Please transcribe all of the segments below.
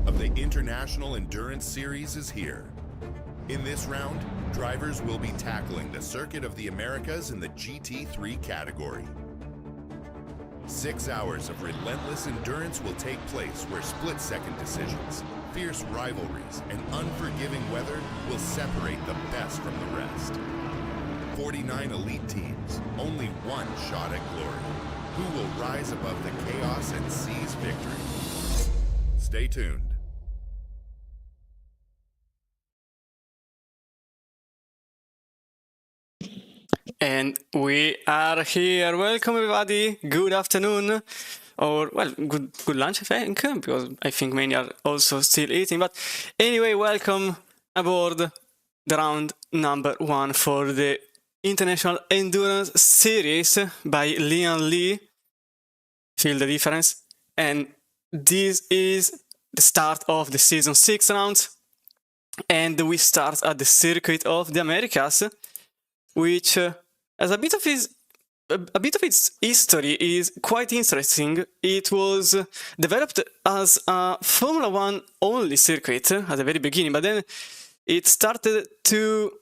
of the International Endurance Series is here. In this round, drivers will be tackling the Circuit of the Americas in the GT3 category. 6 hours of relentless endurance will take place where split-second decisions, fierce rivalries, and unforgiving weather will separate the best from the rest. 49 elite teams, only one shot at glory. Who will rise above the chaos and seize victory? Stay tuned. And we are here. Welcome everybody. Good afternoon. Or, well, good lunch, I think, because I think many are also still eating. But anyway, welcome aboard the round number 1 for the International Endurance Series by Lian Li. Feel the difference? And this is the start of the Season 6 round. And we start at the Circuit of the Americas, which as a bit of its history is quite interesting. It was developed as a Formula 1 only circuit at the very beginning, but then it started to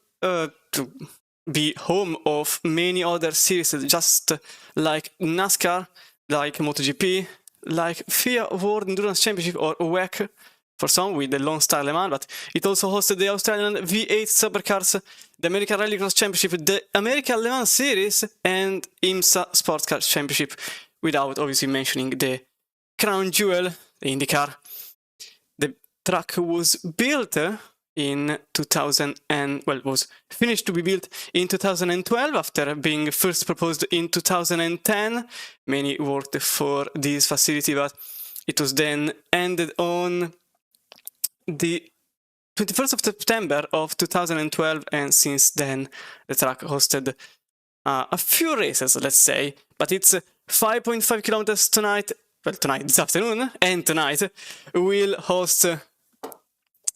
be home of many other series, just like NASCAR, like MotoGP, like FIA World Endurance Championship or WEC for some, with the Lone Star Le Mans, but it also hosted the Australian V8 Supercars, the American Rallycross Championship, the American Le Mans Series, and IMSA Sports Car Championship, without obviously mentioning the crown jewel, the IndyCar. The track was built in 2000 and, well, was finished to be built in 2012 after being first proposed in 2010. Many worked for this facility, but it was then ended on the 21st of September of 2012, and since then the track hosted a few races, let's say, but it's 5.5 kilometers tonight, well, tonight, this afternoon, and tonight we'll host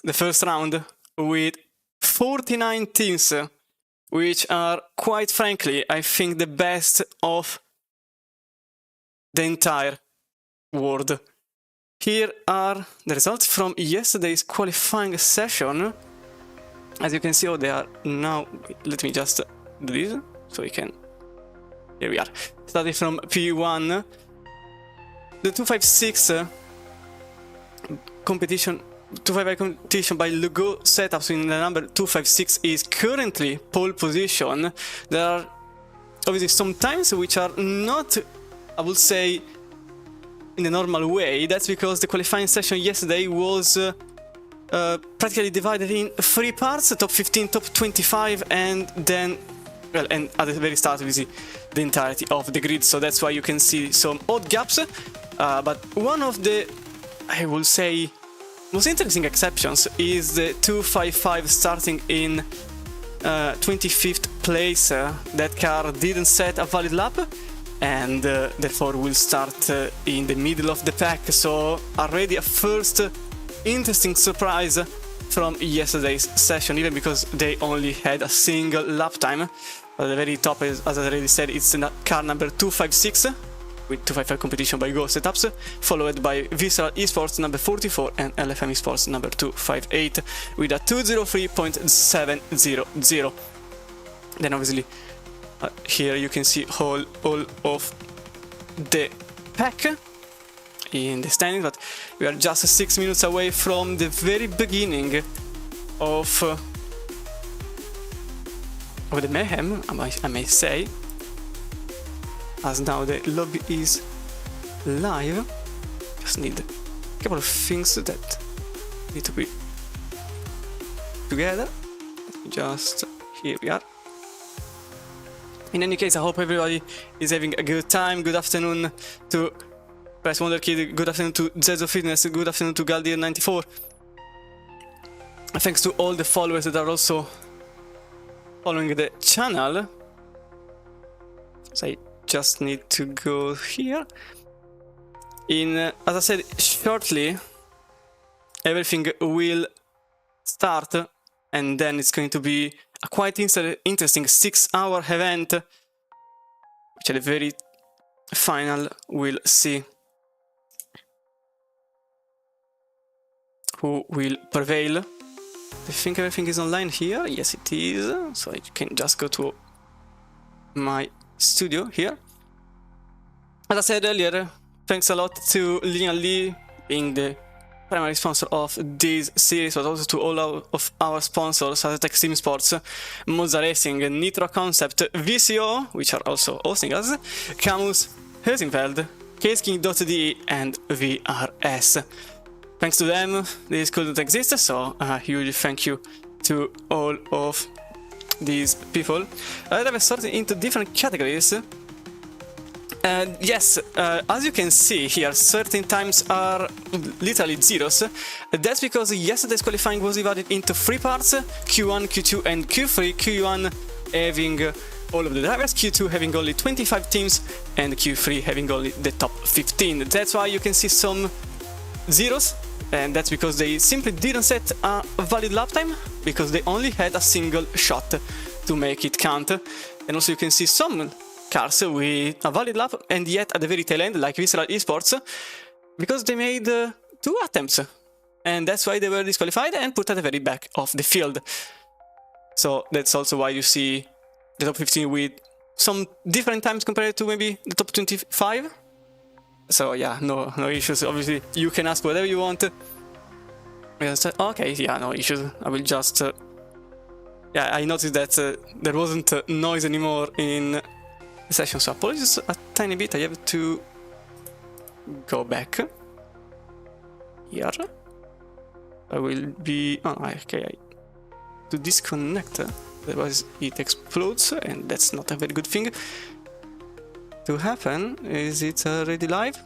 the first round with 49 teams, which are, quite frankly, I think the best of the entire world. Here are the results from yesterday's qualifying session. As you can see, they are now. Let me just do this so we can. Here we are. Starting from P1, the 256 competition. 255 competition by Lugo setups in the number 256 is currently pole position. There are obviously some times which are not, I would say, in the normal way. That's because the qualifying session yesterday was practically divided in 3 parts, top 15, top 25, and then, well, and at the very start we see the entirety of the grid, so that's why you can see some odd gaps, but one of the, I will say, most interesting exceptions is the 255 starting in 25th place. That car didn't set a valid lap, and therefore will start in the middle of the pack, so already a first interesting surprise from yesterday's session, even because they only had a single lap time. At the very top, as I already said, it's car number 256 with 255 competition by Go setups, followed by Visceral Esports number 44 and LFM Esports number 258 with a 203.700. Then obviously here you can see all of the pack in the standings, but we are just 6 minutes away from the very beginning of the mayhem, I may say, as now the lobby is live. Just need a couple of things that need to be together. Just here we are. In any case, I hope everybody is having a good time. Good afternoon to Press Wonder Kid, good afternoon to Zezo Fitness, good afternoon to Galdir94. Thanks to all the followers that are also following the channel. So I just need to go here. As I said, shortly everything will start, and then it's going to be a quite interesting 6-hour event, which at the very final we'll see. who will prevail. I think everything is online here. Yes, it is. So I can just go to my studio here. As I said earlier, thanks a lot to Lian Li being the primary sponsor of this series, but also to all of our sponsors such as Tech Sim Sports, Moza Racing, Nitro Concept, VCO, which are also hosting us, Camus, Herzinfeld, CaseKing.de, and VRS. Thanks to them, this couldn't exist, so a huge thank you to all of these people. I've sorted into different categories. Yes, as you can see here, certain times are literally zeros. That's because yesterday's qualifying was divided into 3 parts, Q1, Q2 and Q3, Q1 having all of the drivers, Q2 having only 25 teams, and Q3 having only the top 15. That's why you can see some zeros, and that's because they simply didn't set a valid lap time, because they only had a single shot to make it count. And also you can see some cars with a valid lap, and yet at the very tail end, like Visceral Esports, because they made 2 attempts, and that's why they were disqualified and put at the very back of the field. So that's also why you see the top 15 with some different times compared to maybe the top 25. So yeah, no issues. Obviously, you can ask whatever you want. Okay, yeah, no issues. I will just... yeah, I noticed that there wasn't noise anymore in the session, so apologies a tiny bit. I have to go back here. I will be... oh, okay, to disconnect, otherwise it explodes, and that's not a very good thing to happen. Is it already live?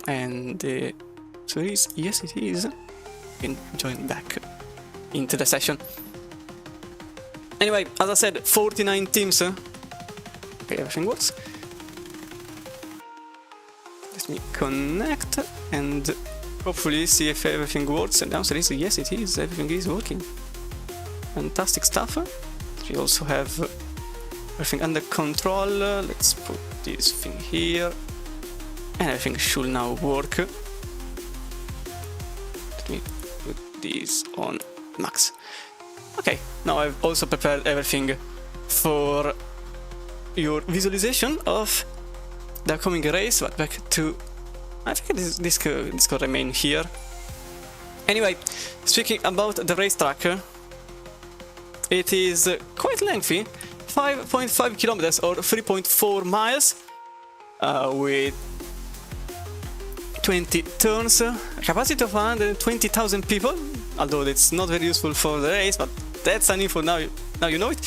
And so it is. Yes, it is. You can join back into the session. Anyway, as I said, 49 teams. Okay, everything works. Let me connect and hopefully see if everything works. And answer is yes, it is. Everything is working. Fantastic stuff. We also have everything under control. Let's put this thing here, and everything should now work. Let me put this on max. Okay, now I've also prepared everything for your visualization of the upcoming race, but back to... I think this could remain here. Anyway, speaking about the racetrack, it is quite lengthy, 5.5 kilometers or 3.4 miles, with 20 turns, a capacity of 120,000 people, although it's not very useful for the race, but that's an info now you know it.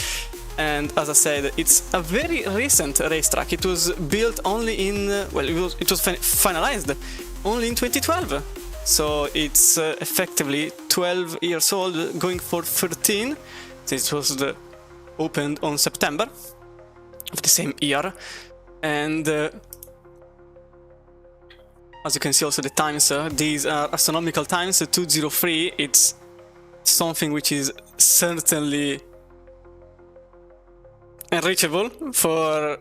And as I said, it's a very recent racetrack. It was built only in, well, it was finalized only in 2012. So it's effectively 12 years old, going for 13, since it was opened on September of the same year. And as you can see also the times, these are astronomical times, 203. It's something which is certainly unreachable for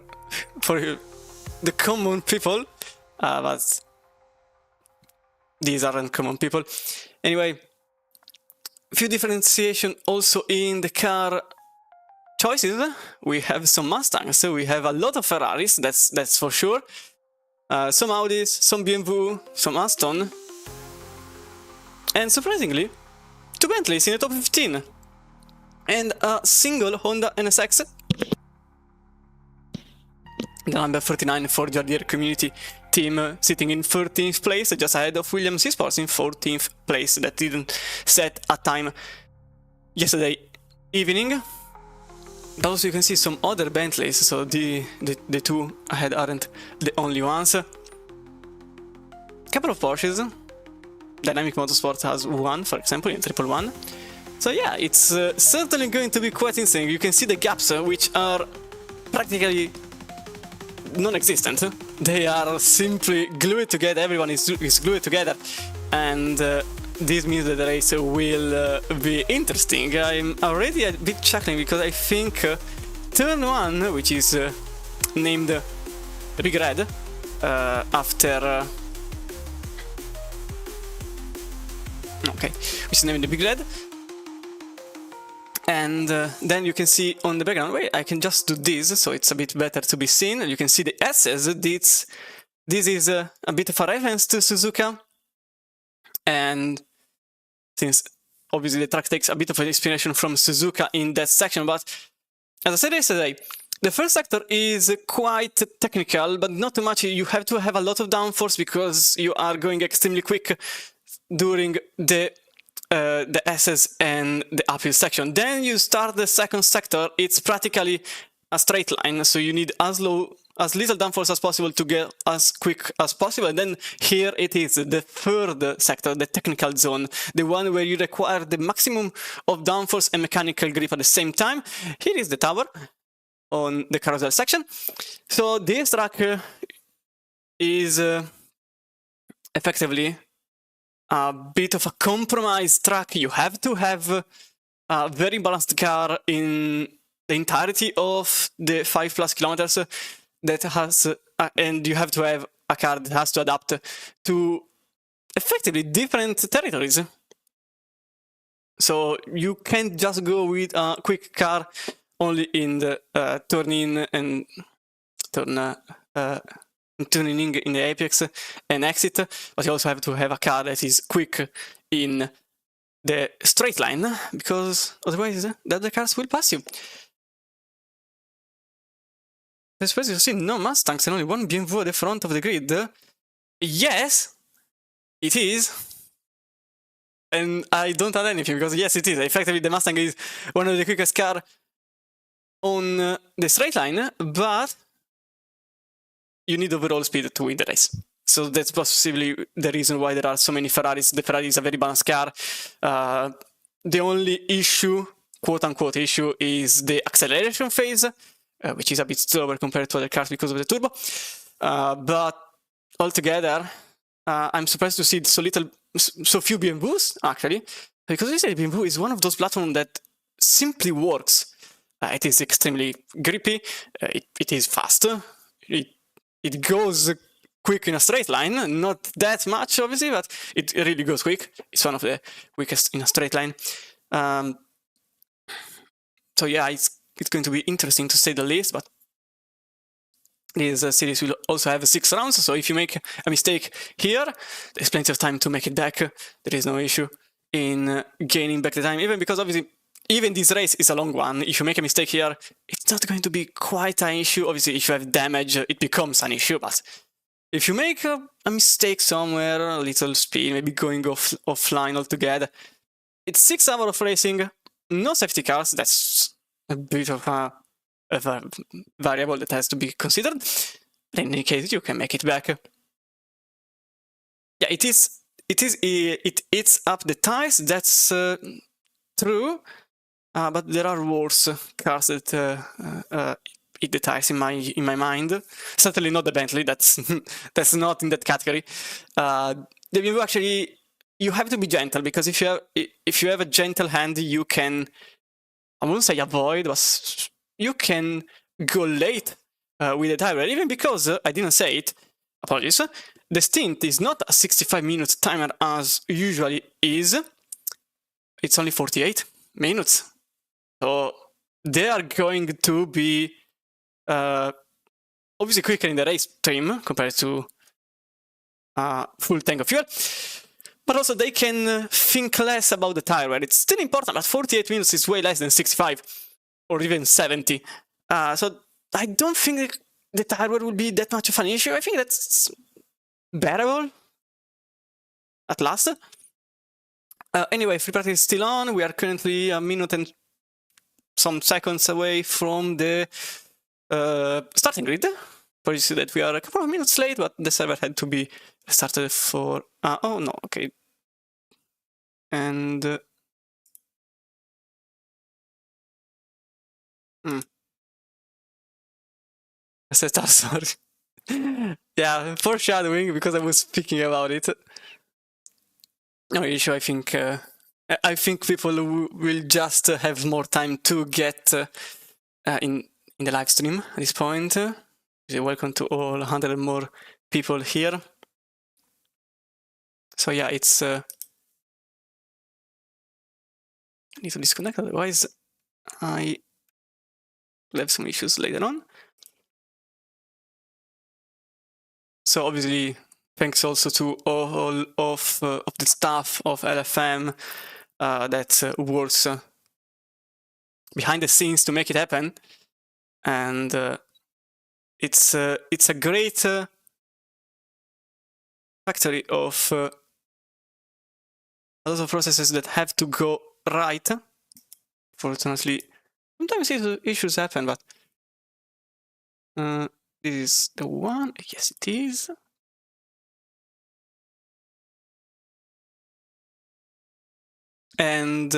the common people, but these aren't common people. Anyway, a few differentiation also in the car choices. We have some Mustangs, we have a lot of Ferraris, that's for sure. Some Audis, some BMW, some Aston, and surprisingly, 2 Bentleys in the top 15, and a single Honda NSX. The number 39 for Jardier Community Team sitting in 13th place, just ahead of Williams Esports in 14th place. That didn't set a time yesterday evening. But also you can see some other Bentleys, so the 2 ahead aren't the only ones. Couple of Porsches. Dynamic Motorsport has 1, for example, in 111. So yeah, it's certainly going to be quite interesting. You can see the gaps, which are practically non-existent. They are simply glued together. Everyone is glued together, and this means that the race will be interesting. I'm already a bit chuckling because I think turn 1, which is named the Big Red after okay, which is named the big red. And then you can see on the background, wait, I can just do this, so it's a bit better to be seen. You can see the S's. This is a bit of a reference to Suzuka. And since obviously the track takes a bit of an inspiration from Suzuka in that section, but as I said yesterday, the first sector is quite technical, but not too much. You have to have a lot of downforce because you are going extremely quick during the S's and the uphill section. Then you start the second sector. It's practically a straight line, so you need as little downforce as possible to get as quick as possible. And then here it is, the third sector, the technical zone, the one where you require the maximum of downforce and mechanical grip at the same time. Here is the tower on the carousel section. So this track is effectively a bit of a compromise track. You have to have a very balanced car in the entirety of the 5+ kilometers that has, and you have to have a car that has to adapt to effectively different territories. So you can't just go with a quick car only in the turning and tuning in the apex and exit, but you also have to have a car that is quick in the straight line, because otherwise the other cars will pass you. I suppose you see no Mustangs and only one BMW at the front of the grid. Yes, it is. And I don't add anything, because yes, it is. Effectively, the Mustang is one of the quickest cars on the straight line, but you need overall speed to win the race. So that's possibly the reason why there are so many Ferraris. The Ferrari is a very balanced car. The only issue, quote-unquote issue, is the acceleration phase, which is a bit slower compared to other cars because of the turbo. But altogether, I'm surprised to see so few BMWs, actually, because this BMW is one of those platforms that simply works. It is extremely grippy, it is fast, it goes quick in a straight line, not that much obviously, but it really goes quick. It's one of the quickest in a straight line. So yeah, it's going to be interesting to say the least, but this series will also have 6 rounds, so if you make a mistake here, there's plenty of time to make it back. There is no issue in gaining back the time, even because obviously even this race is a long one. If you make a mistake here, it's not going to be quite an issue. Obviously, if you have damage, it becomes an issue, but if you make a mistake somewhere, a little speed, maybe going offline altogether, it's 6 hours of racing, no safety cars. That's a bit of a variable that has to be considered. But in any case, you can make it back. Yeah, it eats up the tires. That's true. But there are worse cars that eat the tires in my mind. Certainly not the Bentley. That's not in that category. The BMW, actually, you have to be gentle, because if you have a gentle hand, you can, I wouldn't say avoid, but you can go late with the tire. Even because I didn't say it. Apologies. The stint is not a 65 minutes timer as usually is. It's only 48 minutes. So they are going to be obviously quicker in the race trim compared to full tank of fuel. But also they can think less about the tire wear. It's still important, but 48 minutes is way less than 65 or even 70. So I don't think the tire wear will be that much of an issue. I think that's bearable at last. Anyway, free practice is still on. We are currently a minute and some seconds away from the starting grid. For you see that we are a couple of minutes late, but the server had to be started for... oh no, okay. And... I said, oh, sorry. Yeah, foreshadowing, because I was speaking about it. No issue, I think people will just have more time to get in the live stream at this point. Welcome to all 100 more people here. So yeah, it's I need to disconnect, otherwise I will have some issues later on. So obviously, thanks also to all of the staff of LFM that works behind the scenes to make it happen, and it's a great factory of a lot of processes that have to go right. Fortunately, sometimes issues happen, but this is the one. Yes, it is. And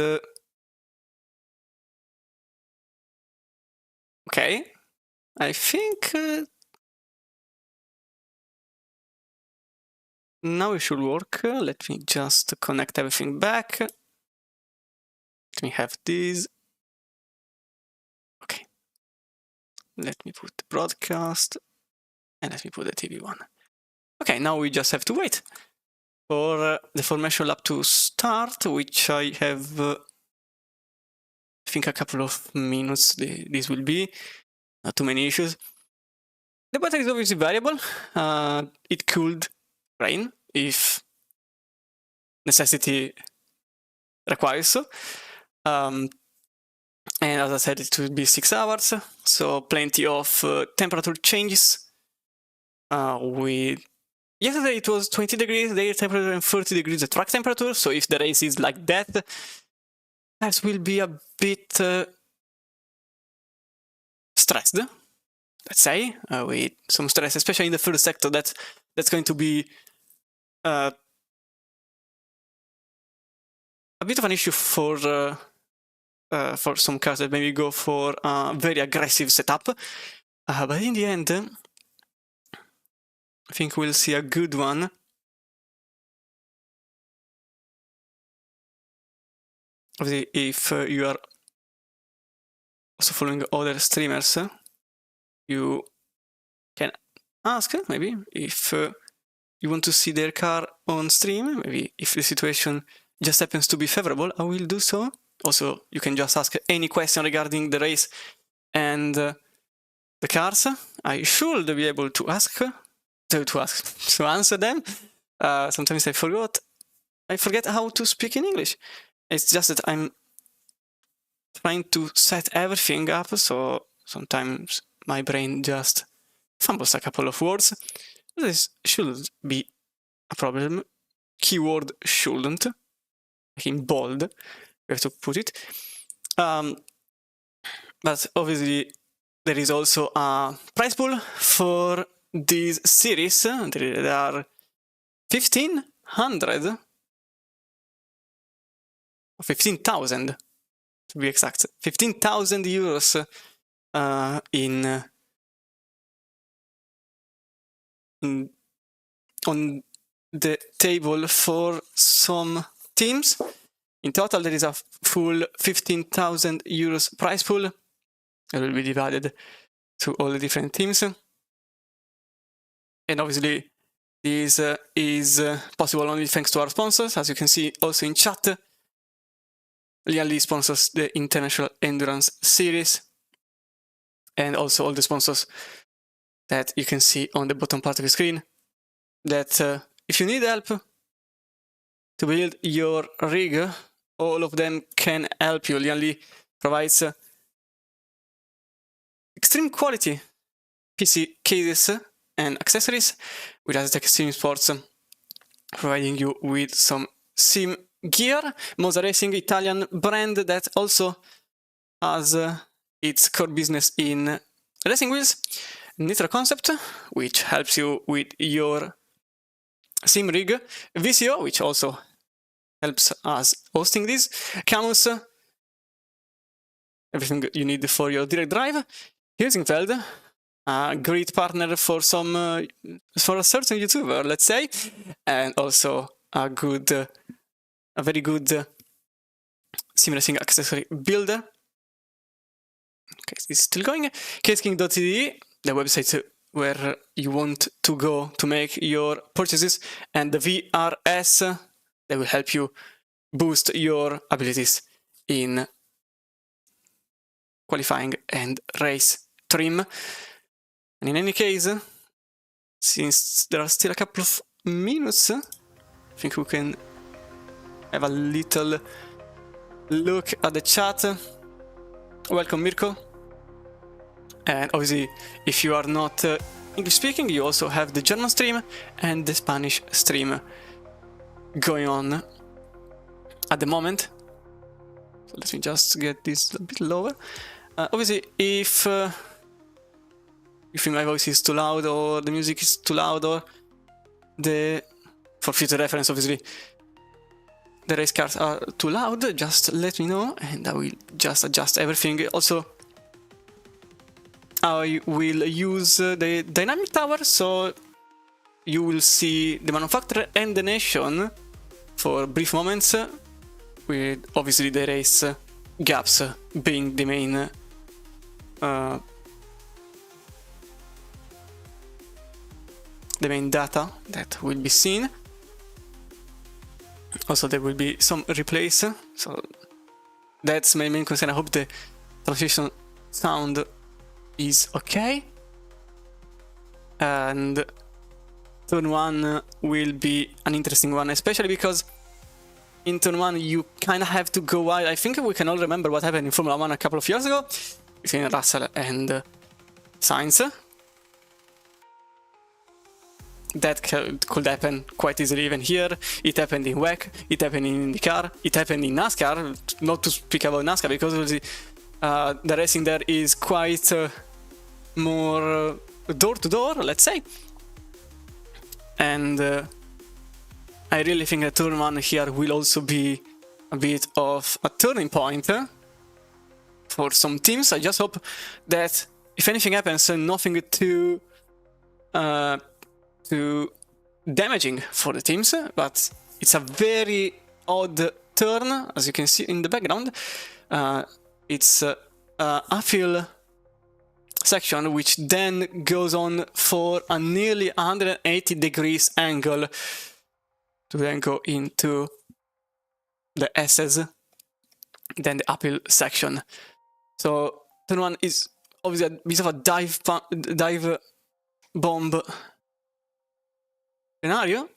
okay, I think now it should work. Let me just connect everything back. Let me have this. Okay. Let me put the broadcast, and let me put the TV one. Okay, now we just have to wait for the formation lab to start, which I have, I think, a couple of minutes. This will be not too many issues. The battery is obviously variable. It could drain if necessity requires so. And as I said, it will be 6 hours, so plenty of temperature changes. Yesterday it was 20 degrees the air temperature and 30 degrees the track temperature, so if the race is like that, guys will be a bit stressed, let's say, with some stress, especially in the first sector. That's going to be a bit of an issue for some cars that maybe go for a very aggressive setup. But in the end, I think we'll see a good one. Obviously, if you are also following other streamers, you can ask maybe if you want to see their car on stream. Maybe if the situation just happens to be favorable, I will do so. Also, you can just ask any question regarding the race and the cars. I should be able to answer them. Sometimes I forget how to speak in English. It's just that I'm trying to set everything up, so sometimes my brain just fumbles a couple of words. This shouldn't be a problem. Keyword shouldn't, like in bold, we have to put it. But obviously there is also a prize pool for this series. There are 1,500 or 15,000 to be exact, 15,000 euros on the table for some teams. In total, there is a full 15,000 euros prize pool. It will be divided to all the different teams. And obviously, this is possible only thanks to our sponsors. As you can see also in chat, Lian sponsors the International Endurance Series, and also all the sponsors that you can see on the bottom part of the screen, that if you need help to build your rig, all of them can help you. Lian provides extreme quality PC cases and accessories, with Aztec Sim Sports providing you with some sim gear. Moza Racing, Italian brand that also has its core business in racing wheels. Nitro Concept, which helps you with your sim rig. VCO, which also helps us hosting this. Camus, everything you need for your direct drive. Hilsingfeld, a great partner for some for a certain YouTuber, let's say, and also a very good sim racing accessory builder. Okay, it's still going. CaseKing.tv, the website where you want to go to make your purchases, and the VRS that will help you boost your abilities in qualifying and race trim. And in any case, since there are still a couple of minutes, I think we can have a little look at the chat. Welcome, Mirko. And obviously, if you are not English speaking, you also have the German stream and the Spanish stream going on at the moment. So let me just get this a bit lower. Obviously, if you think my voice is too loud or the music is too loud or for future reference, obviously, the race cars are too loud, just let me know and I will just adjust everything. Also, I will use the dynamic tower, so you will see the manufacturer and the nation for brief moments, with obviously the race gaps being the main data that will be seen. Also, there will be some replays, so that's my main concern. I hope the transition sound is okay. And turn 1 will be an interesting one, especially because in turn 1 you kind of have to go wide. I think we can all remember what happened in Formula 1 a couple of years ago between Russell and Sainz. That could happen quite easily even here. It happened in WEC, it happened in IndyCar, it happened in NASCAR, not to speak about NASCAR because the racing there is quite more door-to-door, let's say. And I really think that turn 1 here will also be a bit of a turning point for some teams. I just hope that if anything happens, nothing too damaging for the teams, but it's a very odd turn, as you can see in the background. It's a uphill section which then goes on for a nearly 180 degrees angle to then go into the S's, then the uphill section. So turn 1 is obviously a bit of a dive bomb scenario,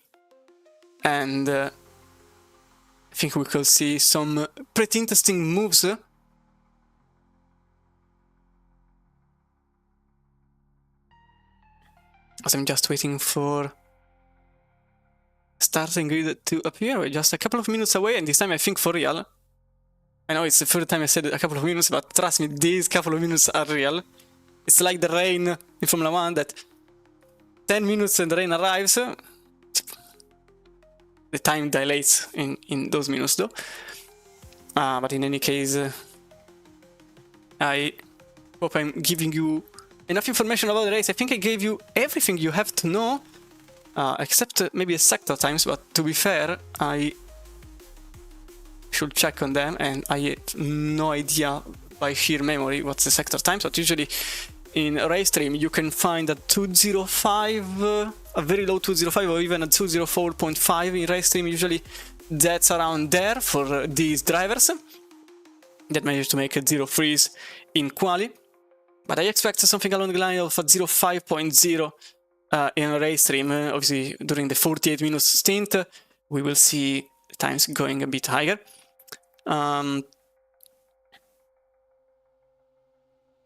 and I think we could see some pretty interesting moves. As I'm just waiting for starting grid to appear. We're just a couple of minutes away, and this time I think for real. I know it's the third time I said a couple of minutes, but trust me, these couple of minutes are real. It's like the rain in Formula 1, that 10 minutes and the rain arrives. The time dilates in those minutes though. But in any case, I hope I'm giving you enough information about the race. I think I gave you everything you have to know, except maybe a sector times, but to be fair, I should check on them, and I had no idea by sheer memory what's the sector times, but usually in race stream you can find a 205, a very low 205, or even a 204.5 in race stream. Usually that's around there for these drivers that manage to make a 0.3s in quali. But I expect something along the line of a 0.5.0 in a race stream. Obviously, during the 48 minutes stint, we will see the times going a bit higher.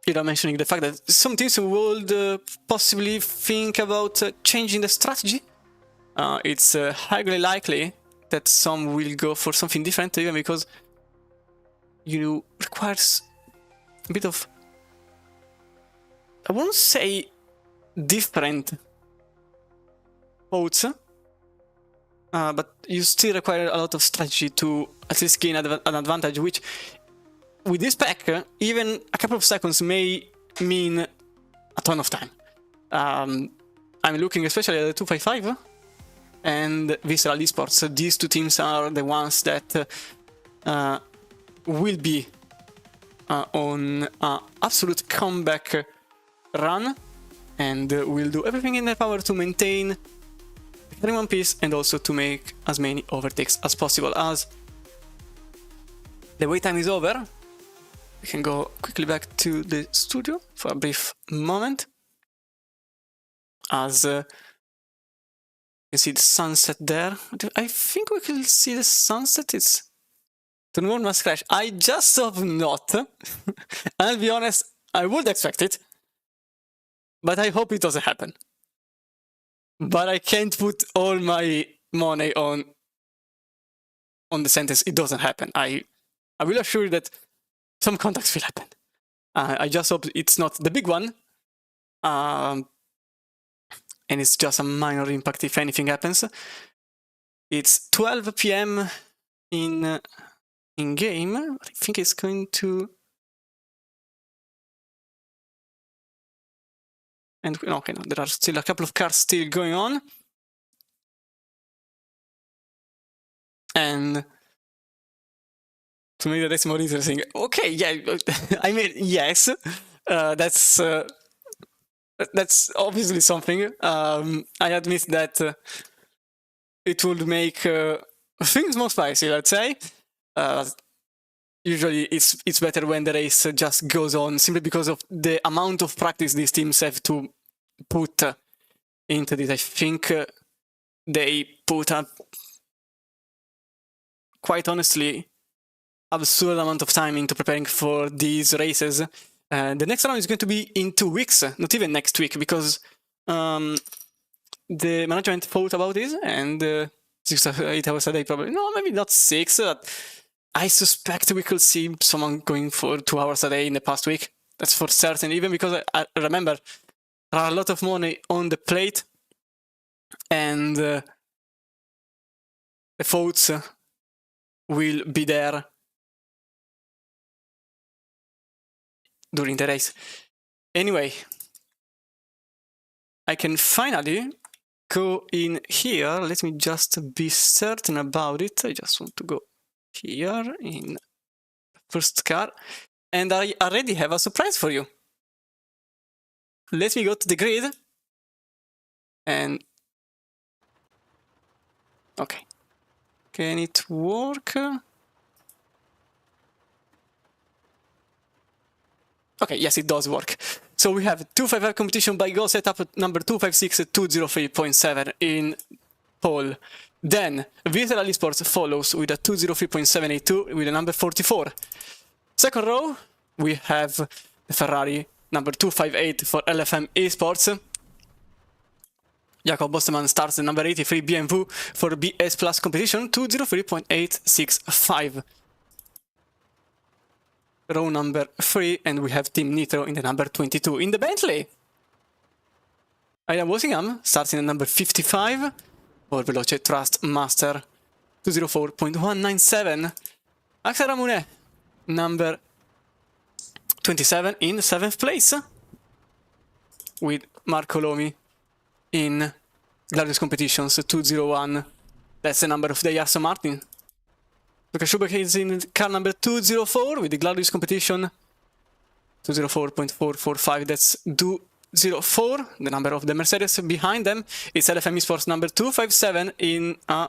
You're mentioning the fact that some teams would possibly think about changing the strategy. It's highly likely that some will go for something different, even because you requires a bit of, I won't say different votes, but you still require a lot of strategy to at least gain an advantage, which with this pack, even a couple of seconds may mean a ton of time. I'm looking especially at the 255 and Visceral Esports. These two teams are the ones that will be on an absolute comeback run, and will do everything in their power to maintain in one piece and also to make as many overtakes as possible. As the wait time is over. We can go quickly back to the studio for a brief moment. As you can see the sunset there. I think we can see the sunset. It's the moon must crash. I just hope not. I'll be honest, I would expect it. But I hope it doesn't happen. But I can't put all my money on the sentence it doesn't happen. I will assure you that some contacts will happen. I just hope it's not the big one. And it's just a minor impact if anything happens. It's 12 PM in game. I think it's going to... And okay, no, there are still a couple of cars still going on. And to make the race more interesting, okay, yeah, I mean, yes, that's obviously something. I admit that it would make things more spicy, let's say. Usually it's better when the race just goes on, simply because of the amount of practice these teams have to put into this. I think they put up, quite honestly, absurd amount of time into preparing for these races. The next round is going to be in 2 weeks, not even next week, because the management thought about this, and 6 or 8 hours a day probably. No, maybe not 6. I suspect we could see someone going for 2 hours a day in the past week. That's for certain, even because I remember there are a lot of money on the plate, and the votes will be there during the race. Anyway, I can finally go in here. Let me just be certain about it. I just want to go here in the first car, and I already have a surprise for you. Let me go to the grid, and okay, can it work? Okay, yes, it does work. So we have 255 competition by goal setup at number 256 at 203.7 in pole. Then Visceral Esports follows with a 203.782 with a number 44. Second row, we have the Ferrari number 258 for LFM Esports. Jacob Bosteman starts at number 83 BMW for BS Plus competition, 203.865. Row number 3, and we have Team Nitro in the number 22. In the Bentley, Ida Walsingham starts in the number 55 for Veloce Trust Master, 204.197. Axel Ramune, number 27 in 7th place, with Marco Lomi in Gladius Competitions, 201. That's the number of the Aston Martin. Lucas Schubeck is in car number 204 with the Gladius Competition, 204.445. That's 204, the number of the Mercedes. Behind them is LFM Esports number 257 in I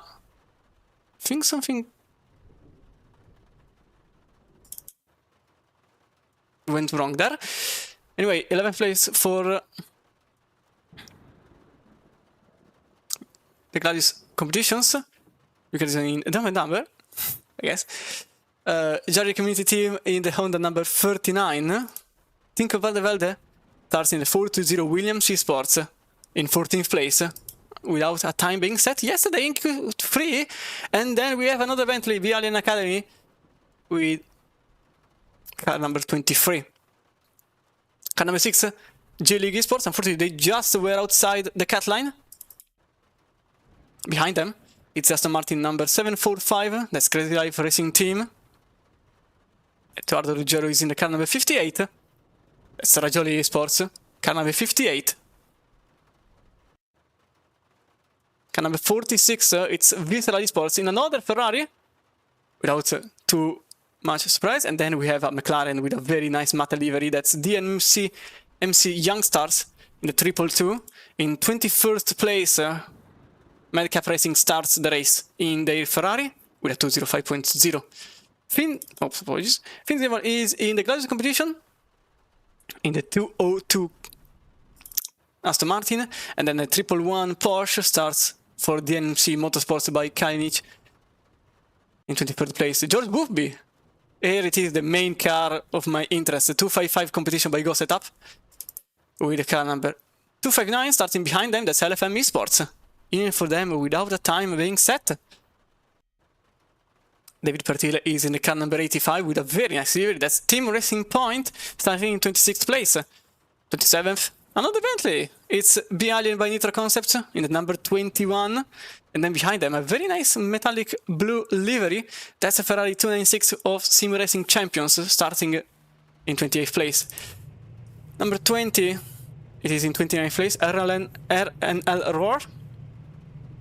think something went wrong there. Anyway, 11th place for the Gladius Competitions. You can see in Dumb and Dumber, I guess. Jari Community Team in the Honda number 39. Tinko Valdevelde starts in the 420 Williams Esports in 14th place without a time being set. Yesterday in Q3. And then we have another Bentley, the Alien Academy, with car number 23. Car number 6, J-League Esports. Unfortunately, they just were outside the cut line. Behind them, it's Aston Martin number 745. That's Crazy Life Racing Team. Eduardo Ruggero is in the car number 58. That's Rajoli Esports, car number 58. Car number 46, it's Visceral Esports in another Ferrari, without too much surprise. And then we have a McLaren with a very nice matte livery. That's DNC MC Youngstars in the 222. In 21st place, Madcap Racing starts the race in their Ferrari with a 205.0. Apologies. Finn Zimmer is in the closest competition in the 202 Aston Martin, and then the 111 Porsche starts for the NMC Motorsports by Kalinic in 23rd place. George Boothby. Here it is, the main car of my interest, the 255 competition by Go Setup, with the car number 259 starting behind them. That's LFM Esports, even for them without the time being set. David Pertile is in the car number 85 with a very nice delivery. That's Team Racing Point starting in 26th place. 27th, another Bentley. It's Lian by Nitro Concepts in the number 21. And then behind them, a very nice metallic blue livery. That's a Ferrari 296 of Sim Racing Champions, starting in 28th place. Number 20, it is in 29th place, RNL Roar.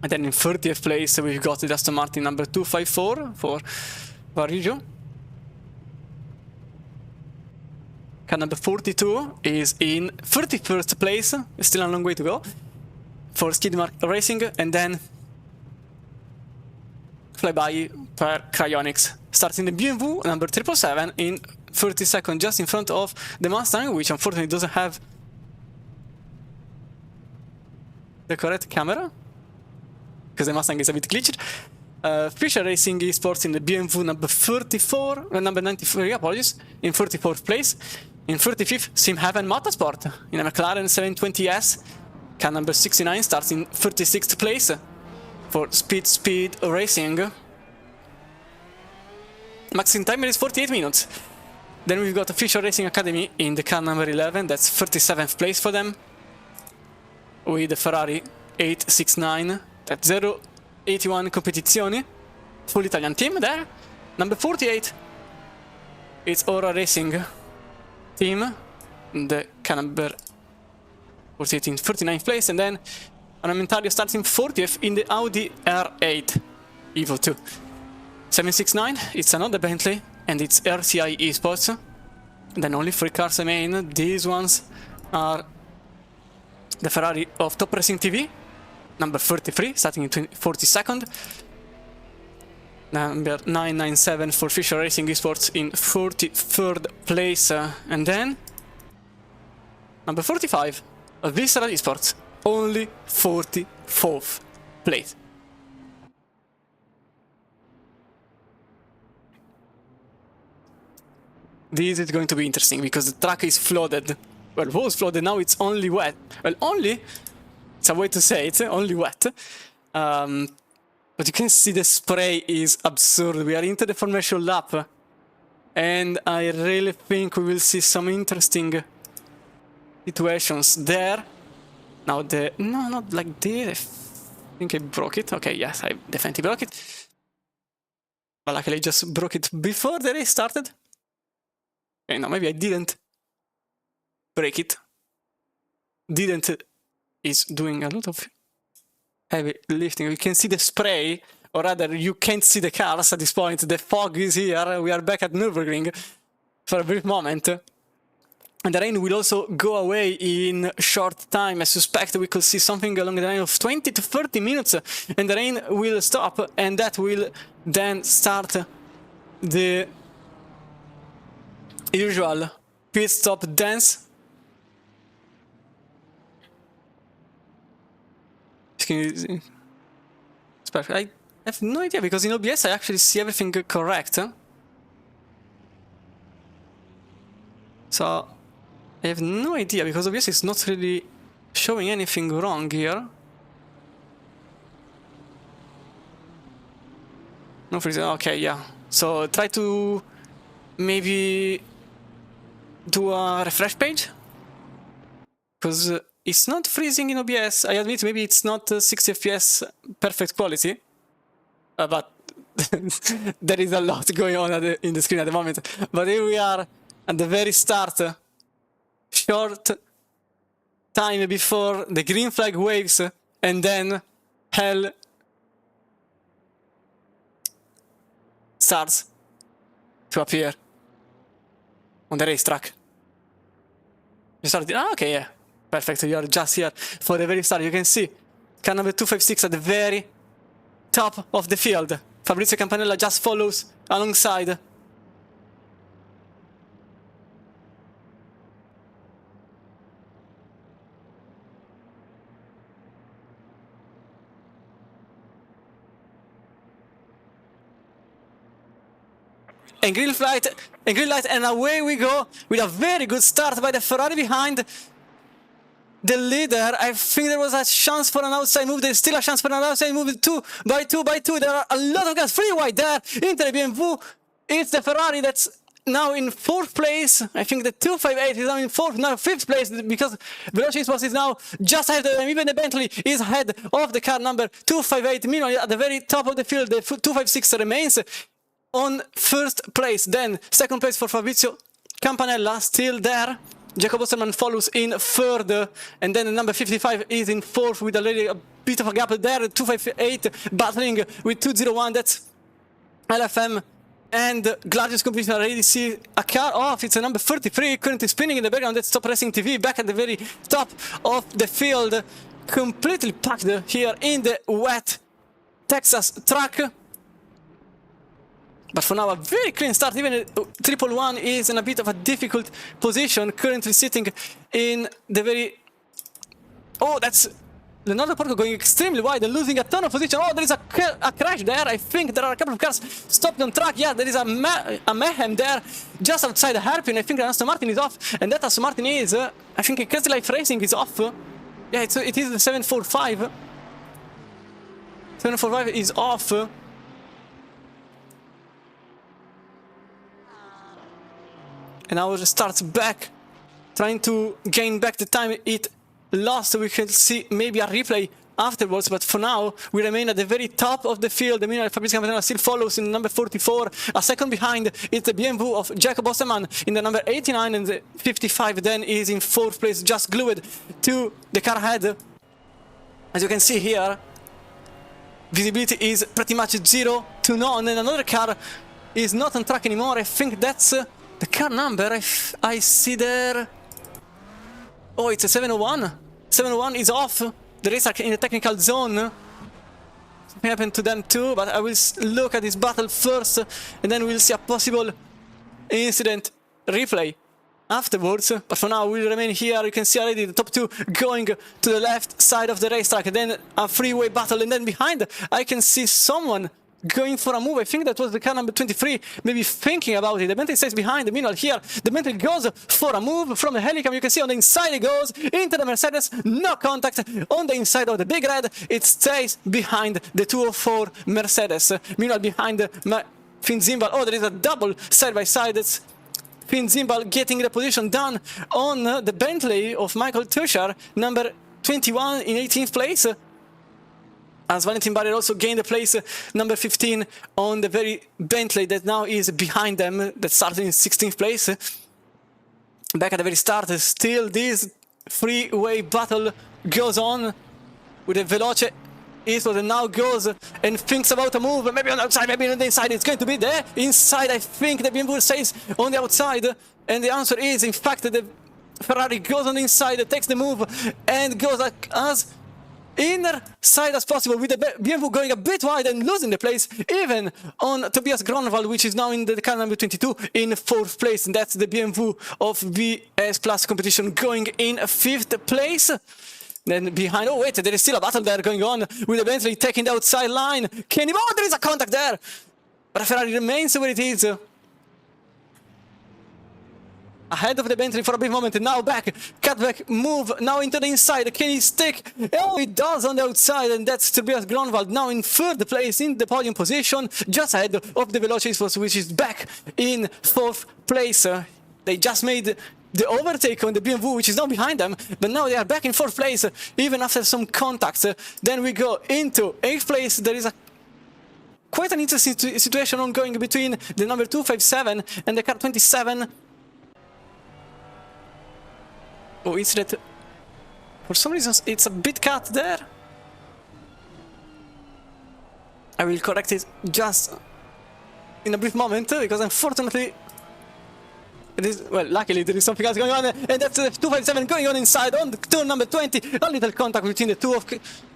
And then in 30th place, we've got the Aston Martin number 254 for Varigio. Car number 42 is in 31st place, still a long way to go, for Skidmark Racing. And then flyby per Cryonics, starting the BMW number 777 in 32nd, just in front of the Mustang, which unfortunately doesn't have the correct camera, because the Mustang is a bit glitched. Fisher Racing Esports in the BMW number 34, number 93, apologies, in 44th place. In 35th, Sim Heaven Motorsport in a McLaren 720S, car number 69, starts in 36th place for Speed Racing. Maximum timer is 48 minutes. Then we've got the Fisher Racing Academy in the car number 11, that's 37th place for them, with the Ferrari 869 at 081 Competizioni, full Italian team there. Number 48, it's Aura Racing team, the car number 48 in 39th place, and then Armentario starts in 40th in the Audi R8 Evo 2. 769, it's another Bentley, and it's RCI Esports. And then only 3 cars remain. These ones are the Ferrari of Top Racing TV, number 33, starting in 42nd. Number 997 for Fisher Racing Esports in 43rd place. And then number 45, Visceral Esports, only 44th place. This is going to be interesting because the track is flooded. Well, it was flooded, now it's only wet. Well, only, it's a way to say it, only wet. But you can see the spray is absurd. We are into the formation lap. And I really think we will see some interesting situations there. Now no, not like this. I think I broke it. Okay, yes, I definitely broke it. But luckily I just broke it before the race started. Okay, no, maybe I didn't break it. Didn't is doing a lot of heavy lifting. You can see the spray, or rather you can't see the cars at this point. The fog is here. We are back at Nürburgring for a brief moment. And the rain will also go away in short time. I suspect we could see something along the line of 20 to 30 minutes, and the rain will stop, and that will then start the usual pit stop dance. It's perfect. I have no idea, because in OBS I actually see everything correct. So I have no idea, because OBS is not really showing anything wrong here. No freezing. Okay, yeah. So try to maybe do a refresh page, because it's not freezing in OBS. I admit maybe it's not 60 FPS perfect quality, but there is a lot going on in the screen at the moment. But here we are at the very start, short time before the green flag waves, and then hell starts to appear on the racetrack. You started. Ah, okay, yeah. Perfect, you are just here for the very start. You can see car number 256 at the very top of the field. Fabrizio Campanella just follows alongside and green light, and away we go with a very good start by the Ferrari behind the leader. I think there was a chance for an outside move. There's still a chance for an outside move. 2 by 2 by 2. There are a lot of guys free wide there into the BMW. It's the Ferrari that's now in 4th place. I think the 258 is now in 5th place because Veloci Sports is now just ahead of them. Even the Bentley is ahead of the car number 258. Meanwhile, at the very top of the field, the 256 remains on 1st place. Then 2nd place for Fabrizio Campanella, still there. Jacob Osterman follows in 3rd, and then the number 55 is in 4th with already a bit of a gap there. 258 battling with 201. That's LFM and Gladius competition. Already see a car off. It's a number 33 currently spinning in the background. That's Top Racing TV back at the very top of the field, completely packed here in the wet Texas track. But for now, a very clean start. Even 111 is in a bit of a difficult position, currently sitting in the very... Oh, that's Leonardo Porco going extremely wide and losing a ton of position. Oh, there is a crash there. I think there are a couple of cars stopped on track. Yeah, there is a mayhem there just outside the hairpin. I think Aston Martin is off, and that Aston Martin is... I think Crazy Life Racing is off. Yeah, it is the 745. 745 is off. And now it starts back, trying to gain back the time it lost. We can see maybe a replay afterwards, but for now, we remain at the very top of the field. Meanwhile, Fabrizio Campanella still follows in number 44. A second behind, it's the BMW of Jacob Osterman in the number 89, and the 55 then is in 4th place, just glued to the car ahead. As you can see here, visibility is pretty much 0 to none, and another car is not on track anymore. I think that's... the car number, I see there... Oh, it's a 701. 701 is off. The race are in the technical zone. Something happened to them too, but I will look at this battle first, and then we'll see a possible incident replay afterwards. But for now, we'll remain here. You can see already the top 2 going to the left side of the racetrack, and then a freeway battle, and then behind I can see someone going for a move. I think that was the car number 23, maybe thinking about it. The Bentley stays behind. Meanwhile here, the Bentley goes for a move from the helicam. You can see on the inside it goes into the Mercedes. No contact on the inside of the Big Red. It stays behind the 204 Mercedes. Meanwhile behind Finn Zimbal. Oh, there is a double side-by-side. It's Finn Zimbal getting the position done on the Bentley of Michael Tushar, number 21 in 18th place. As Valentin Barrier also gained the place number 15 on the very Bentley that now is behind them, that started in 16th place. Back at the very start, still this freeway battle goes on with the Veloce Eastwood, and now goes and thinks about a move, maybe on the outside, maybe on the inside. It's going to be there. Inside, I think the BMW says on the outside, and the answer is, in fact, the Ferrari goes on the inside, takes the move, and goes as inner side as possible, with the BMW going a bit wide and losing the place even on Tobias Gronwald, which is now in the car number 22 in 4th place, and that's the BMW of VS Plus competition going in 5th place. Then behind, oh wait, there is still a battle there going on with the Bentley taking the outside line. Kenny, oh, there is a contact there, but Ferrari remains where it is. Ahead of the Bentley for a brief moment, and now back, cutback move, now into the inside, can he stick? Oh, he does on the outside, and that's Tobias Gronwald now in 3rd place in the podium position, just ahead of the Veloci Sports, which is back in 4th place. They just made the overtake on the BMW, which is now behind them, but now they are back in 4th place, even after some contacts. Then we go into 8th place. There is a quite an interesting situation ongoing between the number 257 and the car 27. Oh, it's that for some reason it's a bit cut there. I will correct it just in a brief moment, because unfortunately it is, well, luckily there is something else going on, and that's the 257 going on inside on the turn number 20. A little contact between the two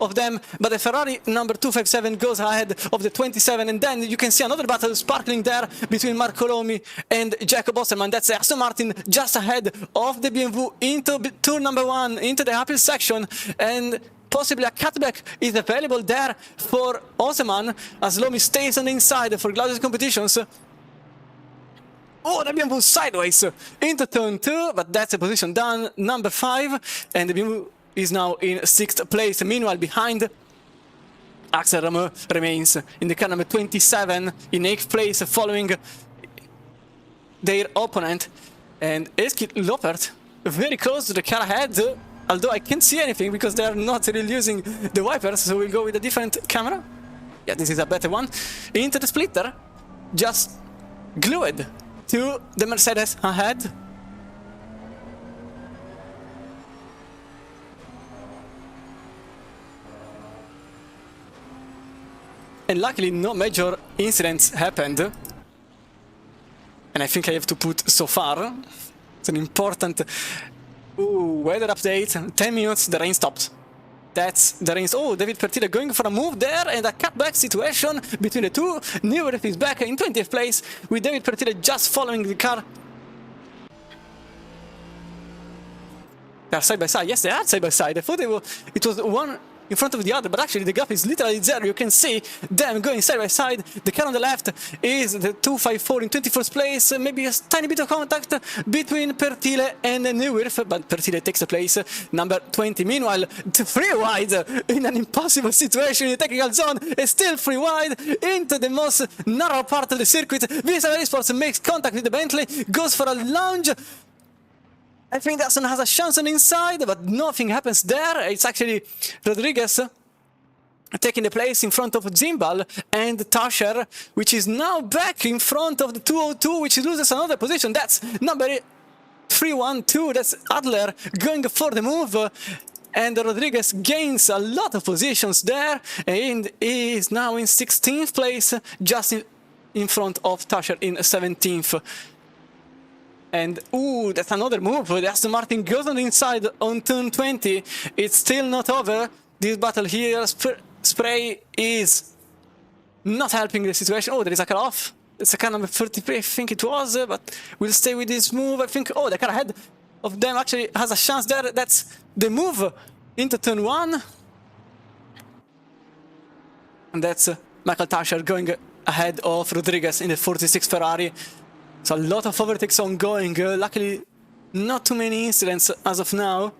of them, but the Ferrari number 257 goes ahead of the 27, and then you can see another battle sparkling there between Marco Lomi and Jacob Osterman. That's Aston Martin just ahead of the BMW into turn number 1, into the uphill section, and possibly a cutback is available there for Osterman as Lomi stays on the inside for Gladius competitions. Oh, the BMW sideways into turn 2, but that's a position down, number 5, and the BMW is now in 6th place. Meanwhile, behind, Axel Rameux remains in the car number 27 in 8th place, following their opponent. And Eski Lopert very close to the car ahead, although I can't see anything because they are not really using the wipers, so we'll go with a different camera. Yeah, this is a better one. Into the splitter, just glued to the Mercedes ahead. And luckily no major incidents happened. And I think I have to put so far. It's an important weather update. 10 minutes, the rain stopped. That's the rain. Oh, David Pertile going for a move there, and a cutback situation between the two. Neuwirth is back in 20th place, with David Pertile just following the car. They are side by side. Yes, they are side by side. I thought it was one in front of the other, but actually the gap is literally zero. You can see them going side by side. The car on the left is the 254 in 21st place. Maybe a tiny bit of contact between Pertile and Neuwirth, but Pertile takes the place, number 20. Meanwhile, free wide in an impossible situation in the technical zone, is still free wide into the most narrow part of the circuit. Visa Esports makes contact with the Bentley, goes for a lunge. I think Dawson has a chance on inside, but nothing happens there. It's actually Rodriguez taking the place in front of Zimbal and Tasher, which is now back in front of the 202, which loses another position. That's number 312. That's Adler going for the move. And Rodriguez gains a lot of positions there and is now in 16th place, just in front of Tasher in 17th. And ooh, that's another move. The Aston Martin goes on the inside on turn 20. It's still not over. This battle here, spray is not helping the situation. Oh, there is a car off. It's a car number 33, I think it was, but we'll stay with this move. I think, oh, the car ahead of them actually has a chance there. That's the move into turn 1. And that's Michael Tasher going ahead of Rodriguez in the 46 Ferrari. So a lot of overtakes ongoing. Luckily, not too many incidents as of now.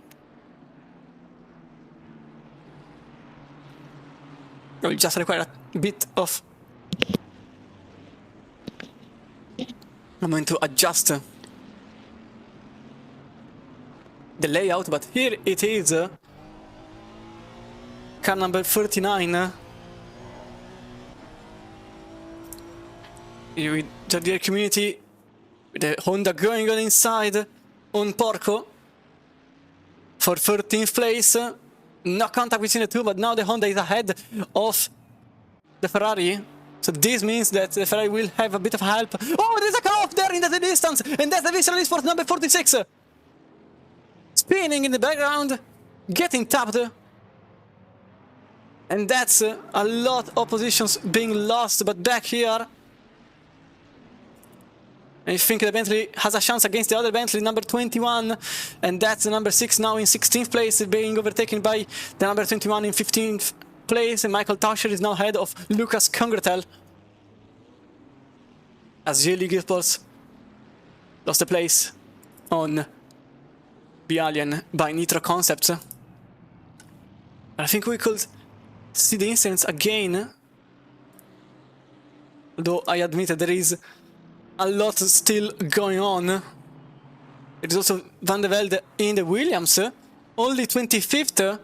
We just require a bit of moment to adjust the layout, but here it is. Car number 39. With the dear community. The Honda going on inside on Porco for 13th place. No contact between the two, but now the Honda is ahead of the Ferrari. So this means that the Ferrari will have a bit of help. Oh, there's a car off there in the distance, and that's the Visual Esports number 46. Spinning in the background, getting tapped. And that's a lot of positions being lost, but back here, I think the Bentley has a chance against the other Bentley, number 21, and that's the number 6 now in 16th place, being overtaken by the number 21 in 15th place, and Michael Tasher is now ahead of Lucas Congretel. As J League Esports lost the place on Lian by Nitro Concepts. I think we could see the incidents again, although I admit that there is a lot still going on. It is also Van de Velde in the Williams, only 25th,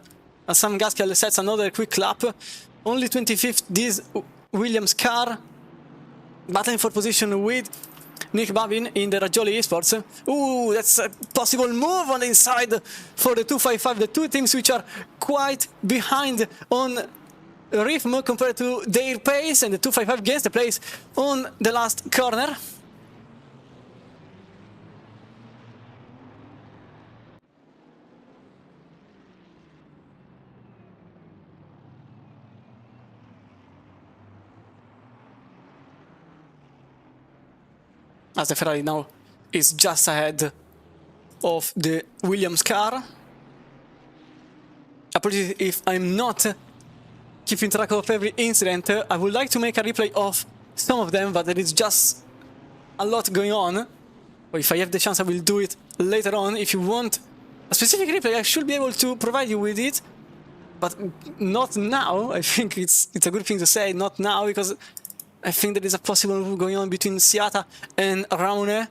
as Sam Gaskill sets another quick lap. Only 25th, this Williams car, battling for position with Nick Babin in the Rajoli Esports. Ooh, that's a possible move on the inside for the 255, the two teams which are quite behind on rhythm compared to their pace, and the 255 gains the place on the last corner. As the Ferrari now is just ahead of the Williams car. Apologies if I'm not keeping track of every incident. I would like to make a replay of some of them, but there is just a lot going on. Or if I have the chance, I will do it later on. If you want a specific replay, I should be able to provide you with it, but not now. I think it's a good thing to say, not now, because I think there is a possible move going on between COTA and Raune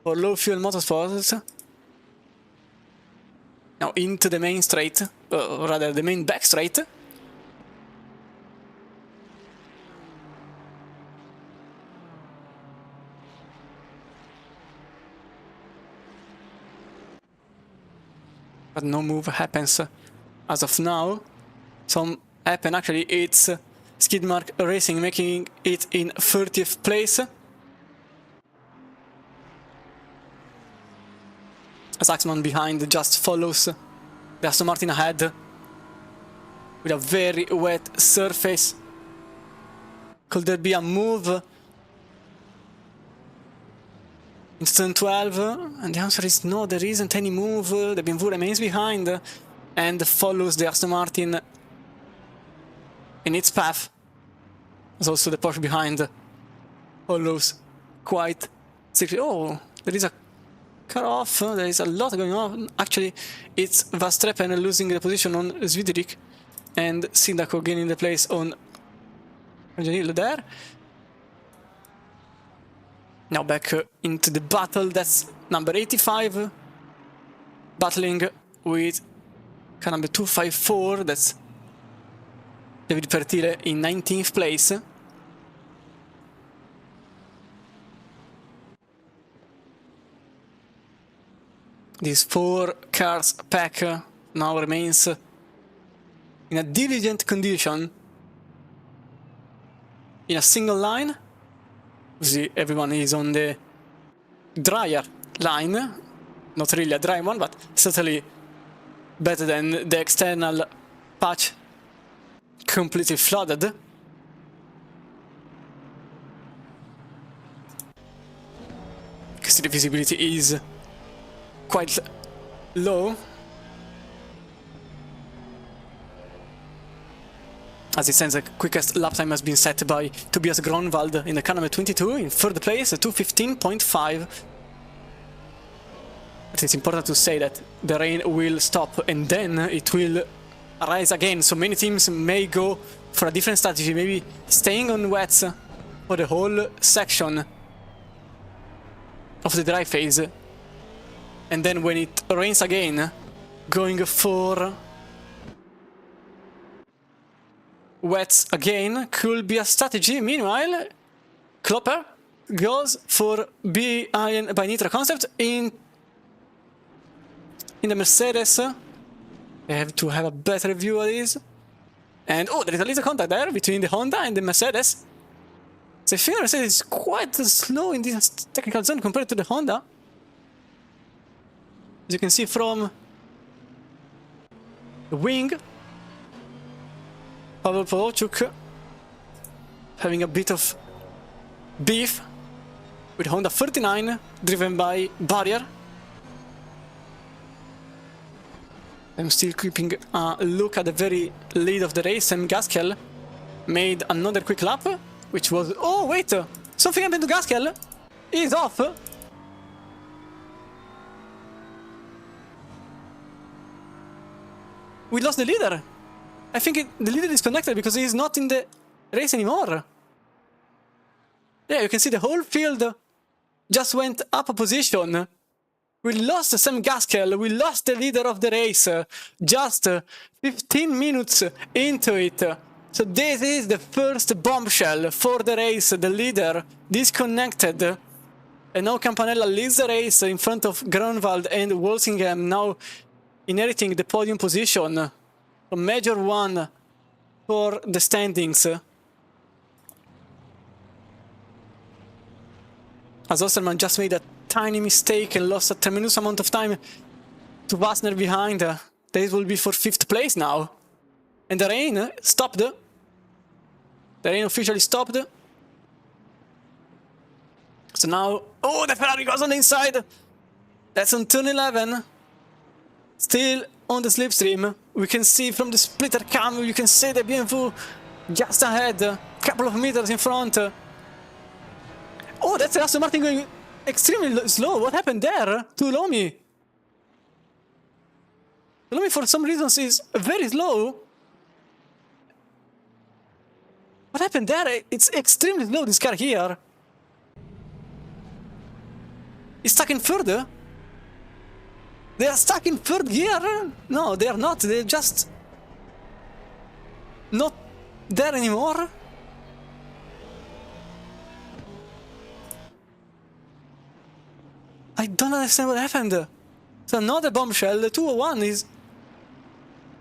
for low fuel motorsports. Now into the main straight, or rather the main back straight. But no move happens as of now. Some happen actually. It's Skidmark Racing making it in 30th place. As Axman behind just follows the Aston Martin ahead with a very wet surface. Could there be a move in 2012? And the answer is no, there isn't any move. The BMW remains behind and follows the Aston Martin in its path. There's also the Porsche behind follows quite strictly. Oh, there is a cut off. There is a lot going on. Actually, it's Verstappen losing the position on Swiderich and Sindako gaining the place on Janil there. Now back into the battle. That's number 85 battling with car number 254. That's David Pertile in 19th place. This 4 cars pack now remains in a diligent condition in a single line. See, everyone is on the drier line. Not really a dry one, but certainly better than the external patch completely flooded. You can see the visibility is quite low, as it stands. The quickest lap time has been set by Tobias Gronwald in the car number 22 in third place, 2:15.5. But it's important to say that the rain will stop and then it will rise again, so many teams may go for a different strategy, maybe staying on wets for the whole section of the dry phase, and then when it rains again, going for wets again could be a strategy. Meanwhile, Klopper goes for Lian by Nitro Concept in the Mercedes. I have to have a better view of this. And oh, there is a little contact there between the Honda and the Mercedes. So I think the Mercedes is quite slow in this technical zone compared to the Honda. As you can see from the wing, Pavel Podochuk having a bit of beef with Honda 39 driven by Barrier. I'm still keeping a look at the very lead of the race. Sam Gaskell made another quick lap, which was... Oh, wait! Something happened to Gaskell! He's off! We lost the leader! I think the leader is disconnected because he's not in the race anymore. Yeah, you can see the whole field just went up a position. We lost Sam Gaskell, we lost the leader of the race, just 15 minutes into it. So this is the first bombshell for the race, the leader disconnected. And now Campanella leads the race in front of Gronwald and Walsingham, now inheriting the podium position. A major one for the standings. As Osterman just made a tiny mistake and lost a tremendous amount of time to Wassner behind. This will be for 5th place now. And the rain stopped. The rain officially stopped. So now... Oh, the Ferrari goes on the inside! That's on turn 11. Still on the slipstream. We can see from the splitter cam, you can see the BMW just ahead. Couple of meters in front. Oh, that's Aston Martin going extremely slow. What happened there to Lomi? Lomi, for some reasons, is very slow. What happened there? It's extremely slow, this car here. It's stuck in third. They are stuck in third gear. No, they are not. They're just not there anymore. I don't understand what happened. So another bombshell. The 201 is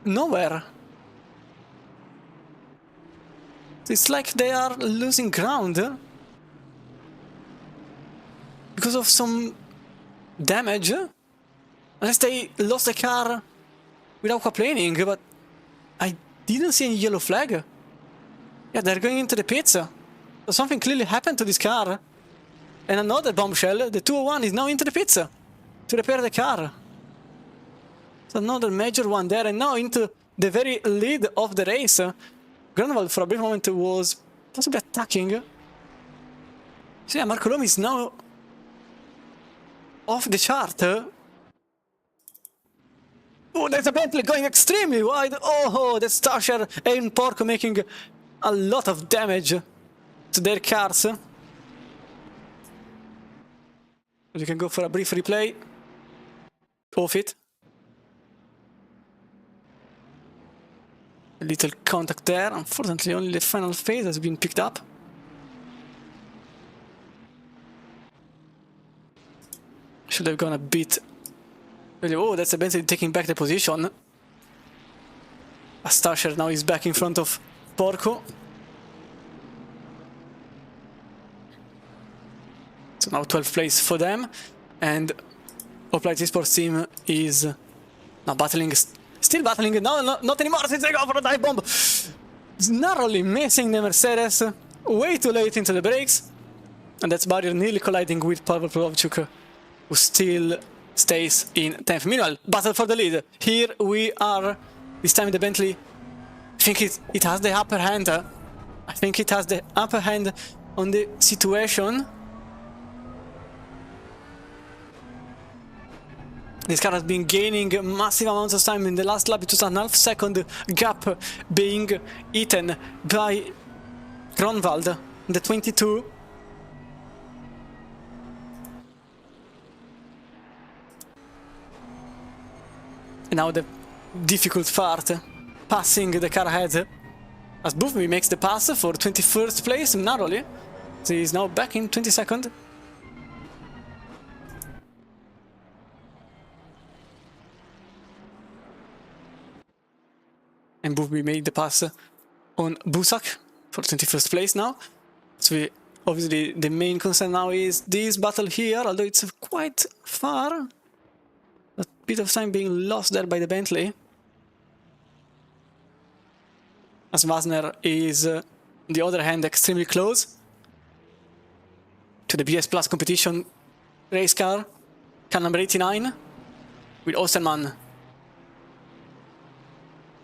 nowhere. It's like they are losing ground because of some damage. Unless they lost the car without complaining, but I didn't see any yellow flag. Yeah, they're going into the pits. So something clearly happened to this car. And another bombshell, the 201 is now into the pits to repair the car. So another major one there, and now into the very lead of the race. Grunwald for a brief moment was possibly attacking. So yeah, Marco Lomi is now off the chart. Oh, there's a Bentley going extremely wide. Oh, that's Stasher and Porco making a lot of damage to their cars. You can go for a brief replay of it. A little contact there. Unfortunately, only the final phase has been picked up. Should have gone a bit. Oh, that's a Bentley taking back the position. Stasher now is back in front of Porco. So now 12th place for them, and Hoplite Esports team is now battling, still battling. No, not anymore. Since they go for a dive bomb, narrowly missing the Mercedes, way too late into the brakes, and that's Barrier nearly colliding with Pavel Plovchuk, who still stays in 10th. Meanwhile, battle for the lead. Here we are. This time the Bentley, I think it has the upper hand. I think it has the upper hand on the situation. This car has been gaining massive amounts of time in the last lap. It was a half-second gap being eaten by Grunwald, the 22. And now the difficult part, passing the car ahead. As Buffby makes the pass for 21st place narrowly. So he's now back in 22nd. And Buffby made the pass on Busak for 21st place now. So obviously the main concern now is this battle here, although it's quite far. A bit of time being lost there by the Bentley. As Wasner is, on the other hand, extremely close to the BS Plus competition race car number 89, with Osterman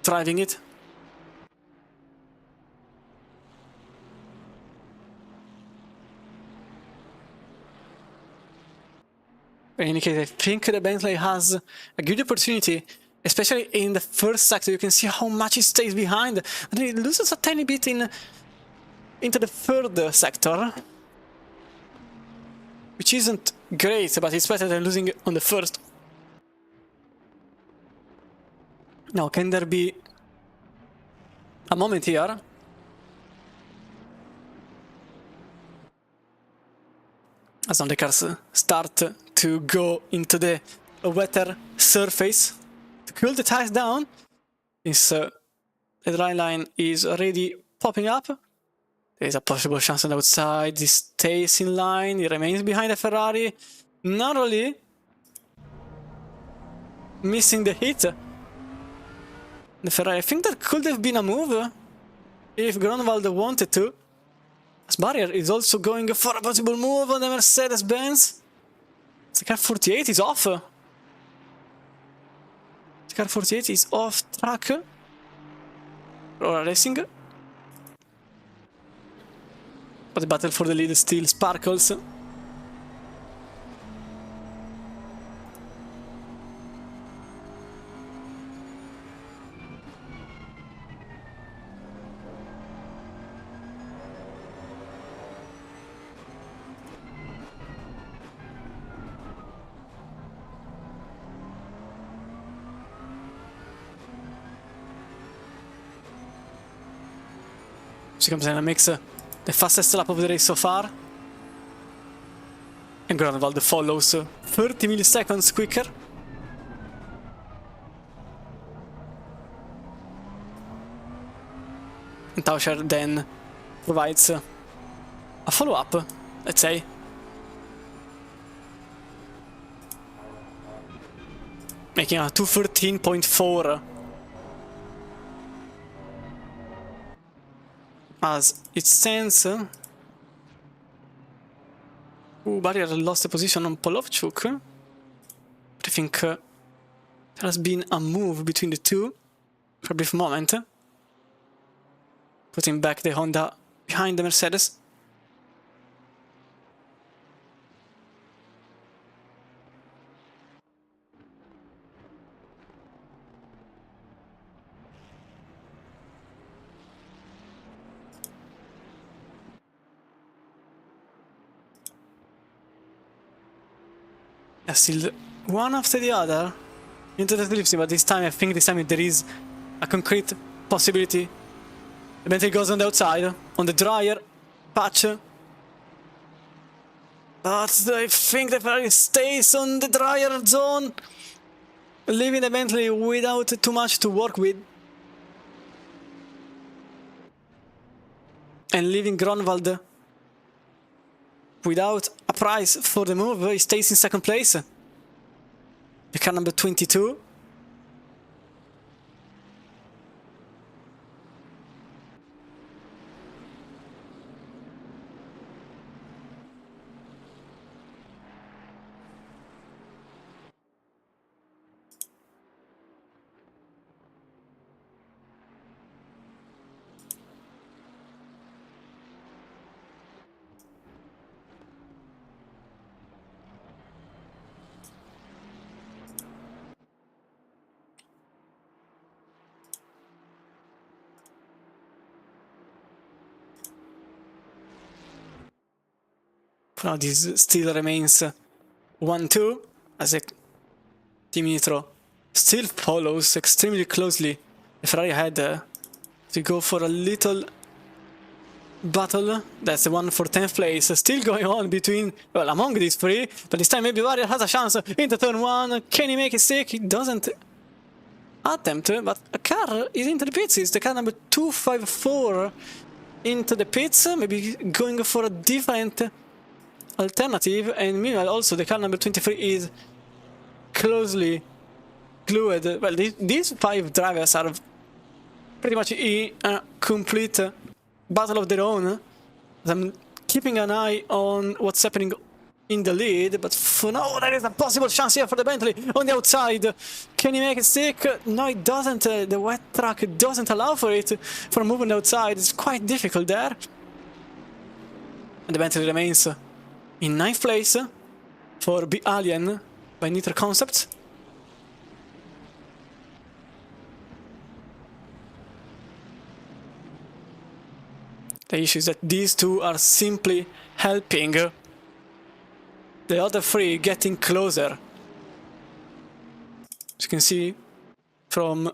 driving it. In any case, I think the Bentley has a good opportunity, especially in the first sector. You can see how much it stays behind, and it loses a tiny bit into the third sector, which isn't great, but it's better than losing on the first. Now, can there be a moment here? As now the cars start to go into the wetter surface to cool the tires down. This the dry line is already popping up. There is a possible chance on the outside. This stays in line. It remains behind the Ferrari, narrowly missing the hit. The Ferrari, I think there could have been a move if Grunwald wanted to. As Barrier is also going for a possible move on the Mercedes-Benz. The car 48 is off. The car 48 is off track. Aurora Racing. but the battle for the lead still sparkles. She comes in and makes the fastest lap of the race so far. And Grunwald follows 30 milliseconds quicker. And Tauscher then provides a follow-up, let's say. Making a 2:13.4. As it stands, Barrier lost the position on Polovchuk, but I think there has been a move between the two for a brief moment, putting back the Honda behind the Mercedes. Still one after the other into the drifting, but this time I think there is a concrete possibility. The Bentley goes on the outside, on the drier patch. But I think the Ferrari stays on the drier zone, leaving the Bentley without too much to work with. And leaving Grunwald without a prize for the move. He stays in second place. The car number 22. Now this still remains 1-2 as Team Nitro still follows extremely closely. The Ferrari had to go for a little battle. That's the one for 10th place. Still going on between, well, among these three, but this time maybe Barrier has a chance into turn 1. Can he make it stick? He doesn't attempt, but a car is into the pits. It's the car number 254 into the pits, maybe going for a different alternative. And meanwhile also the car number 23 is closely glued. Well, these 5 drivers are pretty much in a complete battle of their own. I'm keeping an eye on what's happening in the lead, but for now there is a possible chance here for the Bentley on the outside. Can he make it stick? No, it doesn't. The wet track doesn't allow for it for a move on the outside. It's quite difficult there. And the Bentley remains in 9th place for Lian by Nitro Concepts. The issue is that these two are simply helping the other 3 getting closer. As you can see from...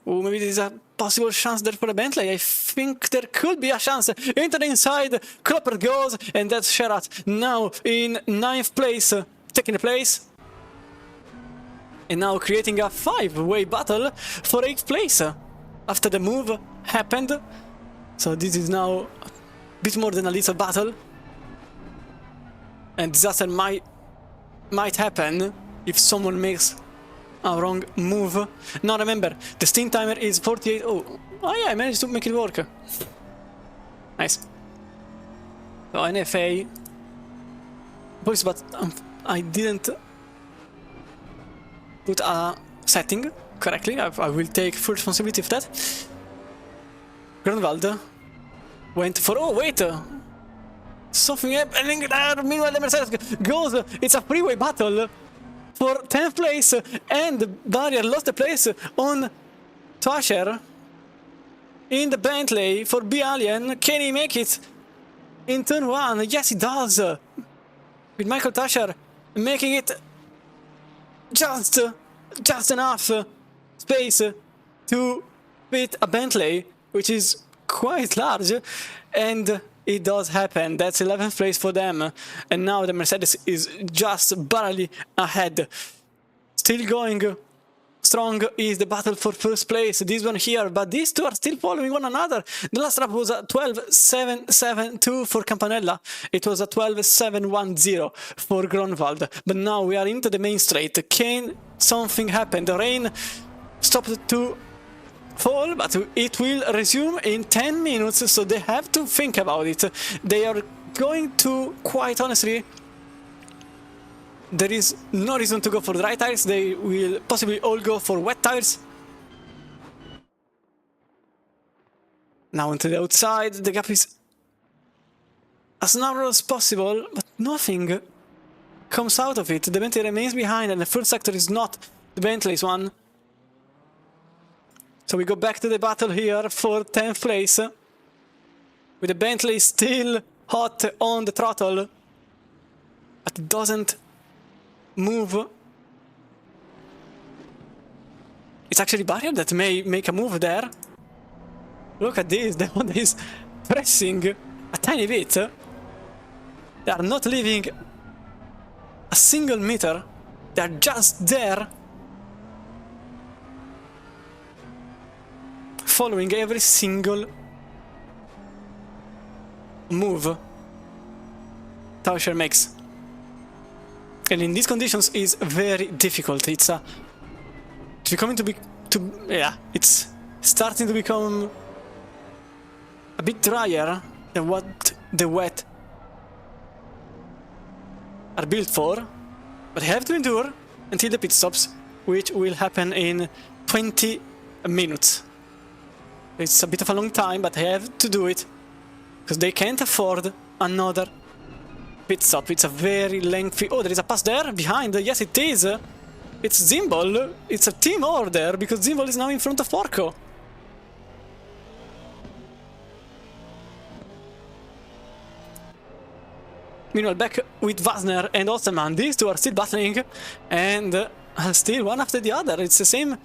Oh, maybe there's a possible chance there for the Bentley. I think there could be a chance. Into the inside, Klopper goes, and that's Sherat now in 9th place, taking the place. And now creating a 5-way battle for 8th place after the move happened. So this is now a bit more than a little battle. And disaster might happen if someone makes a wrong move. Now remember, the stint timer is 48. Oh yeah, I managed to make it work. Nice. So NFA. Boys, but I didn't put a setting correctly. I will take full responsibility of that. Grunwald went for... Oh, wait! Something happening there! Meanwhile, the Mercedes goes... It's a freeway battle for 10th place, and Barrier lost the place on Tasher in the Bentley for Lian. Can he make it in turn 1? Yes, he does! With Michael Tasher making it just enough space to beat a Bentley, which is quite large, and it does happen. That's 11th place for them, and now the Mercedes is just barely ahead. Still going strong is the battle for first place, this one here, but these two are still following one another. The last lap was a 12.772 for Campanella. It was a 12.710 for Gronwald, but now we are into the main straight. Can something happen? The rain stopped to fall, but it will resume in 10 minutes, so they have to think about it. They are going to, quite honestly, there is no reason to go for dry tires. They will possibly all go for wet tires. Now into the outside, the gap is as narrow as possible, but nothing comes out of it. The Bentley remains behind, and the first sector is not the Bentley's one. So we go back to the battle here for 10th place, with the Bentley still hot on the throttle, but it doesn't move. It's actually Barrier that may make a move there. Look at this, the one is pressing a tiny bit. They are not leaving a single meter, they are just there, following every single move Tauscher makes. And in these conditions is very difficult. It's it's starting to become a bit drier than what the wet are built for, but they have to endure until the pit stops, which will happen in 20 minutes. It's a bit of a long time, but they have to do it because they can't afford another pit stop. It's a very lengthy... Oh, there is a pass there behind. Yes, it is. It's Zimbal. It's a team order because Zimbal is now in front of Porco. Meanwhile, back with Wasner and Osterman. These two are still battling and still one after the other. It's the same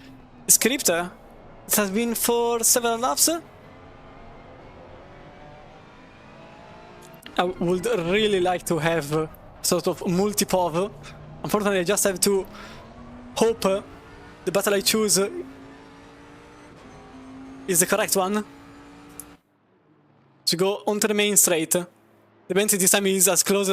script. It has been for several laps. I would really like to have sort of multi-pov. Unfortunately, I just have to hope the battle I choose is the correct one. To go onto the main straight. The Bentley this time is as close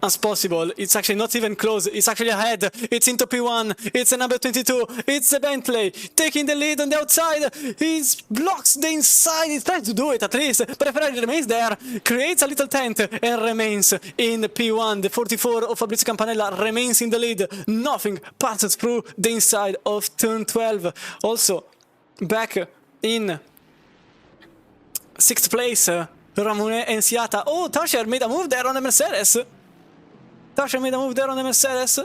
as possible. It's actually not even close. It's actually ahead. It's into P1. It's a number 22. It's the Bentley taking the lead on the outside. He blocks the inside. He's trying to do it at least, but the Ferrari remains there, creates a little tent and remains in the P1. The 44 of Fabrizio Campanella remains in the lead. Nothing passes through the inside of turn 12. Also, back in 6th place, Ramone and Siata. Oh, Tasher made a move there on the Mercedes. Tasher made a move there on the Mercedes.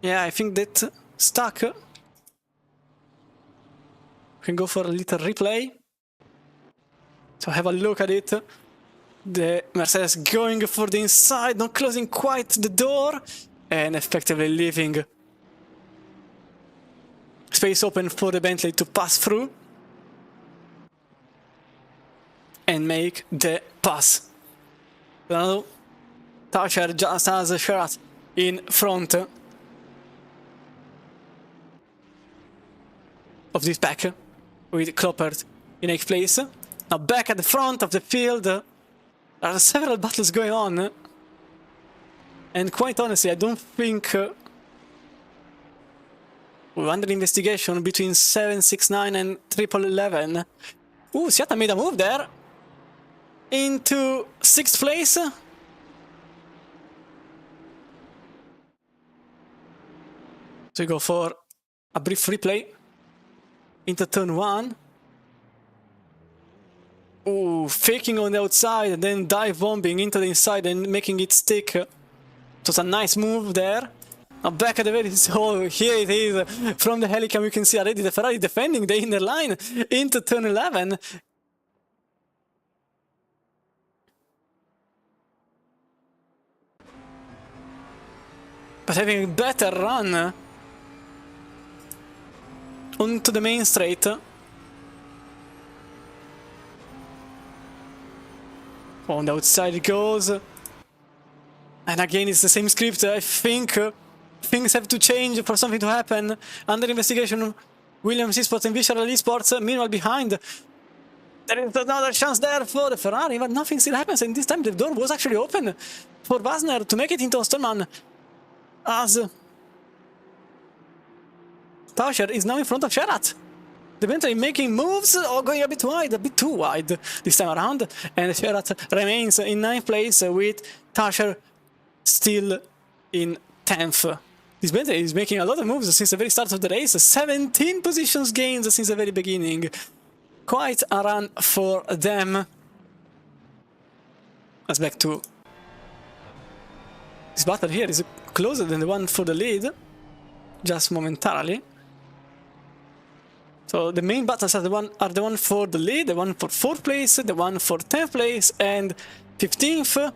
Yeah, I think that stuck. We can go for a little replay. So have a look at it. The Mercedes going for the inside, not closing quite the door, and effectively leaving space open for the Bentley to pass through and make the pass. Now, Tasher just has a shot in front of this pack with Kloppert in 8th place. Now back at the front of the field, there are several battles going on, and quite honestly, I don't think we're under investigation between 769 and 1111. Ooh, Siata made a move there into 6th place. So we go for a brief replay. into turn 1. Ooh, faking on the outside and then dive bombing into the inside and making it stick. It was a nice move there. Now back at the very... Oh, here it is. From the helicam you can see already the Ferrari defending the inner line into turn 11. But having a better run onto the main straight. On the outside it goes. And again it's the same script. I think things have to change for something to happen. Under investigation, Williams Esports and Visual Esports. Meanwhile behind, there is another chance there for the Ferrari, but nothing still happens. And this time the door was actually open for Wasner to make it into Osterman. As Tauscher is now in front of Sherat. Eventually making moves or going a bit wide, a bit too wide this time around. And Sherat remains in 9th place with Tauscher still in 10th. This Bentley is making a lot of moves since the very start of the race. 17 positions gained since the very beginning. Quite a run for them. Let's back to... This battle here is closer than the one for the lead. Just momentarily. So the main battles are the one for the lead, the one for 4th place, the one for 10th place, and 15th,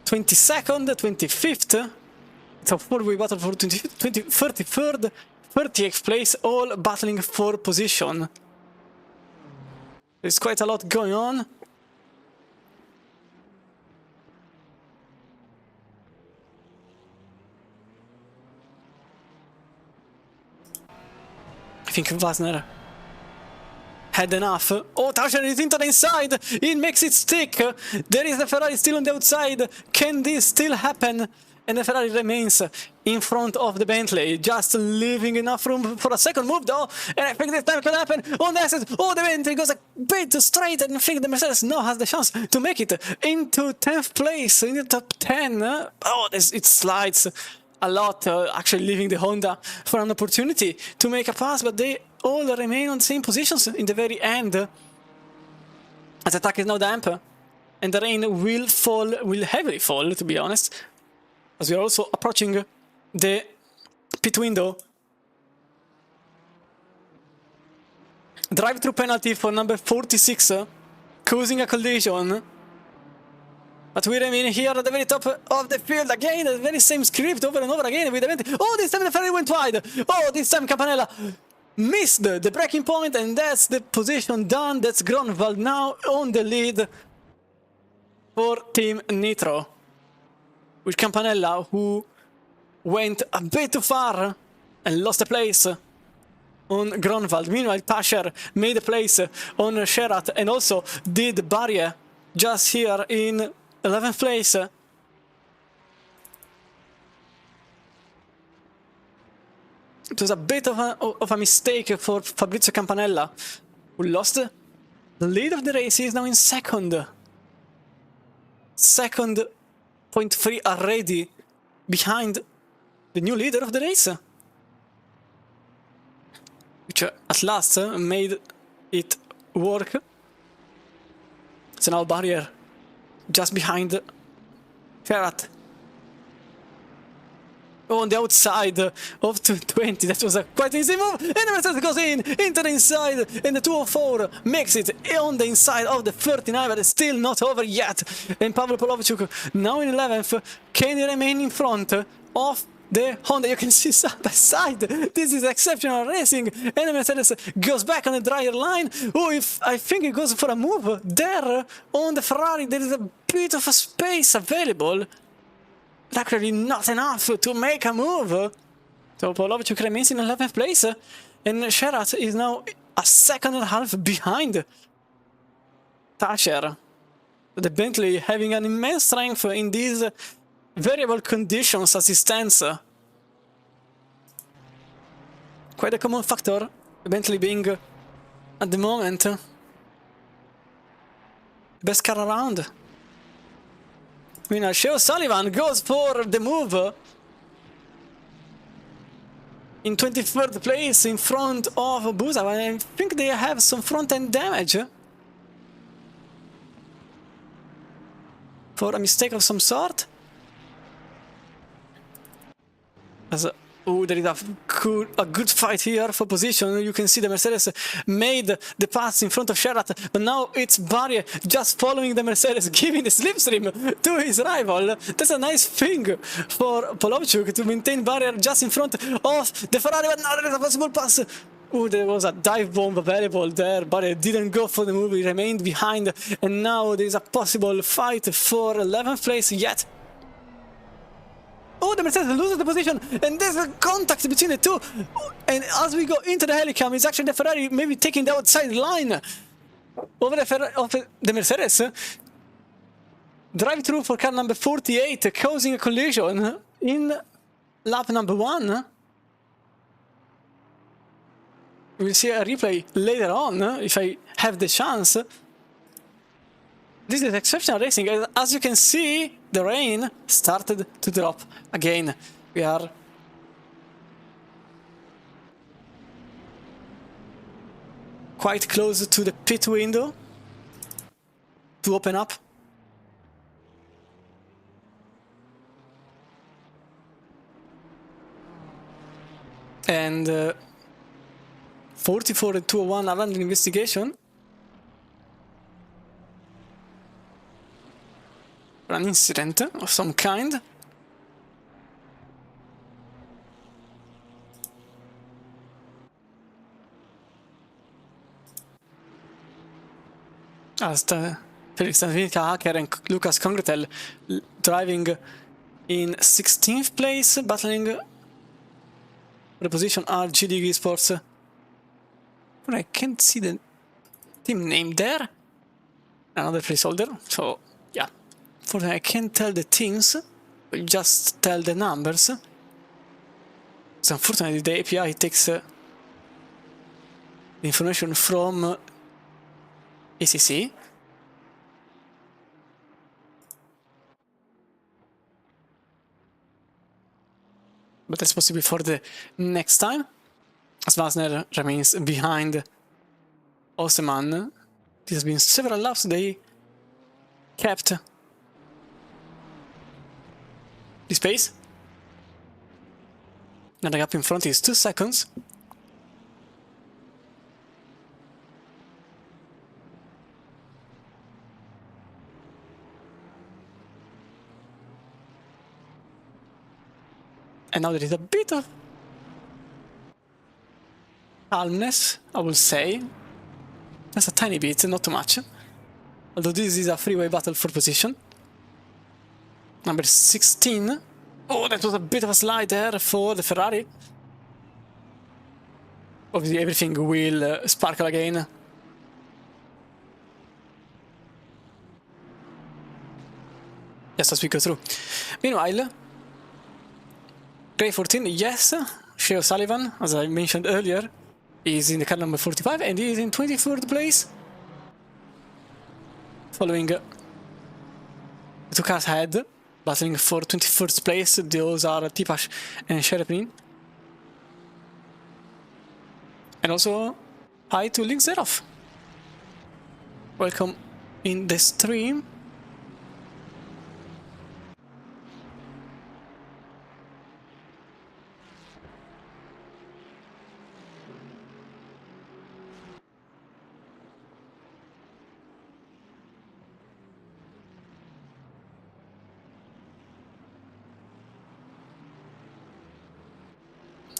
22nd, 25th. It's a 4-way battle for 33rd, 30th place, all battling for position. There's quite a lot going on. I think Wasner had enough. Oh, Tauscher is into the inside. It makes it stick. There is the Ferrari still on the outside. Can this still happen? And the Ferrari remains in front of the Bentley, just leaving enough room for a second move though. And I think this time can happen on the exit. Oh, the Bentley goes a bit straight, and I think the Mercedes now has the chance to make it into 10th place, in the top 10. Oh, it slides a lot, actually leaving the Honda for an opportunity to make a pass, but they all remain on the same positions in the very end. As the attack is now damp, and the rain will heavily fall, to be honest, as we are also approaching the pit window. Drive-through penalty for number 46, causing a collision. But we remain here at the very top of the field again, the very same script over and over again with the event. Oh, this time the Ferrari went wide. Oh, this time Campanella missed the braking point, and that's the position done. That's Gronwald now on the lead for Team Nitro. With Campanella, who went a bit too far and lost the place on Gronwald. Meanwhile, Tauscher made a place on Sherat and also did the barrier just here in 11th place. It was a bit of a mistake for Fabrizio Campanella, who lost the lead of the race. He is now in second. Second, 0.3 already behind the new leader of the race, which at last made it work. So now barrier just behind Ferrat. Oh, on the outside of 220, that was a quite easy move, and the Mercedes goes into the inside, and the 204 makes it on the inside of the 39, but it's still not over yet. And Pavel Polovichuk now in 11th, can he remain in front of the Honda? You can see side by side. This is exceptional racing, and the Mercedes goes back on the drier line. Oh, I think it goes for a move there on the Ferrari. There is a bit of a space available. Actually not enough to make a move. So Polovichuk remains in 11th place, and Sherat is now a second and a half behind Tauscher. The Bentley having an immense strength in these variable conditions as it stands. Quite a common factor, Bentley being at the moment best car around. Shea O'Sullivan goes for the move in 23rd place in front of Busa. I think they have some front-end damage for a mistake of some sort. Oh, there is a good fight here for position. You can see the Mercedes made the pass in front of Sherat, but now it's Barrier just following the Mercedes, giving the slipstream to his rival. That's a nice thing for Polovchuk to maintain Barrier just in front of the Ferrari, but now there is a possible pass. Oh, there was a dive bomb available there. Barrier didn't go for the move, he remained behind, and now there is a possible fight for 11th place yet. Oh, the Mercedes loses the position, and there's a contact between the two. And as we go into the helicam, it's actually the Ferrari maybe taking the outside line over the Mercedes. Drive through for car number 48, causing a collision in lap number 1. We'll see a replay later on if I have the chance. This is exceptional racing. As you can see, the rain started to drop again. We are quite close to the pit window to open up. And 44 and 201 are under investigation. An incident of some kind. As the Felix Hacker and Lucas Congretel driving in 16th place, battling the position are GD Sports. But I can't see the team name there. Another placeholder, so yeah. Unfortunately, I can't tell the teams, but just tell the numbers. So unfortunately, the API takes the information from ACC. But that's supposed to be for the next time, as Wasner remains behind Oseman. This has been several laps they kept this pace. Now the gap in front is 2 seconds. And now there is a bit of calmness, I will say. That's a tiny bit, not too much. Although this is a freeway battle for position. Number 16. Oh, that was a bit of a slide there for the Ferrari. Obviously everything will sparkle again. Just as we go through. Meanwhile, Grey 14, yes, Shea O'Sullivan, as I mentioned earlier, is in the car number 45 and he is in 23rd place. Following the 2 cars ahead, battling for 21st place, those are Tipash and Sherepin. And also, hi to Link Zerov. Welcome in the stream.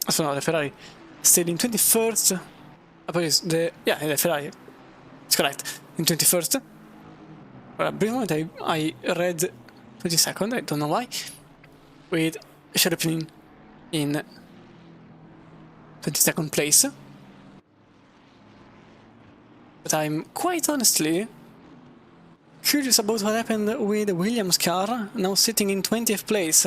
So now the Ferrari stayed in 21st. The Ferrari. It's correct. In 21st. For a brief moment I read 22nd, I don't know why. With Sherepin in 22nd place. But I'm quite honestly curious about what happened with the Williams car, now sitting in 20th place.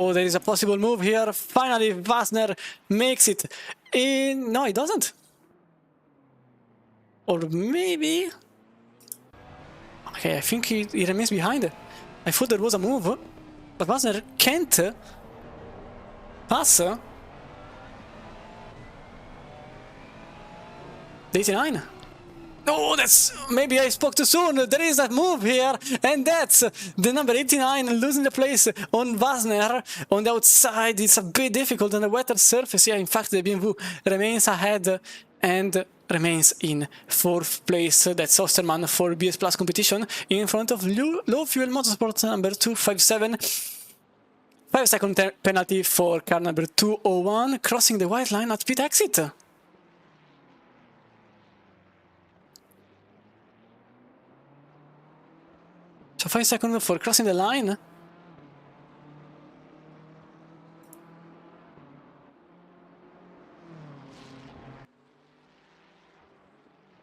Oh, there is a possible move here. Finally, Wasner makes it in... No, he doesn't. Or maybe... Okay, I think he remains behind. I thought there was a move, but Wasner can't pass The 89. Oh, that's... Maybe I spoke too soon. There is a move here. And that's the number 89 losing the place on Wasner. On the outside, it's a bit difficult on the wetter surface here. In fact, the BMW remains ahead and remains in 4th place. That's Osterman for BS Plus competition in front of Low Fuel Motorsport number 257. 5-second penalty for car number 201, crossing the white line at pit exit. So 5 seconds for crossing the line.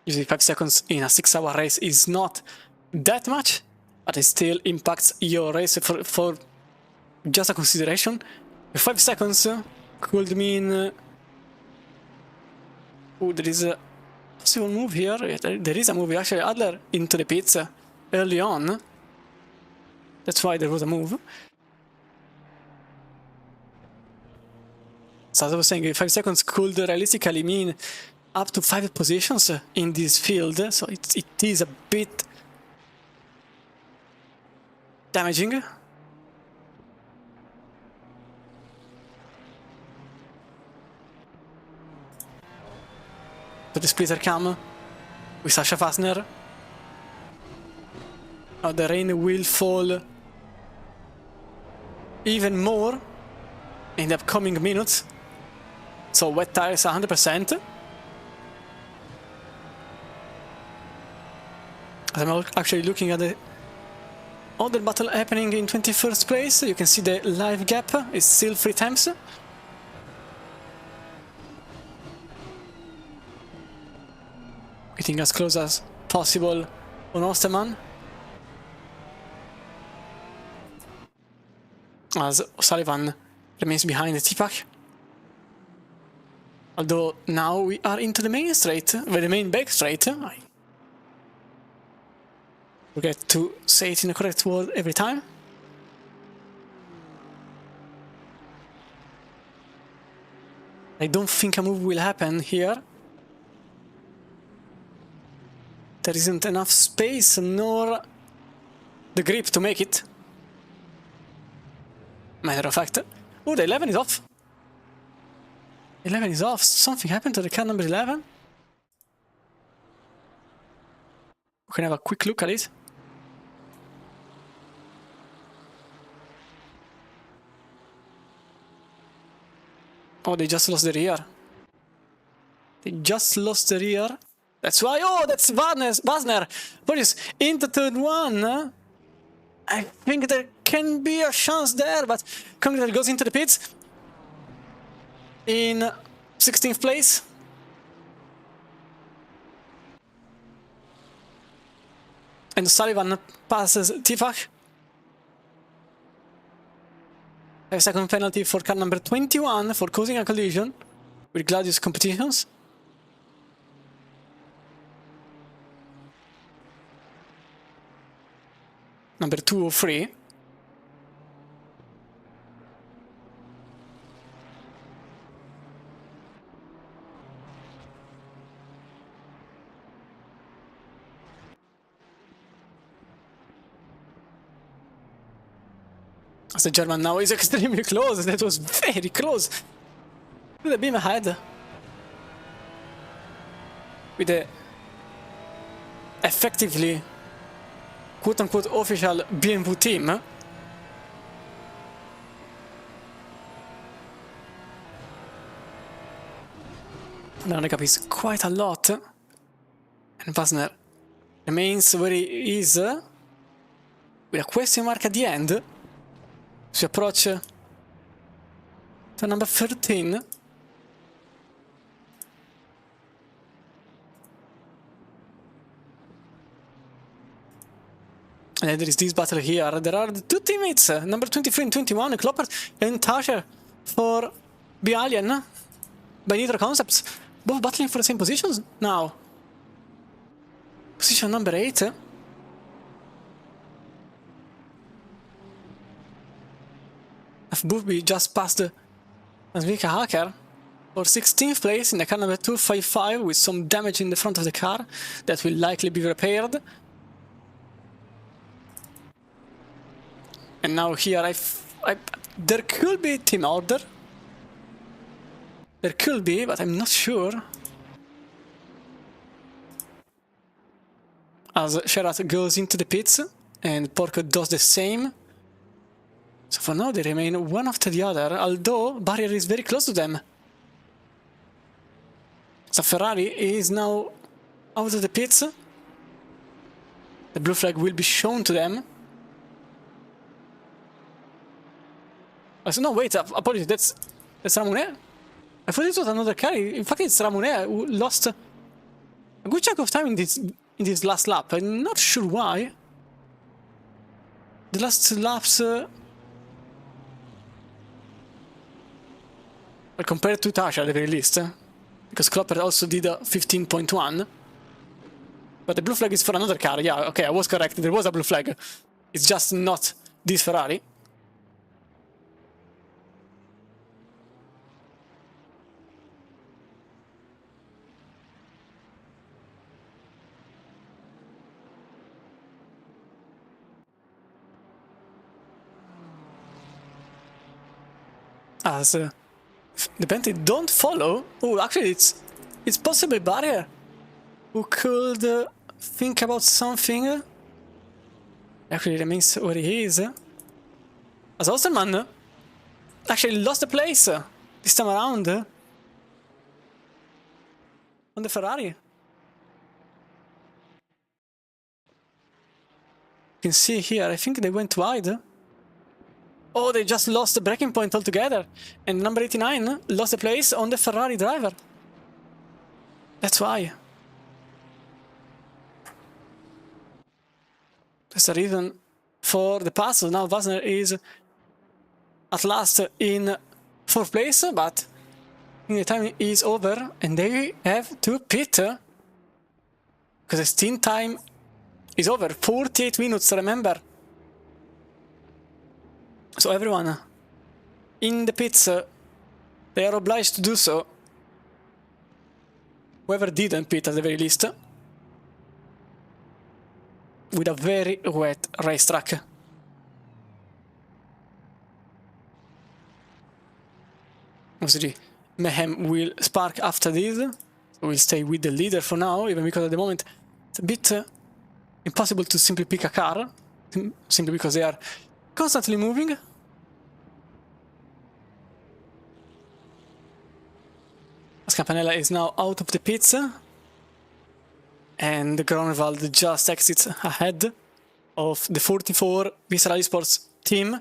Usually 5 seconds in a 6-hour race is not that much, but it still impacts your race for just a consideration. 5 seconds could mean... Oh, there is a possible move here. There is a move, actually. Adler into the pits early on. That's why there was a move. So as I was saying, 5 seconds could realistically mean up to 5 positions in this field. So it is a bit damaging. So the splitter cam with Sasha Fassner. Now the rain will fall even more in the upcoming minutes. So wet tires 100%. I'm actually looking at the other battle happening in 21st place. You can see the live gap is still 3 times. Getting as close as possible on Osterman. As O'Sullivan remains behind the T-Pack. Although now we are into the main straight, the main back straight. I forget to say it in the correct word every time. I don't think a move will happen here. There isn't enough space nor the grip to make it. Matter of fact, oh, the 11 is off. 11 is off. Something happened to the car number 11. We can have a quick look at it. Oh, they just lost the rear. They just lost the rear. That's why. Oh, that's Wasner. What is into turn 1? I think there can be a chance there, but Congress goes into the pits in 16th place. And Sullivan passes Tifak. 5-second penalty for car number 21 for causing a collision with Gladius Competitions. Number 203. As the German now is extremely close. That was very close. With the beam ahead. With the effectively quote-unquote official BMW team. The undercap is quite a lot. And Wasner remains where he is. With a question mark at the end. To approach to number 13. And then there is this battle here. There are the 2 teammates, number 23 and 21, Kloppert and Tasher for Lian by Nitro Concepts. Both battling for the same positions now. Position number 8. Booby just passed Svika Hacker For 16th place in the car number 255 with some damage in the front of the car that will likely be repaired. And now here there could be team order. There could be, but I'm not sure. As Sherat goes into the pits and Porco does the same. So for now they remain one after the other, although Barrier is very close to them. So Ferrari is now out of the pits. The blue flag will be shown to them. Oh, so no, wait, apologies, that's Ramone. I thought it was another car. In fact, it's Ramone who lost a good chunk of time in this last lap. I'm not sure why. The last laps... well, compared to Tasha at the very least. Because Klopper also did a 15.1. But the blue flag is for another car. Yeah, okay, I was correct. There was a blue flag. It's just not this Ferrari. As the Bentley don't follow. Oh, actually, it's possibly Barrier who could think about something. Actually, remains where he is. As Osterman actually lost the place this time around on the Ferrari. You can see here, I think they went wide. Oh, they just lost the braking point altogether. And number 89 lost the place on the Ferrari driver. That's why. That's the reason for the pass. So now Wasner is at last in 4th place, but the time is over and they have to pit. Because the stint time is over. 48 minutes, remember. So everyone in the pits, they are obliged to do so. Whoever didn't pit at the very least. With a very wet racetrack. Obviously, mayhem will spark after this. We'll stay with the leader for now, even because at the moment it's a bit impossible to simply pick a car. Simply because they are constantly moving. As Campanella is now out of the pits. And Gronewald just exits ahead of the 44 Visceral Esports team.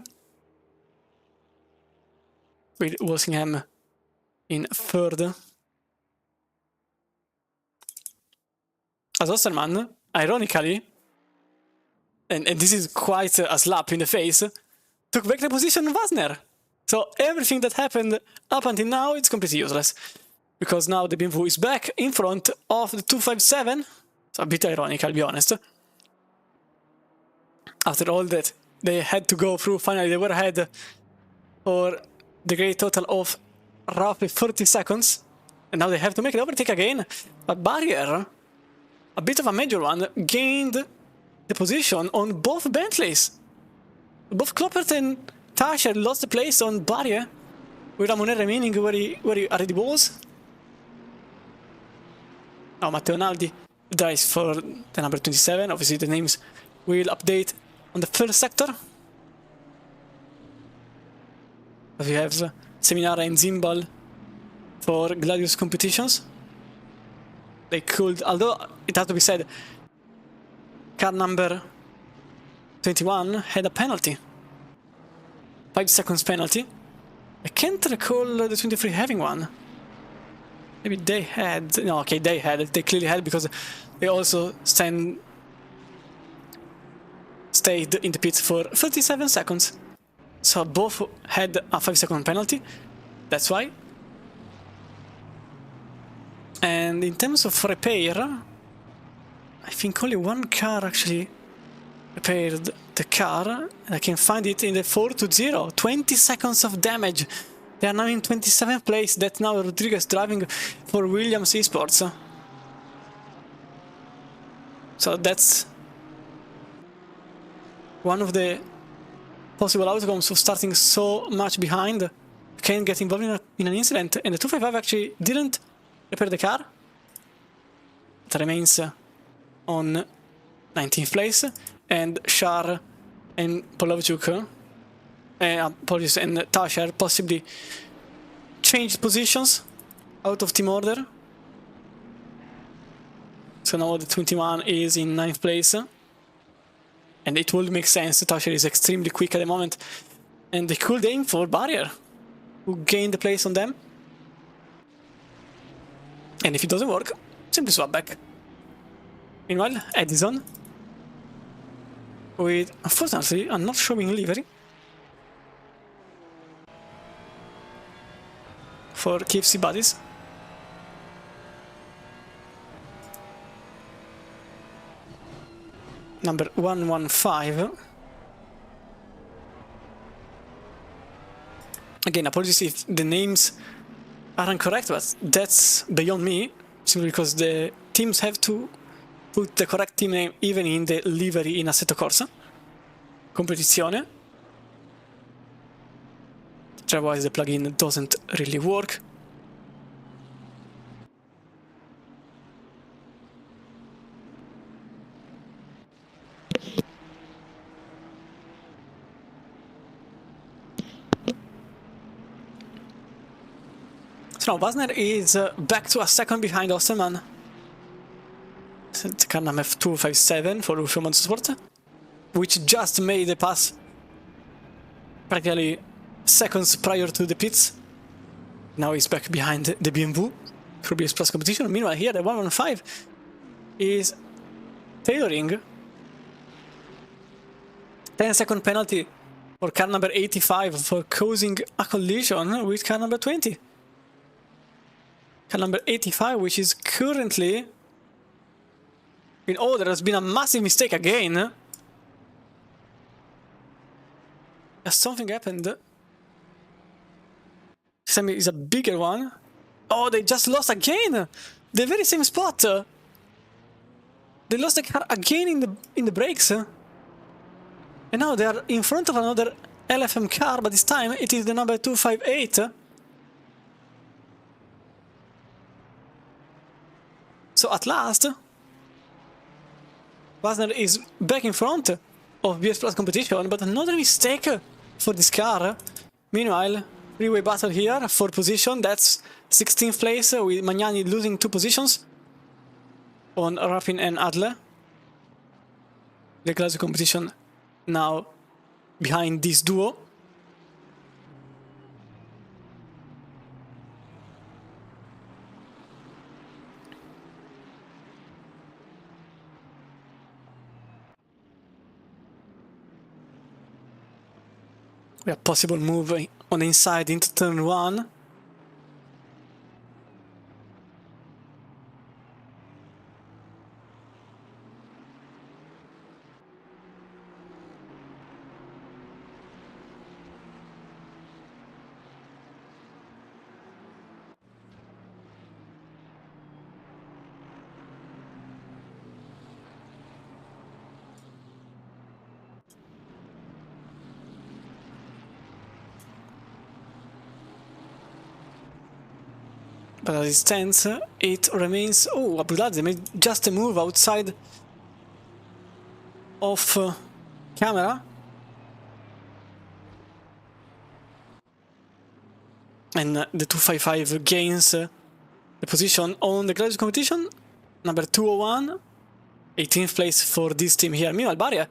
With Walsingham in 3rd. As Osterman, ironically, and this is quite a slap in the face, took back the position of Wasner. So everything that happened up until now, it's completely useless. Because now the Bimfu is back in front of the 257. So a bit ironic, I'll be honest. After all that they had to go through, finally they were ahead for the great total of roughly 30 seconds. And now they have to make an overtake again. But Barrier, a bit of a major one, gained the position on both Bentleys. Both Kloppert and Tasher lost the place on Barrier, with Ramone remaining where he already was. Now Matteo Naldi drives for the number 27. Obviously the names will update on the first sector. We have Seminara and Zimbal for Gladius competitions. They could, although it has to be said, car number 21 had a penalty. 5 seconds penalty. I can't recall the 23 having one. Maybe they had, no, okay, they clearly had, because they also stayed in the pits for 37 seconds. So both had a 5-second penalty, that's why. And in terms of repair, I think only one car actually repaired the car. I can find it in the 4-0, 20 seconds of damage They are now in 27th place. That's now Rodriguez driving for Williams Esports. So that's one of the possible outcomes of starting so much behind. Can get involved in an incident, and the 255 actually didn't repair the car. It remains on 19th place, and Shar and Polovchuk, apologies, and Tasher possibly changed positions out of team order. So now the 21 is in 9th place, and it would make sense. Tasher is extremely quick at the moment, and they could aim for Barrier, who gained the place on them. And if it doesn't work, simply swap back. Meanwhile, Edison, with, unfortunately, I'm not showing livery for KFC buddies. Number 115. Again, apologies if the names aren't correct, but that's beyond me, simply because the teams have to put the correct team name even in the livery in Assetto Corsa competizione. Otherwise the plugin doesn't really work. So now Wasner is back to a second behind Osterman. Car number 257 for Lucio Motorsport, which just made the pass practically seconds prior to the pits. Now he's back behind the BMW for BS Plus competition. Meanwhile, here the 115 is tailoring 10-second penalty for car number 85 for causing a collision with car number 20. Car number 85, which is currently in order. There has been a massive mistake again. Something happened. This time is a bigger one. Oh, they just lost again! The very same spot! They lost the car again in the brakes. And now they are in front of another LFM car, but this time it is the number 258. So at last, Wasner is back in front of BS Plus competition, but another mistake for this car. Meanwhile, three-way battle here for position. That's 16th place with Magnani losing 2 positions on Raffin and Adler. The Glasgow competition now behind this duo. We have possible move on the inside into turn 1. But as it stands, it remains... Oh, Abdullah made just a move outside of camera. And the 255 gains the position on the Glasgow competition. Number 201, 18th place for this team here. Meanwhile, Barria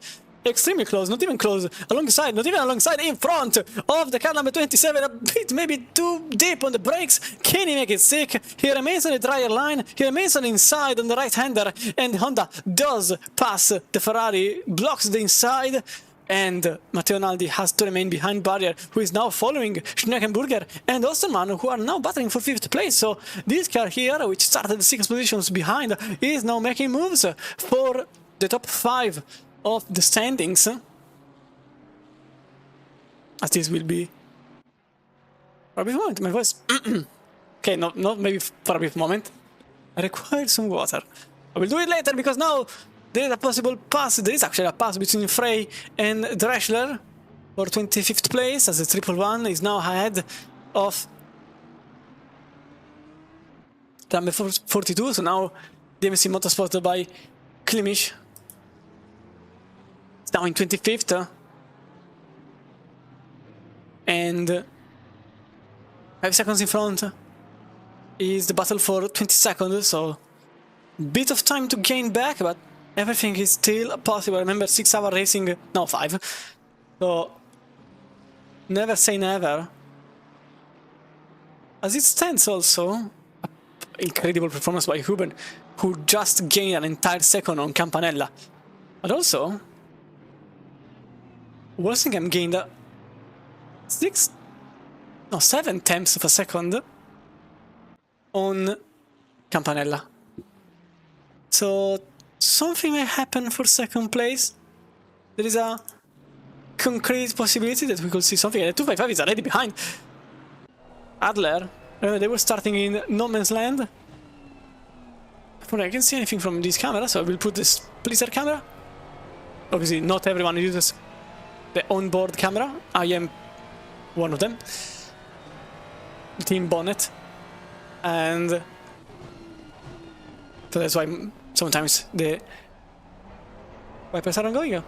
extremely close, not even close, alongside, not even alongside, in front of the car number 27, a bit maybe too deep on the brakes. Can he make it stick? He remains on the dryer line, he remains on the inside on the right-hander, and Honda does pass the Ferrari, blocks the inside, and Matteo Naldi has to remain behind Barrier, who is now following Schneckenburger and Osterman, who are now battling for 5th place. So this car here, which started 6 positions behind, is now making moves for the top 5 of the standings, as this will be For a brief moment, my voice... Okay, not maybe for a brief moment. I require some water. I will do it later because now there is a possible pass. There is actually a pass between Frey and Drechsler for 25th place, as the 111 is now ahead of the number 42. So now DMC Motorsport by Klimisch. It's now in 25th. And 5 seconds in front is the battle for 22nd, so bit of time to gain back, but everything is still possible. Remember, 6 hour racing, no 5, so never say never. As it stands also, incredible performance by Huben, who just gained an entire second on Campanella, but also Walsingham gained 7 tenths of a second on Campanella. So something may happen for second place. There is a concrete possibility that we could see something. And the 255 is already behind Adler. They were starting in no man's land. But I can't see anything from this camera, so I will put this Blizzard camera. Obviously, not everyone uses the onboard camera. I am one of them. Team Bonnet. And so that's why sometimes the wipers aren't going.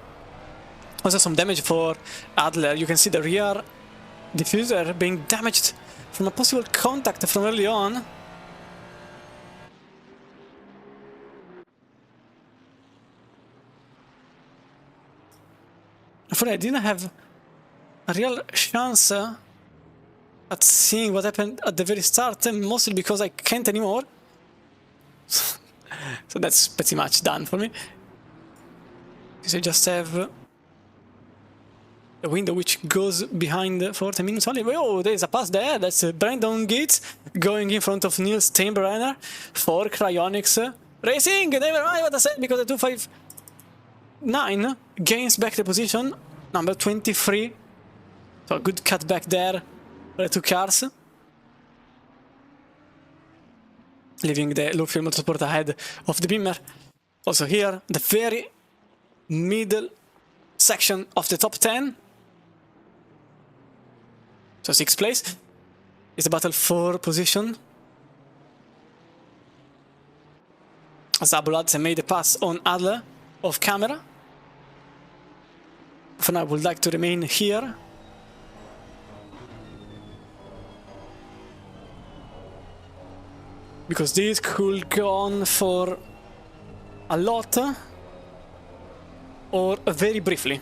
Also some damage for Adler. You can see the rear diffuser being damaged from a possible contact from early on. Unfortunately, I didn't have a real chance at seeing what happened at the very start, mostly because I can't anymore. So that's pretty much done for me. Because I just have a window which goes behind for 10 minutes only. Oh, there's a pass there. That's Brandon Gates going in front of Niels Steinbrenner for Cryonics Racing. Never mind what I said, because the 259 gains back the position, number 23. So a good cut back there for the 2 cars, leaving the Low-Fuel Motorsport ahead of the Beamer. Also here, the very middle section of the top 10. So 6th place is the battle for position. As Abuladze made a pass on Adler off camera. For now, I would like to remain here. Because this could go on for a lot or very briefly.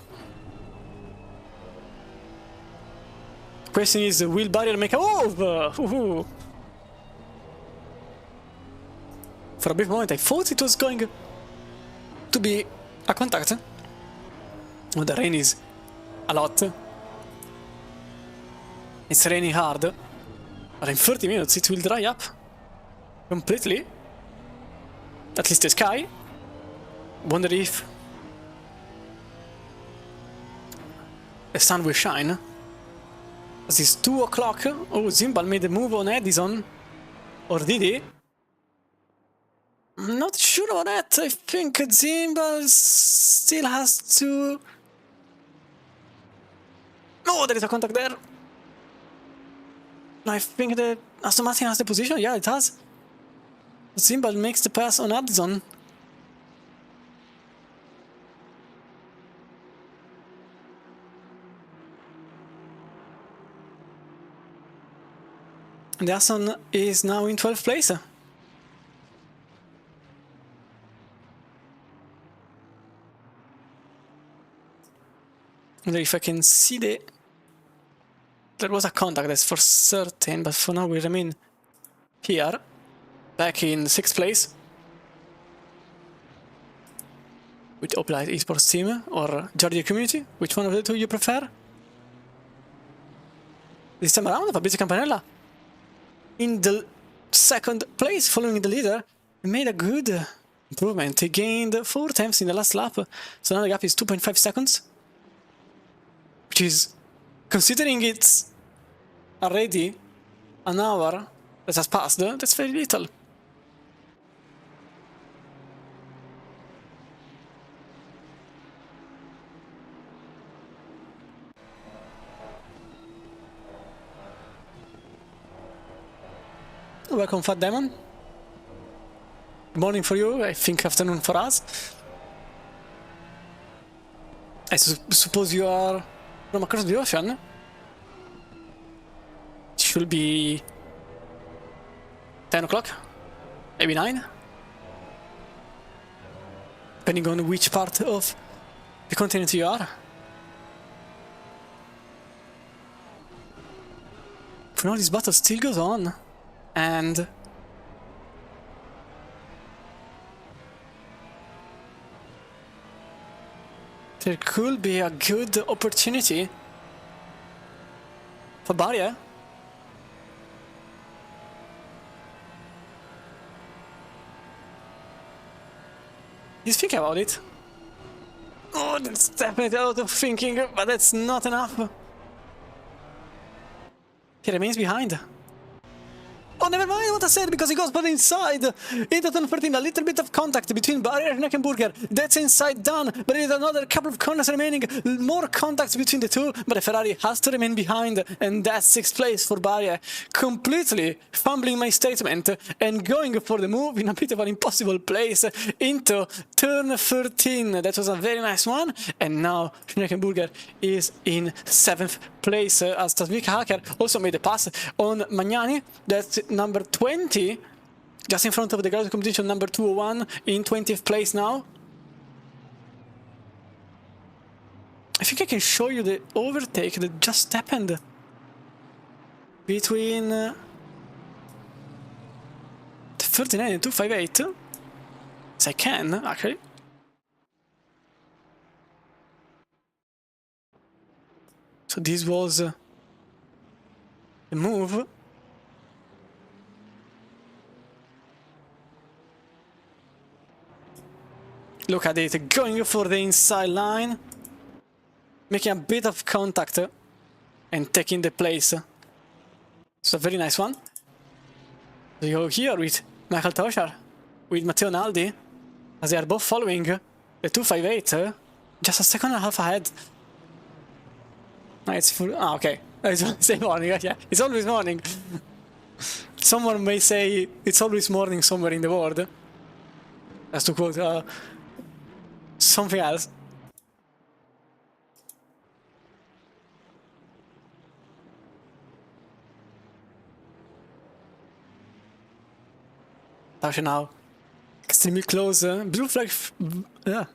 Question is, will Barrier make a move? For a brief moment I thought it was going to be a contact. Oh, the rain is a lot. It's raining hard. But in 30 minutes it will dry up completely. At least the sky. Wonder if the sun will shine. As it's 2 o'clock. Oh, Zimbal made a move on Edison. Or did he? I'm not sure about that. I think Zimbal still has to... Oh, there is a contact there. I think the Aston Martin has the position. Yeah, it has. Zimbal makes the pass on Edison. And the Aston is now in 12th place. I wonder if I can see the... There was a contact, that's for certain, but for now we remain here, back in 6th place. With Oplight Esports team or Giorgio Community, which one of the two you prefer? This time around, Fabrizio Campanella in the 2nd place, following the leader, made a good improvement. He gained 4 tenths in the last lap, so now the gap is 2.5 seconds. Which is, considering it's already an hour that has passed. That's very little. Welcome, Fat Demon. Good morning for you, I think afternoon for us. I suppose you are from across the ocean. It should be 10 o'clock, maybe 9. Depending on which part of the continent you are. For now, this battle still goes on. And there could be a good opportunity for Barrier. Just think about it. Oh, that's definitely a lot of thinking, but that's not enough. He remains behind. Oh, never mind what I said, because he goes put inside. Into turn 13, a little bit of contact between Barrier and Neckenburger. That's inside done, but there's another couple of corners remaining. More contacts between the two, but the Ferrari has to remain behind, and that's 6th place for Barrier. Completely fumbling my statement and going for the move in a bit of an impossible place into turn 13. That was a very nice one, and now Neckenburger is in 7th place as Tasvik Hacker also made a pass on Magnani. That's number 20, just in front of the graduate competition number 201, in 20th place now. I think I can show you the overtake that just happened between the 39 and 258. Yes, I can, actually. So this was the move. Look at it, going for the inside line, making a bit of contact and taking the place. It's a very nice one. We go here with Michael Toscher, with Matteo Naldi, as they are both following the 258, just a second and a half ahead. It's full. Ah, okay. It's say morning. Yeah, it's always morning. Someone may say it's always morning somewhere in the world. As to quote something else. Tasha now extremely close. Blue flag. Yeah.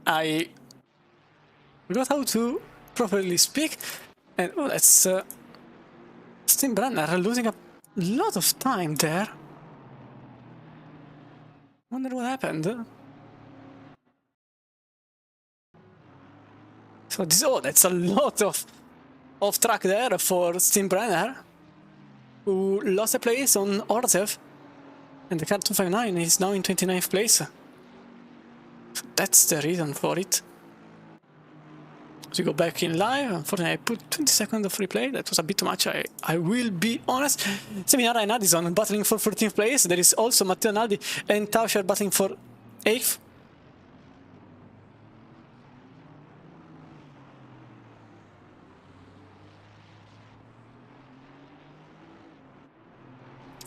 I forgot how to properly speak, and oh, that's Steinbrenner losing a lot of time there. Wonder what happened. So this, oh, that's a lot of off track there for Steinbrenner, who lost a place on Orzev, and the car 259 is now in 29th place. So that's the reason for it. So we go back in live. Unfortunately, I put 20 seconds of replay. That was a bit too much, I will be honest. Seminara and Addison battling for 14th place. There is also Matteo Naldi and Tauscher battling for 8th.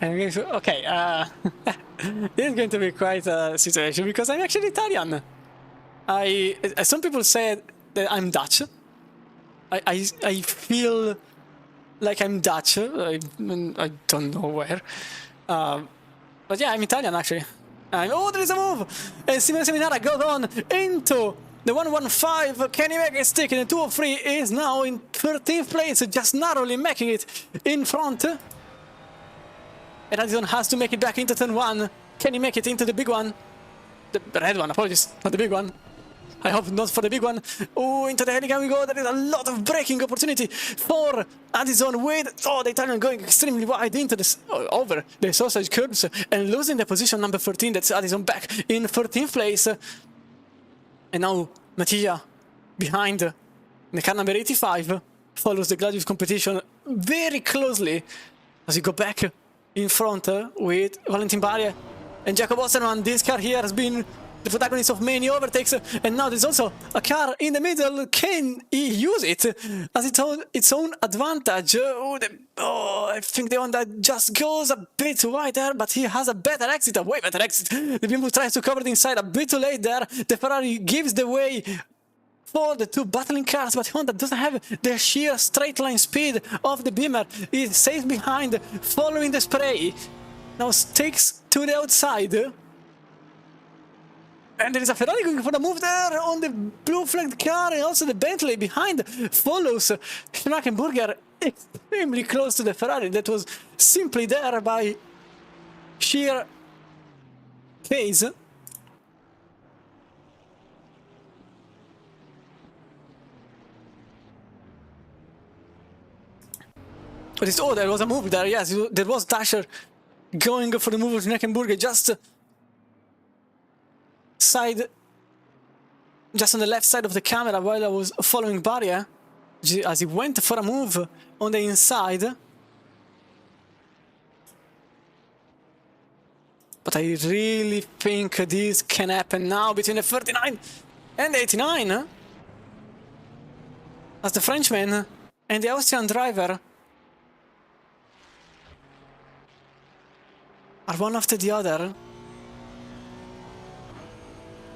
Okay, this is going to be quite a situation because I'm actually Italian. Some people say that I'm Dutch. I feel like I'm Dutch. I don't know where. But yeah, I'm Italian actually. Oh, there is a move! And Simone Seminara goes on into the 115. Can he make a stick? And the 203 is now in 13th place, just narrowly making it in front. And Addison has to make it back into turn 1. Can he make it into the big one? The red one, apologies, not the big one. I hope not for the big one. Oh, into the helican we go. There is a lot of braking opportunity for Addison with, oh, the Italian going extremely wide into the, over the sausage curbs and losing the position number 13. That's Addison back in 13th place. And now Mattia behind the car number 85 follows the Gladius competition very closely as you go back in front with Valentin Barrier and Jacob Osterman. This car here has been the protagonist of many overtakes, and now there's also a car in the middle. Can he use it as its own advantage? I think the Honda just goes a bit wide there, but he has a better exit, a way better exit. The BMW tries to cover the inside a bit too late there. The Ferrari gives the way for the two battling cars, but Honda doesn't have the sheer straight line speed of the Beamer. He stays behind, following the spray. Now takes to the outside. And there is a Ferrari going for the move there on the blue flagged car, and also the Bentley behind follows Schmackenburger extremely close to the Ferrari that was simply there by sheer pace. But it's, oh, there was a move there, yes, there was Tasher going for the move of Schmackenburger just on the left side of the camera while I was following Barrier as he went for a move on the inside. But I really think this can happen now between the 39 and the 89, as the Frenchman and the Austrian driver are one after the other.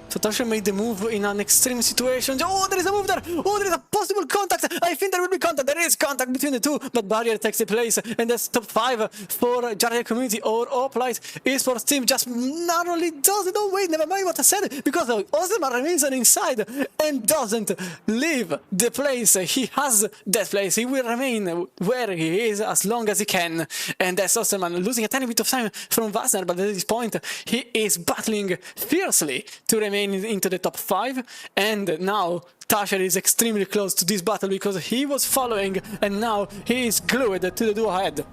So Tasha made the move in an extreme situation. Oh, there is a move there! Oh, there is a possible contact! I think there will be contact. There is contact between the two, but Barrier takes the place, and that's top 5 for Jarrier Community or Oplight Esports team. Just narrowly does it. Oh wait, never mind what I said, because Osman remains on inside and doesn't leave the place. He has that place. He will remain where he is as long as he can, and that's Osterman losing a tiny bit of time from Wassner, but at this point he is battling fiercely to remain into the top 5, and now Tasher is extremely close to this battle because he was following and now he is glued to the duo ahead.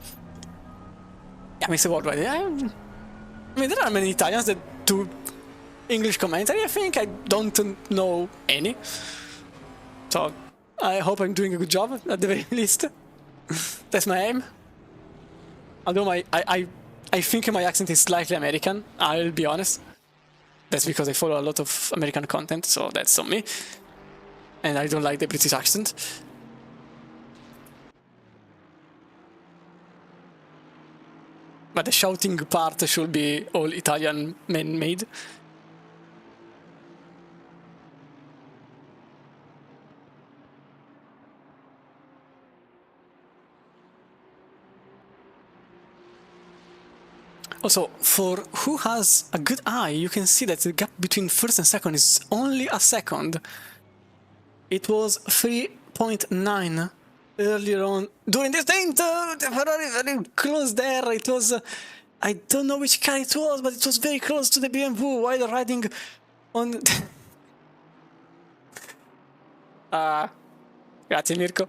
Yeah, Mr. Worldwide. I mean, there are many Italians that do English commentary. I think I don't know any, so I hope I'm doing a good job at the very least. That's my aim. Although I think my accent is slightly American, I'll be honest. That's because I follow a lot of American content, so that's on me. And I don't like the British accent. But the shouting part should be all Italian man-made. Also, for who has a good eye, you can see that the gap between first and second is only a second. It was 3.9 earlier on during this stint. The Ferrari very close there. It was, I don't know which car it was, but it was very close to the BMW while riding on. Grazie Mirko.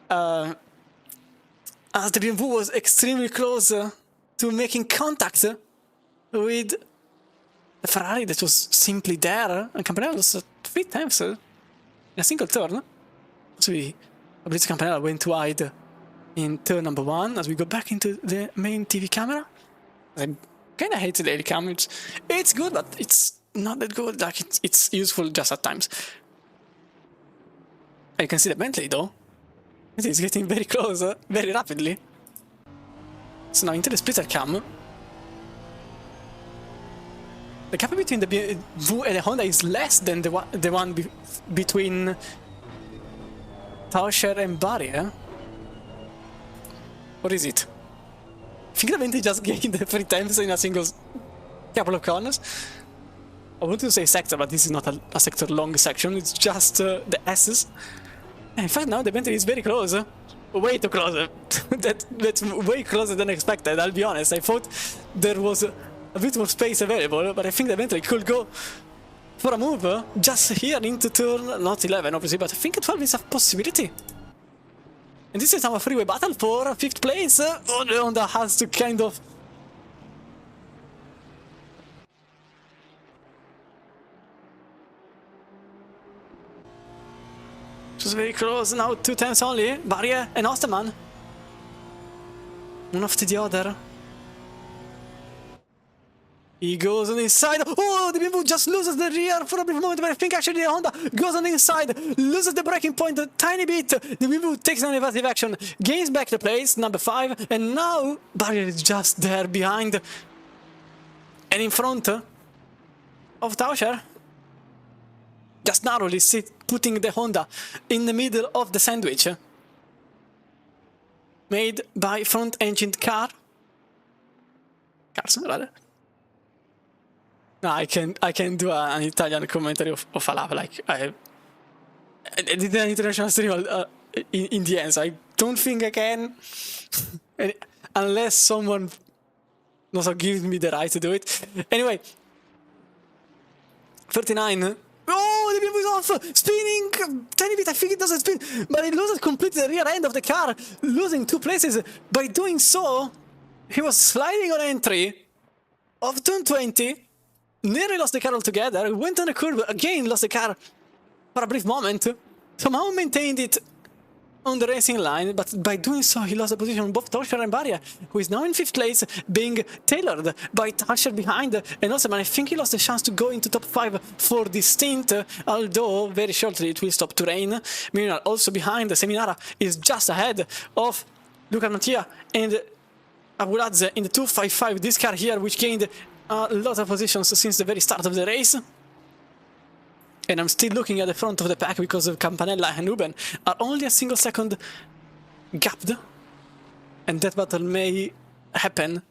As the BMW was extremely close to making contact with the Ferrari that was simply there, and Campanella lost 3 times in a single turn. So Fabrizio Campanella went wide in turn number 1 as we go back into the main TV camera. I kinda hate the daily cam. It's good, but it's not that good. Like it's useful just at times. You can see the Bentley though. It is getting very close, very rapidly. So now into the splitter cam. The gap between the BMW and the Honda is less than the one between Tauscher and Barrier. What is it? I think the Bentley just gained 3 times in a single couple of corners. I wanted to say sector, but this is not a sector long section, it's just the S's. And in fact now the Bentley is very close. Way too close. That's way closer than expected, I'll be honest. I thought there was a bit more space available, but I think the Bentley could go for a move just here into turn, not 11 obviously, but I think 12 is a possibility. And this is our freeway battle for 5th place. Honda has to kind of... It was very close, now 2 times only, Barrier and Osterman. one after the other. He goes on the inside. Oh, the BMW just loses the rear for a brief moment, but I think actually the Honda goes on the inside, loses the braking point a tiny bit. The BMW takes an evasive action, gains back the place, number 5, and now barrier is just there behind and in front of Tauscher. Just narrowly putting the Honda in the middle of the sandwich made by front-engined cars, rather. No, I can do an Italian commentary of a lap. Like I did an international stream in the end, so I don't think I can, unless someone also gives me the right to do it. Anyway, 39. Oh, the BMW is off, spinning tiny bit. I think it doesn't spin, but it loses completely the rear end of the car, losing 2 places. By doing so, he was sliding on entry of turn 20. Nearly lost the car altogether, went on a curve, again lost the car for a brief moment, somehow maintained it on the racing line, but by doing so he lost the position on both Tauscher and Barria, who is now in 5th place, being tailored by Tauscher behind, and also I think he lost the chance to go into top 5 for this stint, although very shortly it will stop to rain. Meanwhile, also behind, Seminara is just ahead of Luca Mattia and Abuladze in the 255, this car here, which gained a lot of positions since the very start of the race. And I'm still looking at the front of the pack because of Campanella and Ruben are only a single second gapped, and that battle may happen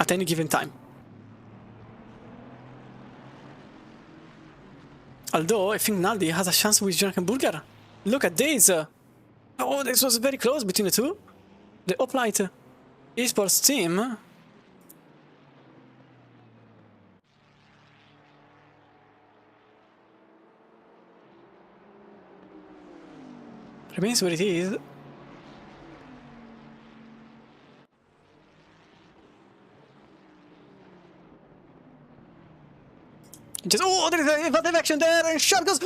at any given time. Although I think Naldi has a chance with Jörgenburger. Look at this! Oh, this was very close between the two. The Hoplite esports team remains where it is. Just, oh, there is a evasive action there, and Shark goes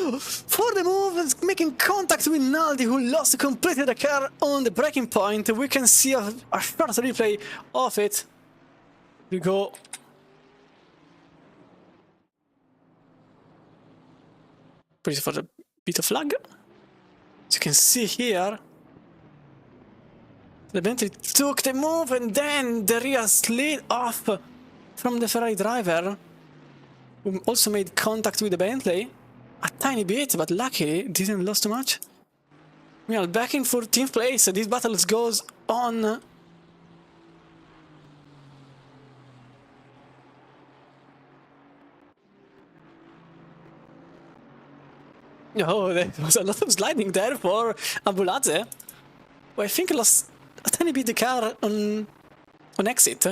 for the move, making contact with Naldi, who lost completely the car on the braking point. We can see a short replay of it. We go. Please for the bit of lag. As you can see here, the Bentley took the move, and then the rear slid off from the Ferrari driver, who also made contact with the Bentley a tiny bit, but luckily didn't lose too much. Meanwhile, back in 14th place, this battle goes on. Oh, there was a lot of sliding there for Abuladze, who I think lost a tiny bit the car on exit.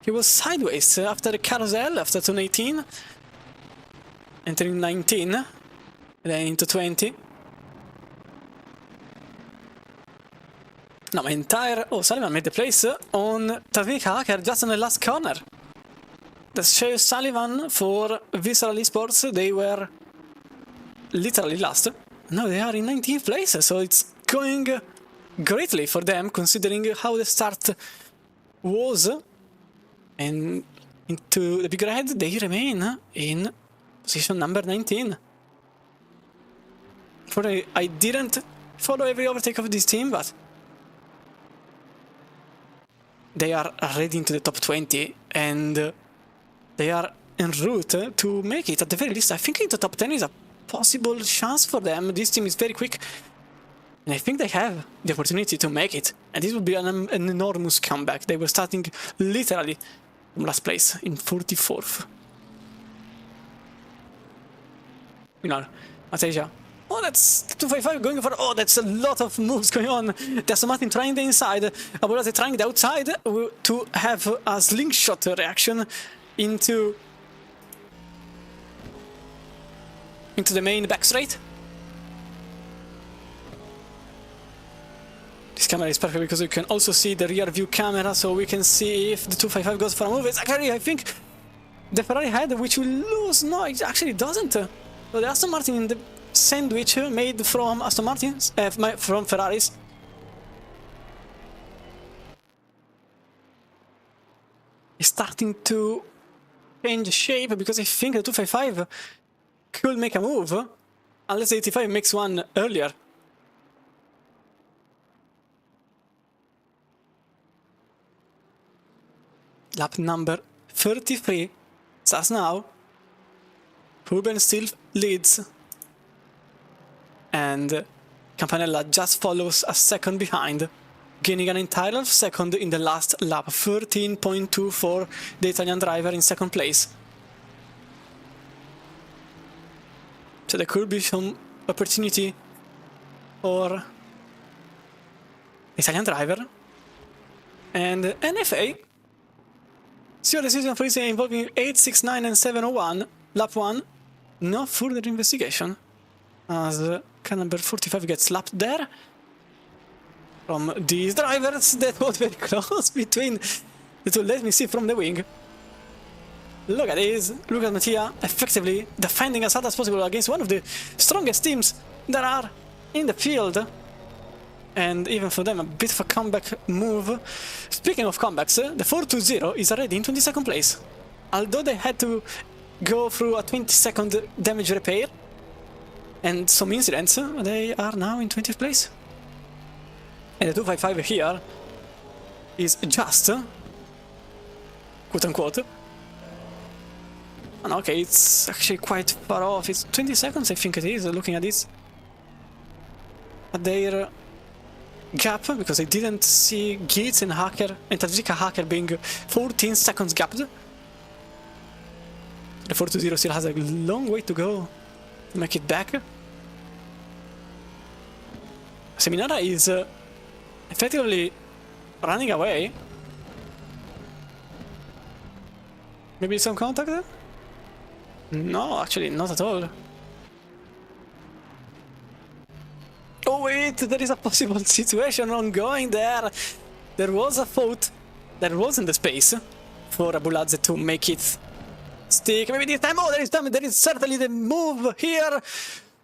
He was sideways after the carousel, after turn 18, entering 19, and then into 20. Now, my entire... Oh, Sullivan made the place on Tavnik Hacker just on the last corner. That's Shea Sullivan for Visceral Esports. They were literally last. Now they are in 19th place, so it's going greatly for them, considering how the start was. And into the big red, they remain in position number 19. I didn't follow every overtake of this team, but they are already into the top 20, and they are en route to make it. At the very least, I think into top 10 is a possible chance for them. This team is very quick, and I think they have the opportunity to make it. And this would be an enormous comeback. They were starting literally from last place in 44th. You know, Atasia. Oh, that's 255 going for... Oh, that's a lot of moves going on. There's Martin trying the inside. Abuladze trying the outside to have a slingshot reaction into the main back straight. This camera is perfect because you can also see the rear view camera, so we can see if the 255 goes for a move. It's actually, I think, the Ferrari head which will lose. No, it actually doesn't. So the Aston Martin in the sandwich made from Aston Martins, from Ferraris, is starting to change shape, because I think the 255 could make a move, unless the 85 makes one earlier. Lap number 33. So as now, Ruben still leads, and Campanella just follows a second behind, gaining an entire second in the last lap. 13.2 for the Italian driver in second place. So there could be some opportunity for the Italian driver. And NFA, see the decision for Italy involving 869 and 701, lap 1, no further investigation, as car number 45 gets lapped there. From these drivers, that was very close between the two. Let me see from the wing. Look at this, look at Mattia effectively defending as hard as possible against one of the strongest teams that are in the field. And even for them, a bit of a comeback move. Speaking of comebacks, the 420 is already in 22nd place. Although they had to go through a 20-second damage repair and some incidents, they are now in 20th place. And the 255 here is just, quote-unquote, and okay, it's actually quite far off. It's 20 seconds, I think it is, looking at this. At their gap, because I didn't see Gates and Hacker and Tadjika Hacker being 14 seconds gapped. The 420 still has a long way to go to make it back. Seminara is effectively running away. Maybe some contact there? No, actually not at all. Oh wait, there is a possible situation ongoing there. There was a thought, there wasn't the space for Abulazze to make it stick. Maybe this time, oh there is time, there is certainly the move here.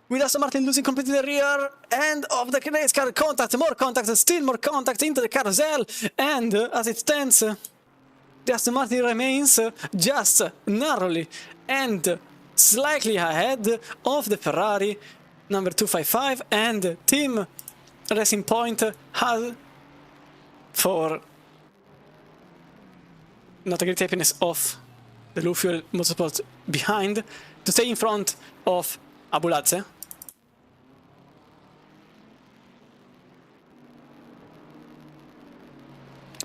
With Aston Martin losing completely the rear end of the race car. Contact, more contact, still more contact into the carousel. And as it stands, the Aston Martin remains just narrowly and slightly ahead of the Ferrari number 255, and Team Racing Point has, for not a great happiness of the Low Fuel Motorsport behind, to stay in front of Abulazze.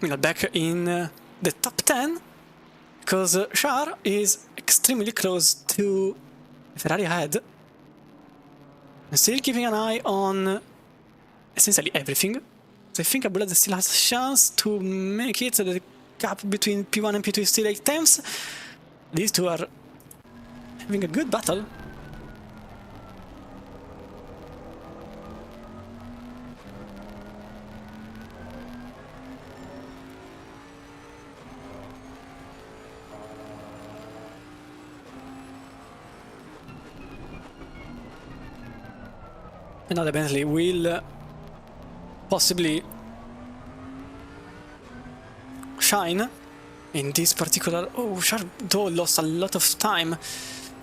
Meanwhile, back in the top 10, because Char is extremely close to Ferrari ahead. I'm still keeping an eye on essentially everything. So I think Abulazze still has a chance to make it. So the gap between P1 and P2 is still 8 tenths. These two are having a good battle. Another Bentley will possibly shine in this particular... Oh, Shardo lost a lot of time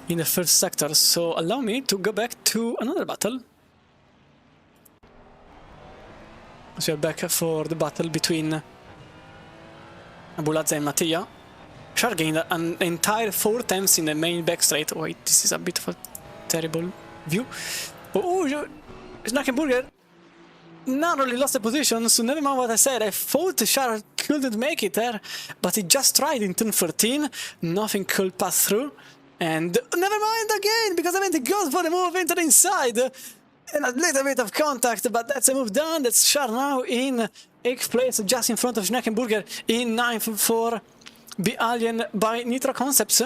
in the first sector, so allow me to go back to another battle. So we are back for the battle between Abulazze and Mattia. Char gained an entire 4 times in the main back straight. Wait, this is a bit of a terrible view. Oh, Schnackenburger narrowly lost the position, so never mind what I said. I thought Char couldn't make it there, but he just tried in turn 13. Nothing could pass through. And never mind again, because I mean, he goes for the move into the inside. And a little bit of contact, but that's a move done. That's Char now in 8th place, just in front of Schnackenburger in 9th for Alien by Nitro Concepts,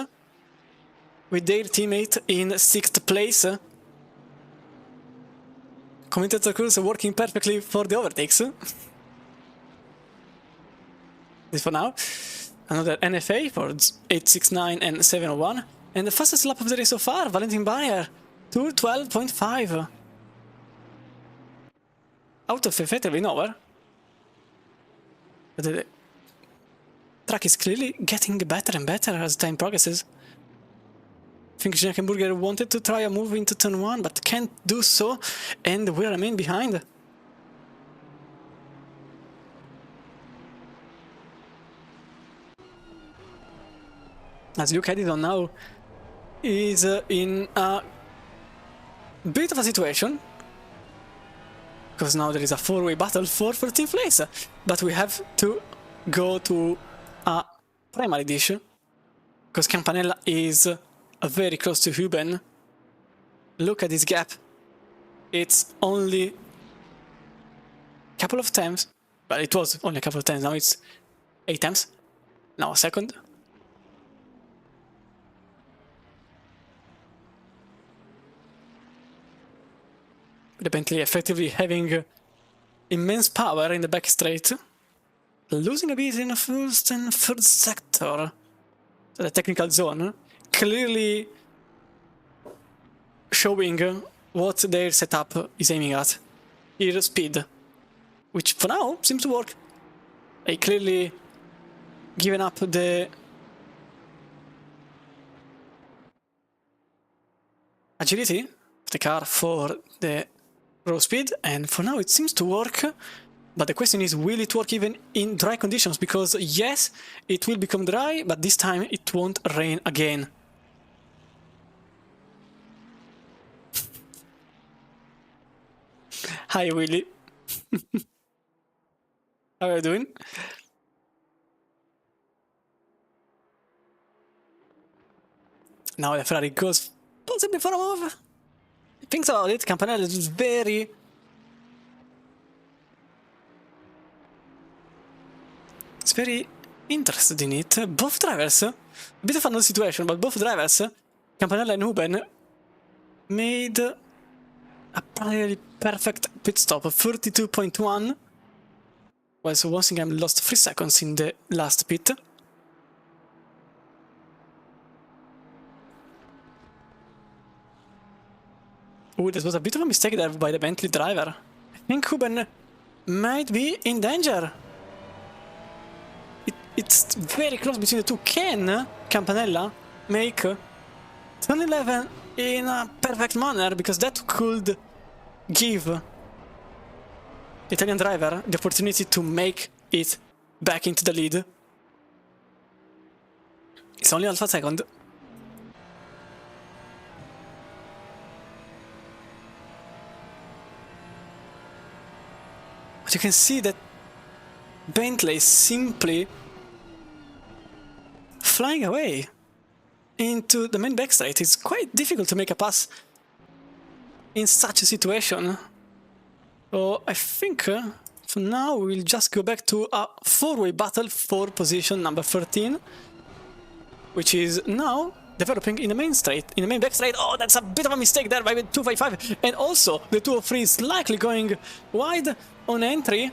with their teammate in 6th place. Commentator crews working perfectly for the overtakes. This for now. Another NFA for 869 and 701. And the fastest lap of the race so far, Valentin Bayer, 2:12.5. Out of effectively nowhere. track is clearly getting better and better as time progresses. I think Schneckenburger wanted to try a move into turn 1, but can't do so, and will remain behind. As Luke Edison now is in a bit of a situation, because now there is a four-way battle for 13th place, but we have to go to a primary dish, because Campanella is very close to Huben. Look at this gap. It's only a couple of times, but it was only a couple of times, now it's 8 times. Now a second. The Bentley effectively having immense power in the back straight, losing a bit in the first and third sector, so the technical zone, clearly showing what their setup is aiming at. Here, speed, which for now seems to work. They clearly given up the agility of the car for the raw speed, and for now it seems to work. But the question is, will it work even in dry conditions? Because yes, it will become dry, but this time it won't rain again. Hi Willy. How are you doing? Now the Ferrari goes possibly for a move. Thinks about it, Campanella is very interested in it. Both drivers, a bit of another situation, but both drivers, Campanella and Huben, made a probably perfect pit stop of 32.1, whilst Walsingham lost 3 seconds in the last pit. Ooh, this was a bit of a mistake there by the Bentley driver. I think Huben might be in danger. It's very close between the two. Can Campanella make turn 11 in a perfect manner? Because that could give the Italian driver the opportunity to make it back into the lead. It's only half a second. But you can see that Bentley is simply flying away into the main backstraight. It's quite difficult to make a pass in such a situation. So I think for now we'll just go back to a four-way battle for position number 13, which is now developing in the main straight, in the main back straight. Oh, that's a bit of a mistake there by the 255, and also the 203 is likely going wide on entry,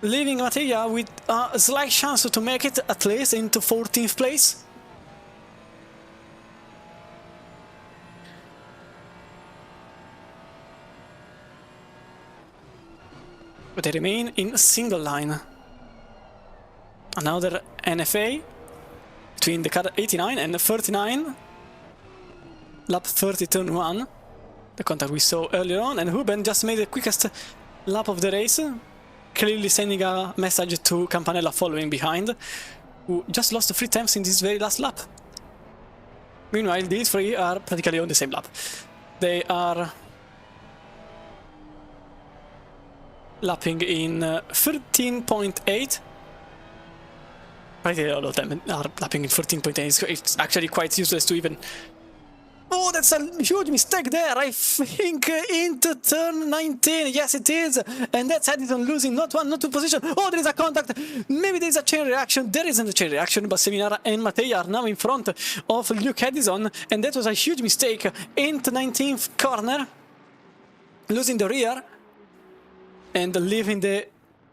leaving Mattia with a slight chance to make it at least into 14th place. But they remain in a single line. Another NFA between the car 89 and 39. Lap 30, turn 1. The contact we saw earlier on, and Huben just made the quickest lap of the race, clearly sending a message to Campanella following behind, who just lost 3 times in this very last lap. Meanwhile, these 3 are practically on the same lap. They are lapping in 13.8. Practically all of them are lapping in 13.8. It's actually quite useless to even... Oh, that's a huge mistake there, I think, into turn 19, yes it is, and that's Edison losing not 1, not 2 position. Oh, there is a contact, maybe there is a chain reaction, there isn't a chain reaction, but Seminara and Mattia are now in front of Luke Edison, and that was a huge mistake into 19th corner, losing the rear, and leaving the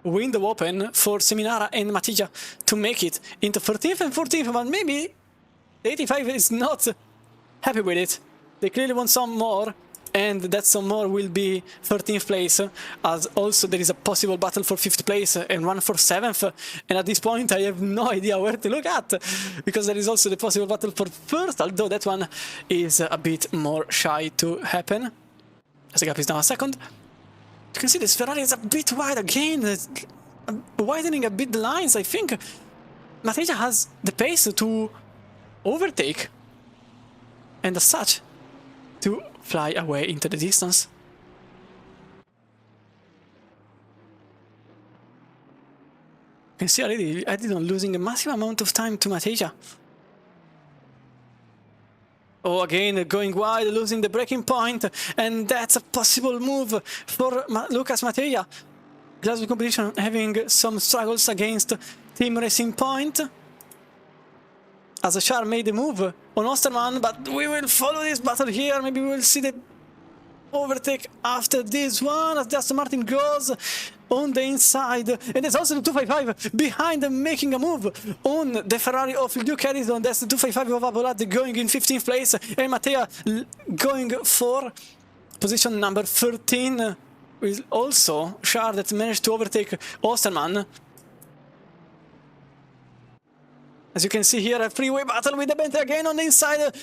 window open for Seminara and Mattia to make it into 13th and 14th, but maybe 85 is not happy with it. They clearly want some more and that some more will be 13th place, as also there is a possible battle for 5th place and one for 7th, and at this point I have no idea where to look at, because there is also the possible battle for 1st, although that one is a bit more shy to happen, as the gap is now a second. You can see this Ferrari is a bit wide again, widening a bit the lines. I think Mattia has the pace to overtake, and as such, to fly away into the distance. You can see already Edison losing a massive amount of time to Mattia. Oh, again, going wide, losing the braking point, and that's a possible move for Lucas Mattia. Glasgow competition having some struggles against Team Racing Point, as Char made the move on Osterman, but we will follow this battle here. Maybe we will see the overtake after this one, as Aston Martin goes on the inside, and there's also the 255 behind making a move on the Ferrari of Luke Harrison. That's the 255 of Abolade going in 15th place, and Mattia going for position number 13, with also Char that managed to overtake Osterman. As you can see here, a freeway battle with the Bentley again on the inside,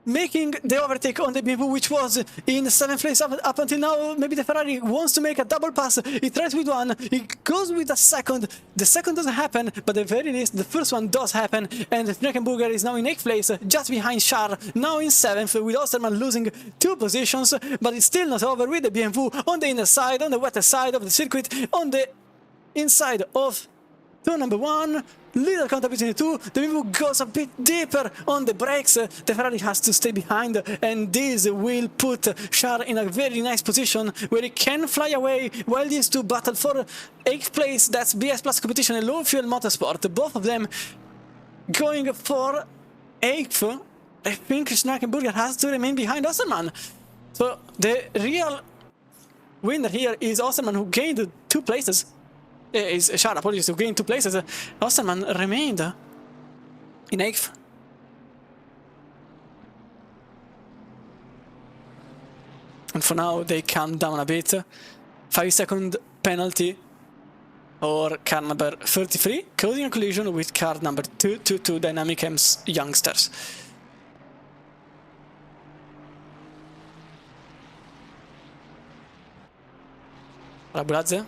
making the overtake on the BMW, which was in 7th place up until now. Maybe the Ferrari wants to make a double pass. He tries with one, he goes with a second. The second doesn't happen, but at the very least, the first one does happen. And Schneckenburger is now in 8th place, just behind Char, now in 7th, with Osterman losing 2 positions. But it's still not over with the BMW on the inner side, on the wetter side of the circuit, on the inside of turn number 1. Little contact between the two. The BMW goes a bit deeper on the brakes. The Ferrari has to stay behind, and this will put Char in a very nice position where he can fly away while these two battle for 8th place. That's BS Plus competition and low fuel motorsport. Both of them going for 8th. I think Schneckenburger has to remain behind Osterman. So the real winner here is Osterman, who gained 2 places. Is Char, apologies, who gained 2 places. Osterman remained in 8th. And for now, they calm down a bit. 5-second penalty or car number 33, causing a collision with car number 222 Dynamic M's youngsters. Rabulazze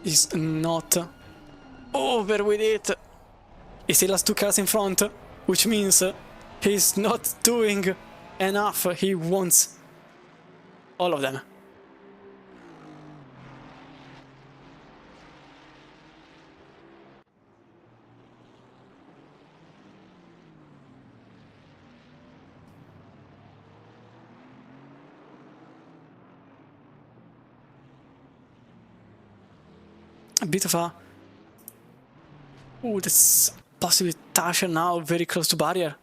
is not over with it. He still has 2 cars in front, which means he's not doing enough. He wants all of them. A bit of a... Ooh, that's possibly Tasha now very close to barrier.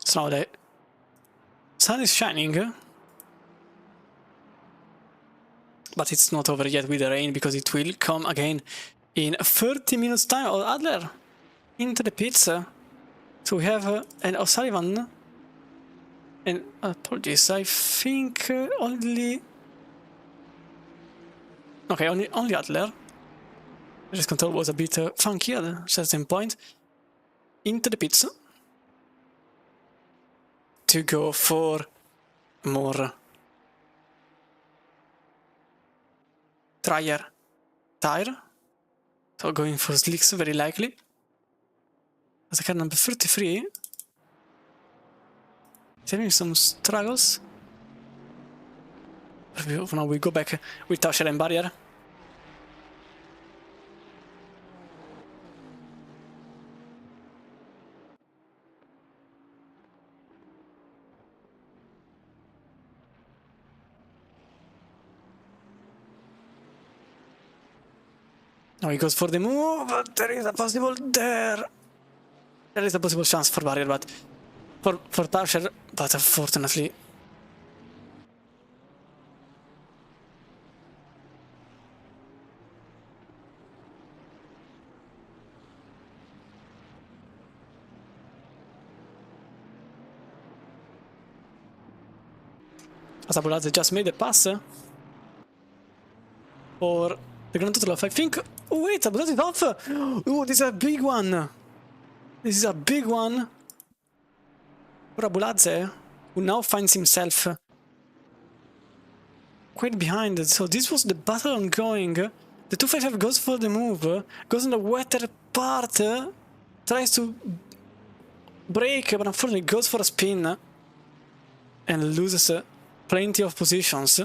So now the sun is shining, but it's not over yet with the rain, because it will come again in 30 minutes time. Oh, Adler into the pits. So we have an O'Sullivan, and apologies, I think only... Okay, only Adler. Race control was a bit funky at a certain point. Into the pits to go for more tire, so going for slicks very likely. As a car number 33 is having some struggles. For now we go back with Tasher and barrier. Now he goes for the move, but there is a possible there. There is a possible chance for barrier, but for Tarsher, but unfortunately. Asabuladze just made a pass for the grand total of, I think. Oh wait, Abuladze is off! Oh, this is a big one! This is a big one for Abuladze, who now finds himself quite behind. So this was the battle ongoing. The 255 goes for the move, goes on the wetter part, tries to break, but unfortunately goes for a spin and loses plenty of positions.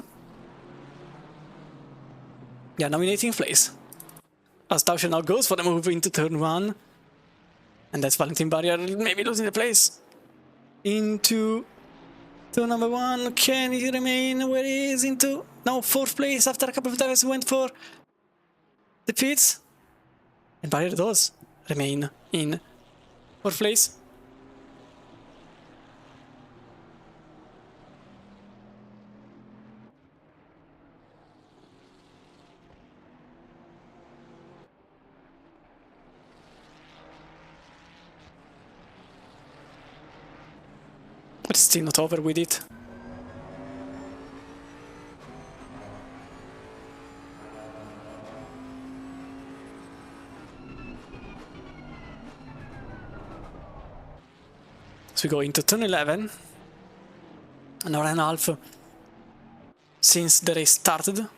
Yeah, now in 18th place. As Tauscher now goes for the move into turn 1. And that's Valentin Barrier maybe losing the place. Into turn number 1. Can he remain where he is? Into now 4th place after a couple of times went for the pits. And Barrier does remain in 4th place. But still not over with it. So we go into turn 11. An hour and a half since the race started.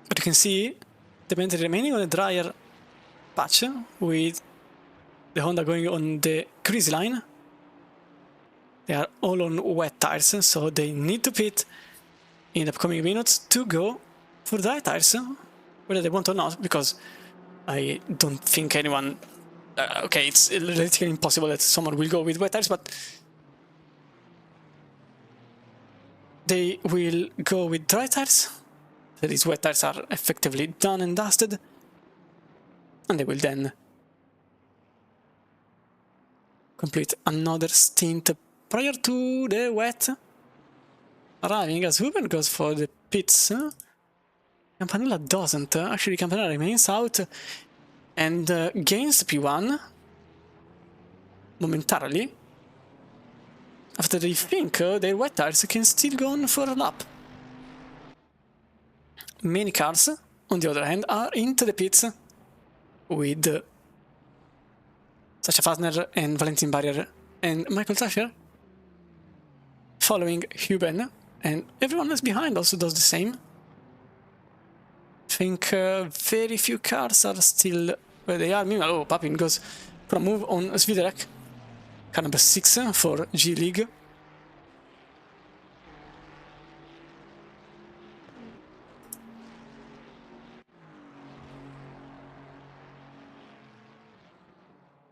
But you can see the battery remaining on the drier patch with the Honda going on the greasy line. They are all on wet tires, so they need to pit in the upcoming minutes to go for dry tires, whether they want or not, because I don't think anyone... okay, it's realistically impossible that someone will go with wet tires, but they will go with dry tires. So these wet tires are effectively done and dusted, and they will then complete another stint prior to the wet arriving, as Huben goes for the pits. Campanella doesn't. Actually, Campanella remains out and gains P1 momentarily after they think their wet tires can still go on for a lap. Many cars, on the other hand, are into the pits with Sascha Fasner and Valentin Barrier and Michael Tauscher following Huben, and everyone else behind also does the same. I think very few cars are still where they are. Meanwhile, oh, Papin goes for a move on Swiderek, car number 6 for G League.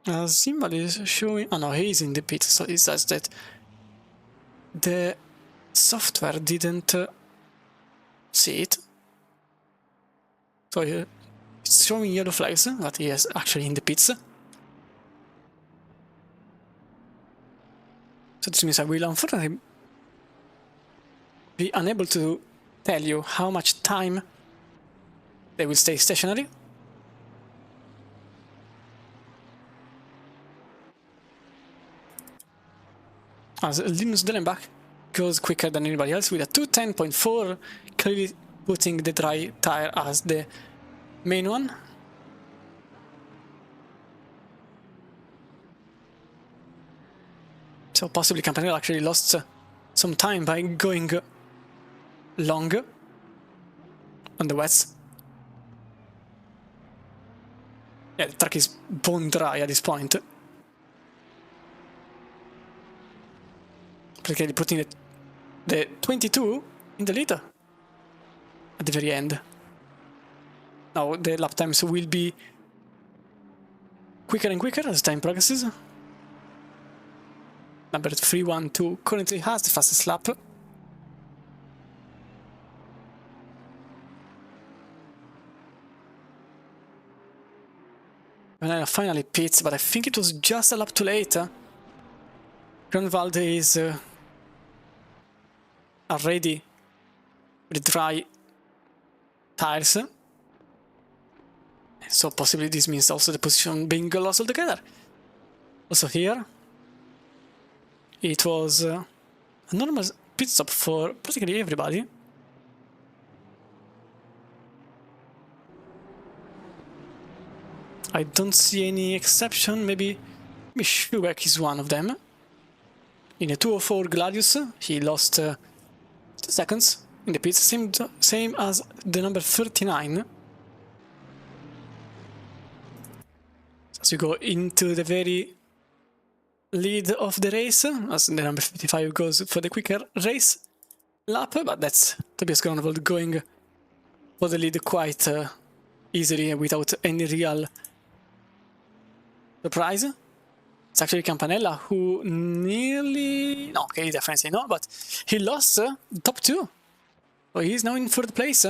Simbal is showing... oh no, he's in the pit, so it says that the software didn't see it. So it's showing yellow flags, but he is actually in the pits. So this means I will unfortunately be unable to tell you how much time they will stay stationary. As Linus Dellenbach goes quicker than anybody else with a 2:10.4, clearly putting the dry tire as the main one. So possibly Campanella actually lost some time by going long on the wets. Yeah, the track is bone dry at this point. Practically putting the 22 in the lead at the very end. Now the lap times will be quicker and quicker as time progresses. Number 312 currently has the fastest lap. finally pits, but I think it was just a lap too late. Grunwald is already with dry tires. So possibly this means also the position being lost altogether. Also here, it was a normal pit stop for practically everybody. I don't see any exception. Maybe Schubeck is one of them. In a 204 Gladius, he lost 2 seconds in the pits, same as the number 39. As we go into the very lead of the race, as the number 55 goes for the quicker race lap, but that's Tobias Grunwald going for the lead quite easily without any real surprise. It's actually Campanella who nearly... no, okay, definitely no, but he lost top 2. So he's now in 3rd place.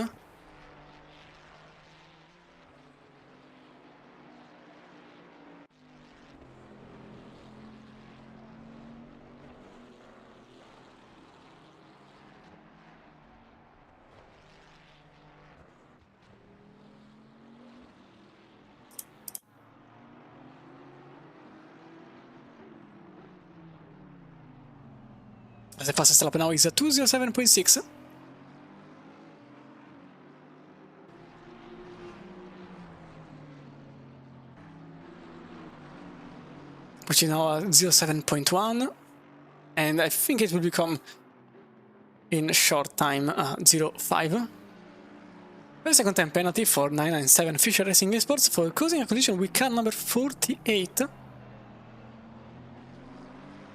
The fastest lap now is 2:07.6. Which is now 07.1. And I think it will become in a short time 05. The second time penalty for 997 Fisher Racing Esports for causing a collision with car number 48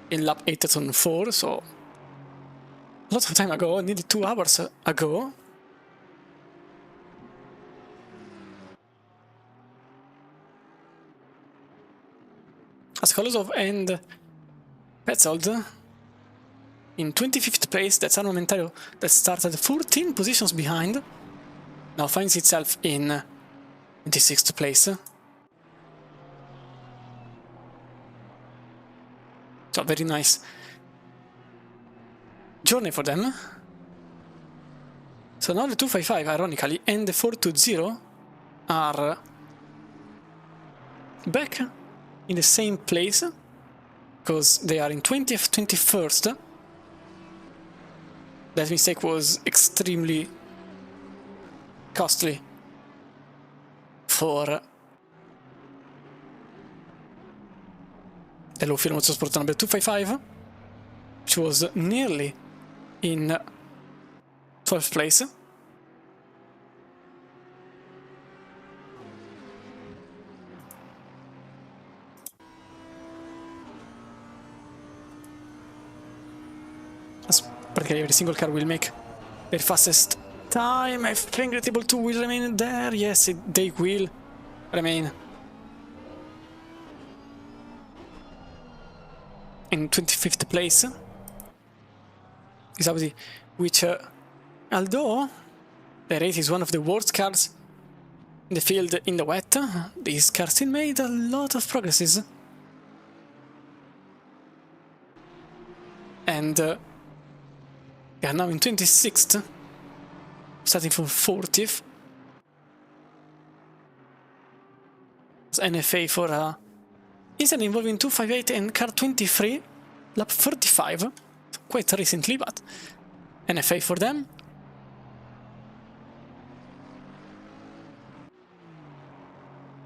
in lap 8 turn 4, so a lot of time ago, nearly 2 hours ago. As Kolosov and Petzold in 25th place, that's Armamentario that started 14 positions behind, now finds itself in 26th place. So very nice journey for them. So now the 255, ironically, and the 420 are back in the same place, because they are in 20th, 21st. That mistake was extremely costly for the low fuel motorsport number 255, which was nearly in 12th place. As practically every single car will make their fastest time. I think the Table 2 will remain there. Yes, they will remain in 25th place. Exactly, which, although the race is one of the worst cars in the field in the wet, these cars still made a lot of progresses. And they are now in 26th, starting from 40th. It's NFA for incident involving 258 and car 23, lap 35. Quite recently, but NFA for them.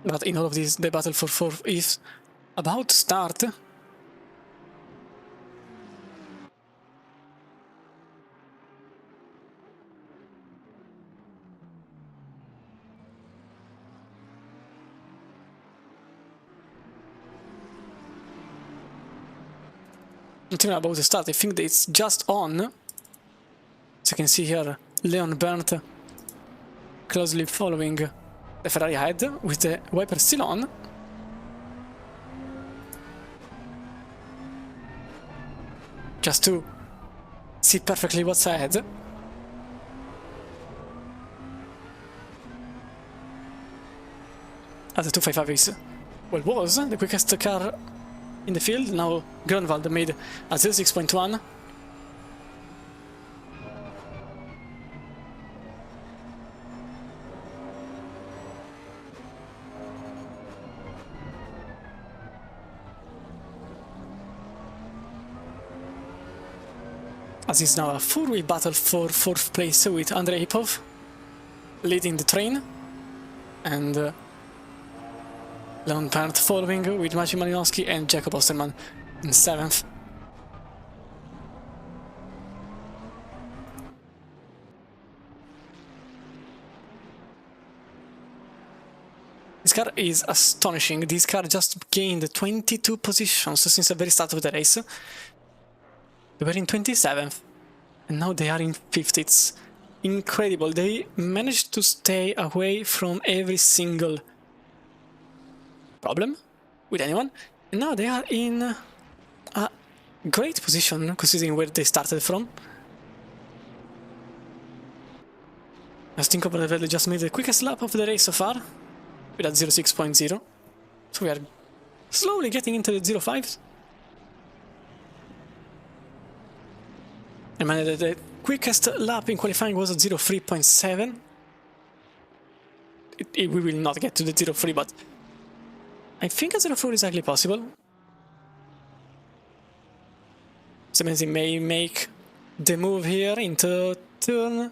But in all of this, the battle for 4th is about to start. Not even about to start, I think that it's just on. As you can see here, Leon Berndt closely following the Ferrari ahead with the wiper still on. Just to see perfectly what's ahead. As the 255 is well, was the quickest car in the field. Now Grunwald made a 06.1. As it's now a four-way battle for 4th place with Andrei Ipov leading the train, and Leon Perndt following with Maciej Malinowski and Jakob Osterman in 7th. This car is astonishing. This car just gained 22 positions since the very start of the race. They were in 27th, and now they are in 5th. It's incredible. They managed to stay away from every single problem with anyone, and now they are in a great position considering where they started from. As Tinko Valverde just made the quickest lap of the race so far with a 06.0, so we are slowly getting into the 05s. And the quickest lap in qualifying was a 03.7. We will not get to the 03, but I think a 04 is actually possible. Semenzi may make the move here into turn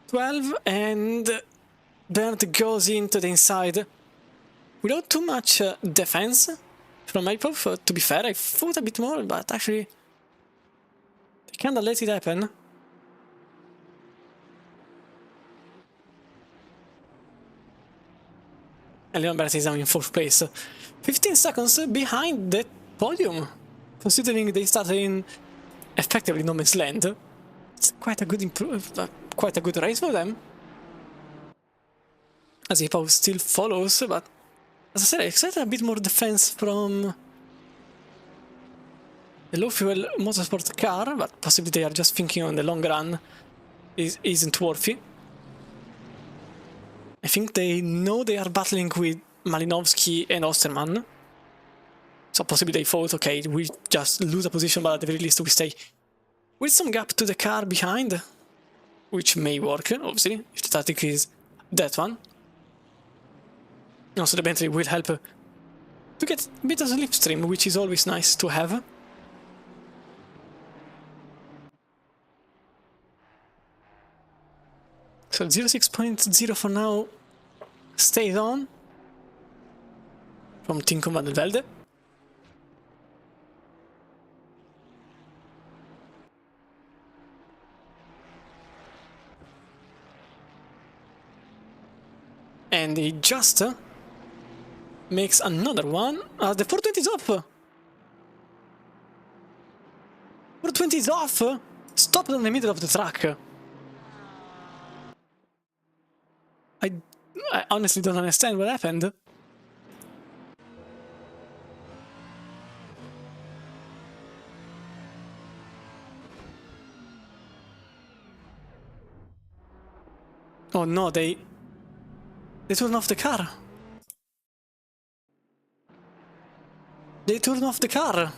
12, and Bernd goes into the inside without too much defense from Ipov. To be fair, I thought a bit more, but actually they kinda let it happen. And Leon Perndt is now in 4th place, 15 seconds behind the podium, considering they started in effectively no man's land. It's quite a good race for them. As Ipov still follows, but as I said, I expected a bit more defense from the low-fuel motorsport car, but possibly they are just thinking on the long run isn't worthy. I think they know they are battling with Malinowski and Osterman, so possibly they thought, okay, we just lose a position, but at the very least we stay with some gap to the car behind, which may work, obviously, if the tactic is that one. Also, the Bentley will help to get a bit of slipstream, which is always nice to have. So 06.0 for now stays on from Tinko van der Velde. And he just makes another one. The 420 is off. 420 is off. Stopped in the middle of the track. I honestly don't understand what happened. Oh no, they turned off the car. They turned off the car.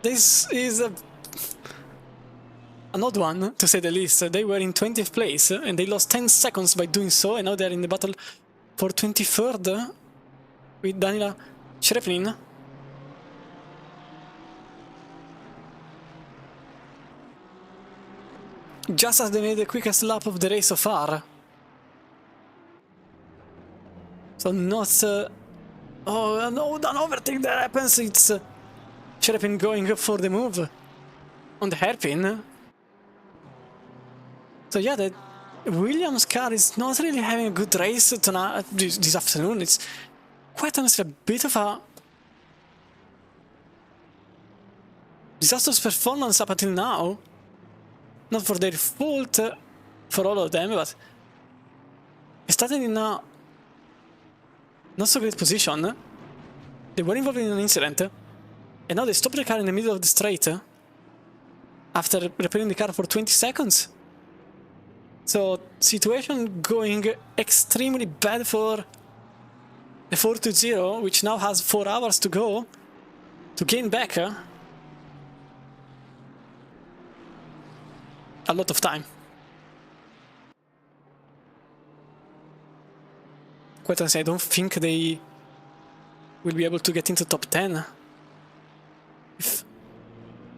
This is an odd one, to say the least. They were in 20th place, and they lost 10 seconds by doing so, and now they're in the battle for 23rd with Daniela Cherepnin. Just as they made the quickest lap of the race so far. So not... oh no, an overtake that happens. It's Cherepnin going for the move on the hairpin. So yeah, the Williams car is not really having a good race tonight, this afternoon. It's quite honestly a bit of a disastrous performance up until now. Not for their fault, for all of them, but they started in a not so great position. They were involved in an incident, and now they stopped the car in the middle of the straight after repairing the car for 20 seconds. So, situation going extremely bad for the 420, which now has 4 hours to go to gain back a lot of time. Quite honestly, I don't think they will be able to get into top 10. If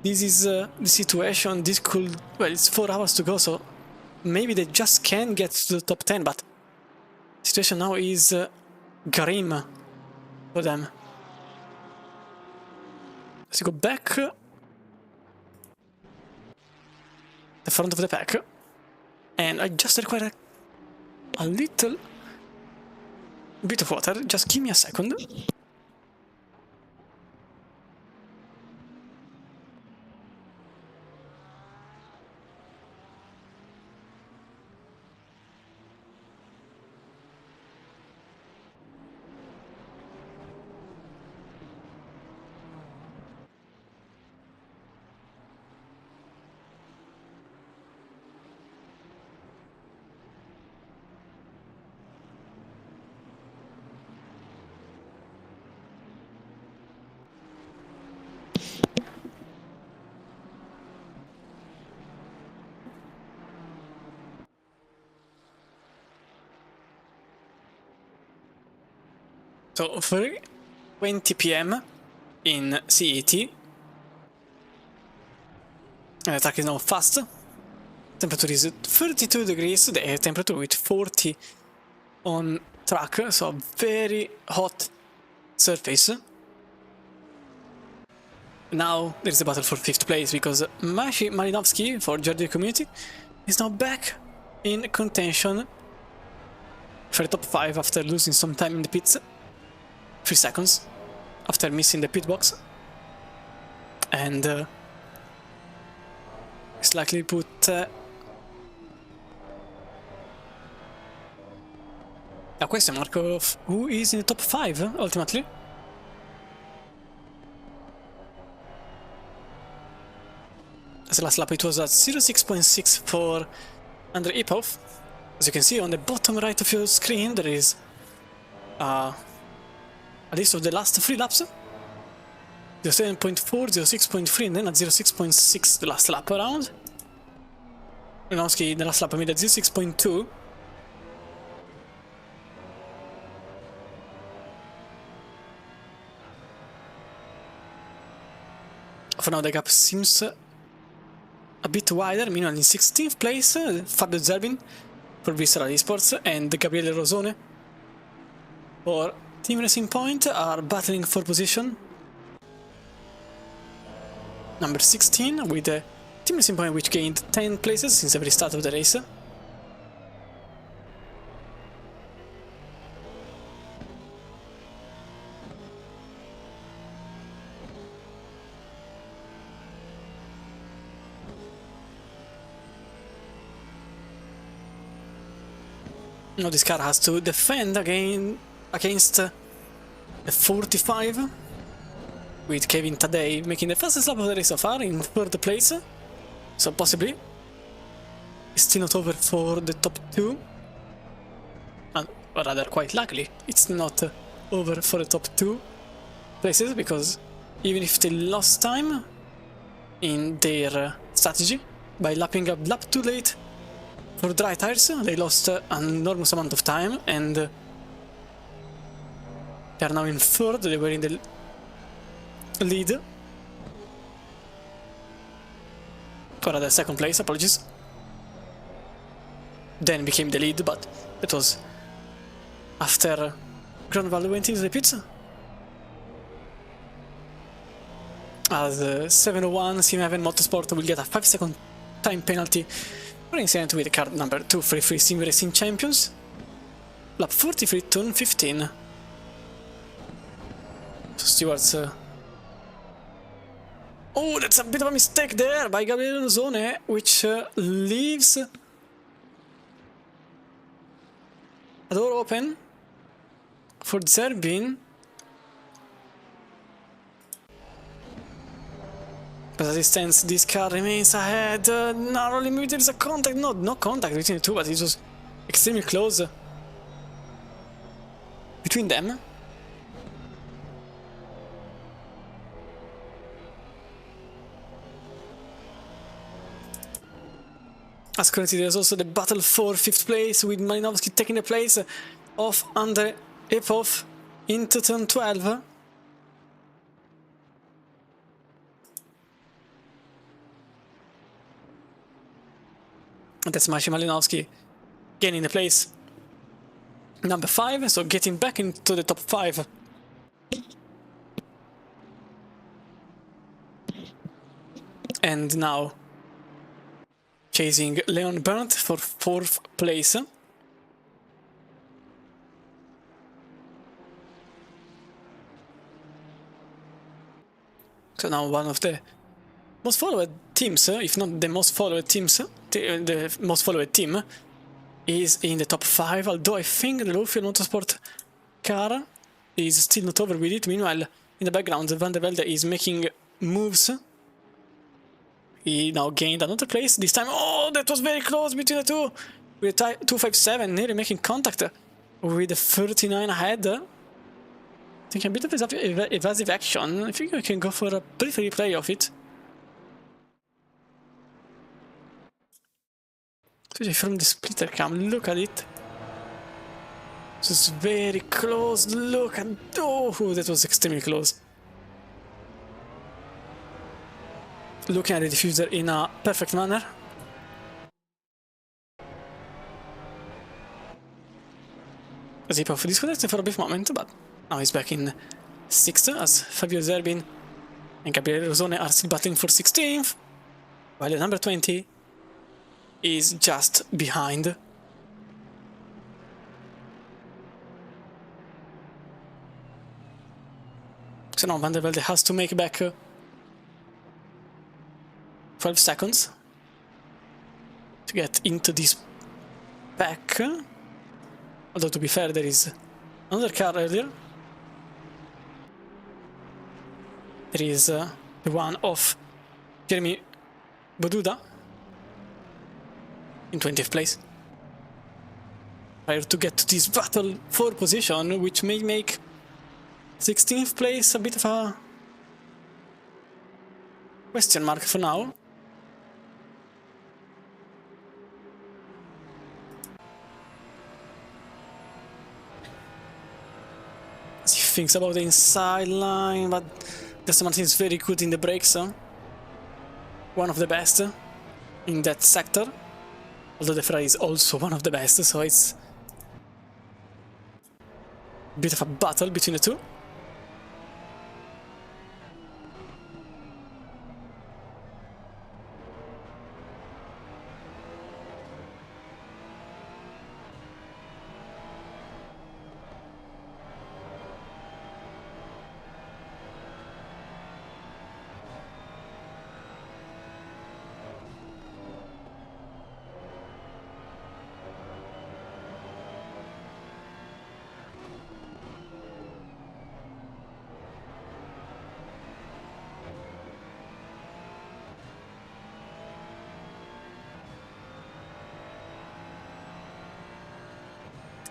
this is the situation, this could... Well, it's 4 hours to go, so maybe they just can get to the top 10, but the situation now is grim for them. Let's go back. The front of the pack. And I just require a little bit of water. Just give me a second. So 3:20 p.m. in CET. And the track is now fast. Temperature is 32 degrees, the air temperature with 40 on track, so a very hot surface. Now there's a battle for 5th place because Maciej Malinowski for Georgia Community is now back in contention for the top 5 after losing some time in the pits. 3 seconds after missing the pit box. And it's likely put a question mark of who is in the top 5 ultimately. As the last lap it was at 06.6 for Andrei Ipov. As you can see on the bottom right of your screen there is a list of the last 3 laps. 07.4, 06.3 and then at 06.6 the last lap around. Malinowski the last lap made at 06.2. For now the gap seems a bit wider, meanwhile in 16th place Fabio Zerbin for Visceral Esports and Gabriele Rosone for Team Racing Point are battling for position. Number 16 with Team Racing Point, which gained 10 places since every start of the race. Now this car has to defend again against the 45, with Kevin Tadei making the fastest lap of the race so far in 3rd place. So possibly it's still not over for the top 2, or rather quite likely it's not over for the top 2 places, because even if they lost time in their strategy by lapping up lap too late for dry tires, they lost an enormous amount of time, and they are now in 3rd. They were in the lead, or rather 2nd place, apologies. Then became the lead, but that was after Grunwald went into the pits. As 701 Sim11 Motorsport will get a 5-second time penalty for incident with car number 233 Sim Racing Champions. Lap 43, turn 15. So Stewart's... Oh, that's a bit of a mistake there by Gabriele Rosone, which leaves a door open for Zerbin. But as it stands, this car remains ahead. Narrowly, maybe there is a contact. No contact between the two, but it was extremely close between them. As currently there's also the battle for 5th place, with Malinovsky taking the place of Andrei Epov into turn 12. And that's Maciej Malinovsky gaining the place number 5, so getting back into the top 5. And now chasing Leon Berndt for 4th place. So now one of the most followed teams, if not the most followed teams, the most followed team is in the top 5, although I think the Lofield Motorsport car is still not over with it. Meanwhile, in the background, Van der Velde is making moves. He now gained another place, this time. Oh, that was very close between the two. With 257 nearly making contact with the 39 ahead. Taking a bit of evasive action. I think we can go for a brief replay of it. Especially from the splitter cam, look at it. This is very close, look at... Oh, that was extremely close. Looking at the diffuser in a perfect manner. Zipov disconnected for a brief moment, but now he's back in 6th as Fabio Zerbin and Gabriele Rosone are still battling for 16th, while the number 20 is just behind. So now Van der Velde has to make back 12 seconds to get into this pack. Although, to be fair, there is another car earlier. There is the one of Jeremy Boduda in 20th place. Prior to get to this battle for position, which may make 16th place a bit of a question mark for now. As he thinks about the inside line, but Gaston Martin is very good in the brakes. One of the best in that sector. Although the Ferrari is also one of the best, so it's a bit of a battle between the two.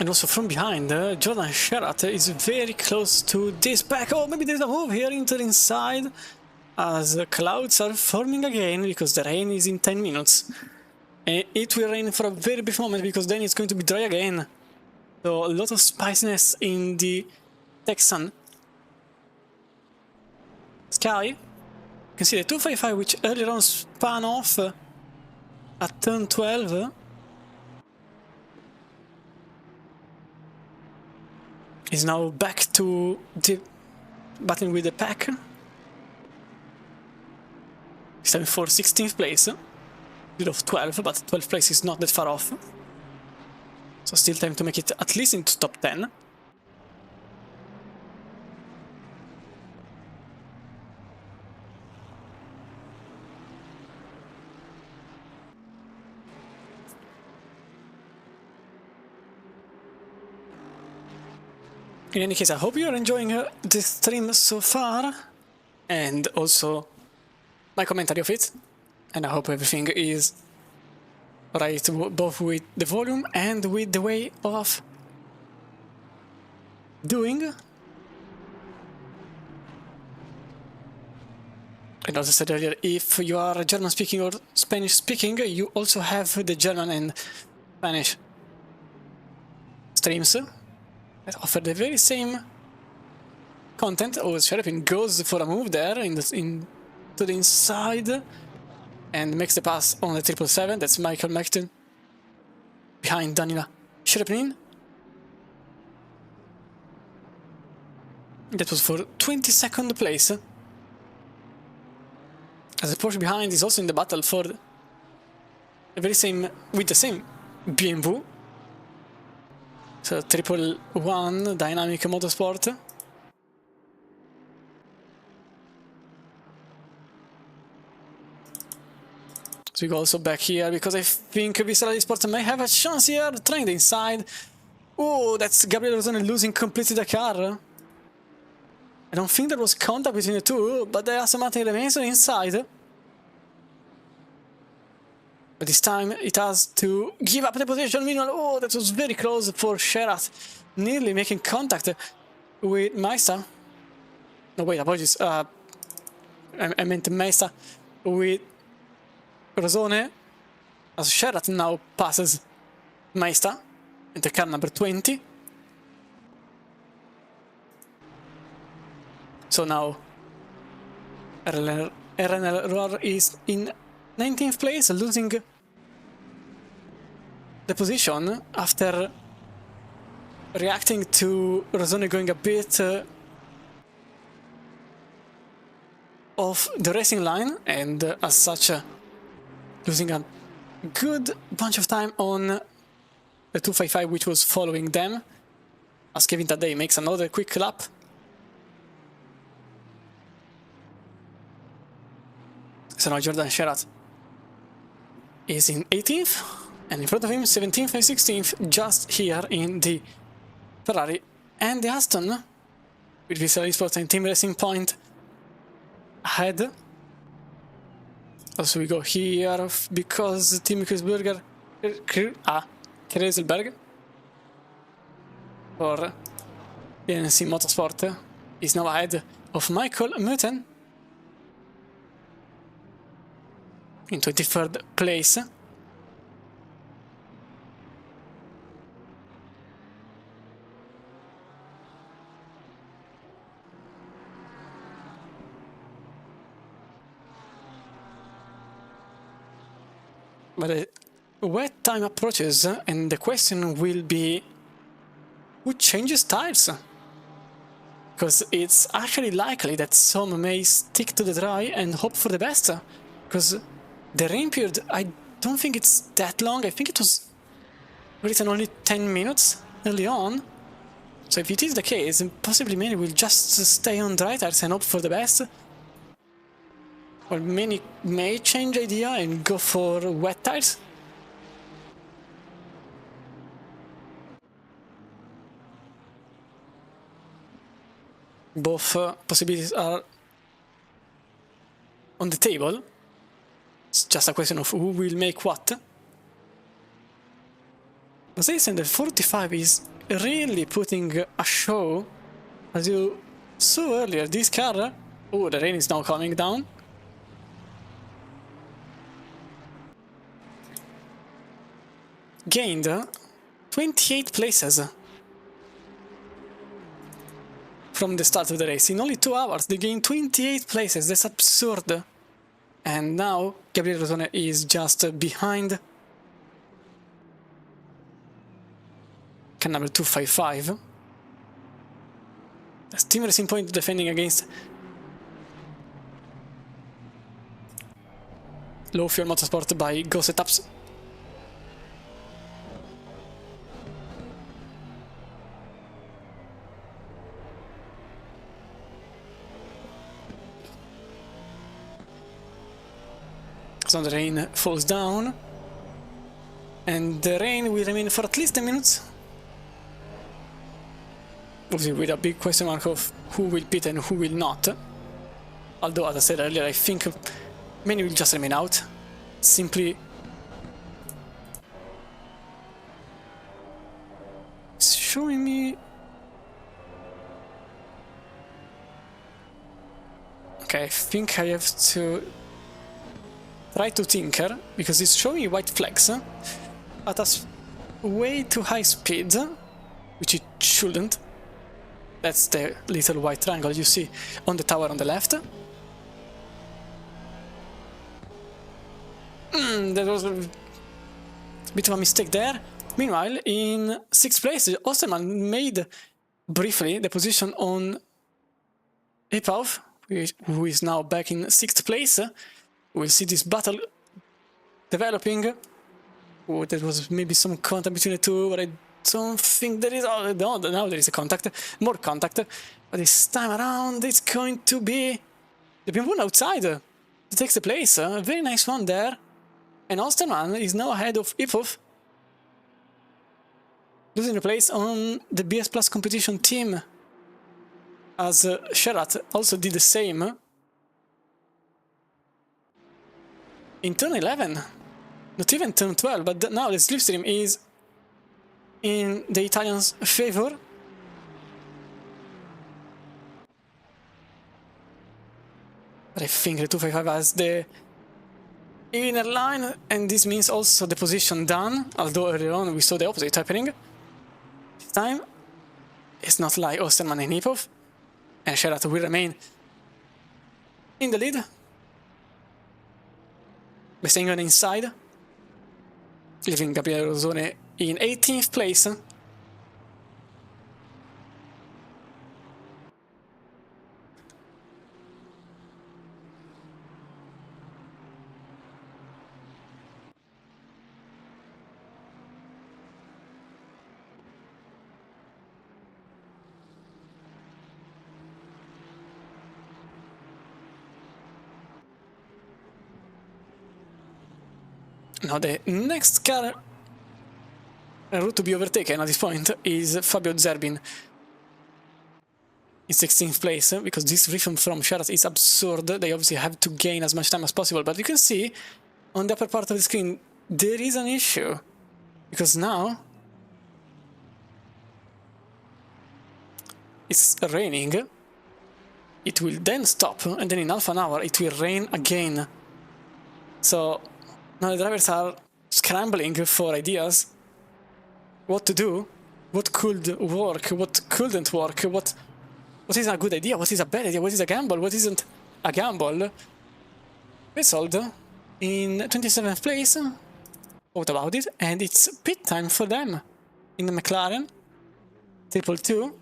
And also from behind, Jordan Sherratt is very close to this pack. Oh, maybe there's a move here into the inside, as clouds are forming again because the rain is in 10 minutes. And it will rain for a very brief moment because then it's going to be dry again. So a lot of spiciness in the Texan sky. You can see the 255, which earlier on spun off at turn 12. Is now back to the battling with the pack. It's time for 16th place. Instead of 12, but 12th place is not that far off. So still time to make it at least into top 10. In any case, I hope you are enjoying the stream so far, and also my commentary of it, and I hope everything is right both with the volume and with the way of doing. And as I said earlier, if you are German speaking or Spanish speaking, you also have the German and Spanish streams that offer the very same content. Oh, Sherepin goes for a move there to the inside and makes the pass on the 777. That's Michael Mechton behind Daniela Sherepin. That was for 22nd place. As the Porsche behind is also in the battle for the very same, with the same BMW. So 111 Dynamic Motorsport. So we go also back here because I think Visceral Esports may have a chance here, trying the inside. Oh, that's Gabriele Rosone losing completely the car. I don't think there was contact between the two, but the Aston Martin remains on the inside. But this time it has to give up the position. Meanwhile, oh, that was very close for Sherat, nearly making contact with Meister. No, wait, apologies. I meant Meister with Rosone, as Sherat now passes Meister into car number 20. So now RNL Roar is in 19th place, losing the position after reacting to Rosone going a bit off the racing line, and as such losing a good bunch of time on the 255 which was following them, as Kevin Tadei makes another quick lap. So now Jordan Sherat is in 18th, and in front of him 17th and 16th, just here in the Ferrari and the Aston, with Visceral Esports and Team Racing Point ahead. Also we go here because Team Kreisberger, Kreiselberg for ENG Motorsport is now ahead of Michael Muten in 23rd place. But the wet time approaches, and the question will be, who changes tires? Because it's actually likely that some may stick to the dry and hope for the best, because the rain period, I don't think it's that long. I think it was written only 10 minutes early on. So if it is the case, possibly many will just stay on dry tires and hope for the best. Or many may change idea and go for wet tires. Both possibilities are on the table. It's just a question of who will make what. Mercedes and the 45 is really putting a show. As you saw earlier, this car... Oh, the rain is now coming down. Gained 28 places from the start of the race. In only 2 hours, they gained 28 places. That's absurd. And now Gabriele Rosone is just behind car number 255. That's Team Racing Point defending against Low Fuel Motorsport by Go Setups. So the rain falls down, and the rain will remain for at least 10 minutes. Obviously with a big question mark of who will pit and who will not. Although, as I said earlier, I think many will just remain out. Simply it's showing me... Okay, I think I have to try to tinker, because it's showing me white flags at a way too high speed, which it shouldn't. That's the little white triangle you see on the tower on the left. There was a bit of a mistake there. Meanwhile, in 6th place, Osterman made briefly the position on Ipov, who is now back in 6th place. We'll see this battle developing. Oh, there was maybe some contact between the two, but I don't think there is. Oh, no, now there is a contact, more contact. But this time around, it's going to be the Bimbun outside. He takes the place. A very nice one there. And Osterman is now ahead of Ipov, losing the place on the BS Plus competition team, as Sherat also did the same in turn 11, not even turn 12, but now the slipstream is in the Italians' favor. But I think the 255 has the inner line, and this means also the position done, although earlier on we saw the opposite happening. This time, it's not like Osterman and Ipov, and Sherat will remain in the lead. By staying on the inside, leaving Gabriele Rosone in 18th place. Now the next car route to be overtaken at this point is Fabio Zerbin in 16th place, because this rhythm from Sherat is absurd. They obviously have to gain as much time as possible, but you can see on the upper part of the screen there is an issue, because now it's raining. It will then stop, and then in half an hour it will rain again. So now the drivers are scrambling for ideas. What to do? What could work? What couldn't work? What is a good idea? What is a bad idea? What is a gamble? What isn't a gamble? Besold in 27th place. What about it? And it's pit time for them in the McLaren. 222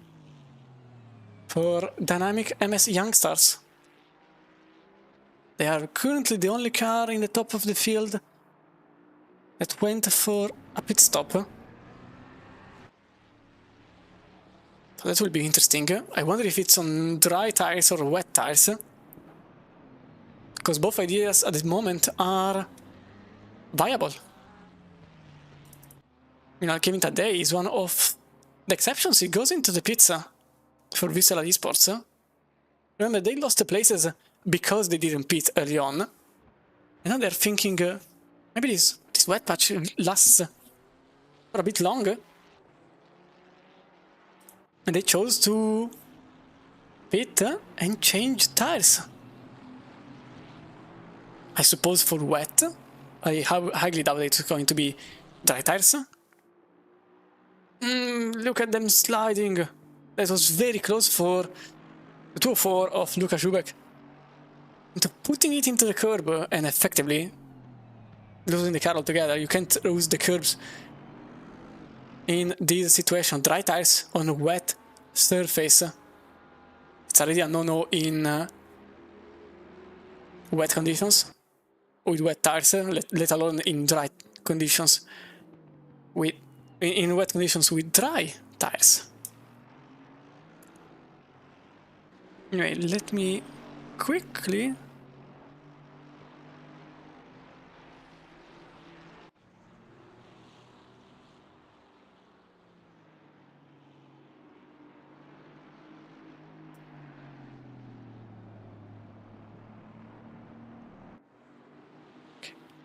for Dynamic MS Youngstars. They are currently the only car in the top of the field that went for a pit stop. So that will be interesting. I wonder if it's on dry tires or wet tires, because both ideas at the moment are viable. You know, Kevin Taddei is one of the exceptions. He goes into the pits for Visceral Esports. Remember, they lost the places because they didn't pit early on. And now they're thinking, maybe this wet patch lasts for a bit longer. And they chose to pit and change tires. I suppose for wet. I highly doubt it's going to be dry tires. Look at them sliding. That was very close for the 204 of Luka Zubek. Into putting it into the curb and effectively losing the car altogether. You can't lose the curbs in this situation. Dry tires on a wet surface. It's already a no-no in wet conditions, with wet tires, let alone in dry conditions. In wet conditions with dry tires. Anyway, let me quickly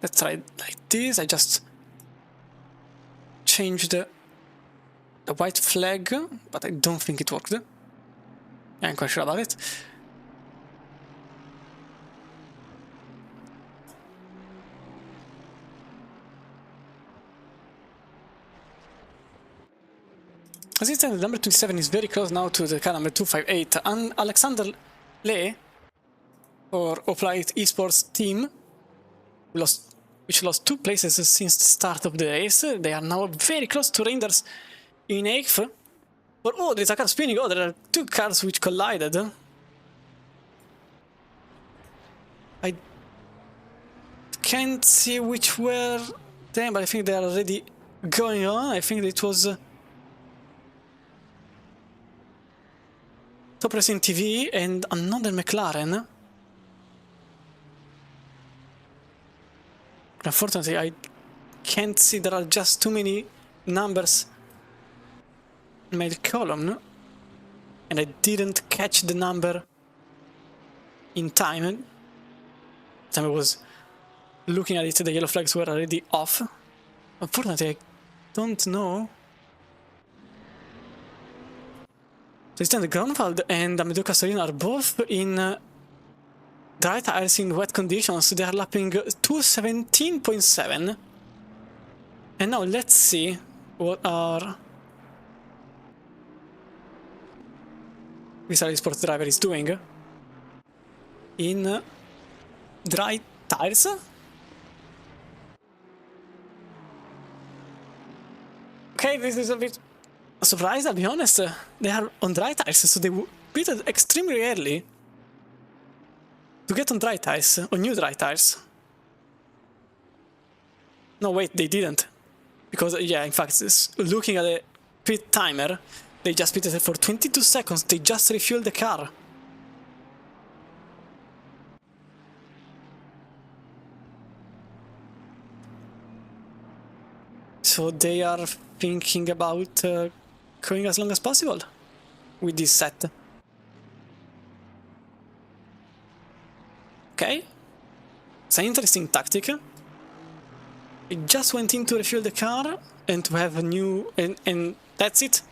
let's try it like this. I just changed the white flag, but I don't think it worked. I'm quite sure about it. As it stands, number 27 is very close now to the car number 258. And Alexander Le, or Oplight Esports team, which lost 2 places since the start of the race. They are now very close to Reinders in 8th. But oh, there's a car spinning. Oh, there are 2 cars which collided. I can't see which were them, but I think they are already going on. I think it was Top Racing TV and another McLaren. Unfortunately, I can't see. There are just too many numbers in my column, and I didn't catch the number in time. Time I was looking at it, the yellow flags were already off. Unfortunately, I don't know. So instead, Gronwald and Amadou Castorina are both in dry tires in wet conditions. They are lapping 217.7. And now let's see what our Visual Sports driver is doing in dry tires. Okay, this is a bit surprised, I'll be honest. They are on dry tires, so they pitted extremely early to get on dry tires, on new dry tires. No, wait, they didn't. Because, yeah, in fact, looking at the pit timer, they just pitted for 22 seconds. They just refueled the car. So they are thinking about going as long as possible with this set. Okay, it's an interesting tactic. It just went in to refuel the car and to have a new... and that's it.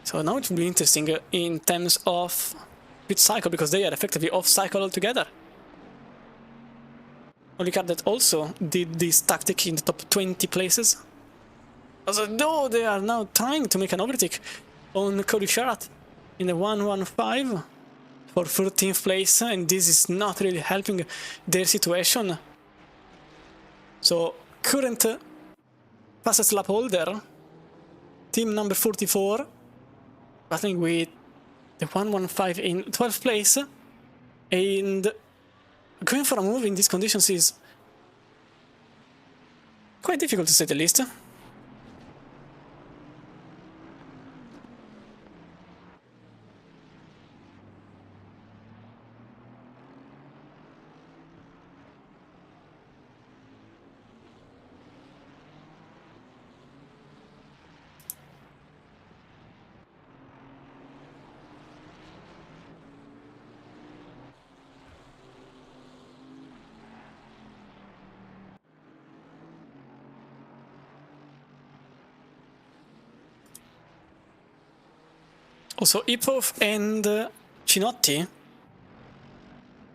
So now it will be interesting in terms of pit cycle, because they are effectively off cycle altogether. Only car that also did this tactic in the top 20 places. Although they are now trying to make an overtake on Cody Sherratt in the 115 for 13th place, and this is not really helping their situation. So current fastest lap holder, team number 44, battling with the 115 in 12th place, and going for a move in these conditions is quite difficult to say the least. Also, Ipov and Cinotti,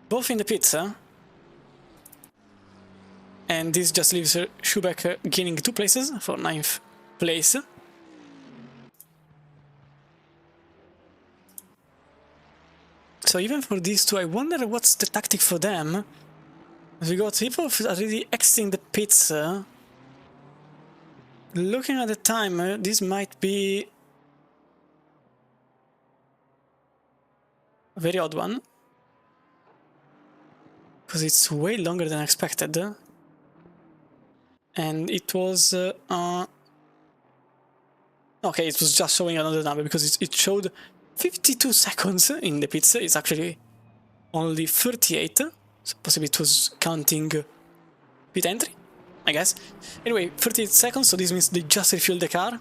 both in the pits, and this just leaves Schubeck gaining 2 places for 9th place. So even for these two, I wonder what's the tactic for them. We got Ipov already exiting the pits. Looking at the time, this might be a very odd one, because it's way longer than expected, and it was okay, it was just showing another number because it showed 52 seconds in the pits. It's actually only 38, so possibly it was counting pit entry, I guess. Anyway, 38 seconds, so this means they just refueled the car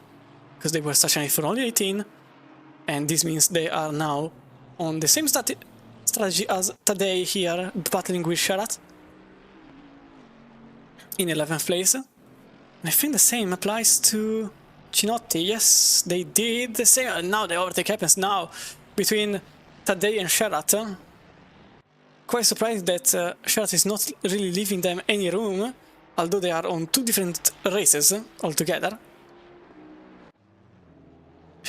because they were stationary for only 18, and this means they are now on the same strategy as Tadej here, battling with Sherratt in 11th place. And I think the same applies to Cinotti. Yes, they did the same. And now the overtake happens now between Tadej and Sherratt. Quite surprised that Sherratt is not really leaving them any room, although they are on 2 different races altogether.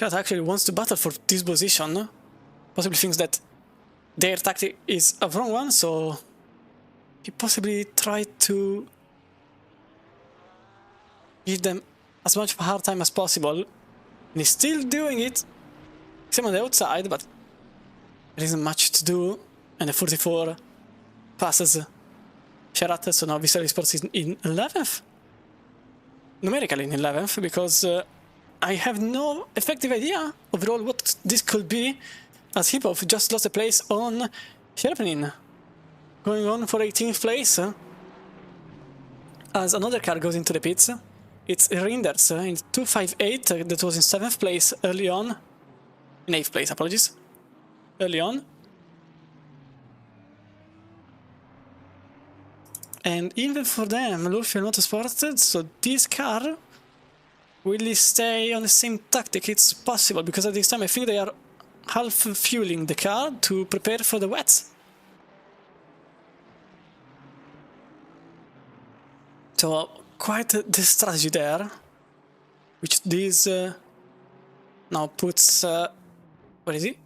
Chat actually wants to battle for this position. Possibly thinks that their tactic is a wrong one, so he possibly tried to give them as much of a hard time as possible. And he's still doing it. Same on the outside, but there isn't much to do. And the 44 passes Sharat, so now Visual Esports is in 11th. Numerically in 11th, because I have no effective idea overall what this could be, as Hipov just lost a place on Sherpenin, going on for 18th place. As another car goes into the pits, it's Rinders in 258 that was in 7th place early on, in 8th place, apologies, early on. And even for them, Lurfield Motorsport, so this car, will he stay on the same tactic? It's possible, because at this time I think they are half fueling the car to prepare for the wets. So quite the strategy there, which this now puts, where is he?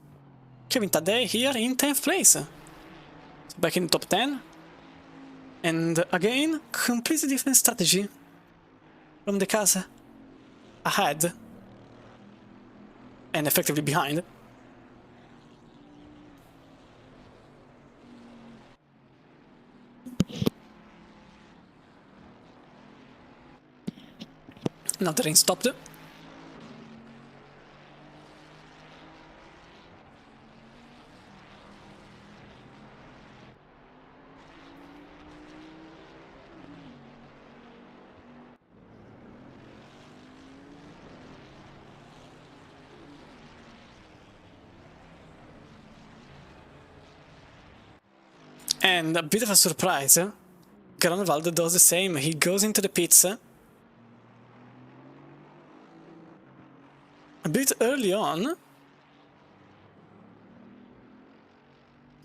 Kevin Tadej here in 10th place. So back in the top 10. And again, completely different strategy from the cars ahead and effectively behind. Now the rain stopped. And a bit of a surprise, Granvaldo does the same. He goes into the pits a bit early on,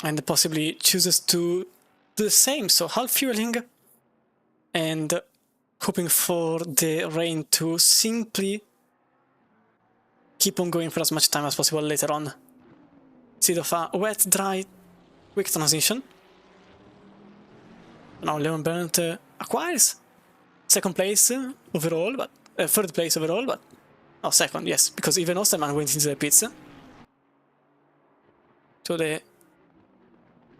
and possibly chooses to do the same, so half fueling and hoping for the rain to simply keep on going for as much time as possible later on. Instead of a wet, dry, quick transition. Now Leon Bennett acquires second place overall, but third place overall, but oh, second, yes, because even Osterman went into the pits. So the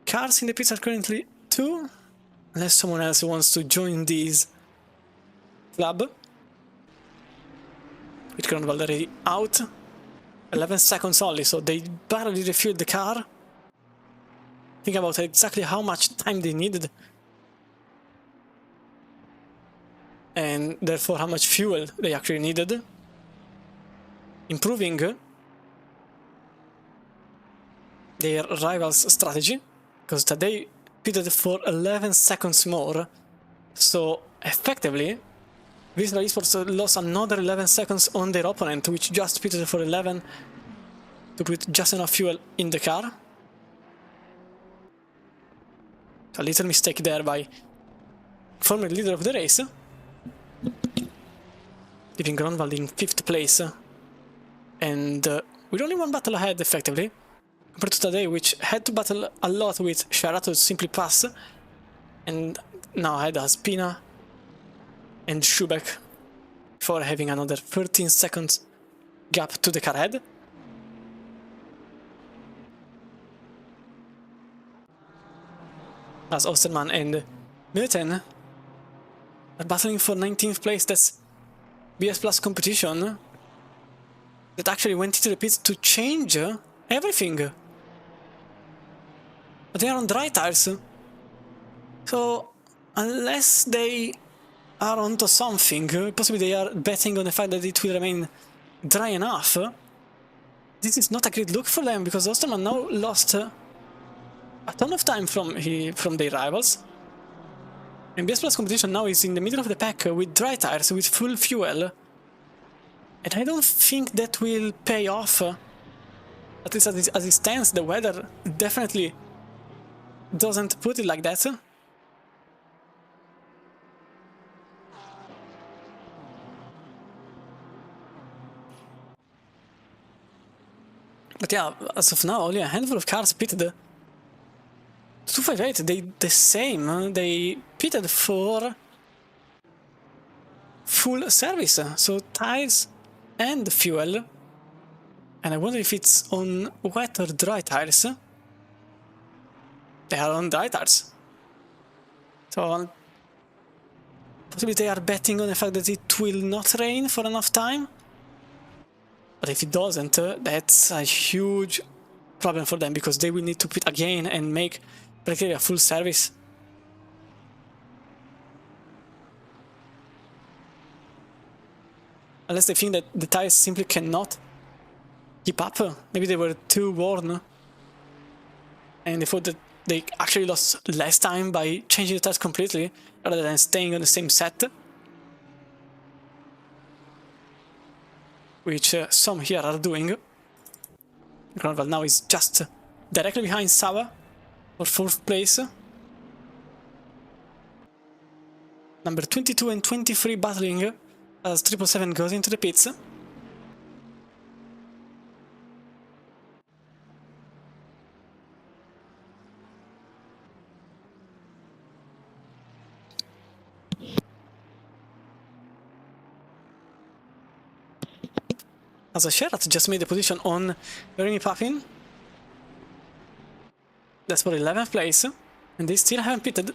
cars in the pits are currently 2, unless someone else wants to join this club. With Granvald already out, 11 seconds only, so they barely refueled the car. Think about exactly how much time they needed. And therefore how much fuel they actually needed. Improving their rivals' strategy, because today pitted for 11 seconds more, so effectively Visual Esports lost another 11 seconds on their opponent, which just pitted for 11 to put just enough fuel in the car. A little mistake there by former leader of the race, leaving Gronwald in 5th place, and with only one battle ahead effectively, compared to today, which had to battle a lot with Shara to simply pass, and now ahead has Pina and Schubeck, before having another 13 seconds gap to the car ahead. As Osterman and Milton are battling for 19th place. That's BS Plus competition that actually went into the pits to change everything. But they are on dry tires, so unless they are onto something, possibly they are betting on the fact that it will remain dry enough. This is not a great look for them, because Osterman now lost a ton of time from their rivals. And BS Plus competition now is in the middle of the pack with dry tires, with full fuel. And I don't think that will pay off. At least as it stands, the weather definitely doesn't put it like that. But yeah, as of now, only a handful of cars pitted. 258, they the same. They pitted for full service, so tires and fuel. And I wonder if it's on wet or dry tires. They are on dry tires. So possibly they are betting on the fact that it will not rain for enough time. But if it doesn't, that's a huge problem for them, because they will need to pit again and make practically a full service. Unless they think that the tires simply cannot keep up. Maybe they were too worn and they thought that they actually lost less time by changing the tires completely rather than staying on the same set, which some here are doing. Gronval now is just directly behind Sawa for 4th place. Number 22 and 23 battling as 777 goes into the pits. As a Sherat just made the position on Jeremy Papin. That's for 11th place, and they still haven't pitted.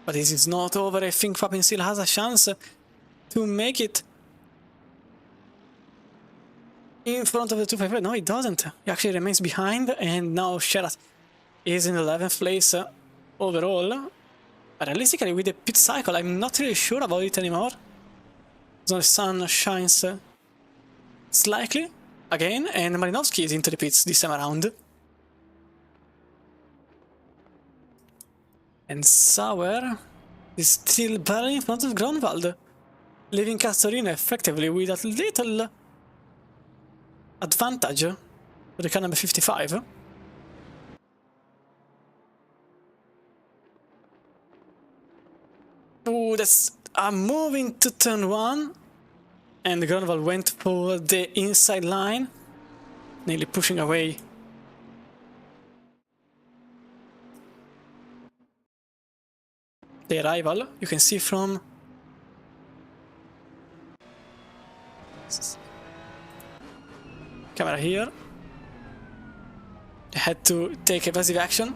But this is not over. I think Papin still has a chance to make it in front of the 255. No, he doesn't. He actually remains behind, and now Sherat is in 11th place overall. But realistically, with the pit cycle, I'm not really sure about it anymore. So the sun shines slightly again, and Marinovsky is into the pits this time around. And Sauer is still barely in front of Gronwald, leaving Castorino effectively with a little advantage for the car number 55. Oh, that's a move into turn 1, and Gronwald went for the inside line, nearly pushing away the rival. You can see from camera here, they had to take evasive action.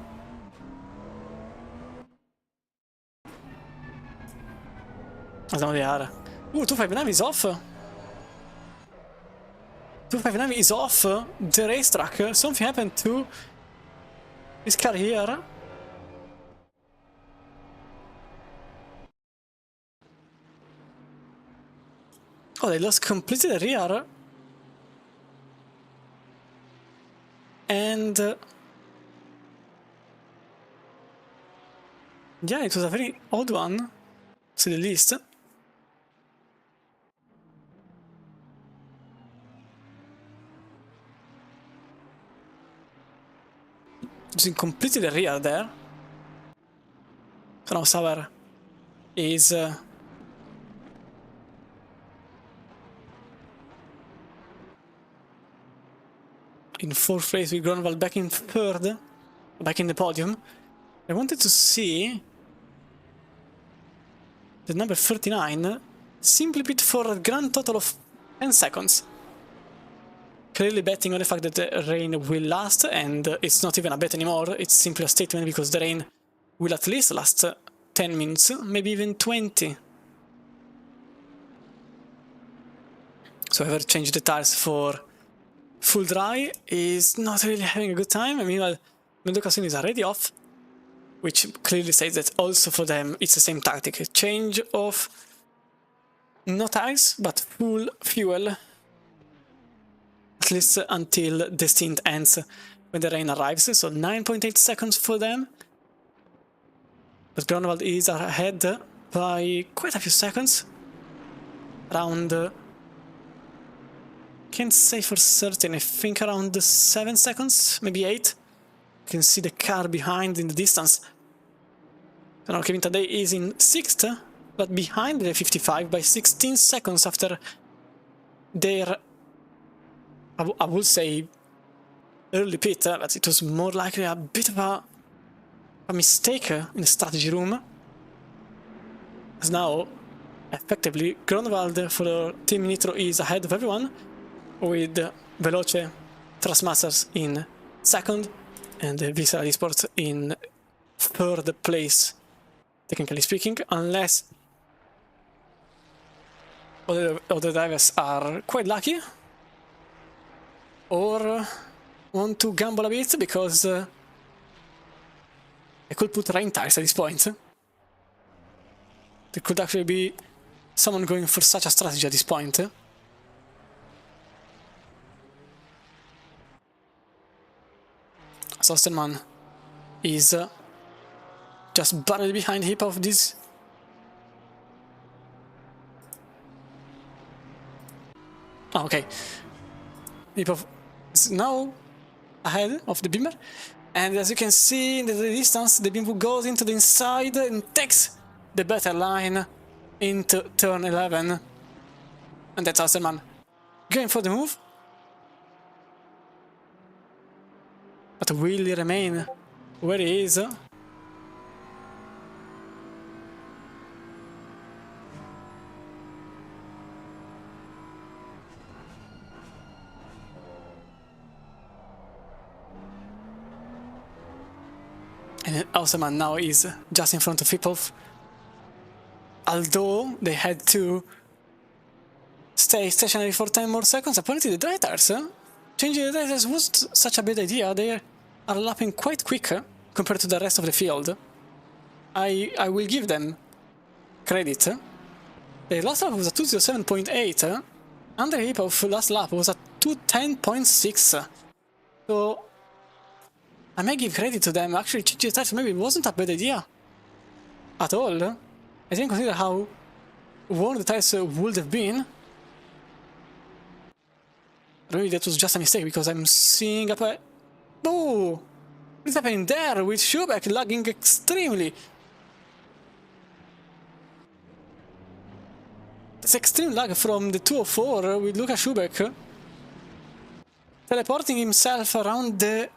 Now they are. Ooh, 259 is off. 259 is off the racetrack. Something happened to this car here. Oh, they lost completely the rear. And yeah, it was a very odd one, to say the least. Losing completely the rear there. So now Sauer is in 4th place with Gronwald back in 3rd, back in the podium. I wanted to see the number 39 simply pit for a grand total of 10 seconds. Clearly betting on the fact that the rain will last, and it's not even a bet anymore, it's simply a statement because the rain will at least last 10 minutes, maybe even 20. So whoever changed the tires for full dry is not really having a good time. Meanwhile, Mendocasino is already off, which clearly says that also for them it's the same tactic. A change of no tires, but full fuel, at least until the stint ends when the rain arrives. So 9.8 seconds for them. But Gronwald is ahead by quite a few seconds. Around, can't say for certain, I think around 7 seconds, maybe 8. You can see the car behind in the distance. So now Kevin Tadei is in 6th, but behind the 55 by 16 seconds after their, I would say, early pit, but it was more likely a bit of a mistake in the strategy room. As now, effectively, Grunwald for Team Nitro is ahead of everyone, with Veloce Trustmasters in second, and Visceral Esports in third place, technically speaking, unless other drivers are quite lucky or want to gamble a bit, because they could put rain tires at this point. There could actually be someone going for such a strategy at this point. Sosterman is just barely behind heap of this. Oh, okay. Heap is now ahead of the Beamer, and as you can see in the distance, the Beamer goes into the inside and takes the better line into turn 11, and that's Sosterman going for the move. But will he remain where he is? And Auserman now is just in front of Fipov, although they had to stay stationary for 10 more seconds. Apparently the dry tires, changing the dry tires wasn't such a bad idea. They are lapping quite quick compared to the rest of the field. I will give them credit. The last lap was a 207.8, Andrei Hipov last lap was a 210.6, so I may give credit to them. Actually, changing the tires maybe wasn't a bad idea at all. I didn't consider how worn the tires would have been. Maybe that was just a mistake, because I'm seeing up a... Oh! What's happening there with Schubeck lagging extremely? That's extreme lag from the 204 with Luka Schubeck teleporting himself around the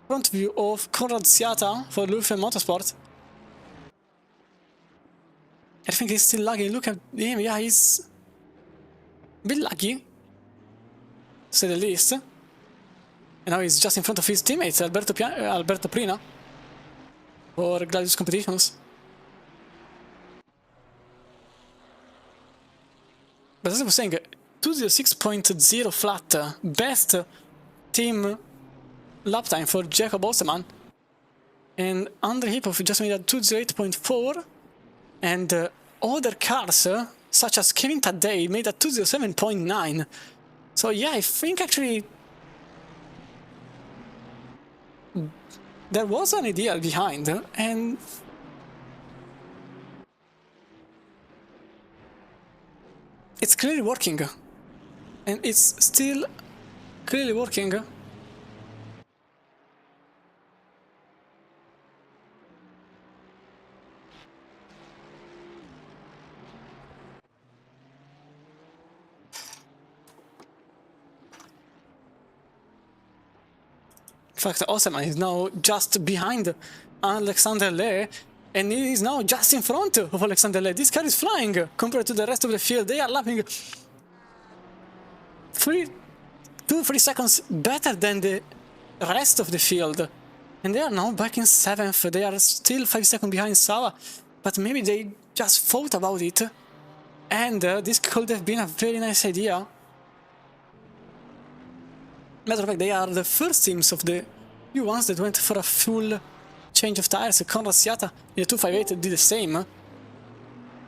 front view of Konrad Siata for Lufin Motorsport. I think he's still lagging. Look at him, yeah, he's a bit laggy, to say the least. And now he's just in front of his teammates, Alberto Prina, for Gladius Competitions. But as I was saying, 206.0 flat, best team lap time for Jacob Auserman. And Andrei Hipov just made a 208.4, and other cars, such as Kevin Taddei, made a 207.9. So yeah, I think actually there was an idea behind, and it's clearly working, and it's still clearly working. In fact, Auserman is now just behind Alexander Le, and he is now just in front of Alexander Le. This car is flying compared to the rest of the field. They are lapping 2-3 seconds better than the rest of the field. And they are now back in 7th. They are still 5 seconds behind Sava, but maybe they just thought about it, and this could have been a very nice idea. Matter of fact, they are the first teams of the few ones that went for a full change of tires. Konrad Siata in the 258 did the same.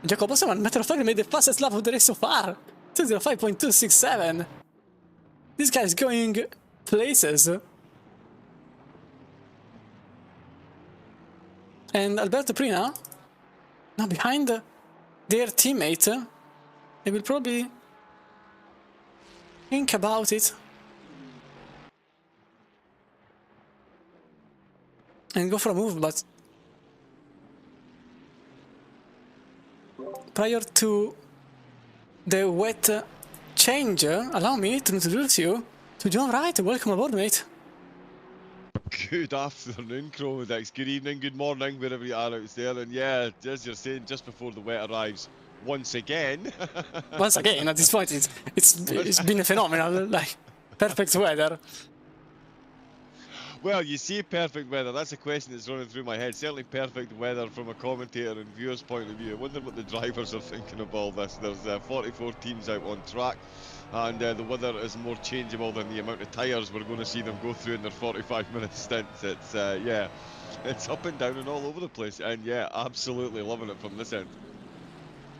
Jacob Auserman, matter of fact, made the fastest lap of the race so far, 205.267. This guy is going places. And Alberto Prina, now behind their teammate, they will probably think about it and go for a move, but prior to the wet change. Allow me to introduce you to John Wright. Welcome aboard, mate. Good afternoon, Chromodex. Good evening, good morning, wherever you are out there. And yeah, as you're saying, just before the wet arrives, once again. Once again, at this point, it's been a phenomenal, like, perfect weather. Well, you see perfect weather. That's a question that's running through my head. Certainly perfect weather from a commentator and viewer's point of view. I wonder what the drivers are thinking of all this. There's 44 teams out on track, and the weather is more changeable than the amount of tyres we're going to see them go through in their 45-minute stints. It's, yeah, it's up and down and all over the place. And yeah, absolutely loving it from this end.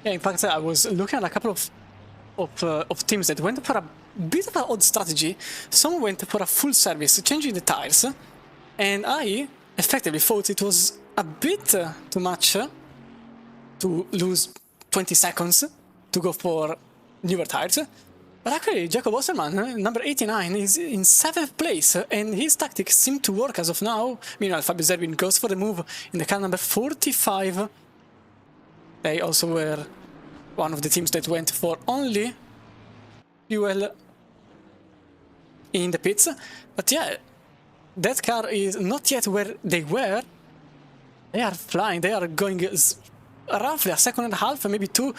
Yeah, in fact, I was looking at a couple of teams that went for a bit of an odd strategy. Some went for a full service, changing the tires, and I effectively thought it was a bit too much to lose 20 seconds to go for newer tires. But actually, Jacob Osterman, number 89, is in 7th place, and his tactics seem to work as of now. Meanwhile, Fabio Zerbin goes for the move in the car number 45. They also were one of the teams that went for only fuel in the pits. But yeah, that car is not yet where they were. They are flying, they are going roughly a second and a half, maybe two,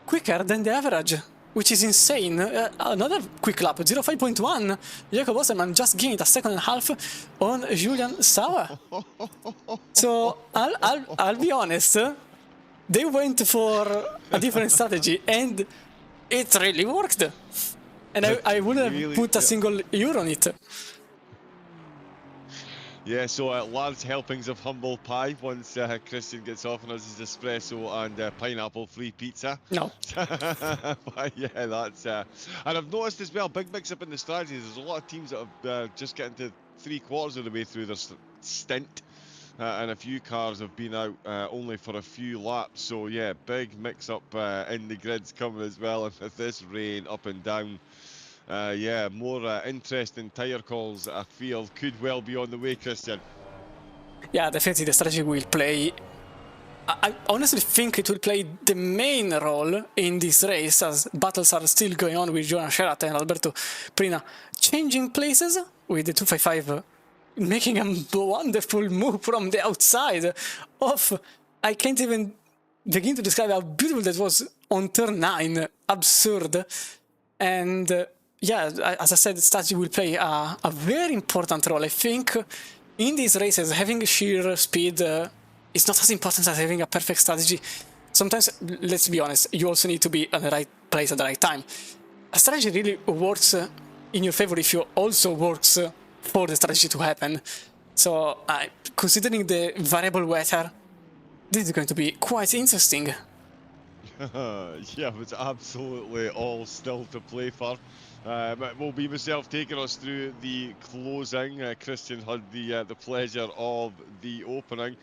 quicker than the average, which is insane. Another quick lap, 05.1. Jacob Osterman just gained a second and a half on Julian Sauer. So I'll be honest, they went for a different strategy, and it really worked. And I wouldn't have put a single euro on it. Yeah, so large helpings of humble pie once Christian gets off on us his espresso and pineapple free pizza. No. But yeah, that's... and I've noticed as well, big mix up in the strategies. There's a lot of teams that have just getting to 3/4 of the way through their stint. And a few cars have been out only for a few laps. So yeah, big mix up in the grids coming as well. And with this rain up and down, yeah, more interesting tyre calls I feel could well be on the way, Christian. Yeah, definitely the strategy will play. I honestly think it will play the main role in this race, as battles are still going on with Johan Sherat and Alberto Prina changing places with the 255 making a wonderful move from the outside of... I can't even begin to describe how beautiful that was on turn 9. Absurd. And yeah, as I said, strategy will play a very important role. I think in these races, having sheer speed is not as important as having a perfect strategy. Sometimes, let's be honest, you also need to be at the right place at the right time. A strategy really works in your favor if you also works for the strategy to happen. So, considering the variable weather, this is going to be quite interesting. Yeah, it's absolutely all still to play for. It will be myself taking us through the closing. Christian had the pleasure of the opening.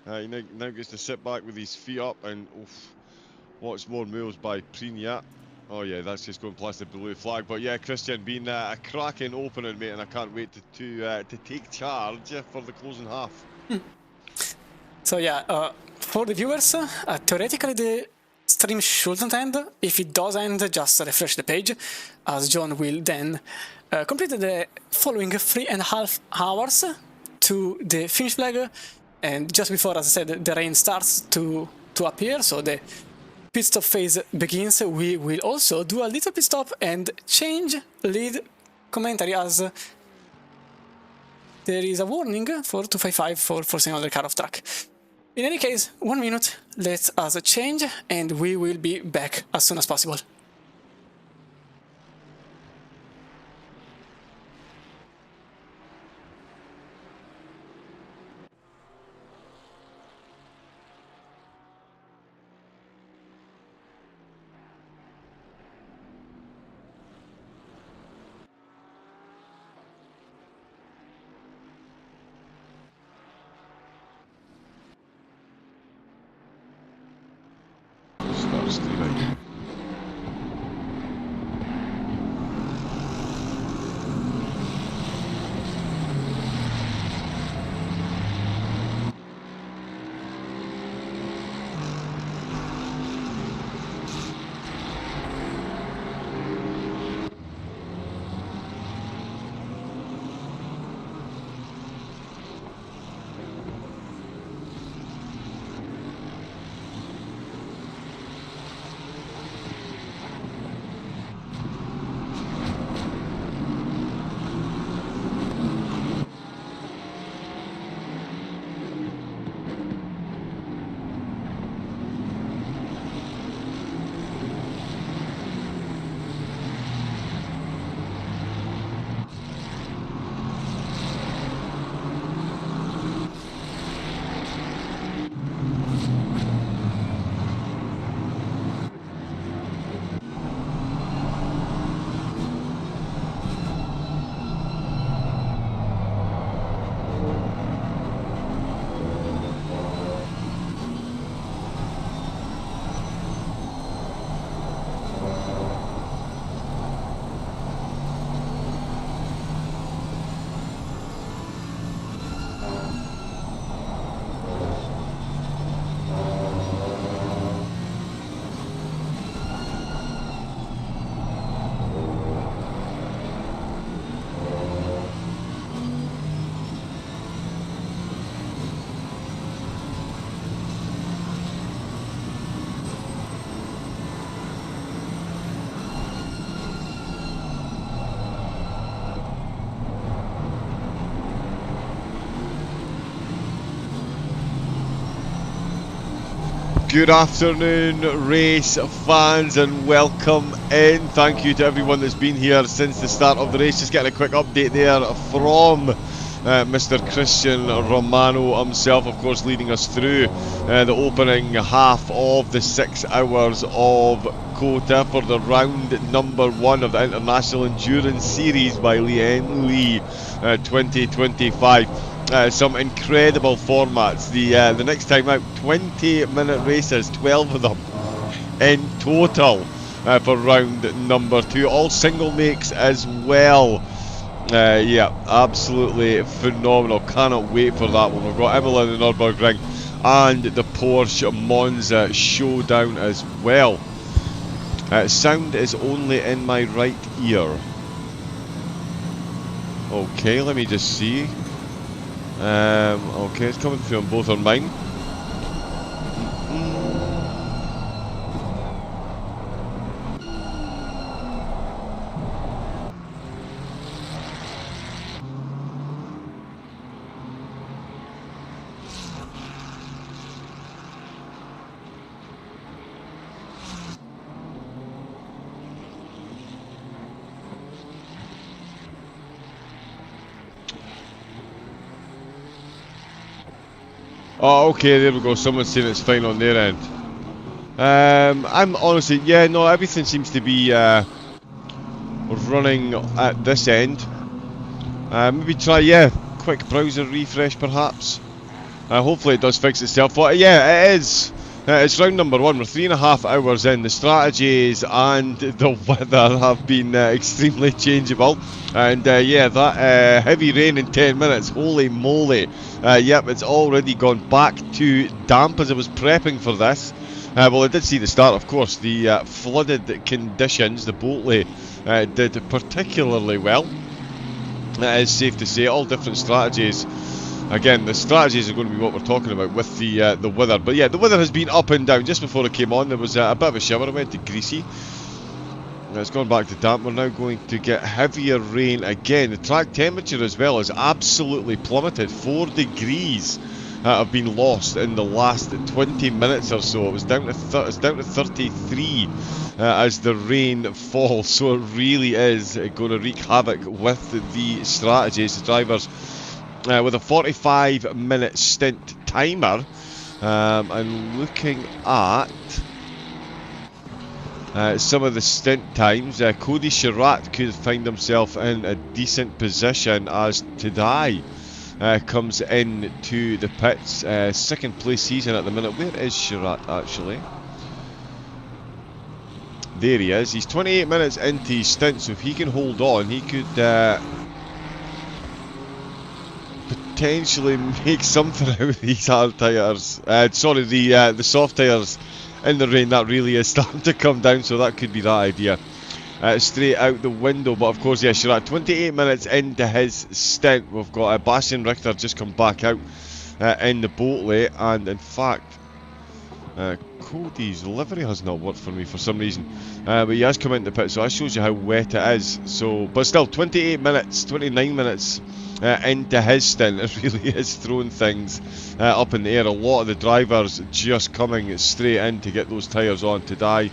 He now gets to sit back with his feet up and watch more moves by Prignac. Oh yeah, that's just going past the blue flag. But yeah, Christian, been a cracking opening, mate, and I can't wait to take charge for the closing half. So yeah, for the viewers, theoretically the stream shouldn't end. If it does end, just refresh the page, as John will then complete the following 3.5 hours to the finish flag. And just before, as I said, the rain starts to appear, so the pit stop phase begins. We will also do a little pit stop and change lead commentary, as there is a warning for 255 for forcing another car off track. In any case, 1 minute, let us change, and we will be back as soon as possible. Start streaming. Good afternoon, race fans, and welcome in. Thank you to everyone that's been here since the start of the race. Just getting a quick update there from Mr. Christian Romano himself, of course, leading us through the opening half of the 6 hours of COTA for the round number 1 of the International Endurance Series by Lian 2025. Some incredible formats. The next time out, 20-minute races, 12 of them in total for round number 2. All single makes as well. Yeah, absolutely phenomenal. Cannot wait for that one. We've got Imola in the Nürburgring and the Porsche Monza showdown as well. Sound is only in my right ear. Okay, let me just see. Okay, it's coming through on both on mine. Oh, okay, there we go. Someone's saying it's fine on their end. I'm honestly, yeah, no, everything seems to be running at this end. Maybe try, yeah, quick browser refresh perhaps. Hopefully it does fix itself. But yeah, it is. It's round number 1. We're 3.5 hours in. The strategies and the weather have been extremely changeable. And yeah, that heavy rain in 10 minutes, holy moly. Yep, it's already gone back to damp as I was prepping for this. Well, I did see the start, of course. The flooded conditions, the Boatley did particularly well. It is safe to say, all different strategies. Again, the strategies are going to be what we're talking about with the weather. But yeah, the weather has been up and down. Just before I came on, there was a bit of a shower. I went to greasy. It's gone back to damp. We're now going to get heavier rain again. The track temperature as well has absolutely plummeted. 4 degrees have been lost in the last 20 minutes or so. It was down to 33 as the rain falls. So it really is going to wreak havoc with the strategies. The drivers with a 45-minute stint timer. I'm looking at some of the stint times. Cody Chirac could find himself in a decent position as Tadai comes into the pits. Second place season at the minute. Where is Chirac actually? There he is. He's 28 minutes into his stint, so if he can hold on, he could potentially make something out of these hard tyres. Sorry, the soft tyres in the rain. That really is starting to come down, so that could be that idea. Straight out the window, but of course, yeah, Chirac 28 minutes into his stint. We've got Bastian Richter just come back out in the Boatley, and in fact, Cody's livery has not worked for me for some reason, but he has come into the pit, so that shows you how wet it is. So, but still, 28 minutes, 29 minutes into his stint. It really is throwing things up in the air. A lot of the drivers just coming straight in to get those tyres on. Tadai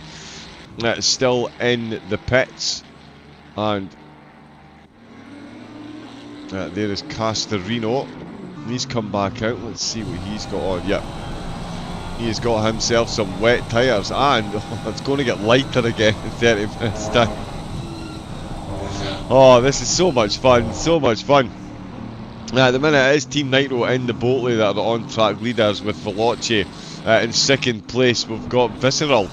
still in the pits, and there is Castorino. He's come back out. Let's see what he's got on. Yep, he's got himself some wet tyres, and it's going to get lighter again in 30 minutes time. Oh, this is so much fun, so much fun. At the minute, it is Team Nitro in the Boatley that are the on-track leaders, with Veloce in second place. We've got Visceral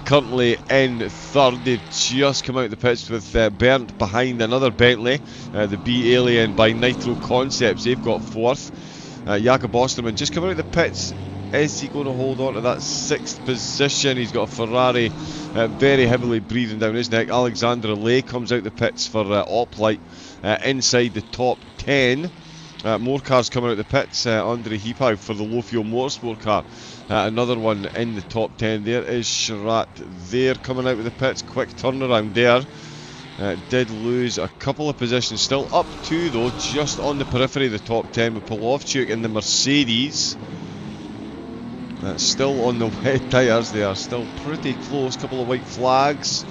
currently in third. They've just come out of the pits with Bernd behind another Bentley, the B Alien by Nitro Concepts. They've got fourth. Jakob Osterman just coming out of the pits. Is he going to hold on to that 6th position? He's got a Ferrari very heavily breathing down his neck. Alexandra Lay comes out the pits for Oplight inside the top 10. More cars coming out the pits. Andre Hipau for the low fuel motorsport car. Another one in the top 10. There is Chirac there coming out of the pits. Quick turnaround there. Did lose a couple of positions. Still up 2 though, just on the periphery of the top 10 with Polovchuk in the Mercedes. Still on the wet tyres, they are still pretty close. Couple of white flags.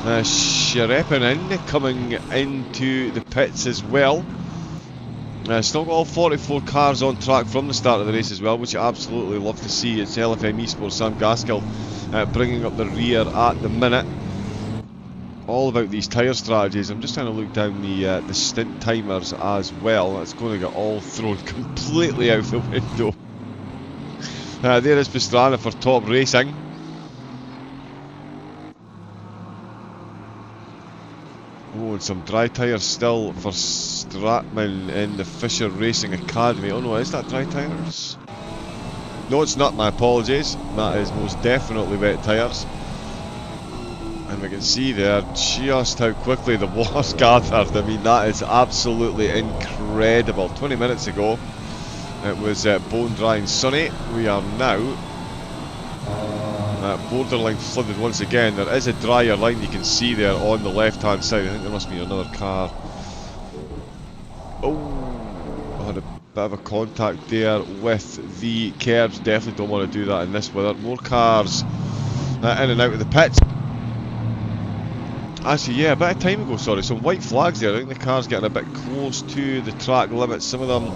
Sherepinen coming into the pits as well. Still got all 44 cars on track from the start of the race as well, which I absolutely love to see. It's LFM Esports Sam Gaskell bringing up the rear at the minute. All about these tyre strategies. I'm just trying to look down the stint timers as well. It's going to get all thrown completely out the window. There is Pastrana for Top Racing. Oh, and some dry tyres still for Stratman in the Fisher Racing Academy. Oh no, is that dry tyres? No, it's not, my apologies. That is most definitely wet tyres. And we can see there just how quickly the water's gathered. I mean, that is absolutely incredible. 20 minutes ago, it was bone dry and sunny. We are now borderline flooded once again. There is a drier line you can see there on the left hand side. I think there must be another car. Oh, I had a bit of a contact there with the curbs. Definitely don't want to do that in this weather. More cars in and out of the pits. Actually, yeah, a bit of time ago, sorry, some white flags there. I think the car's getting a bit close to the track limit. Some of them,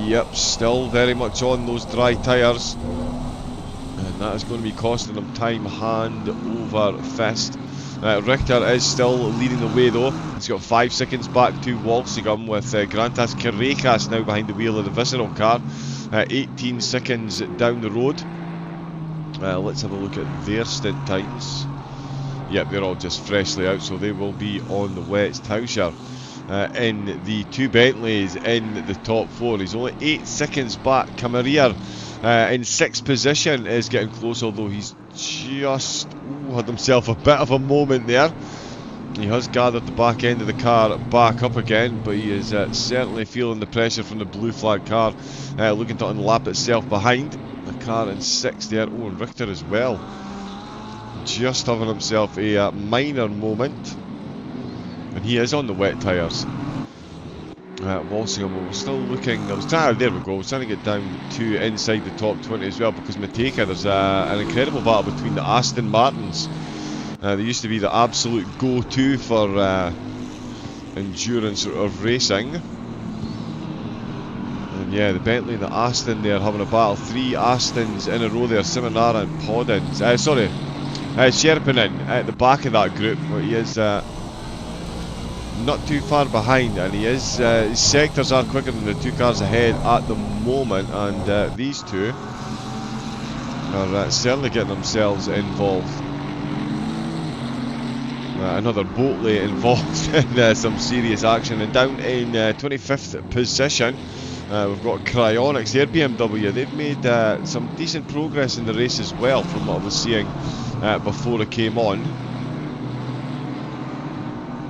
yep, still very much on those dry tyres. And that is going to be costing them time hand over fist. Richter is still leading the way though. He's got 5 seconds back to Walsingham with Grantas Carreras now behind the wheel of the Visceral car. 18 seconds down the road. Let's have a look at their stint times. Yep, they're all just freshly out, so they will be on the wet. Tauscher in the 2 Bentleys in the top 4. He's only 8 seconds back. Camarillo in 6th position is getting close, although he's just had himself a bit of a moment there. He has gathered the back end of the car back up again, but he is certainly feeling the pressure from the blue flag car, looking to unlap itself behind. The car in 6th there. Oh, and Richter as well. Just having himself a minor moment, and he is on the wet tyres. Walsingham was still looking. There we go. I was trying to get down to inside the top 20 as well, because Mateka, there's an incredible battle between the Aston Martins. They used to be the absolute go-to for endurance of racing. And yeah, the Bentley and the Aston there having a battle. 3 Astons in a row there. Simonara and Poddins. Sherpinen at the back of that group, but he is not too far behind, and he is his sectors are quicker than the 2 cars ahead at the moment, and these two are certainly getting themselves involved. Another Boatley involved in some serious action, and down in 25th position we've got Cryonics, their BMW. They've made some decent progress in the race as well, from what I was seeing before it came on.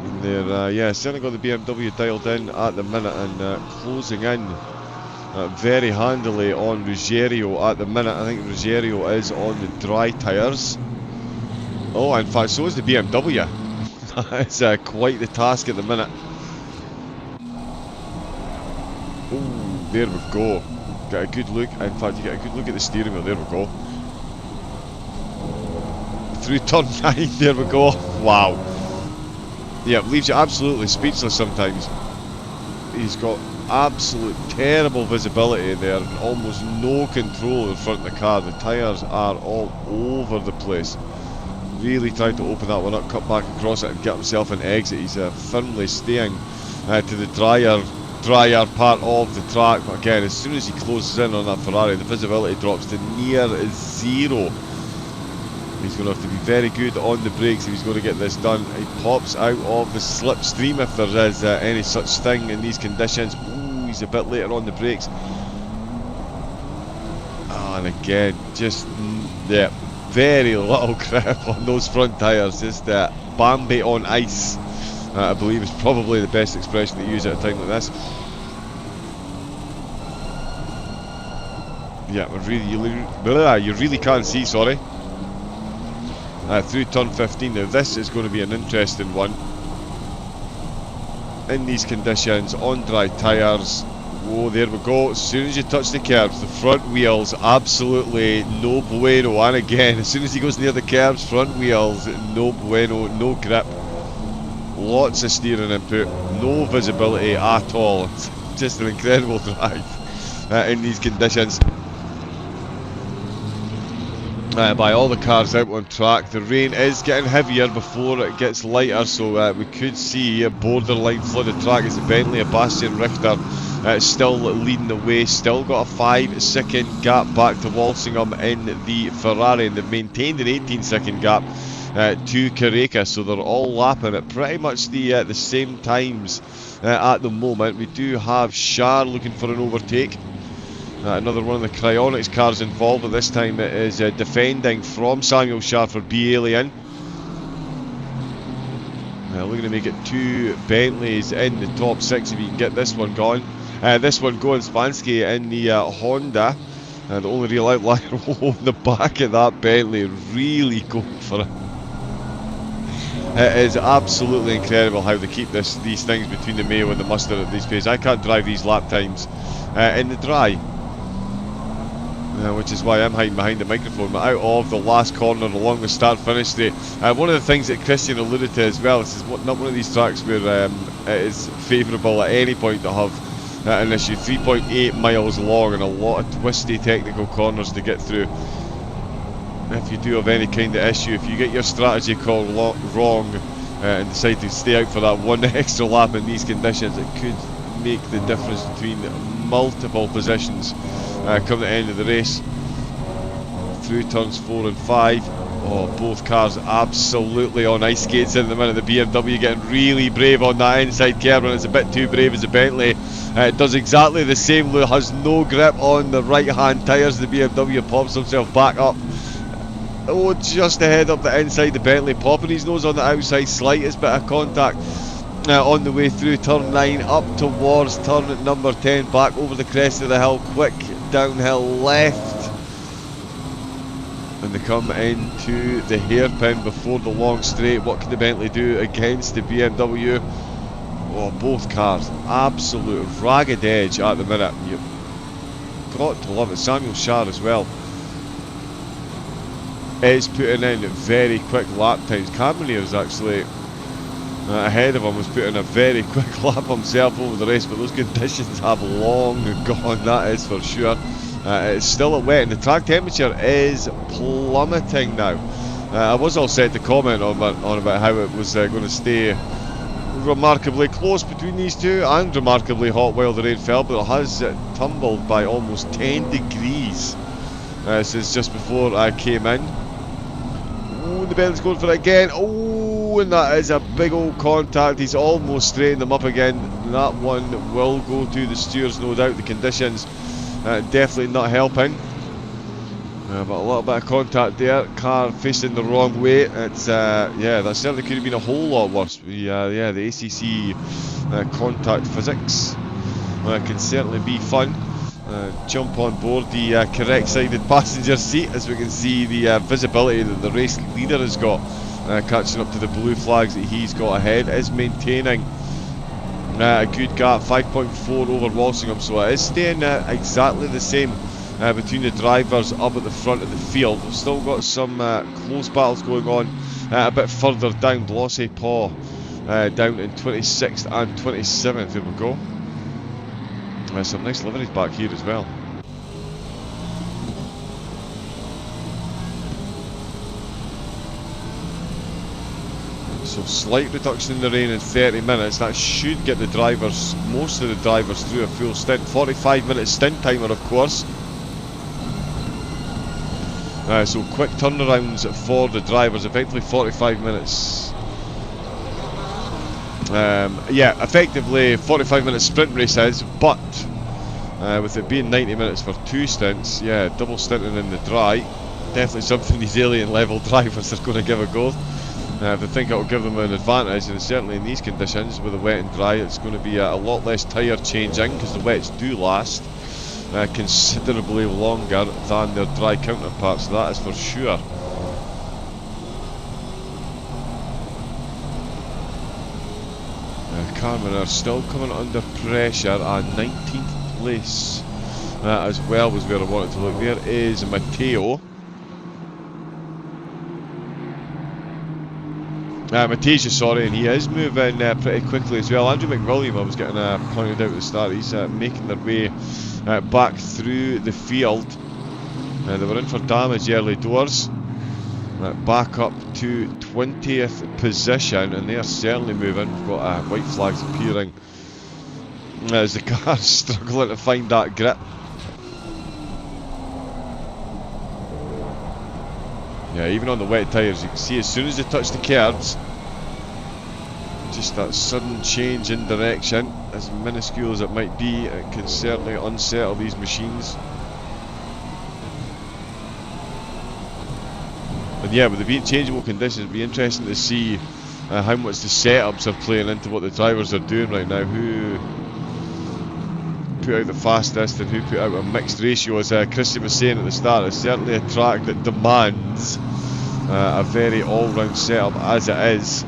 And they're yeah, certainly got the BMW dialed in at the minute, and closing in very handily on Ruggiero at the minute. I think Ruggiero is on the dry tyres. Oh, in fact, so is the BMW. That's quite the task at the minute. Oh, there we go. Get a good look. In fact, you get a good look at the steering wheel. There we go. Through turn 9. There we go. Wow. Yeah, leaves you absolutely speechless sometimes. He's got absolute terrible visibility there, and almost no control in front of the car. The tyres are all over the place. Really tried to open that one up, cut back across it and get himself an exit. He's firmly staying to the drier part of the track, but again, as soon as he closes in on that Ferrari, the visibility drops to near 0. He's going to have to be very good on the brakes if he's going to get this done. He pops out of the slipstream, if there is any such thing in these conditions. Ooh, he's a bit later on the brakes. Oh, and again, just yeah, very little grip on those front tyres. Just Bambi on ice, I believe is probably the best expression to use at a time like this. Yeah, you really can't see, sorry. Through turn 15. Now this is going to be an interesting one. In these conditions, on dry tyres, Oh, there we go. As soon as you touch the curbs, the front wheels, absolutely no bueno. And again, as soon as he goes near the curbs, front wheels, no bueno, no grip. Lots of steering input, no visibility at all. It's just an incredible drive in these conditions. By all the cars out on track. The rain is getting heavier before it gets lighter, so we could see a borderline flooded track as the Bentley of Bastian Richter still leading the way. Still got a 5-second gap back to Walsingham in the Ferrari, and they've maintained an 18-second gap to Carreca, so they're all lapping at pretty much the same times at the moment. We do have Shar looking for an overtake. Another one of the Cryonics cars involved, but this time it is defending from Samuel Shar for Lian. Looking to make it 2 Bentleys in the top 6 if you can get this one going. This one going Spansky in the Honda. The only real outlier on the back of that Bentley, really going for it. It is absolutely incredible how they keep these things between the Mayo and the Mustard at these paces. I can't drive these lap times in the dry. Which is why I'm hiding behind the microphone. But out of the last corner along the start-finish straight, one of the things that Christian alluded to as well, this is not one of these tracks where it is favourable at any point to have an issue. 3.8 miles long and a lot of twisty technical corners to get through. If you do have any kind of issue, if you get your strategy call wrong and decide to stay out for that one extra lap in these conditions, it could make the difference between multiple positions come the end of the race. Through turns 4 and 5. Oh, both cars absolutely on ice skates in the minute. The BMW getting really brave on that inside curb, and it's a bit too brave as the Bentley. It does exactly the same, has no grip on the right hand tyres. The BMW pops himself back up. Oh, just ahead up the inside, the Bentley popping his nose on the outside, slightest bit of contact on the way through turn 9 up towards turn number 10, back over the crest of the hill, quick downhill left, and they come into the hairpin before the long straight. What can the Bentley do against the BMW? Oh, both cars absolute ragged edge at the minute. You've got to love it. Samuel Shar as well is putting in very quick lap times. Cabernet is actually ahead of him, was putting a very quick lap himself over the race, but those conditions have long gone, that is for sure. It's still a wet and the track temperature is plummeting now. I was all set to comment on about how it was going to stay remarkably close between these two and remarkably hot while the rain fell, but it has tumbled by almost 10 degrees since just before I came in. Oh, the Bentley's going for it again. Oh, and that is a big old contact. He's almost straightened them up again. That one will go to the steers, no doubt. The conditions definitely not helping. But a little bit of contact there. Car facing the wrong way. It's yeah, that certainly could have been a whole lot worse. Yeah, the ACC contact physics can certainly be fun. Jump on board the correct sided passenger seat as we can see the visibility that the race leader has got, catching up to the blue flags that he's got ahead, is maintaining a good gap, 5.4 over Walsingham, so it is staying exactly the same between the drivers up at the front of the field. We've still got some close battles going on a bit further down. Glossy Paw down in 26th and 27th. There we go. Some nice liveries back here as well. So slight reduction in the rain in 30 minutes. That should get the drivers, most of the drivers, through a full stint. 45-minute stint timer, of course. So quick turnarounds for the drivers, effectively 45 minutes. Yeah, effectively 45-minute sprint races, but with it being 90 minutes for 2 stints, yeah, double stinting in the dry, definitely something these alien level drivers are going to give a go. If they think it will give them an advantage, and certainly in these conditions with the wet and dry, it's going to be a lot less tyre changing, because the wets do last considerably longer than their dry counterparts, so that is for sure. Carmen are still coming under pressure, and 19th place as well was where I wanted to look. There is Matteo. Matej's, sorry, and he is moving pretty quickly as well. Andrew McWilliam, I was getting pointed out at the start, he's making their way back through the field. They were in for damage early doors. Back up to 20th position, and they are certainly moving. We've got white flags appearing as the car's struggling to find that grip. Yeah, even on the wet tyres, you can see as soon as they touch the curbs, just that sudden change in direction, as minuscule as it might be, it can certainly unsettle these machines. And yeah, with the being changeable conditions, it'd be interesting to see how much the setups are playing into what the drivers are doing right now. Who put out the fastest and who put out a mixed ratio, as Christian was saying at the start. It's certainly a track that demands a very all-round setup as it is,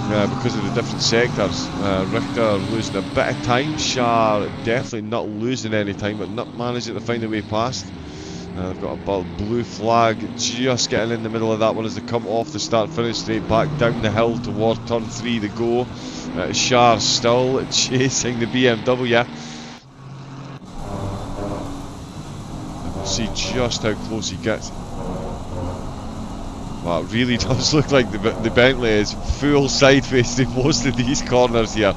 because of the different sectors. Richter losing a bit of time, Shah definitely not losing any time, but not managing to find a way past. They've got a blue flag just getting in the middle of that one as they come off the start-finish straight back down the hill toward turn 3 to go. Shah still chasing the BMW. And we'll see just how close he gets. Well, it really does look like the Bentley is full sideways in most of these corners here.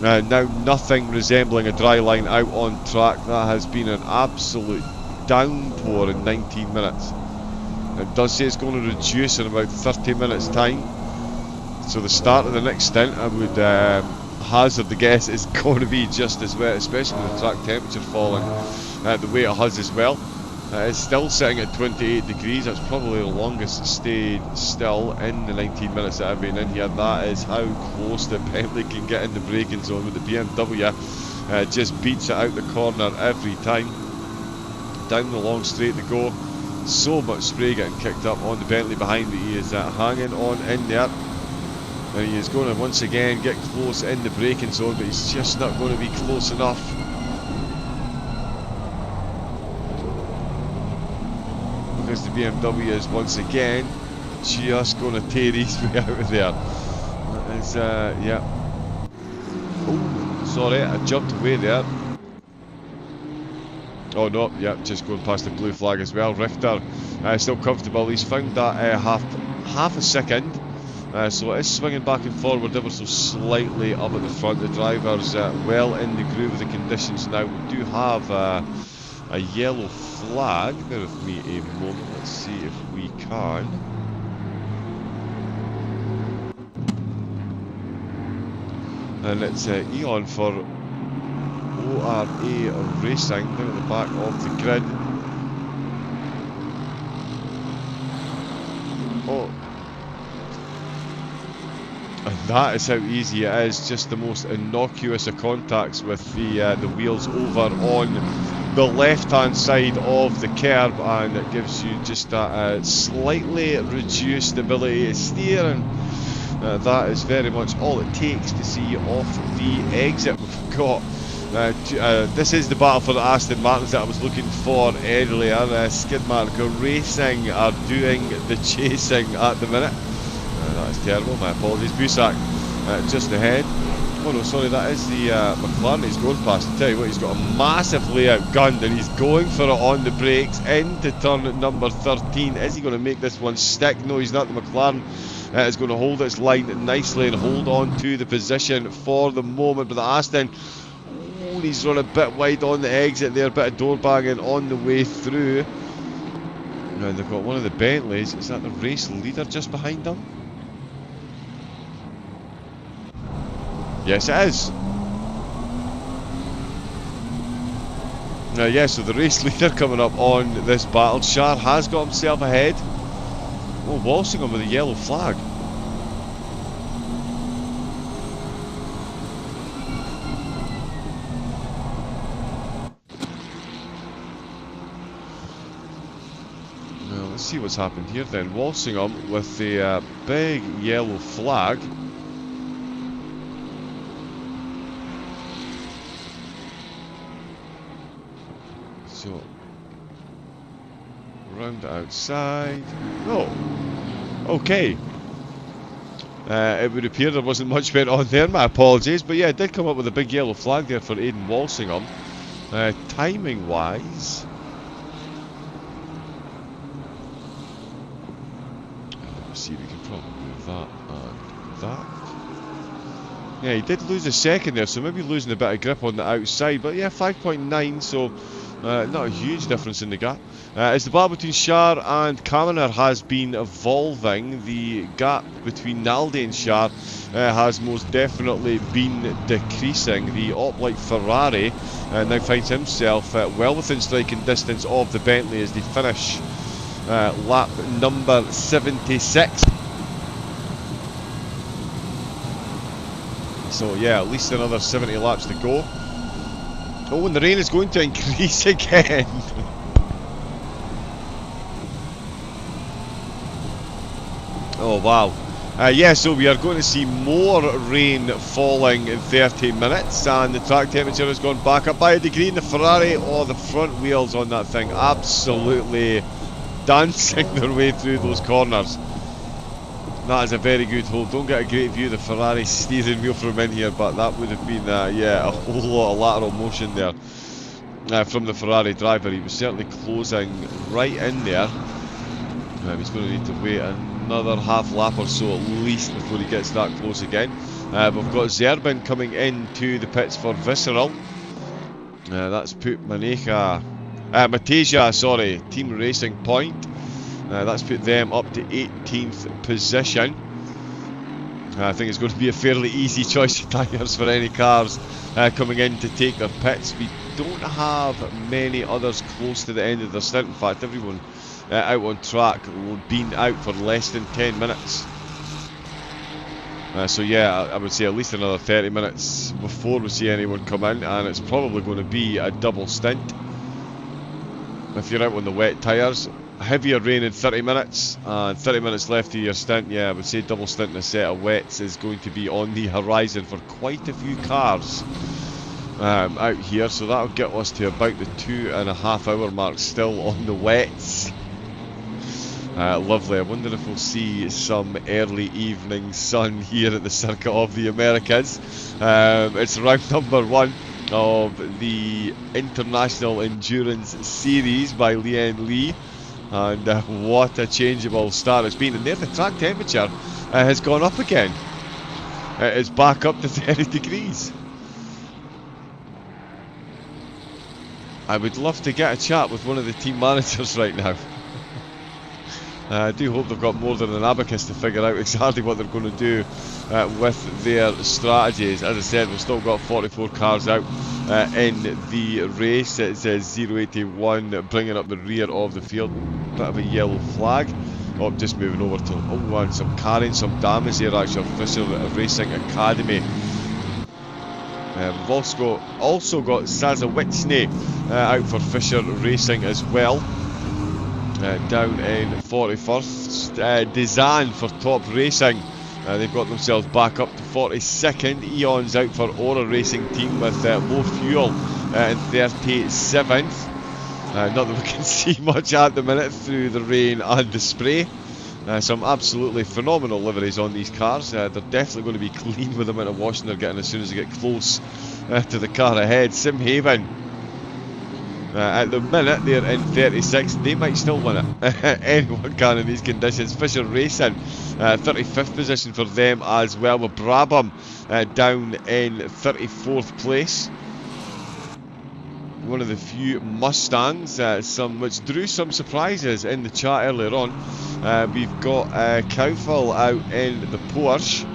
Now nothing resembling a dry line out on track. That has been an absolute downpour in 19 minutes. It does say it's going to reduce in about 30 minutes time. So the start of the next stint, I would hazard the guess, is going to be just as wet, especially with the track temperature falling the way it has as well. It's still sitting at 28 degrees. That's probably the longest it stayed still in the 19 minutes that I've been in here. That is how close the Bentley can get in the braking zone, with the BMW just beats it out the corner every time. Down the long straight to go. So much spray getting kicked up on the Bentley behind, but he is hanging on in there. And he is going to once again get close in the braking zone, but he's just not going to be close enough. Because the BMW is once again just going to tear his way out of there. That is, yeah. Oh, sorry, I jumped away there. Oh no, yeah, just going past the blue flag as well. Richter still comfortable. He's found that half a second. So it is swinging back and forward ever so slightly up at the front. The driver's well in the groove of the conditions now. We do have a yellow flag. Bear with me a moment. Let's see if we can. And it's Eon for ORA Racing down at the back of the grid. Oh. And that is how easy it is. Just the most innocuous of contacts with the wheels over on the left-hand side of the curb, and it gives you just that slightly reduced ability to steer, and that is very much all it takes to see off the exit. We've got this is the battle for the Aston Martins that I was looking for earlier. Skidmark Racing are doing the chasing at the minute. That is terrible, my apologies. Busak just ahead. Oh no, sorry, that is the McLaren he's going past. I tell you what, he's got a massive layout gun and he's going for it on the brakes into turn number 13. Is he going to make this one stick? No, he's not. The McLaren is going to hold its line nicely and hold on to the position for the moment. But the Aston, oh, he's run a bit wide on the exit there, a bit of door banging on the way through. Now they've got one of the Bentleys. Is that the race leader just behind them? Yes, it is. Yeah, so the race leader coming up on this battle. Shah has got himself ahead. Oh, Walsingham with a yellow flag. Now, let's see what's happened here then. Walsingham with the big yellow flag. So, round outside. Oh, okay. It would appear there wasn't much went on there, my apologies. But yeah, it did come up with a big yellow flag there for Aidan Walsingham. Timing-wise... let's see, we can probably move that and that. Yeah, he did lose a second there, so maybe losing a bit of grip on the outside. But yeah, 5.9, so not a huge difference in the gap. As the battle between Shar and Kaminer has been evolving, the gap between Naldi and Shar has most definitely been decreasing. The Oplite Ferrari now finds himself well within striking distance of the Bentley as they finish lap number 76. So yeah, at least another 70 laps to go. Oh, and the rain is going to increase again. Oh wow. Yeah, so we are going to see more rain falling in 30 minutes, and the track temperature has gone back up by a degree in the Ferrari. Oh, the front wheels on that thing absolutely dancing their way through those corners. That is a very good hold. Don't get a great view of the Ferrari steering wheel from in here, but that would have been yeah, a whole lot of lateral motion there from the Ferrari driver. He was certainly closing right in there. He's going to need to wait another half lap or so at least before he gets that close again. We've got Zerbin coming into the pits for Visceral. That's put Mateja, sorry, Team Racing Point. That's put them up to 18th position. I think it's going to be a fairly easy choice of tyres for any cars coming in to take their pits. We don't have many others close to the end of their stint. In fact, everyone out on track been out for less than 10 minutes. So yeah, I would say at least another 30 minutes before we see anyone come in, and it's probably going to be a double stint. If you're out on the wet tyres, heavier rain in 30 minutes and 30 minutes left of your stint, yeah, I would say double stint in a set of wets is going to be on the horizon for quite a few cars out here. So that'll get us to about the 2.5 hour mark still on the wets. Lovely. I wonder if we'll see some early evening sun here at the Circuit of the Americas. It's round number 1 of the International Endurance Series by Lian Lee. And what a changeable start it's been. And there the track temperature has gone up again. It's back up to 30 degrees. I would love to get a chat with one of the team managers right now. I do hope they've got more than an abacus to figure out exactly what they're going to do with their strategies. As I said, we've still got 44 cars out in the race. It says 081 bringing up the rear of the field. Bit of a yellow flag. Oh, just moving over to and some carrying some damage here actually. Fisher Racing Academy. We've also got Sazawitsny out for Fisher Racing as well. Down in 41st. Dizan for Top Racing. They've got themselves back up to 42nd. Eon's out for Aura Racing Team with low fuel in 37th. Not that we can see much at the minute through the rain and the spray. Some absolutely phenomenal liveries on these cars. They're definitely going to be clean with the amount of washing they're getting as soon as they get close to the car ahead. Simhaven. At the minute they're in 36th, they might still win it. Anyone can in these conditions. Fisher Racing, 35th position for them as well, with Brabham down in 34th place. One of the few Mustangs, which drew some surprises in the chat earlier on. We've got Cowfell out in the Porsche.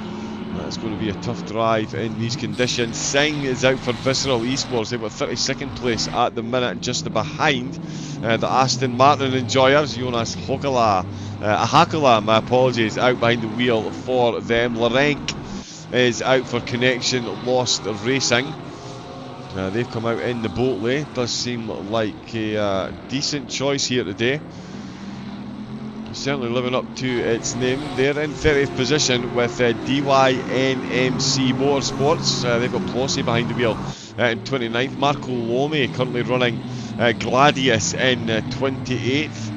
It's going to be a tough drive in these conditions. Singh is out for Visceral Esports. They've got 32nd place at the minute, just behind the Aston Martin enjoyers. Jonas Hakala, my apologies, out behind the wheel for them. Larenk is out for Connection Lost Racing. They've come out in the Boatley. Does seem like a decent choice here today. Certainly living up to its name. They're in 30th position with DYNMC Motorsports. They've got Plossie behind the wheel in 29th. Marco Lomi currently running Gladius in 28th.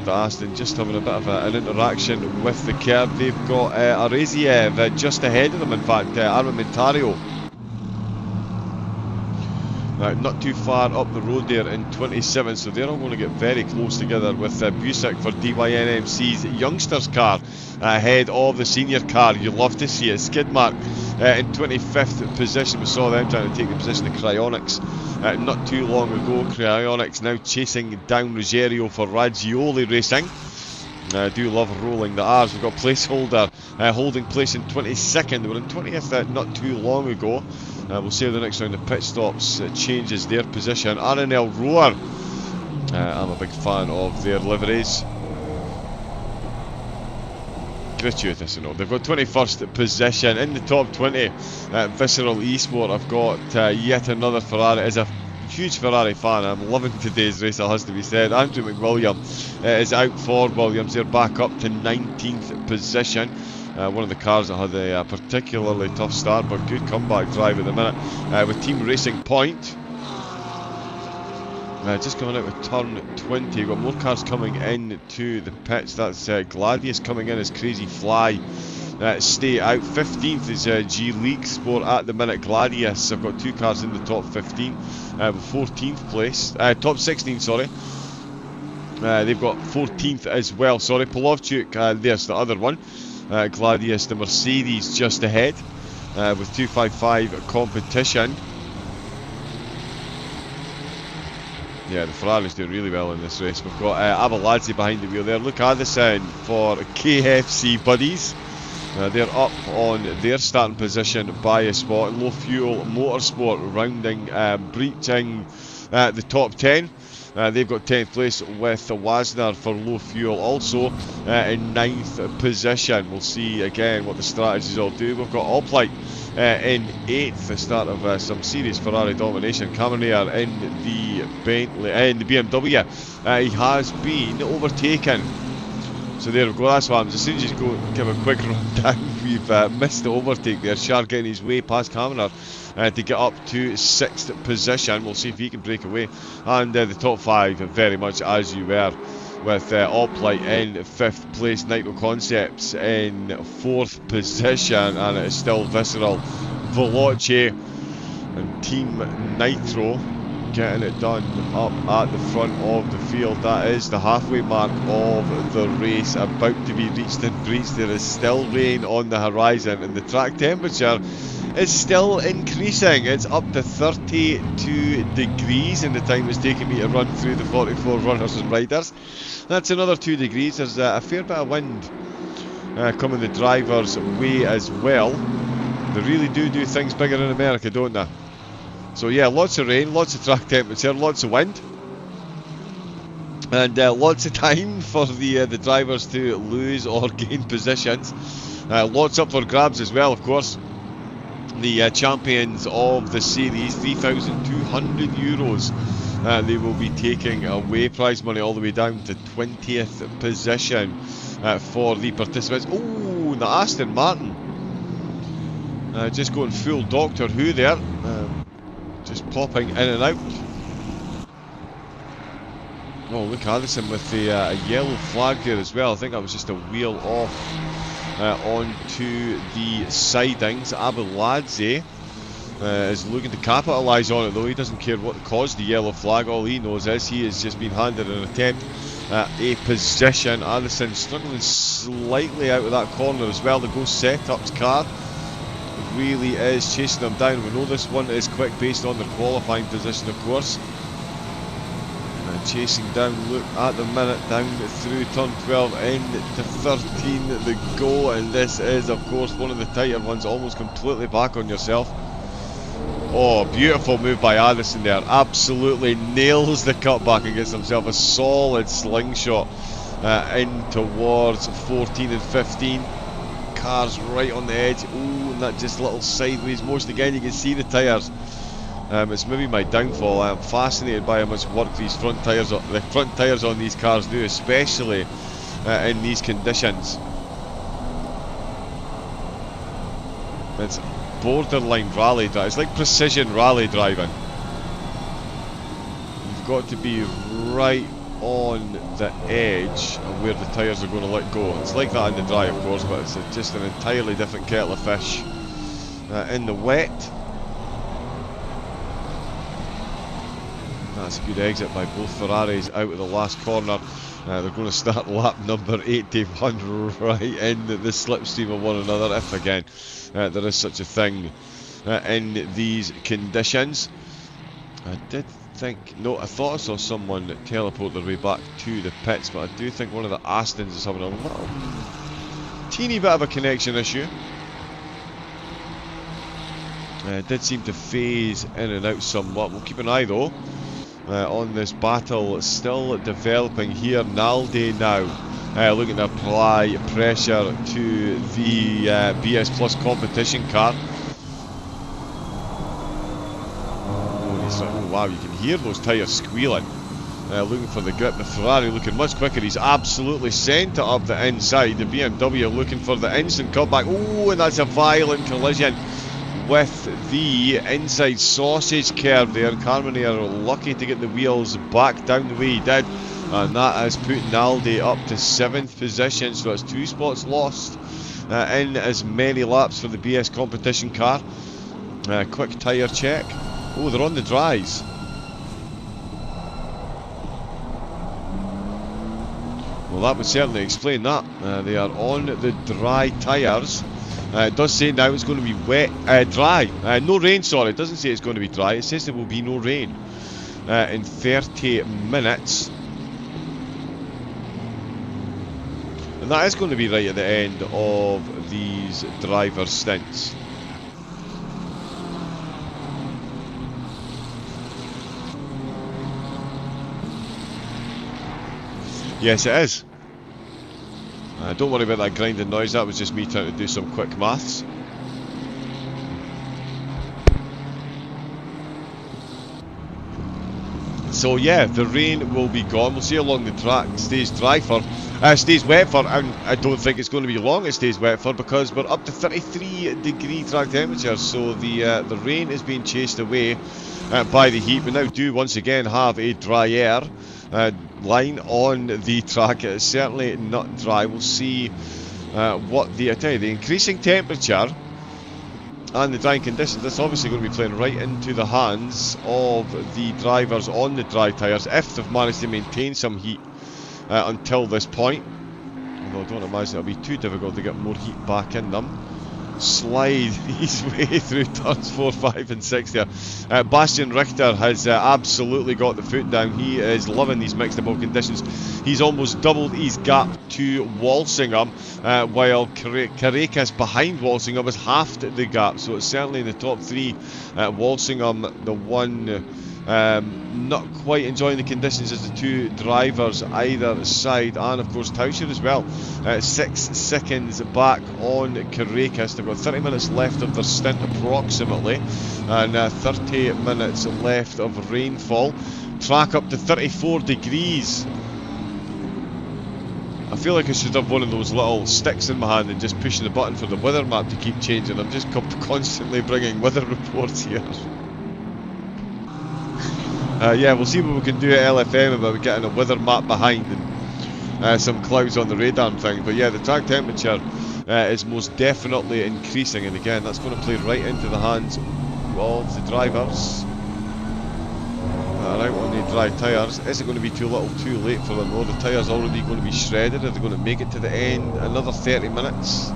The Aston just having a bit of an interaction with the curb. They've got Araziev just ahead of them, in fact, Armamentario. Not too far up the road there in 27th, so they're all going to get very close together with Busick for DYNMC's youngsters car ahead of the senior car. You love to see it. Skidmark in 25th position. We saw them trying to take the position of Cryonics not too long ago. Cryonics now chasing down Rogerio for Raggioli Racing. I do love rolling the R's. We've got placeholder holding place in 22nd. They were in 20th not too long ago. We'll see how the next round of pit stops changes their position. RNL Roar. I'm a big fan of their liveries. Gratuitous and all. They've got 21st position in the top 20. Visceral Esport. I've got yet another Ferrari. As a huge Ferrari fan, I'm loving today's race, it has to be said. Andrew McWilliam is out for Williams. They're back up to 19th position. One of the cars that had a particularly tough start, but good comeback drive at the minute with Team Racing Point. Just coming out with turn 20. We've got more cars coming in to the pits. That's Gladius coming in as Crazy Fly. Stay out. 15th is G League Sport at the minute. Gladius, I've got two cars in the top 15. 14th place. Top 16, sorry. They've got 14th as well. Sorry, Polovchuk, there's the other one. Gladius, the Mercedes just ahead with 255 competition. Yeah, the Ferrari's doing really well in this race. We've got Abeladze behind the wheel there. Luke Addison for KFC Buddies. They're up on their starting position by a spot. Low Fuel Motorsport rounding, breaching the top 10. They've got 10th place with Wasner for Low Fuel, also in 9th position. We'll see again what the strategies all do. We've got Alplight in 8th, the start of some serious Ferrari domination. Camernier in the Bentley, in the BMW. He has been overtaken. So there we go, that's what happens. As soon as you go give a quick rundown, we've missed the overtake there. Shar getting his way past Camernier to get up to 6th position. We'll see if he can break away. And the top 5 very much as you were, with Alplight in 5th place, Nitro Concepts in 4th position, and it is still Visceral, Veloce and Team Nitro getting it done up at the front of the field. That is the halfway mark of the race, about to be reached and breached. There is still rain on the horizon, and the track temperature is still increasing. It's up to 32 degrees in the time it's taken me to run through the 44 runners and riders. That's another 2 degrees. There's a fair bit of wind coming the drivers' way as well. They really do things bigger in America, don't they? So yeah, lots of rain, lots of track temperature, lots of wind, and lots of time for the drivers to lose or gain positions. Lots up for grabs as well, of course. The champions of the series, €3,200 they will be taking away. Prize money all the way down to 20th position for the participants. Oh, the Aston Martin just going full Doctor Who there, just popping in and out. Oh, look, Addison with the a yellow flag there as well. I think that was just a wheel off onto the sidings. Abeladze is looking to capitalise on it, though. He doesn't care what caused the yellow flag. All he knows is he has just been handed an attempt at a position. Addison struggling slightly out of that corner as well. The Ghost Setup's car really is chasing them down. We know this one is quick based on their qualifying position, of course. Chasing down, look at the minute, down through turn 12 into 13 the go, and this is of course one of the tighter ones, almost completely back on yourself. Oh, beautiful move by Addison there, absolutely nails the cutback and gets himself a solid slingshot in towards 14 and 15. Cars right on the edge. Ooh, and that just little sideways motion again, you can see the tyres. It's maybe my downfall. I'm fascinated by how much work these the front tyres on these cars do, especially in these conditions. It's borderline rally drive. It's like precision rally driving. got to be right on the edge of where the tyres are going to let go. It's like that in the dry, of course, but it's just an entirely different kettle of fish in the wet. That's a good exit by both Ferraris out of the last corner. They're going to start lap number 81 right in the slipstream of one another, if again there is such a thing in these conditions. I did think, no, I thought I saw someone teleport their way back to the pits, but I do think one of the Astons is having a little teeny bit of a connection issue. It did seem to phase in and out somewhat. We'll keep an eye though on this battle still developing here. Naldi now looking to apply pressure to the BS Plus competition car. Oh wow, you can hear those tyres squealing, looking for the grip. The Ferrari looking much quicker. He's absolutely sent it up the inside. The BMW looking for the instant cutback. Oh, and that's a violent collision with the inside sausage curve there. Carmany are lucky to get the wheels back down the way he did, and that has put Naldi up to 7th position, so that's 2 spots lost in as many laps for the BS competition car. Quick tyre check. Oh, they're on the dries. Well, that would certainly explain that. They are on the dry tyres. It does say now it's going to be wet, dry. No rain, sorry. It doesn't say it's going to be dry. It says there will be no rain in 30 minutes. And that is going to be right at the end of these driver stints. Yes, it is. Don't worry about that grinding noise, that was just me trying to do some quick maths. So yeah, the rain will be gone. We'll see how long the track stays dry for, stays wet for, and I don't think it's going to be long it stays wet for, because we're up to 33-degree track temperature, so the rain is being chased away by the heat. We now do once again have a dry air line on the track. It's certainly not dry. We'll see what I tell you, the increasing temperature and the drying conditions, that's obviously going to be playing right into the hands of the drivers on the dry tyres, if they've managed to maintain some heat until this point. Although I don't imagine it'll be too difficult to get more heat back in them. Slide his way through turns 4, 5 and 6 there. Bastian Richter has absolutely got the foot down. He is loving these mixed double conditions. He's almost doubled his gap to Walsingham, while Caracas behind Walsingham has halved the gap, so it's certainly in the top 3. Walsingham, the one not quite enjoying the conditions as the 2 drivers either side, and of course Tauscher as well, 6 seconds back on Caracas. They've got 30 minutes left of their stint approximately, and 30 minutes left of rainfall. Track up to 34 degrees. I feel like I should have one of those little sticks in my hand and just pushing the button for the weather map to keep changing. I'm just constantly bringing weather reports here. Yeah, we'll see what we can do at LFM about getting a weather map behind and some clouds on the radar and thing. But yeah, the track temperature is most definitely increasing, and again, that's going to play right into the hands of the drivers. Out on the dry tyres. Is it going to be too little too late for them? Or the tyres already going to be shredded? Are they going to make it to the end? Another 30 minutes?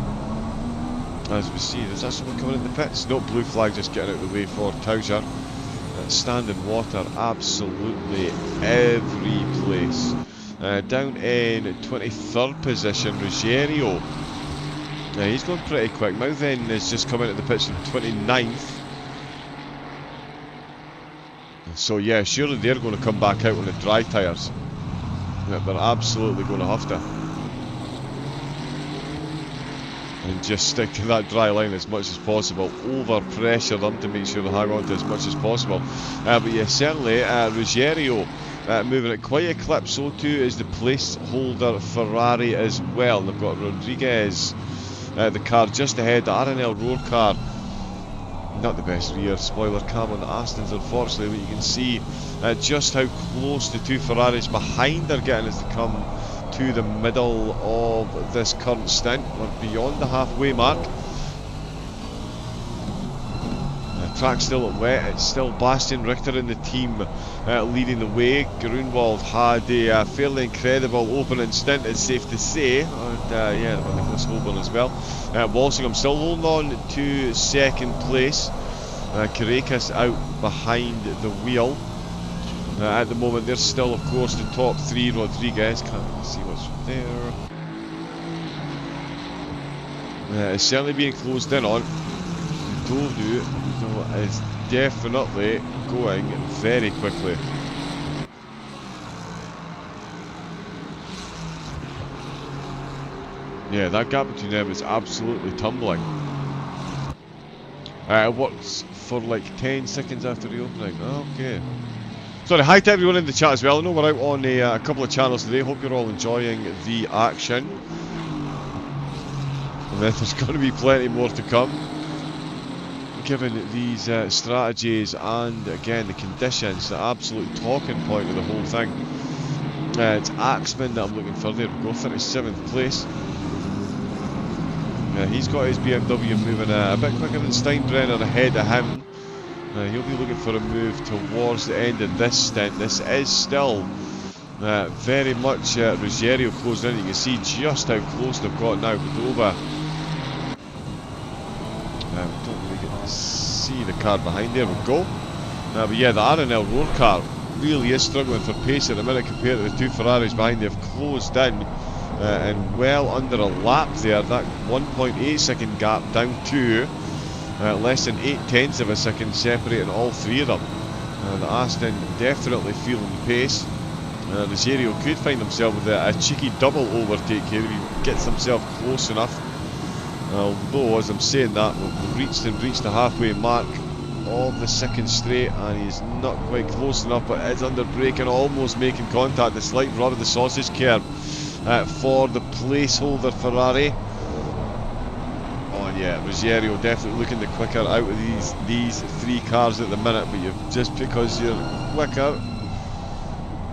As we see, there's that someone coming in the pits? No, blue flag just getting out of the way for Tauscher. Standing water absolutely every place. Down in 23rd position, Ruggiero. He's going pretty quick. Mouthen is just coming into the pits from 29th. So yeah, surely they're going to come back out on the dry tyres. They're absolutely going to have to. And just stick to that dry line as much as possible. Over pressure them to make sure they hang on to as much as possible. But yeah, certainly Ruggiero moving at quite a clip. So too is the placeholder Ferrari as well. They've got Rodriguez, the car just ahead, the RNL Roar car not the best rear spoiler cam on the Astons, unfortunately, but you can see just how close the two Ferraris behind are getting as they come to the middle of this current stint. We're beyond the halfway mark. Track's still wet, it's still Bastian Richter in the team leading the way. Grunwald had a fairly incredible opening stint, it's safe to say, and yeah, Nicholas Holborn as well. Walsingham still holding on to second place. Karekis out behind the wheel. At the moment, there's still, of course, the top three. Rodriguez, can't see what's there. It's certainly being closed in on. Dodu is definitely going very quickly. Yeah, that gap between them is absolutely tumbling. It works for like 10 seconds after the opening. Okay. Sorry, hi to everyone in the chat as well. I know we're out on a couple of channels today. Hope you're all enjoying the action. And then there's going to be plenty more to come. Given these strategies and again the conditions, the absolute talking point of the whole thing. It's Axman that I'm looking for there. We'll go 37th place. He's got his BMW moving a bit quicker than Steinbrenner ahead of him. He'll be looking for a move towards the end of this stint. This is still very much Ruggiero closing in. You can see just how close they've got now. Padova. Don't really get to see the car behind. There we go. But yeah, the RNL road car really is struggling for pace at the minute compared to the two Ferraris behind. They've closed in and well under a lap there. That 1.8 second gap down to less than 0.8 of a second separating all three of them. The Aston definitely feeling the pace. Ruggiero could find himself with a cheeky double overtake here if he gets himself close enough. Although, as I'm saying that, we've reached the halfway mark of the second straight, and he's not quite close enough, but is under brake and almost making contact. The slight run of the sausage curve for the placeholder Ferrari. Oh yeah, Ruggiero definitely looking the quicker out of these three cars at the minute, but just because you're quicker,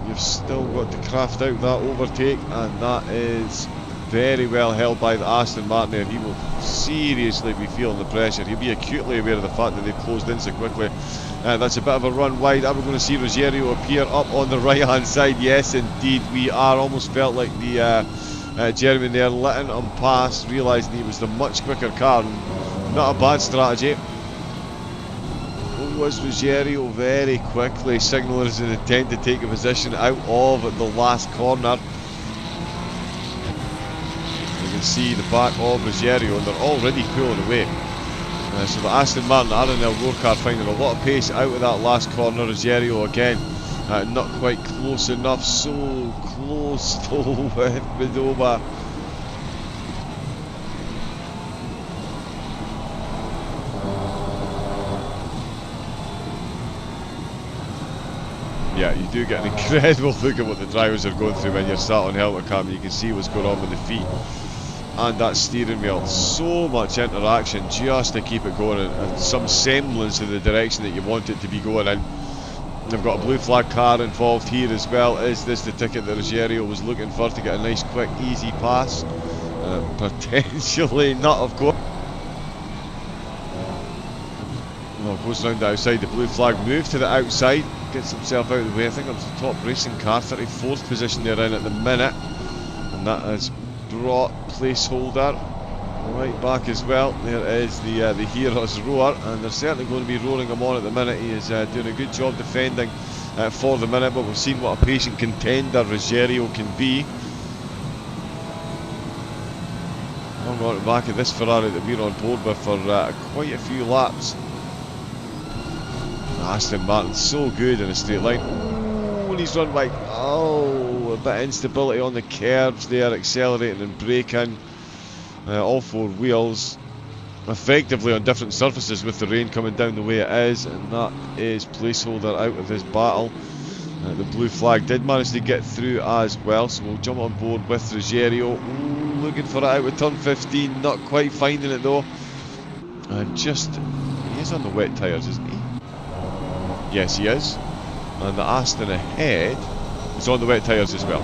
you've still got to craft out that overtake, and that is very well held by the Aston Martin there. He will seriously be feeling the pressure. He'll be acutely aware of the fact that they've closed in so quickly. That's a bit of a run wide. Are we going to see Ruggiero appear up on the right hand side? Yes indeed we are. Almost felt like the Jeremy there letting him pass, realising he was the much quicker car. Not a bad strategy. Was Ruggiero very quickly signalling his intent to take a position out of the last corner. See the back of Ruggiero, and they're already pulling away. So the Aston Martin RNL road car finding a lot of pace out of that last corner. Ruggiero again not quite close enough, so close though with Padova. Yeah, you do get an incredible look at what the drivers are going through when you're sat on helmet cam. You can see what's going on with the feet and that steering wheel. So much interaction just to keep it going in some semblance of the direction that you want it to be going in. They've got a blue flag car involved here as well. Is this the ticket that Ruggiero was looking for to get a nice quick easy pass? Potentially not, of course. Well, goes round the outside, the blue flag move to the outside, gets himself out of the way. I think it was the top racing car, 34th position they're in at the minute, and that has brought placeholder right back as well. There is the Heroes roar, and they're certainly going to be rolling him on at the minute. He is doing a good job defending for the minute, but we've seen what a patient contender Ruggiero can be. I'm on the back of this Ferrari that we're on board with for quite a few laps. Aston Martin so good in a straight line. Oh, and he's run like, oh, a bit of instability on the curves there, accelerating and braking. All four wheels effectively on different surfaces with the rain coming down the way it is, and that is placeholder out of this battle. The blue flag did manage to get through as well, so we'll jump on board with Ruggiero. Ooh, looking for it out with turn 15, not quite finding it though. And just, he is on the wet tyres, isn't he? Yes, he is. And the Aston ahead is on the wet tyres as well.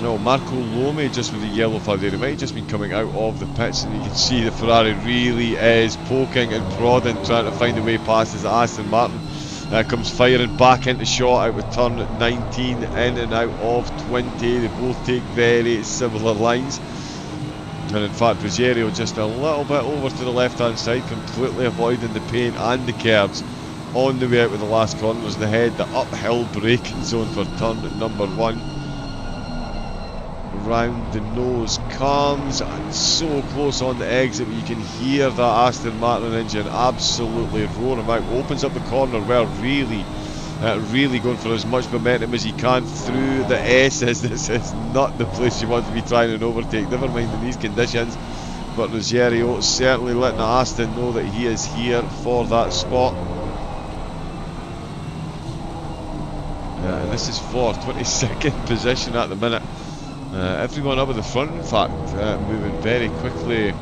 No, Marco Lome just with the yellow flag there. He might have just been coming out of the pits, and you can see the Ferrari really is poking and prodding, trying to find a way past as Aston Martin comes firing back into shot out with turn 19, in and out of 20. They both take very similar lines. And in fact, Ruggiero just a little bit over to the left-hand side, completely avoiding the paint and the curbs on the way out with the last corners. The head, the uphill braking zone for turn number 1. Round the nose comes, and so close on the exit, but you can hear that Aston Martin engine absolutely roar him out. Opens up the corner well, really going for as much momentum as he can through the S's. This is not the place you want to be trying to overtake, never mind in these conditions. But Ruggiero certainly letting Aston know that he is here for that spot. And this is for 22nd position at the minute. Everyone up at the front, in fact, moving very quickly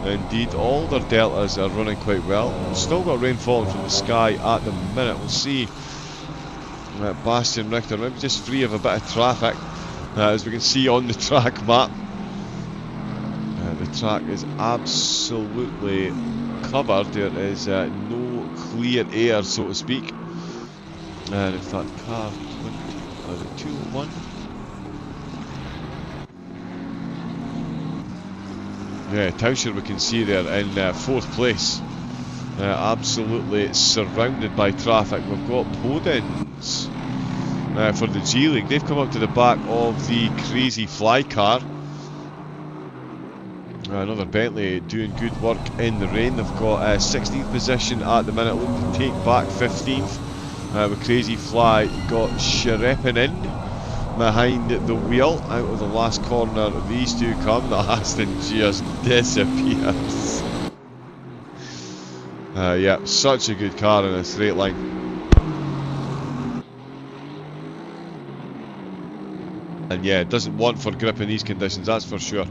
indeed. All their deltas are running quite well. We've still got rain falling from the sky at the minute. We'll see Bastian Richter maybe just free of a bit of traffic, as we can see on the track map. The track is absolutely covered. There is no clear air, so to speak. And in fact, car 20, the 201. Yeah, Tauscher we can see there in 4th place. Absolutely surrounded by traffic. We've got Podens for the G League. They've come up to the back of the Crazy Fly car. Another Bentley doing good work in the rain. They've got 16th position at the minute, looking to take back 15th. With Crazy Fly got Sherepinen behind the wheel. Out of the last corner, these two come. The Aston just disappears. Yeah, such a good car in a straight line. And yeah, it doesn't want for grip in these conditions, that's for sure.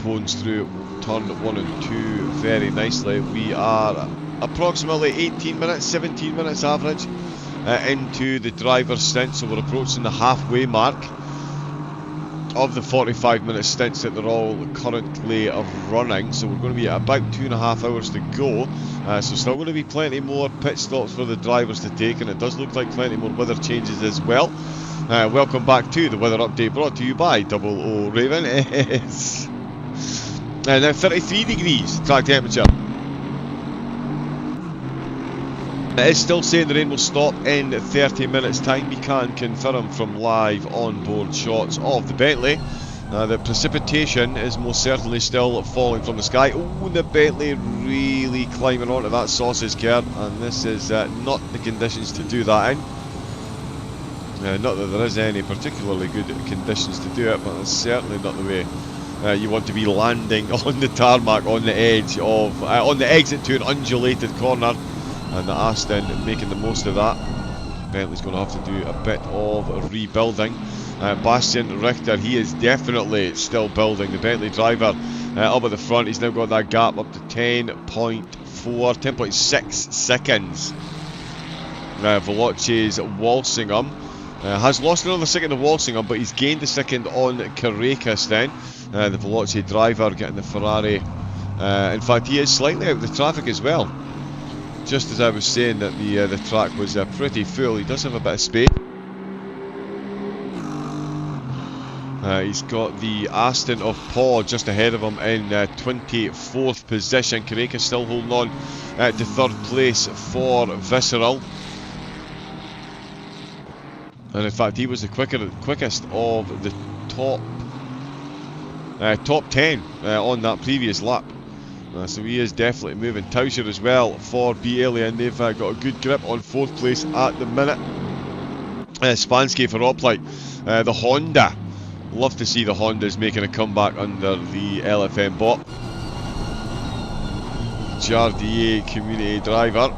Pones through turn 1 and 2 very nicely. We are approximately 18 minutes, 17 minutes average into the driver's stint, so we're approaching the halfway mark of the 45-minute stints that they're all currently running. So we're going to be at about 2.5 hours to go, so still going to be plenty more pit stops for the drivers to take, and it does look like plenty more weather changes as well. Welcome back to the weather update, brought to you by Double O Raven. It's now 33 degrees track temperature. It is still saying the rain will stop in 30 minutes time. We can confirm from live on-board shots of the Bentley. The precipitation is most certainly still falling from the sky. Oh, the Bentley really climbing onto that sausage curb, and this is not the conditions to do that in. Not that there is any particularly good conditions to do it, but it's certainly not the way you want to be landing on the tarmac on the edge of, on the exit to an undulated corner. And the Aston making the most of that. Bentley's going to have to do a bit of rebuilding. Bastian Richter, he is definitely still building. The Bentley driver up at the front, he's now got that gap up to 10.6 seconds. Veloce's Walsingham has lost another second to Walsingham, but he's gained a second on Caracas then. The Veloce driver getting the Ferrari. In fact, he is slightly out of the traffic as well. Just as I was saying that the track was pretty full, he does have a bit of space. He's got the Aston of Paul just ahead of him in 24th position. Caracas still holding on to 3rd place for Visceral. And in fact, he was the quickest of the top 10 on that previous lap. So he is definitely moving. Tauscher as well for Lian. They've got a good grip on 4th place at the minute. Spansky for Oplite. The Honda. Love to see the Hondas making a comeback under the LFM bot. Jardier community driver.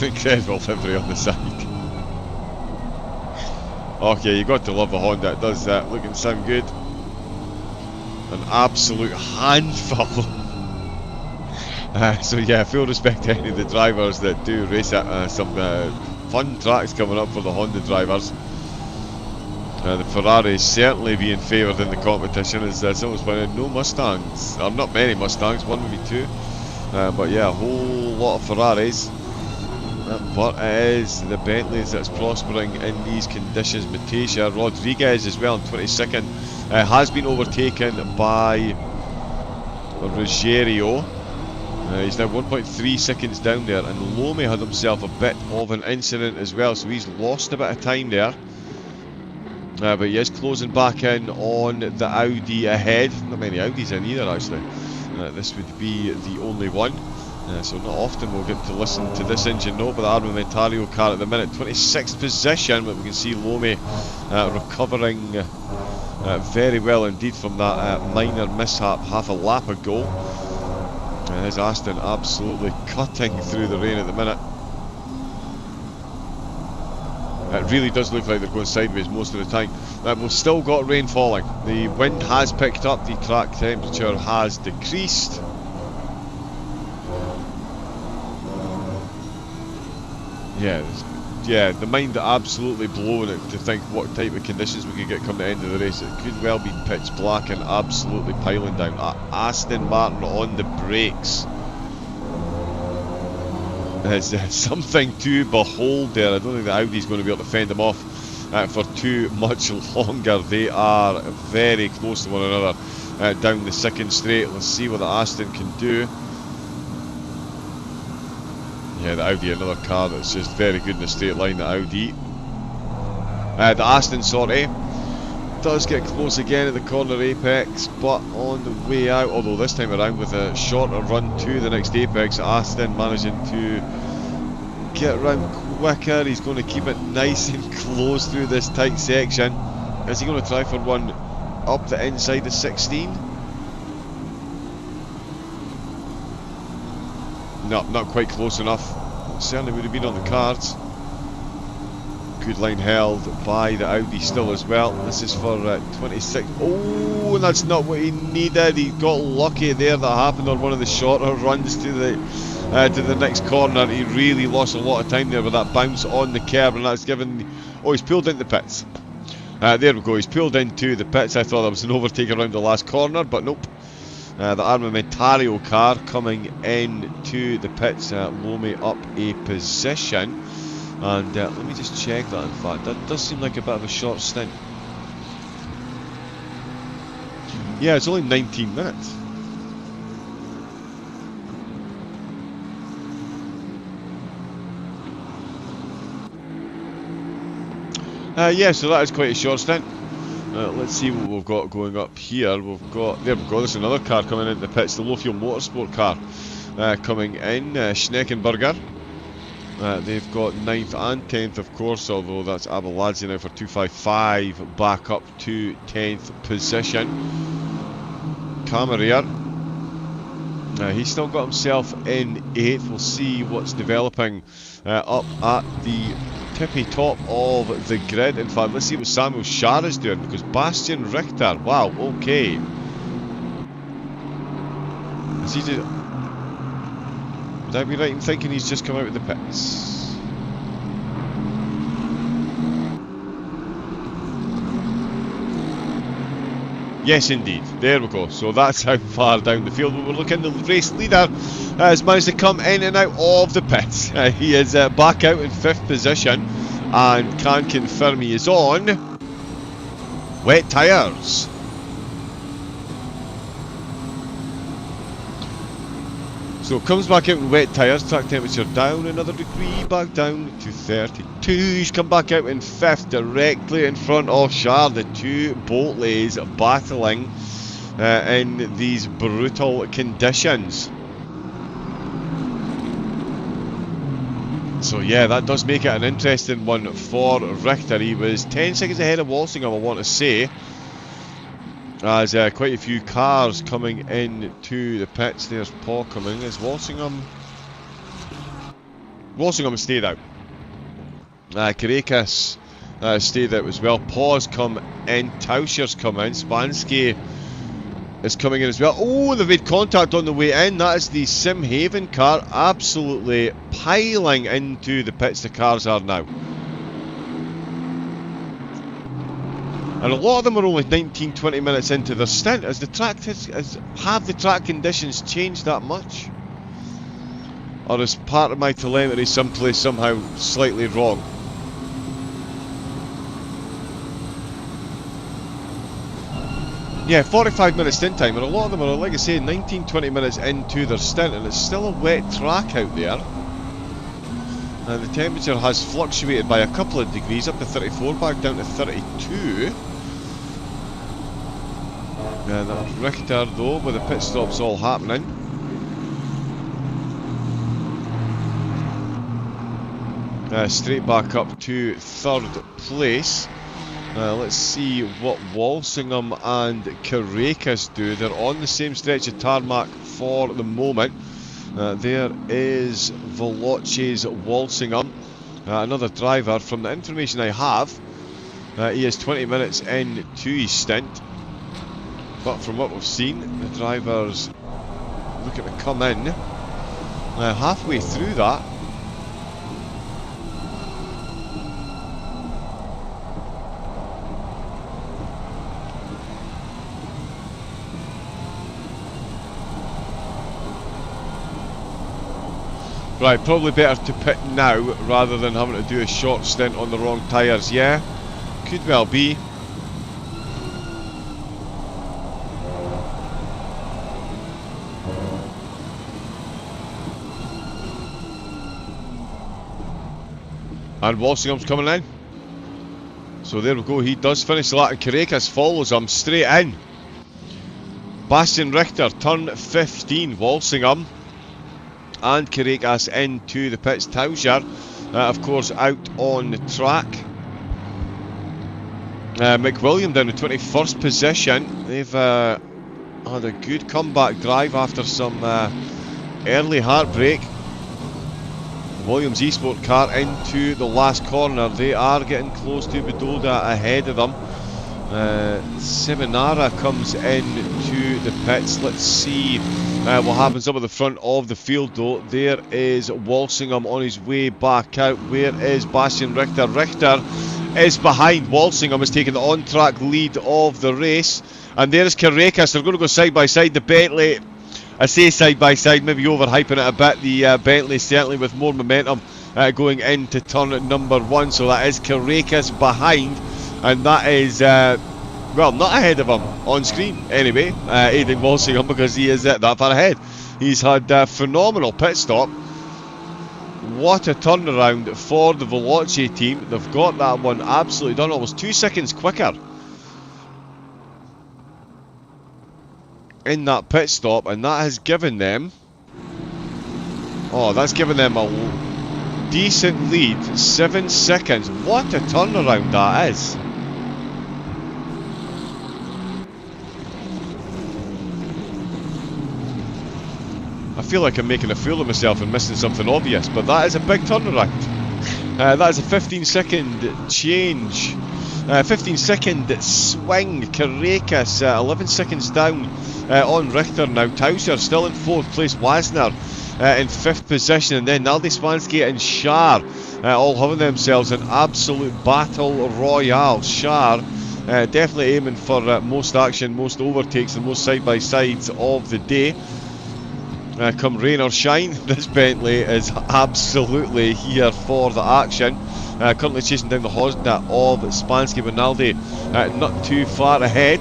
Incredible livery on the side. Okay, you got to love the Honda. It does that. Look and sound good. An absolute handful. So yeah, full respect to any of the drivers that do race at some fun tracks coming up for the Honda drivers. The Ferrari is certainly being favoured in the competition, as someone's pointed out, no Mustangs, or not many Mustangs, one maybe two, but yeah, a whole lot of Ferraris. But it is the Bentleys that's prospering in these conditions. Matisha Rodriguez as well in 22nd has been overtaken by Ruggiero. He's now 1.3 seconds down there, and Lome had himself a bit of an incident as well, so he's lost a bit of time there. But he is closing back in on the Audi ahead. Not many Audis in either, actually. This would be the only one. So not often we'll get to listen to this engine note, but the Armamentario car at the minute, 26th position, but we can see Lome recovering very well indeed from that minor mishap half a lap ago. His Aston absolutely cutting through the rain at the minute. It really does look like they're going sideways most of the time. We've still got rain falling. The wind has picked up, the track temperature has decreased. Yeah, the mind absolutely blowing it to think what type of conditions we could get come the end of the race. It could well be pitch black and absolutely piling down. Aston Martin on the brakes. There's something to behold there. I don't think the Audi's going to be able to fend them off for too much longer. They are very close to one another down the second straight. Let's see what the Aston can do. Yeah, the Audi, another car that's just very good in the straight line, the Audi. The Aston, sorry, does get close again at the corner apex, but on the way out, although this time around with a shorter run to the next apex, Aston managing to get around quicker. He's going to keep it nice and close through this tight section. Is he going to try for one up the inside of 16? No, not quite close enough. Certainly would have been on the cards. Good line held by the Audi still as well. This is for 26. Oh, that's not what he needed. He got lucky there. That happened on one of the shorter runs to the next corner. He really lost a lot of time there with that bounce on the curb, and that's given. Oh, he's pulled into the pits. There we go. He's pulled into the pits. I thought that was an overtake around the last corner, but nope. The Armamentario car coming into the pits, Lome up a position, and let me just check that. In fact, that does seem like a bit of a short stint. Yeah, it's only 19 minutes. Yeah, so that is quite a short stint. Let's see what we've got going up here. We've got, there we go, there's another car coming into the pits, the Low-Fuel Motorsport car coming in, Schneckenburger. They've got 9th and 10th, of course, although that's Abeladze now for 255, back up to 10th position. Camarier, he's still got himself in 8th. We'll see what's developing up at the tippy top of the grid. In fact, let's see what Samuel Schär is doing, because Bastian Richter, wow, okay. Is he just, would I be right in thinking he's just come out of the pits? Yes, indeed. There we go. So that's how far down the field we were looking. The race leader has managed to come in and out of the pits. He is back out in 5th position and can confirm he is on wet tyres. So comes back out in wet tyres, track temperature down another degree, back down to 32. He's come back out in 5th, directly in front of Schär. The two Boltleys battling in these brutal conditions. So yeah, that does make it an interesting one for Richter. He was 10 seconds ahead of Walsingham, I want to say. As quite a few cars coming into the pits. There's Paul coming. Is Walsingham stayed out. Karekas stayed out as well. Paw's come in, Tauscher's come in, Spansky is coming in as well. Oh, they've made contact on the way in. That is the Simhaven car, absolutely piling into the pits the cars are now. And a lot of them are only 19-20 minutes into their stint. Has the track have the track conditions changed that much? Or is part of my telemetry someplace somehow slightly wrong? Yeah, 45 minutes stint time, and a lot of them are, like I say, 19-20 minutes into their stint, and it's still a wet track out there. And the temperature has fluctuated by a couple of degrees, up to 34, back down to 32. And that was Richter though, with the pit stops all happening. Straight back up to third place. Let's see what Walsingham and Caracas do. They're on the same stretch of tarmac for the moment. There is Veloce's Walsingham, another driver. From the information I have, he is 20 minutes into his stint. But from what we've seen, the drivers looking to come in halfway through that. Right, probably better to pit now rather than having to do a short stint on the wrong tyres. Yeah, could well be. And Walsingham's coming in. So there we go, he does finish the lap, and Caracas follows him straight in. Bastian Richter, turn 15, Walsingham and Caracas into the pits. Tauscher, of course, out on the track. McWilliam down to 21st position. They've had a good comeback drive after some early heartbreak. Williams Esport car into the last corner. They are getting close to Bedoda ahead of them. Seminara comes into the pits. Let's see what happens up at the front of the field though. There is Walsingham on his way back out. Where is Bastian Richter? Richter is behind. Walsingham is taking the on-track lead of the race. And there's Caracas. They're going to go side by side. The Bentley, I say side by side, maybe overhyping it a bit. The Bentley certainly with more momentum going into turn number 1. So that is Caracas behind, and that is well, not ahead of him on screen anyway, aiding Walsingham, because he is that far ahead. He's had a phenomenal pit stop. What a turnaround for the Veloce team. They've got that one absolutely done, almost 2 seconds quicker in that pit stop, and that has given them, that's given them a decent lead. 7 seconds. What a turnaround that is. I feel like I'm making a fool of myself and missing something obvious, but that is a big turnaround. That is a 15-second change. 15-second swing. Caracas 11 seconds down on Richter now. Tauscher still in 4th place. Wasner in 5th position, and then Naldi Spansky and Shar all having themselves an absolute battle royale. Shar definitely aiming for most action, most overtakes, and most side-by-sides of the day. Come rain or shine, this Bentley is absolutely here for the action. Currently chasing down the Honda of Spansky, Rinaldi not too far ahead.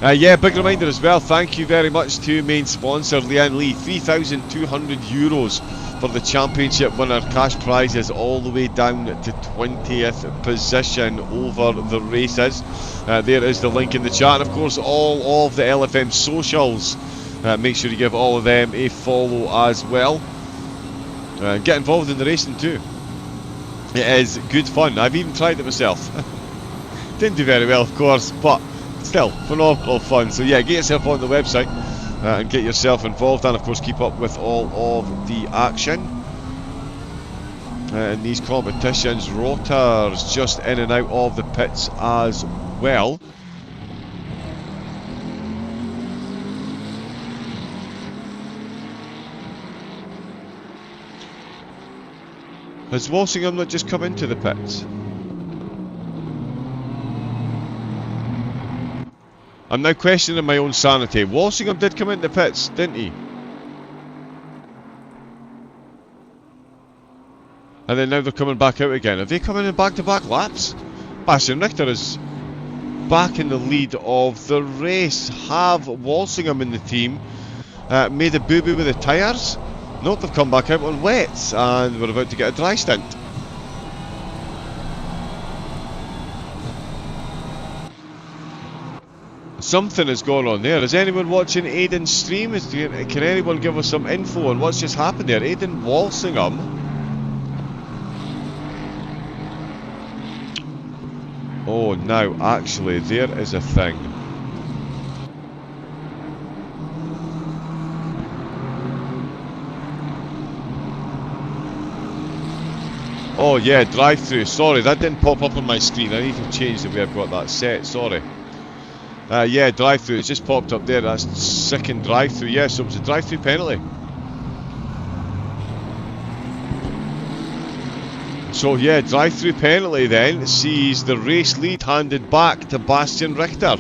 Yeah, big reminder as well, thank you very much to main sponsor Lian Lee. €3,200 for the championship winner. Cash prizes all the way down to 20th position over the races. There is the link in the chat, and of course all of the LFM socials. Make sure you give all of them a follow as well. Get involved in the racing too. It is good fun. I've even tried it myself. Didn't do very well, of course, but still phenomenal fun. So yeah, get yourself on the website and get yourself involved, and of course keep up with all of the action. in these competitions. Rotors just in and out of the pits as well. Has Walsingham not just come into the pits? I'm now questioning my own sanity. Walsingham did come into the pits, didn't he? And then now they're coming back out again. Have they come in back-to-back laps? Bastian Richter is back in the lead of the race. Have Walsingham in the team made a boo-boo with the tyres? Nope, they've come back out on wets and we're about to get a dry stint. Something has gone on there. Is anyone watching Aiden's stream? Can anyone give us some info on what's just happened there? Aiden Walsingham. Oh, now, actually, there is a thing. Oh, yeah, drive-through. Sorry, that didn't pop up on my screen. I need to change the way I've got that set. Sorry. Yeah, drive-through. It's just popped up there. That's second drive-through. Yeah, so it was a drive-through penalty. So yeah, drive-through penalty then sees the race lead handed back to Bastian Richter.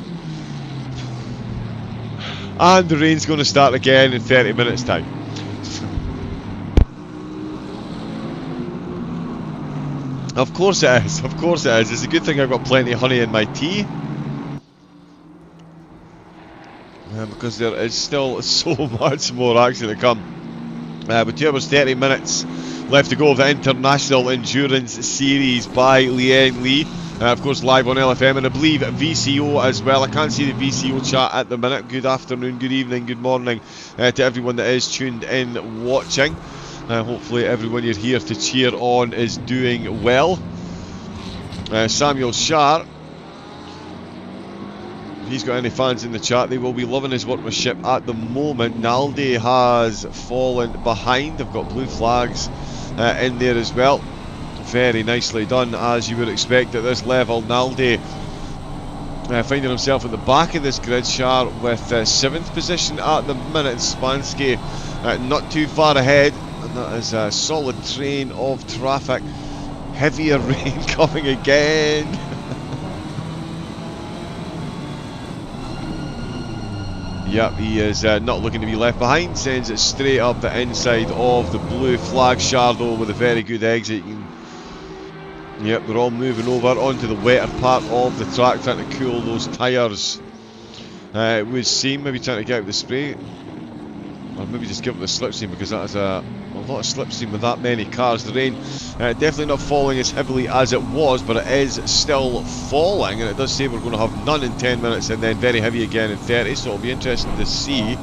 And the rain's going to start again in 30 minutes time. Of course it is, of course it is. It's a good thing I've got plenty of honey in my tea. Because there is still so much more action to come. With 2 hours 30 minutes left to go of the International Endurance Series by Lian Lee. Of course live on LFM and I believe VCO as well. I can't see the VCO chat at the minute. Good afternoon, good evening, good morning to everyone that is tuned in watching. Hopefully everyone you're here to cheer on is doing well. Samuel Sharp, if he's got any fans in the chat, they will be loving his workmanship at the moment. Naldi has fallen behind. They've got blue flags in there as well. Very nicely done, as you would expect at this level. Naldi finding himself at the back of this grid, Sharp with 7th position at the minute. Spansky not too far ahead. And that is a solid train of traffic. Heavier rain coming again. Yep, he is not looking to be left behind. Sends it straight up the inside of the blue flag. Shardo with a very good exit. Yep, they're all moving over onto the wetter part of the track, trying to cool those tyres. It would seem, maybe trying to get out the spray. Or maybe just give it the slipstream, because that is a lot of slipstream with that many cars. The rain definitely not falling as heavily as it was, but it is still falling, and it does say we're going to have none in 10 minutes and then very heavy again in 30, so it'll be interesting to see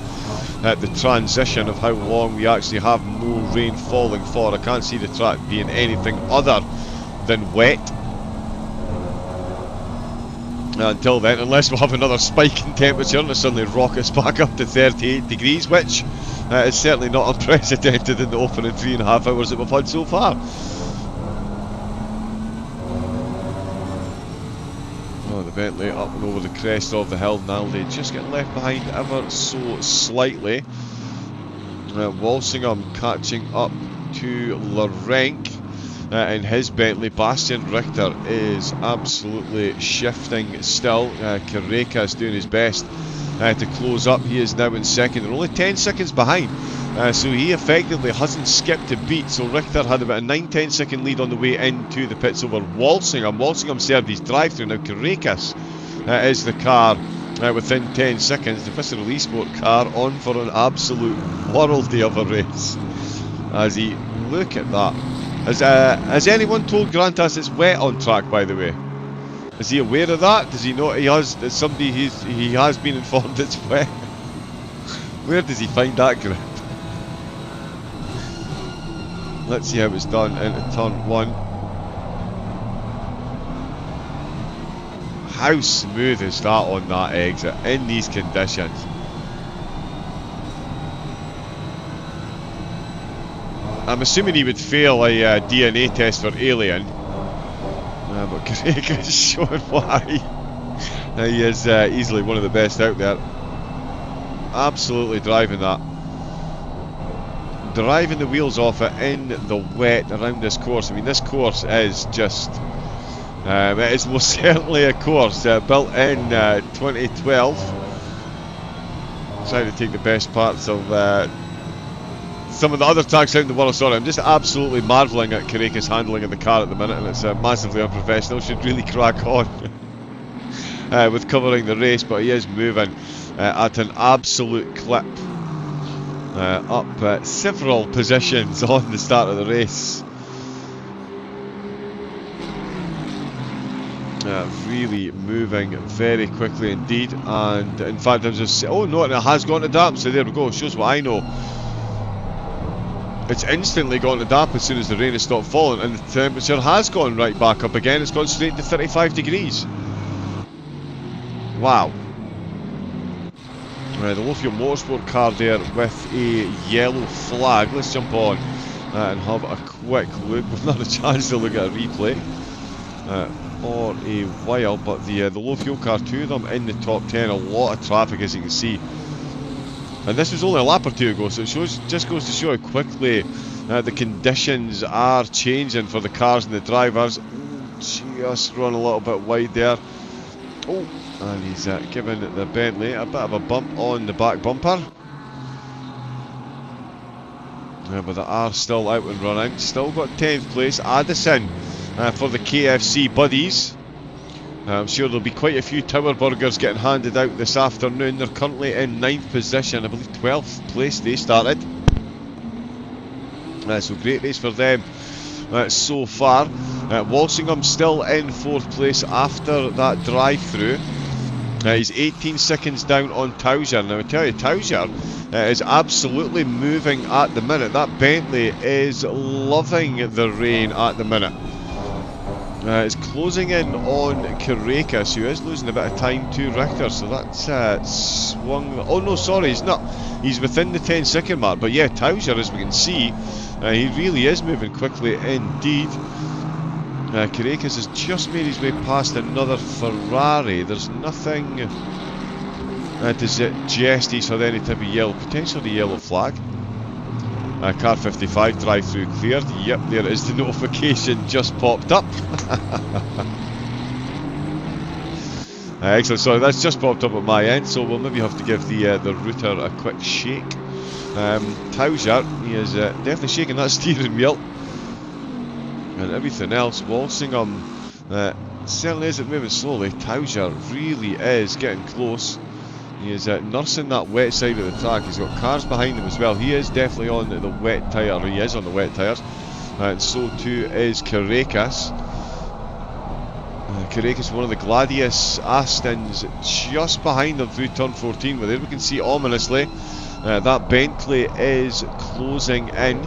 the transition of how long we actually have no rain falling for. I can't see the track being anything other than wet until then, unless we'll have another spike in temperature and it suddenly rockets back up to 38 degrees, which is certainly not unprecedented in the opening 3.5 hours that we've had so far. Oh, the Bentley up and over the crest of the hill. Naldi just getting left behind ever so slightly. Walsingham catching up to Larenk in his Bentley. Bastian Richter is absolutely shifting still. Kareka is doing his best to close up. He is now in second. They're only 10 seconds behind, so he effectively hasn't skipped a beat. So Richter had about a 9-10 second lead on the way into the pits over Walsingham. Walsingham served his drive-through. Now Karekas is the car within 10 seconds. The Fisher Release Sport car on for an absolute worldie of a race. As he look at that. Has anyone told Grantas it's wet on track, by the way? Is he aware of that? Does he know he has been informed it's wet? Where does he find that grip? Let's see how it's done into turn 1. How smooth is that on that exit in these conditions? I'm assuming he would fail a DNA test for alien. But Greg is showing why. He is easily one of the best out there. Absolutely driving that. Driving the wheels off it in the wet around this course. I mean, this course is just... it is most certainly a course built in 2012. Trying to take the best parts of some of the other tracks out in the world. Sorry, I'm just absolutely marvelling at Caraca's handling of the car at the minute, and it's massively unprofessional. Should really crack on with covering the race, but he is moving at an absolute clip. Up several positions on the start of the race. Really moving very quickly indeed, and in fact I was just... oh no, and it has gone to DAP, so there we go, shows what I know. It's instantly gone to DAP as soon as the rain has stopped falling, and the temperature has gone right back up again. It's gone straight to 35 degrees. Wow. The Low-Fuel Motorsport car there with a yellow flag. Let's jump on and have a quick look. We've not had a chance to look at a replay for a while, but the low fuel car, 2 of them in the top 10, a lot of traffic as you can see. And this was only a lap or 2 ago, so it just goes to show how quickly the conditions are changing for the cars and the drivers. Just run a little bit wide there. Oh, and he's giving the Bentley a bit of a bump on the back bumper. But they are still out and running. Still got 10th place. Addison for the KFC buddies. I'm sure there'll be quite a few Tower Burgers getting handed out this afternoon. They're currently in 9th position. I believe 12th place they started. So great race for them so far. Walsingham still in 4th place after that drive-through. He's 18 seconds down on Towser. Now I tell you, Towser is absolutely moving at the minute. That Bentley is loving the rain at the minute. It's closing in on Caraca, who is losing a bit of time to Richter, so that's swung... oh no, sorry, he's not. He's within the 10-second mark, but yeah, Towser, as we can see, he really is moving quickly indeed. Caraca's has just made his way past another Ferrari. There's nothing to suggest he's had any type of yellow, potentially yellow flag. Car 55 drive-through cleared. Yep, there is the notification just popped up. Excellent, sorry, that's just popped up at my end, so we'll maybe have to give the router a quick shake. Towser, he is definitely shaking that steering wheel. And everything else, Walsingham certainly isn't moving slowly. Towser really is getting close. He is nursing that wet side of the track. He's got cars behind him as well. He is definitely on the wet tyre, or he is on the wet tyres. And so too is Caraca's. Caraca's one of the Gladius Astons just behind them through turn 14. But there we can see ominously that Bentley is closing in.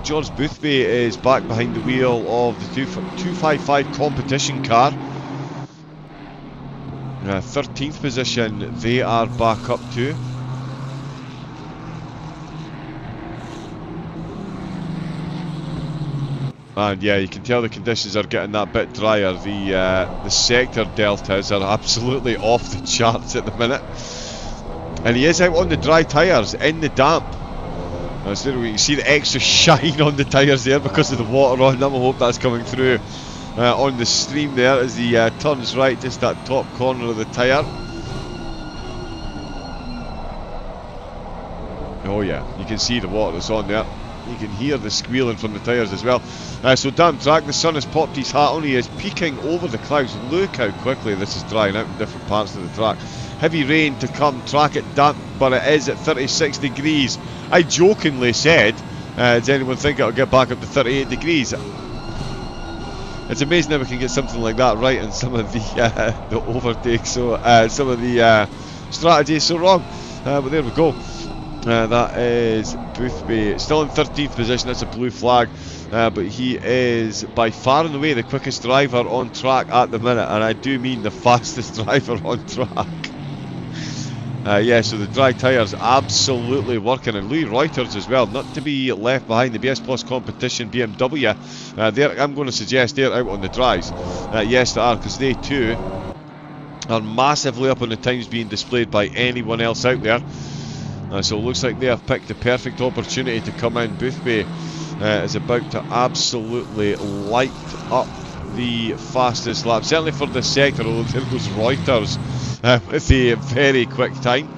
George Boothby is back behind the wheel of the 255 competition car. 13th position they are back up to. And yeah, you can tell the conditions are getting that bit drier. The sector deltas are absolutely off the charts at the minute. And he is out on the dry tyres in the damp. So you can see the extra shine on the tyres there because of the water on them. I hope that's coming through on the stream there as he turns right, just that top corner of the tyre. Oh yeah, you can see the water that's on there. You can hear the squealing from the tyres as well. So damn track, the sun has popped his hat on. He is peeking over the clouds. Look how quickly this is drying out in different parts of the track. Heavy rain to come, track it damp, but it is at 36 degrees. I jokingly said, does anyone think it'll get back up to 38 degrees? It's amazing how we can get something like that right in some of the overtakes, so some of the strategies so wrong. But there we go. That is Boothby, still in 13th position. That's a blue flag, but he is by far and away the quickest driver on track at the minute, and I do mean the fastest driver on track. Yeah, so the dry tyres absolutely working, and Louis Reuters as well, not to be left behind. The BS Plus competition, BMW, I'm going to suggest they're out on the dries. Yes, they are, because they too are massively up on the times being displayed by anyone else out there. So it looks like they have picked the perfect opportunity to come in. Boothby is about to absolutely light up the fastest lap, certainly for the sector, although there goes Reuters with a very quick time.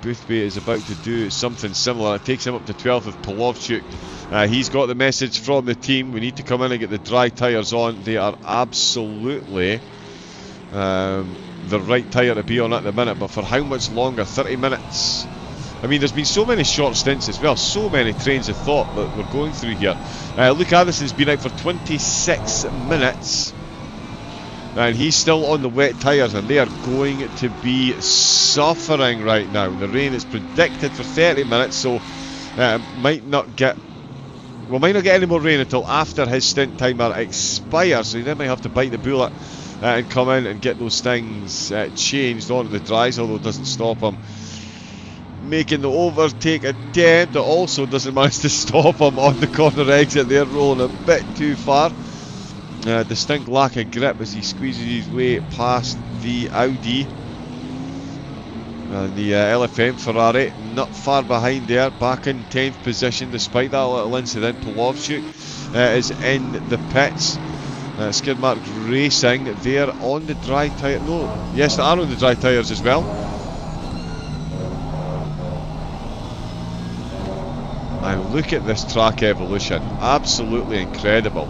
Boothby is about to do something similar. It takes him up to 12th with Polovchuk. He's got the message from the team. We need to come in and get the dry tyres on. They are absolutely the right tyre to be on at the minute, but for how much longer? 30 minutes. I mean, there's been so many short stints as well, so many trains of thought that we're going through here. Luke Addison's been out for 26 minutes, and he's still on the wet tyres, and they are going to be suffering right now. The rain is predicted for 30 minutes, so might not get any more rain until after his stint timer expires, so he then might have to bite the bullet and come in and get those things changed onto the dries, although it doesn't stop him making the overtake attempt. It also doesn't manage to stop him on the corner exit. They're rolling a bit too far. Distinct lack of grip as he squeezes his way past the Audi. And the LFM Ferrari not far behind there, back in 10th position despite that little incident. Polovchuk is in the pits. Skidmark Racing, they're on the dry tyre. No, yes, they are on the dry tyres as well. And look at this track evolution, absolutely incredible.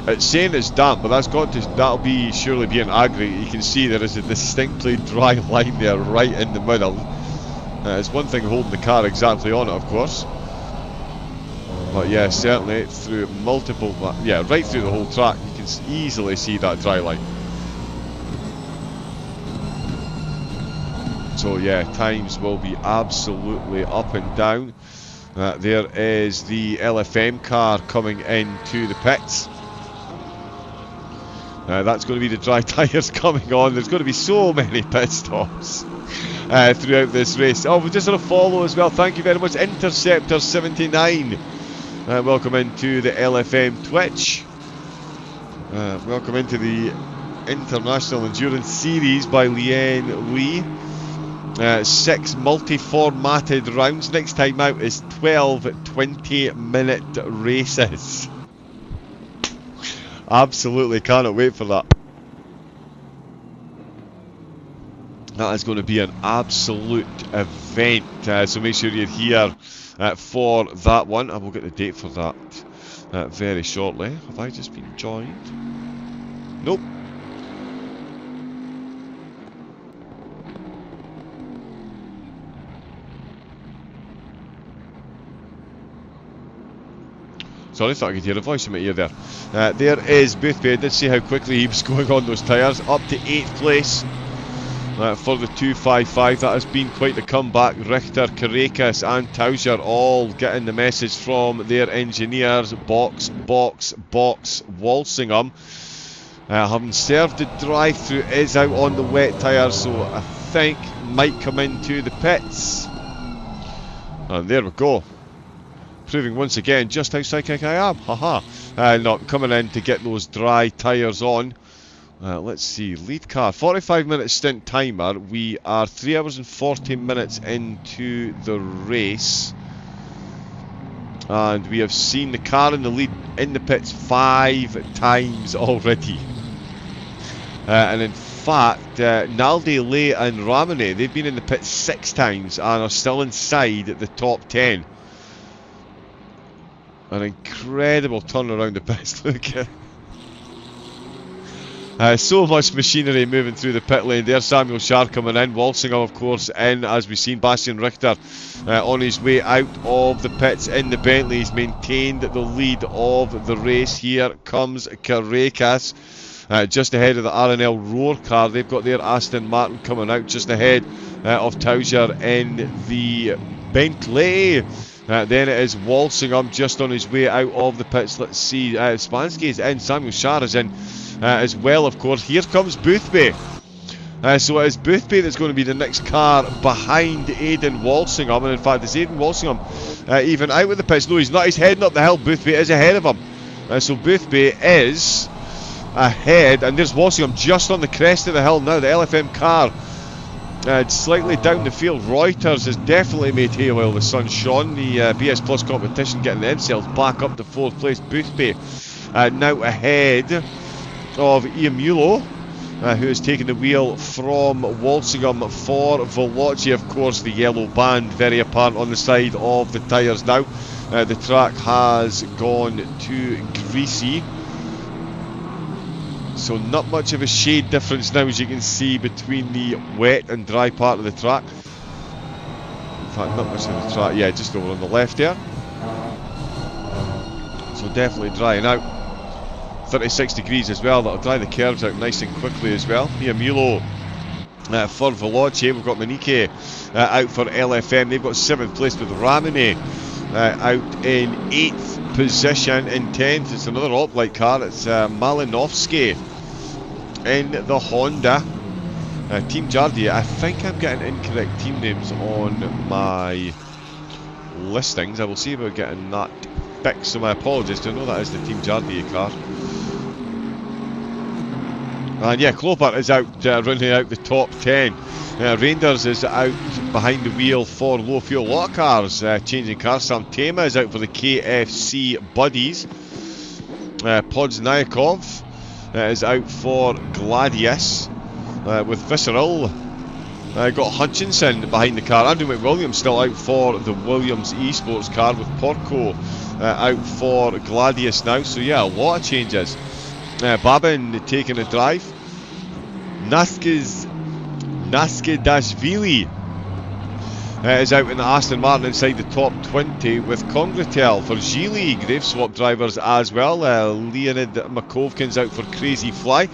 It's saying it's damp, but that'll be surely be an aggregate. You can see there is a distinctly dry line there right in the middle. It's one thing holding the car exactly on it, of course. But yeah, certainly through multiple, yeah, right through the whole track, you can easily see that dry line. So yeah, times will be absolutely up and down. There is the LFM car coming into the pits. That's going to be the dry tyres coming on. There's going to be so many pit stops throughout this race. Oh, we've just had a follow as well. Thank you very much, Interceptor79. Welcome into the LFM Twitch. Welcome into the International Endurance Series by Lian Lee. 6 multi-formatted rounds. Next time out is 12 20-minute races. Absolutely cannot wait for that. That is going to be an absolute event. So make sure you're here for that one. I will get the date for that very shortly. Have I just been joined? Nope. Sorry, I thought I could hear a voice in my ear there. There is Boothby. I did see how quickly he was going on those tyres. Up to 8th place for the 255. That has been quite the comeback. Richter, Karekas and Tauser all getting the message from their engineers. Box, box, box. Walsingham, having served the drive-through, is out on the wet tyres, so I think might come into the pits. And there we go. Proving once again just how psychic I am. Haha. Not coming in to get those dry tyres on. Let's see. Lead car. 45-minute stint timer. We are 3 hours and 40 minutes into the race. And we have seen the car in the lead in the pits 5 times already. And in fact, Naldi, Lay and Ramone, they've been in the pits 6 times and are still inside the top 10. An incredible turn around the pits. Look at so much machinery moving through the pit lane. There's Samuel Schär coming in. Walsingham, of course, in, as we've seen. Bastian Richter on his way out of the pits in the Bentley. He's maintained the lead of the race. Here comes Karekas. Just ahead of the R&L Roar car. They've got their Aston Martin coming out just ahead of Tauser in the Bentley. Then it is Walsingham just on his way out of the pits. Let's see, Spansky is in, Samuel Schär is in as well, of course. Here comes Boothby. So it is Boothby that's going to be the next car behind Aidan Walsingham, and in fact it's Aidan Walsingham even out with the pits. No, he's not, he's heading up the hill. Boothby is ahead of him. So Boothby is ahead, and there's Walsingham just on the crest of the hill now. The LFM car slightly down the field. Reuters has definitely made hay while the sun shone. The BS Plus competition getting themselves back up to 4th place. Boothby now ahead of Iamulo, who has taken the wheel from Walsingham for Veloci. Of course, the yellow band very apparent on the side of the tyres now. The track has gone to greasy, so not much of a shade difference now, as you can see, between the wet and dry part of the track. In fact, not much of the track, yeah, just over on the left there. So definitely drying out. 36 degrees as well, that'll dry the curves out nice and quickly as well. Iamulo for Veloci. We've got Manike out for LFM. They've got 7th place with Ramone out in 8th position. In 10th, it's another Oplite car, it's Malinovsky in the Honda. Team Jardy, I think I'm getting incorrect team names on my listings. I will see about getting that fixed, so my apologies. I know that is the Team Jardy car. And yeah, Clopart is out, running out the top 10. Reinders is out behind the wheel for low fuel. A lot of cars changing cars. Sam Tema is out for the KFC Buddies. Podznyakov is out for Gladius with Visceral. Got Hutchinson behind the car. Andrew McWilliams still out for the Williams Esports car, with Porco out for Gladius now. So yeah, a lot of changes. Babin taking a drive. Naskidashvili is out in the Aston Martin inside the top 20 with Congratel for Gili. Grave swap drivers as well. Leonid Makovkin's out for Crazy Fly.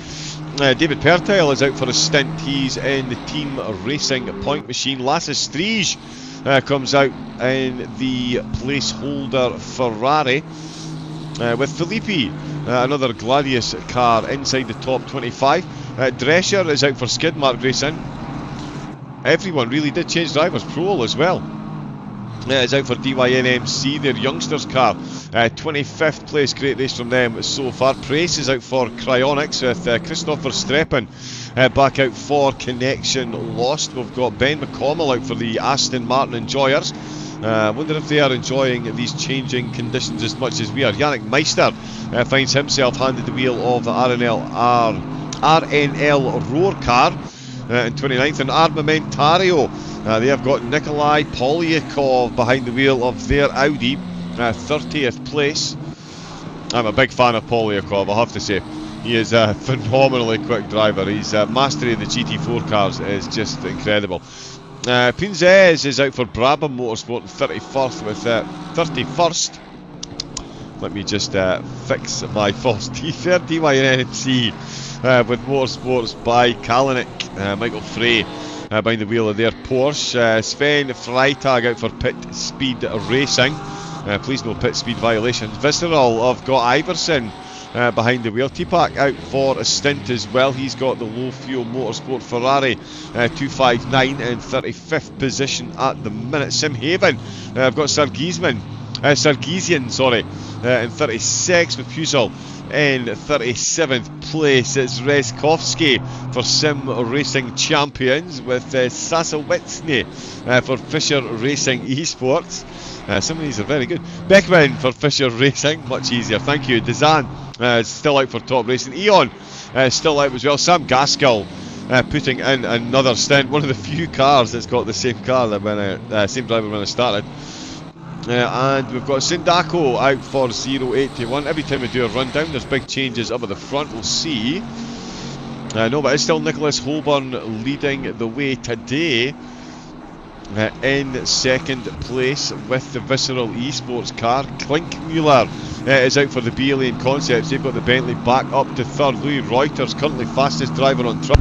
David Pertile is out for a stint. He's in the Team Racing Point Machine. Lasse Striege comes out in the placeholder Ferrari with Filippi. Another Gladius car inside the top 25. Drescher is out for Skidmark Racing. Everyone really did change drivers. Proel as well is out for DYNMC, their youngsters car. 25th place, great race from them so far. Prace is out for Cryonics with Christopher Streppen back out for Connection Lost. We've got Ben McConnell out for the Aston Martin Enjoyers. I wonder if they are enjoying these changing conditions as much as we are. Yannick Meister finds himself handed the wheel of the RNL Roar car in 29th. And Armamentario, they have got Nikolai Polyakov behind the wheel of their Audi, 30th place. I'm a big fan of Polyakov, I have to say. He is a phenomenally quick driver. His mastery of the GT4 cars is just incredible. Pinzez is out for Brabham Motorsport, 31st with 31st. Let me just fix my false T30 DYNMC with Motorsports by Kalanick. Michael Frey behind the wheel of their Porsche. Sven Freitag out for Pit Speed Racing. Please no pit speed violations. Visceral have got Iverson behind the wheel. T-Pack out for a stint as well. He's got the low fuel Motorsport Ferrari 259 in 35th position at the minute. Sim Haven, I've got Sargisian, in 36th, with Pusel in 37th place. It's Rezkovsky for Sim Racing Champions, with Sasowitsny for Fisher Racing Esports. Some of these are very good. Beckman for Fisher Racing, much easier, thank you. Dezan still out for Top Racing. Eon still out as well. Sam Gaskell putting in another stint. One of the few cars that's got the same car that same driver when I started. And we've got Sindako out for 081. Every time we do a rundown, there's big changes up at the front. We'll see. No, but it's still Nicholas Holborn leading the way today. In second place with the Visceral Esports car. Klinkmuller is out for the BLN Concepts. They've got the Bentley back up to third. Louis Reuters, currently fastest driver on track,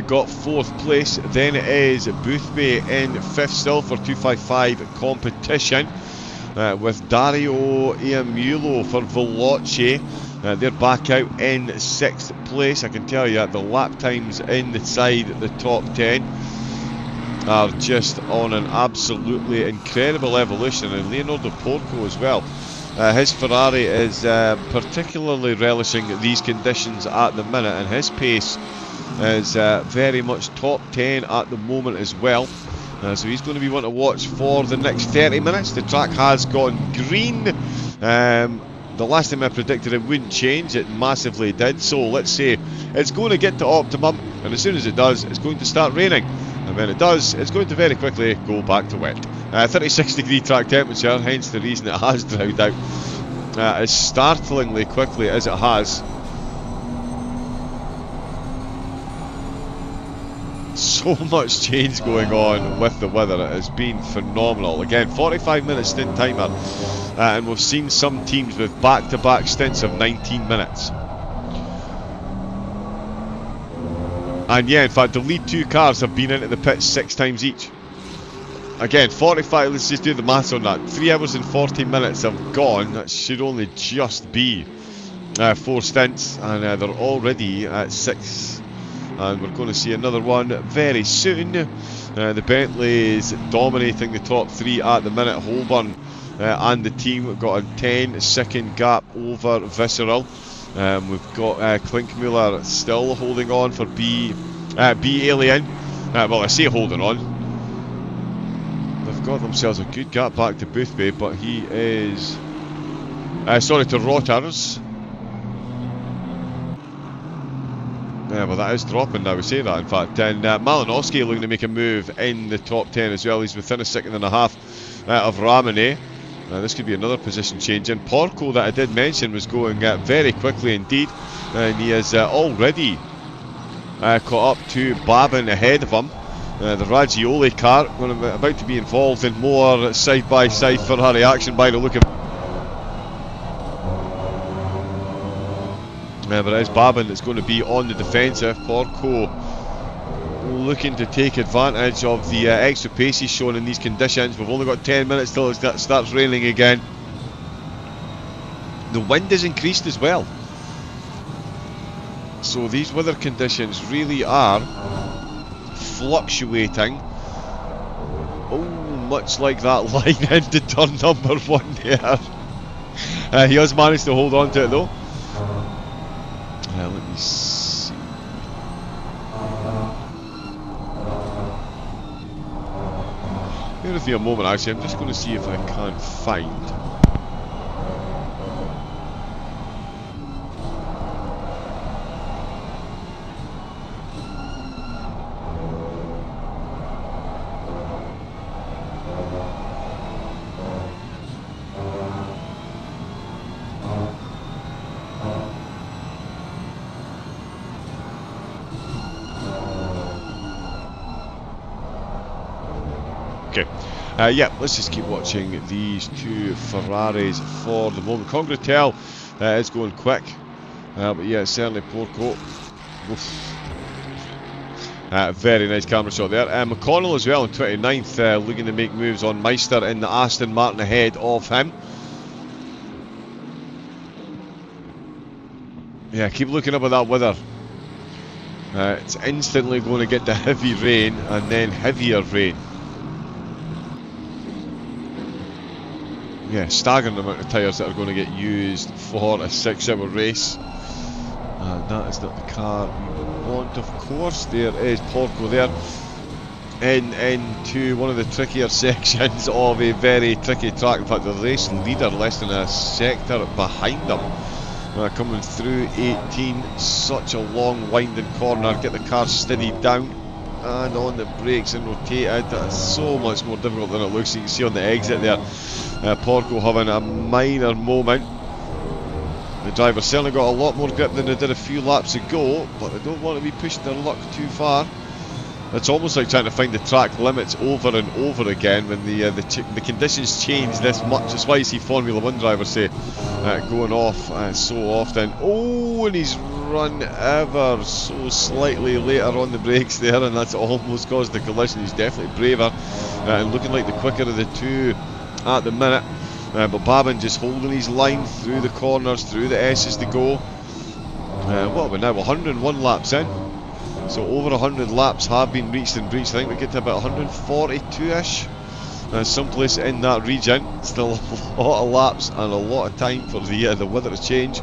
got fourth place. Then it is Boothby in fifth still for 255 competition, with Dario Iamulo for Veloci They're back out in 6th place. I can tell you the lap times inside the top 10 are just on an absolutely incredible evolution, and Leonardo Porco as well. His Ferrari is particularly relishing these conditions at the minute, and his pace is very much top 10 at the moment as well. So he's going to be one to watch for the next 30 minutes. The track has gone green. The last time I predicted it wouldn't change, it massively did. So let's say it's going to get to optimum, and as soon as it does, it's going to start raining. And when it does, it's going to very quickly go back to wet. 36-degree track temperature, hence the reason it has dried out as startlingly quickly as it has. So much change going on with the weather. It has been phenomenal. Again, 45-minute stint timer, and we've seen some teams with back-to-back stints of 19 minutes. And yeah, in fact, the lead 2 cars have been into the pits 6 times each. Again, 45, let's just do the maths on that. 3 hours and 40 minutes have gone. That should only just be 4 stints, and they're already at 6. And we're going to see another one very soon. The Bentley's dominating the top 3 at the minute. Holborn and the team have got a 10-second gap over Visceral. We've got Klinkmuller still holding on for B Alien. Well, I say holding on. They've got themselves a good gap back to Boothby, but he is... sorry, to Rotters. Yeah, well, that is dropping now, we say that, in fact. And Malinowski looking to make a move in the top 10 as well. He's within a second and a half of Ramone. This could be another position change. And Porco, that I did mention, was going very quickly indeed. And he is already caught up to Babin ahead of him. The Raggioli car about to be involved in more side-by-side Ferrari action by the look of it. But it is Babin that's going to be on the defensive. Porco looking to take advantage of the extra pace he's shown in these conditions. We've only got 10 minutes till it starts raining again. The wind has increased as well. So these weather conditions really are fluctuating. Oh, much like that line into turn number 1 there. He has managed to hold on to it though. Let me see. Bear with me a moment, actually. I'm just going to see if I can find. Okay, yeah, let's just keep watching these 2 Ferraris for the moment. Congratel is going quick, but yeah, certainly Porco. Very nice camera shot there. McConnell as well in 29th, looking to make moves on Meister in the Aston Martin ahead of him. Yeah, keep looking up at that weather. It's instantly going to get to heavy rain and then heavier rain. Yeah, staggering amount of tyres that are going to get used for a 6-hour race. And that is not the car we want, of course. There is Porco there. Into one of the trickier sections of a very tricky track. In fact, the race leader less than a sector behind them. Coming through 18, such a long winding corner. Get the car steadied down and on the brakes and rotated. That's so much more difficult than it looks. You can see on the exit there, Porco having a minor moment. The driver certainly got a lot more grip than they did a few laps ago, but they don't want to be pushing their luck too far. It's almost like trying to find the track limits over and over again when the conditions change this much. That's why you see Formula 1 drivers say going off so often. Oh, and he's run ever so slightly later on the brakes there, and that's almost caused the collision. He's definitely braver and looking like the quicker of the 2 at the minute. but Babin just holding his line through the corners, through the S's to go. What are we now? 101 laps in. So over 100 laps have been reached and breached. I think we get to about 142-ish. Someplace in that region. Still a lot of laps and a lot of time for the weather to change.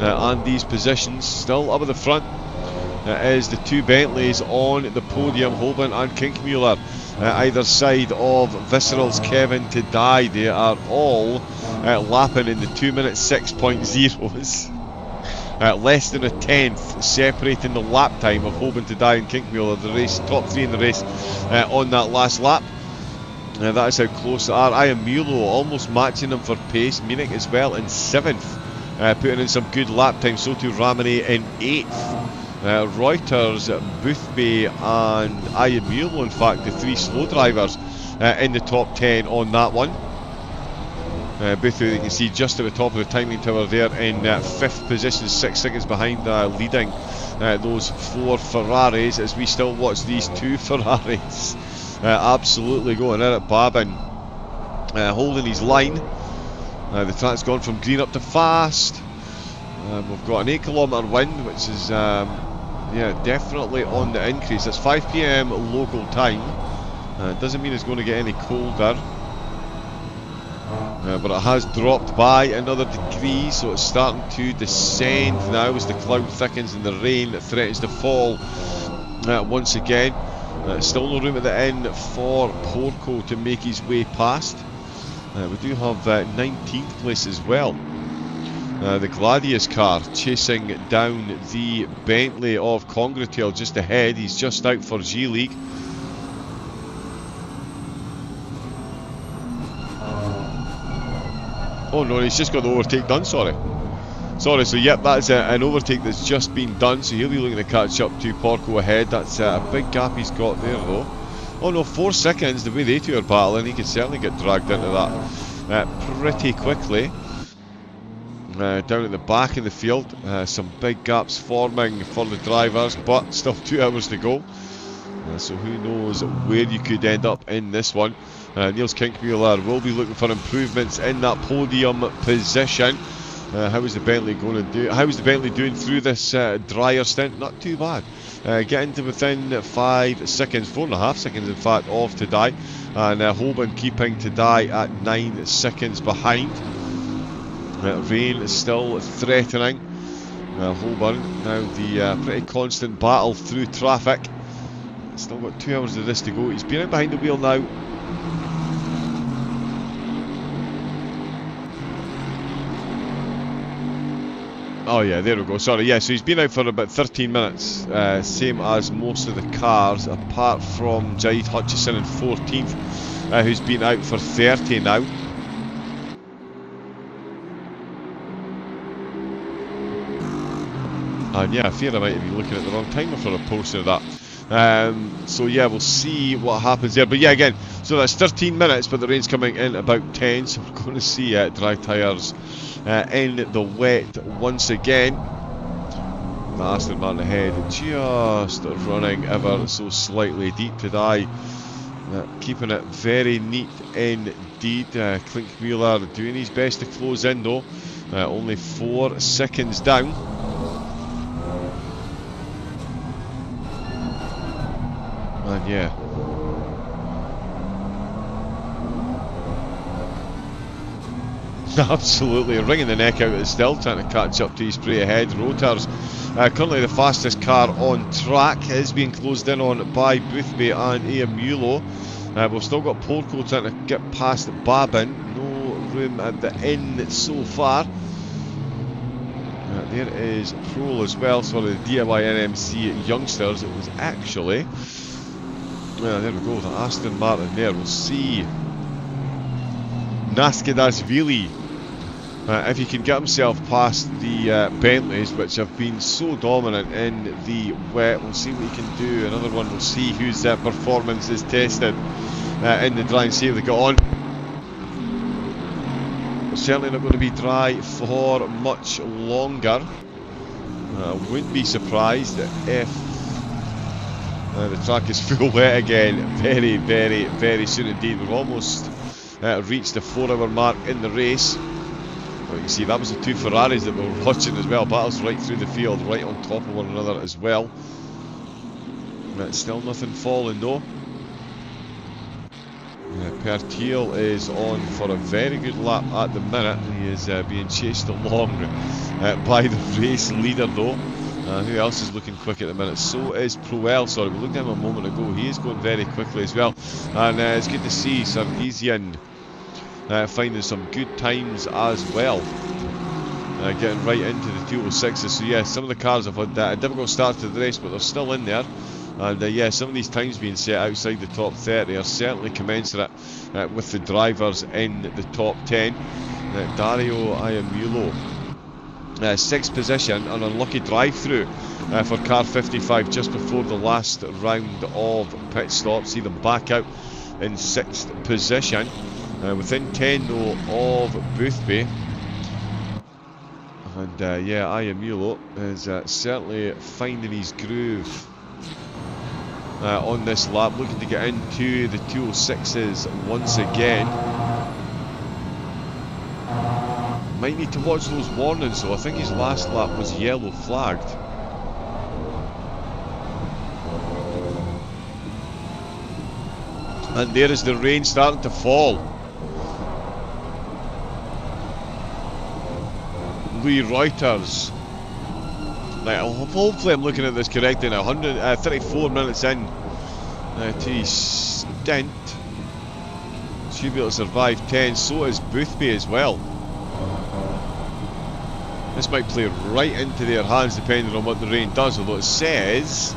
And these positions still up at the front is the two Bentleys on the podium, Holborn and Kinkmuller. Either side of Visceral's Kevin to die. They are all lapping in the 2 minute 6.0s. Less than a tenth separating the lap time of Holborn to die and Kinkmuller, the race top three in the race, on that last lap. That is how close they are. Iamulo almost matching them for pace. Munich as well in 7th, putting in some good lap time. So too Ramone in 8th. Reuters, Boothby and Iamulo, in fact, the three slow drivers in the top 10 on that one. Boothby, you can see just at the top of the timing tower there in 5th position, 6 seconds behind, leading those 4 Ferraris, as we still watch these 2 Ferraris absolutely going in at Babin, holding his line. The track's gone from green up to fast. We've got an 8 kilometre wind, which is yeah, definitely on the increase. It's 5 PM local time. Doesn't mean it's going to get any colder, but it has dropped by another degree, so it's starting to descend now as the cloud thickens and the rain threatens to fall once again. Still no room at the end for Porco to make his way past. We do have 19th place as well. The Gladius car chasing down the Bentley of Congratail just ahead. He's just out for G League. Oh no, he's just got the overtake done, sorry, so yep, that's an overtake that's just been done, so he'll be looking to catch up to Porco ahead. That's a big gap he's got there though. Oh no, 4 seconds, the way they two are battling, he could certainly get dragged into that pretty quickly. Down at the back of the field, some big gaps forming for the drivers, but still 2 hours to go. So who knows where you could end up in this one. Niels Kinkmuller will be looking for improvements in that podium position. How is the Bentley going to do? How is the Bentley doing through this drier stint? Not too bad. Getting to within 5 seconds, 4.5 seconds in fact, of to die, and Holborn keeping to die at 9 seconds behind. Rain is still threatening Holborn. Now the pretty constant battle through traffic. Still got 2 hours of this to go. He's been out behind the wheel now. Oh yeah, there we go, sorry, yeah, so he's been out for about 13 minutes, same as most of the cars, apart from Jade Hutchison in 14th, who's been out for 30 now. And yeah, I fear I might have been looking at the wrong timer for a poster of that. So yeah, we'll see what happens there. But yeah, again, so that's 13 minutes, but the rain's coming in about 10, so we're going to see dry tyres in the wet once again. The Aston Martin ahead, just running ever so slightly deep to die. Keeping it very neat indeed. Klinkmuller doing his best to close in though. Only 4 seconds down. And yeah, absolutely wringing the neck out of it still, trying to catch up to his spray ahead. Rotors, currently the fastest car on track, is being closed in on by Boothby and Iamulo. We've still got Porco trying to get past Babin. No room at the end so far. There is Prole as well, so the DIY NMC youngsters. It was actually, well, there we go, the Aston Martin there. We'll see Naskadashvili if he can get himself past the Bentleys, which have been so dominant in the wet. We'll see what he can do. Another one, we'll see whose performance is tested in the dry and see if they get on. Certainly not going to be dry for much longer. Wouldn't be surprised if the track is full wet again very, very, very soon indeed. We're almost reach the 4-hour mark in the race. Well, you can see that was the two Ferraris that were watching as well. Battles right through the field, right on top of one another as well. Still nothing falling though. Pertiel is on for a very good lap at the minute. He is being chased along by the race leader though. Who else is looking quick at the minute? So is Proel. Sorry, we looked at him a moment ago. He is going very quickly as well. And it's good to see Sir Lian finding some good times as well. Getting right into the 206s. So yeah, some of the cars have had a difficult start to the race, but they're still in there. And yeah, some of these times being set outside the top 30 are certainly commensurate with the drivers in the top 10. Dario Iamulo, 6th position, an unlucky drive-through for car 55 just before the last round of pit stop. See them back out in 6th position. Within 10 though of Boothby. And yeah, Iamulo is certainly finding his groove on this lap, looking to get into the 206s once again. Might need to watch those warnings though. I think his last lap was yellow flagged. And there is the rain starting to fall. Lee Reuters. Right, hopefully I'm looking at this correctly now. 34 minutes in to his stint. Should be able to survive 10. So is Boothby as well. This might play right into their hands depending on what the rain does. Although it says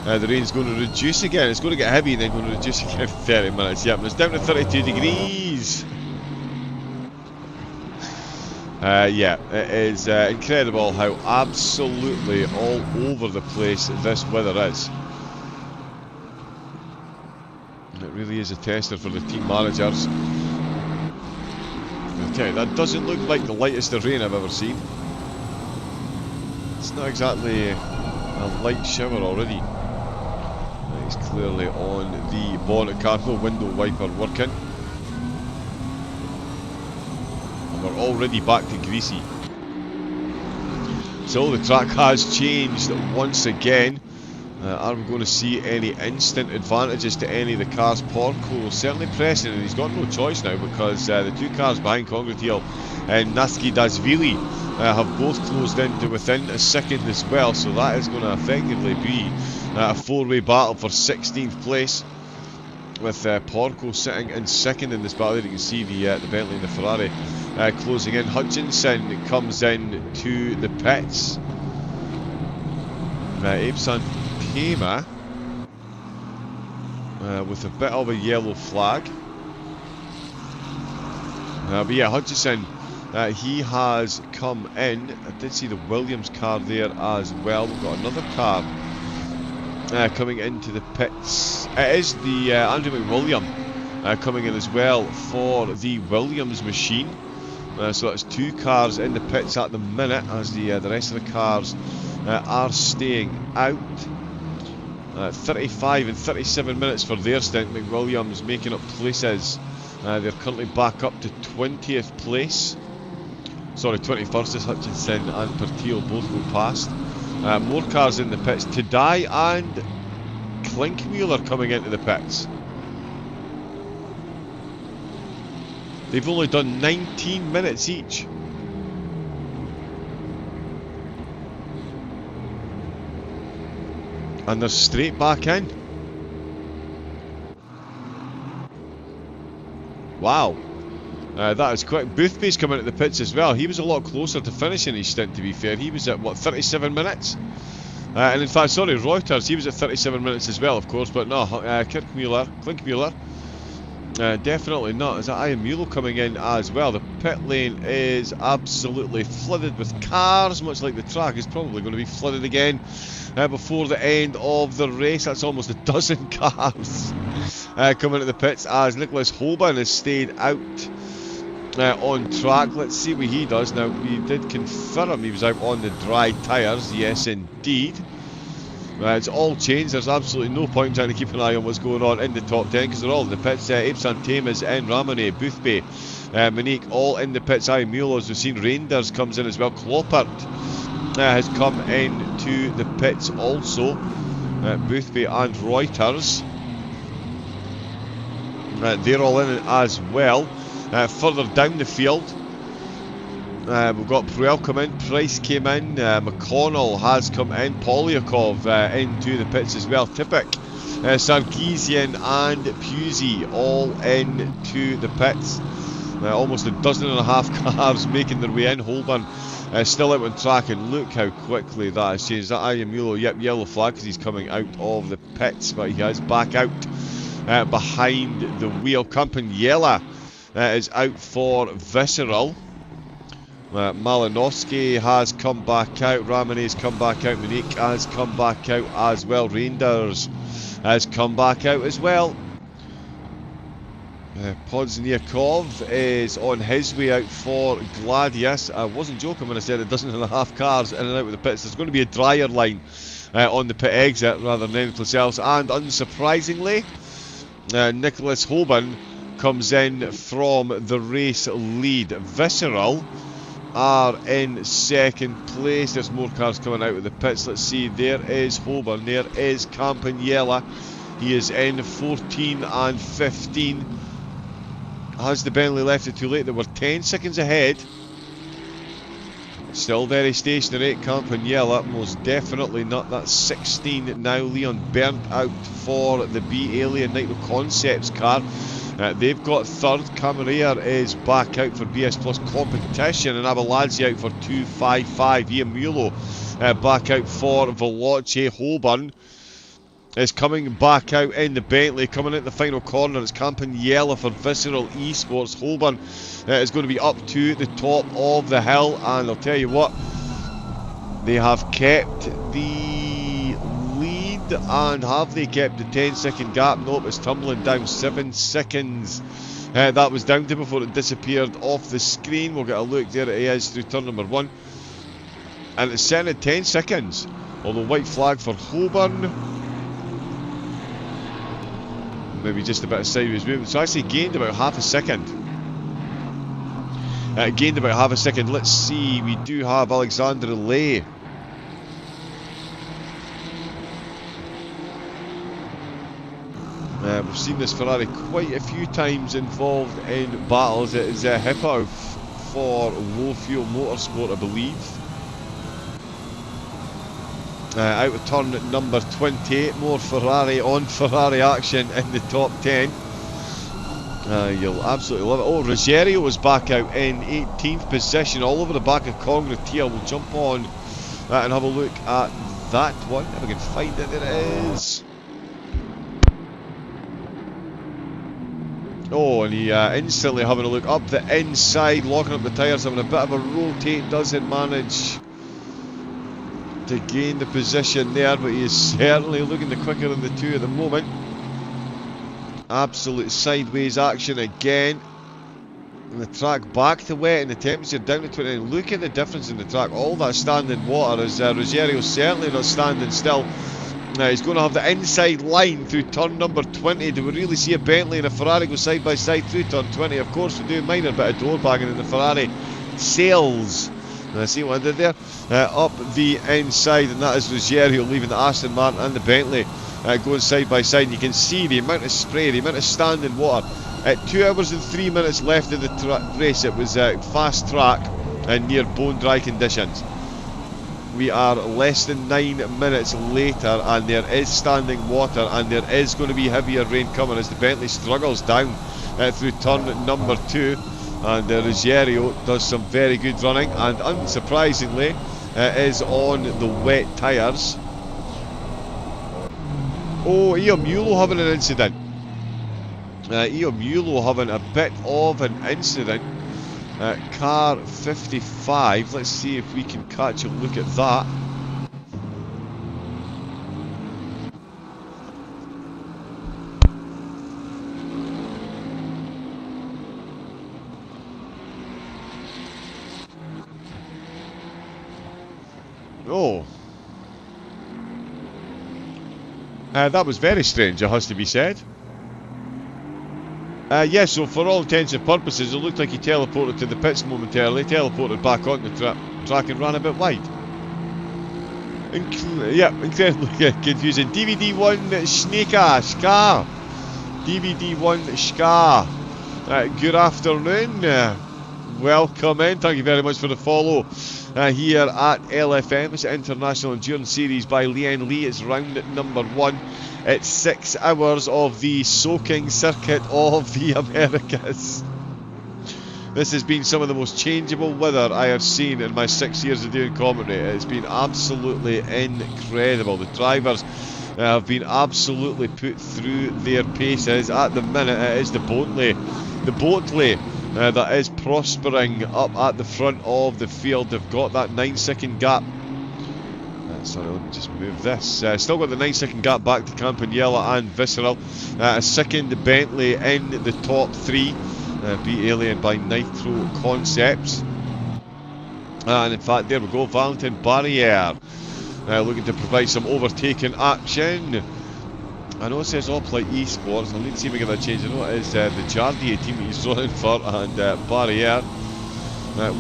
the rain's going to reduce again. It's going to get heavy and then going to reduce again in 30 minutes. Yep, and it's down to 32 degrees. Yeah, it is incredible how absolutely all over the place this weather is. It really is a tester for the team managers. Okay, that doesn't look like the lightest of rain I've ever seen. It's not exactly a light shower already. It's clearly on the bonnet car, no window wiper working. We're already back to greasy. So the track has changed once again. Are we going to see any instant advantages to any of the cars? Porco certainly pressing, and he's got no choice now because the two cars behind Congratiel and Natsuki Dasvili have both closed in to within a second as well. So that is going to effectively be a four-way battle for 16th place, with Porco sitting in second in this battle. There you can see the Bentley and the Ferrari closing in. Hutchinson comes in to the pits. Abe Santema with a bit of a yellow flag. But yeah, Hutchinson, he has come in. I did see the Williams car there as well. We've got another car coming into the pits. It is the Andrew McWilliam coming in as well for the Williams machine. So that's two cars in the pits at the minute, as the rest of the cars are staying out. 35 and 37 minutes for their stint. McWilliams making up places. They're currently back up to 20th place. Sorry, 21st is Hutchinson and Pertiel both go past. More cars in the pits. Tadai and Klinkmuller coming into the pits. They've only done 19 minutes each. And they're straight back in. Wow. That is quick. Boothby's coming into the pits as well. He was a lot closer to finishing his stint, to be fair. He was at, what, 37 minutes? And in fact, sorry, Reuters, he was at 37 minutes as well, of course. But no, Klinkmuller. Definitely not. Is that Iamulo coming in as well? The pit lane is absolutely flooded with cars, much like the track is probably going to be flooded again before the end of the race. That's almost a dozen cars coming to the pits as Nicholas Hoban has stayed out on track. Let's see what he does. Now, we did confirm he was out on the dry tyres. Yes, indeed. It's all changed. There's absolutely no point trying to keep an eye on what's going on in the top 10 because they're all in the pits. Apes Tamas, N Ramone, Boothby, Monique, all in the pits. Mulo, as we've seen, Reinders comes in as well. Kloppert has come into the pits also. Boothby and Reuters. They're all in it as well. Further down the field, we've got Pruel come in, Price came in, McConnell has come in, Polyakov into the pits as well. Tippik, Sarkeesian and Pusey all into the pits. Almost a dozen and a half cars making their way in. Holborn still out on track, and look how quickly that has changed. That Ayamulo, yep, yellow flag because he's coming out of the pits, but he is back out behind the wheel. Campaniella is out for Visceral. Malinowski has come back out, Ramone's come back out, Monique has come back out as well, Reinders has come back out as well. Podzniakov is on his way out for Gladius. I wasn't joking when I said a dozen and a half cars in and out of the pits. There's going to be a drier line on the pit exit rather than anything else, and unsurprisingly, Nicholas Hoban comes in from the race lead. Visceral are in second place. There's more cars coming out of the pits. Let's see, there is Hoban, there is Campaniella. He is in 14 and 15. Has the Bentley left it too late? They were 10 seconds ahead. Still very stationary. Campaniella, most definitely not. That's 16 now. Leon burnt out for the B Alien Nitro Concepts car. They've got third. Camarilla is back out for BS Plus competition, and Abeladze out for 255. Ian Mulo back out for Veloce. Holborn is coming back out in the Bentley, coming out the final corner. It's Campaniella for Visceral Esports. Holborn is going to be up to the top of the hill, and I'll tell you what, they have kept the lead, and have they kept the 10-second gap? Nope, it's tumbling down 7 seconds. That was down to before it disappeared off the screen. We'll get a look. There it is through turn number 1, and it's set at 10 seconds. Although white flag for Holborn. Maybe just a bit of sideways movement. So actually gained about half a second. Gained about half a second. Let's see. We do have Alexandre Lay. We've seen this Ferrari quite a few times involved in battles. It is a Hippo for Low Fuel Motorsport, I believe. Out of turn number 28, more Ferrari on Ferrari action in the top 10. You'll absolutely love it. Oh, Ruggiero was back out in 18th position, all over the back of Congratilla. We'll jump on and have a look at that one, if I can find it. There it is. Oh, and he instantly having a look up the inside, locking up the tyres, having a bit of a rotate, doesn't manage to gain the position there, but he is certainly looking the quicker of the two at the moment. Absolute sideways action again. And the track back to wet and the temperature down to 29. Look at the difference in the track. All that standing water, as Ruggiero certainly not standing still. He's going to have the inside line through turn number 20. Do we really see a Bentley and a Ferrari go side by side through turn 20? Of course we do. Minor bit of door bagging in the Ferrari sails. See what I did there? Up the inside, and that is Ruggiero leaving the Aston Martin and the Bentley going side by side. And you can see the amount of spray, the amount of standing water. 2 hours and 3 minutes left of the race. It was fast track and near bone dry conditions. We are less than 9 minutes later, and there is standing water, and there is going to be heavier rain coming as the Bentley struggles down through turn number 2. And Ruggiero does some very good running, and unsurprisingly is on the wet tyres. Oh, Mulo having an incident. Mulo having a bit of an incident. Car 55, let's see if we can catch a look at that. Oh. That was very strange, it has to be said. Yeah, so for all intents and purposes, it looked like he teleported to the pits momentarily, teleported back onto the track and ran a bit wide. Yeah, incredibly confusing. DVD1 Ska. DVD1 Ska. Good afternoon. Welcome in. Thank you very much for the follow here at LFM. It's the International Endurance Series by Lian Lee. It's round number 1. It's 6 hours of the soaking circuit of the Americas. This has been some of the most changeable weather I have seen in my 6 years of doing commentary. It's been absolutely incredible. The drivers have been absolutely put through their paces. At the minute, it is the Boatley that is prospering up at the front of the field. They've got that 9-second gap. Sorry, let me just move this. Still got the 9-second gap back to Campagnella and Visceral. A second Bentley in the top 3. Beat Alien by Nitro Concepts. And in fact, there we go, Valentin Barriere looking to provide some overtaking action. I know it says Oplite Esports. I'll need to see if we get that changed. I know it is the Jardier team that he's running for, and Barriere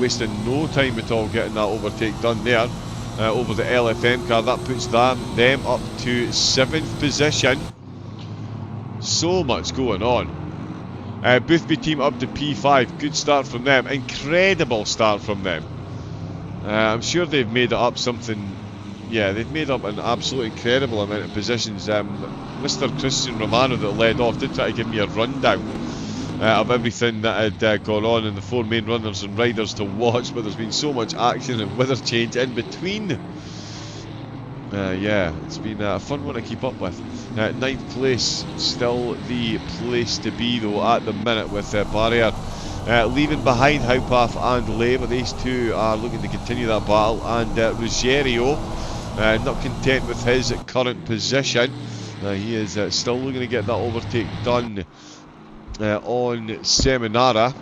wasting no time at all getting that overtake done there over the LFM car. That puts them up to 7th position. So much going on. Boothby team up to P5. Good start from them. Incredible start from them. I'm sure they've made up something. Yeah, they've made up an absolutely incredible amount of positions. Mr. Christian Romano that led off did try to give me a rundown of everything that had gone on in the 4 main runners and riders to watch, but there's been so much action and weather change in between. Yeah, it's been a fun one to keep up with. 9th place, still the place to be though at the minute, with Barriere leaving behind Haupath and Lay, but these two are looking to continue that battle. And Ruggiero, not content with his current position, he is still looking to get that overtake done on Seminara.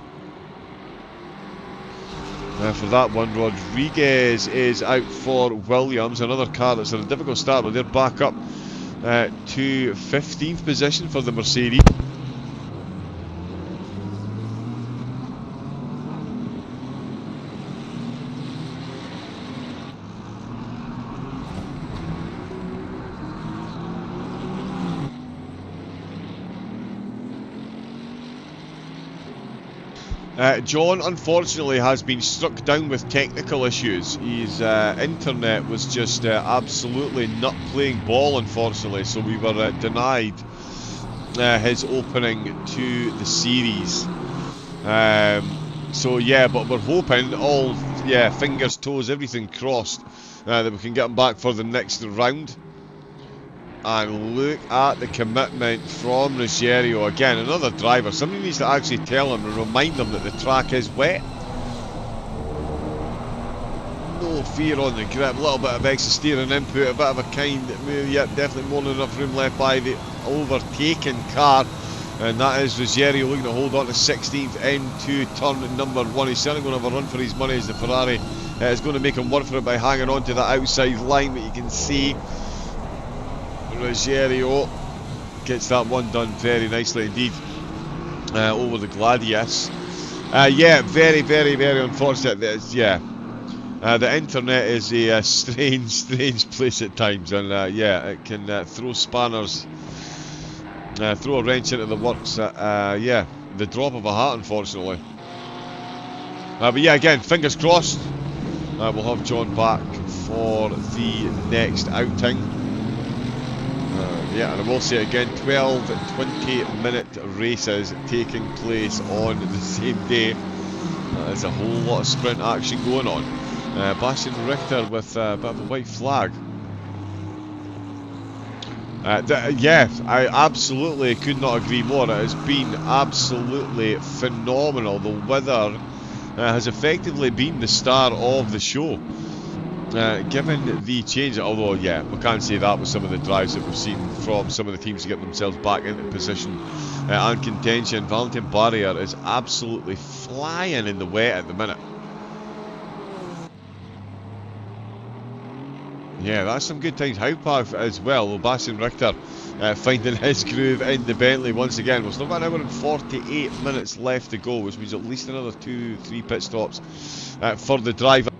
For that one, Rodriguez is out for Williams, another car that's had a difficult start, but they're back up to 15th position for the Mercedes. John, unfortunately, has been struck down with technical issues. His internet was just absolutely not playing ball, unfortunately, so we were denied his opening to the series. So yeah, but we're hoping, all fingers, toes, everything crossed, that we can get him back for the next round. And look at the commitment from Ruggiero. Again, another driver. Somebody needs to actually tell him and remind him that the track is wet. No fear on the grip. A little bit of extra steering input. A bit of a kind move. Yep, definitely more than enough room left by the overtaken car. And that is Ruggiero looking to hold on to 16th into turn number 1. He's certainly going to have a run for his money, as the Ferrari is going to make him work for it by hanging on to that outside line. But you can see Ruggiero gets that one done very nicely indeed over the Gladius. Yeah, very, very, very unfortunate. The internet is a strange place at times, and yeah, it can throw spanners, throw a wrench into the works. Yeah, the drop of a hat, unfortunately. But yeah, again, fingers crossed. We'll have John back for the next outing. Yeah, and I will say again, 12 20-minute races taking place on the same day. There's a whole lot of sprint action going on. Bastian Richter with a bit of a white flag. Yeah, I absolutely could not agree more. It has been absolutely phenomenal. The weather has effectively been the star of the show. Given the change, although yeah, we can't say that with some of the drives that we've seen from some of the teams to get themselves back into position and contention. Valentin Barriere is absolutely flying in the wet at the minute. Yeah, that's some good times. Haupav as well. Sebastian Richter finding his groove in the Bentley once again. We've still got an hour and 48 minutes left to go, which means at least another 2-3 pit stops for the driver.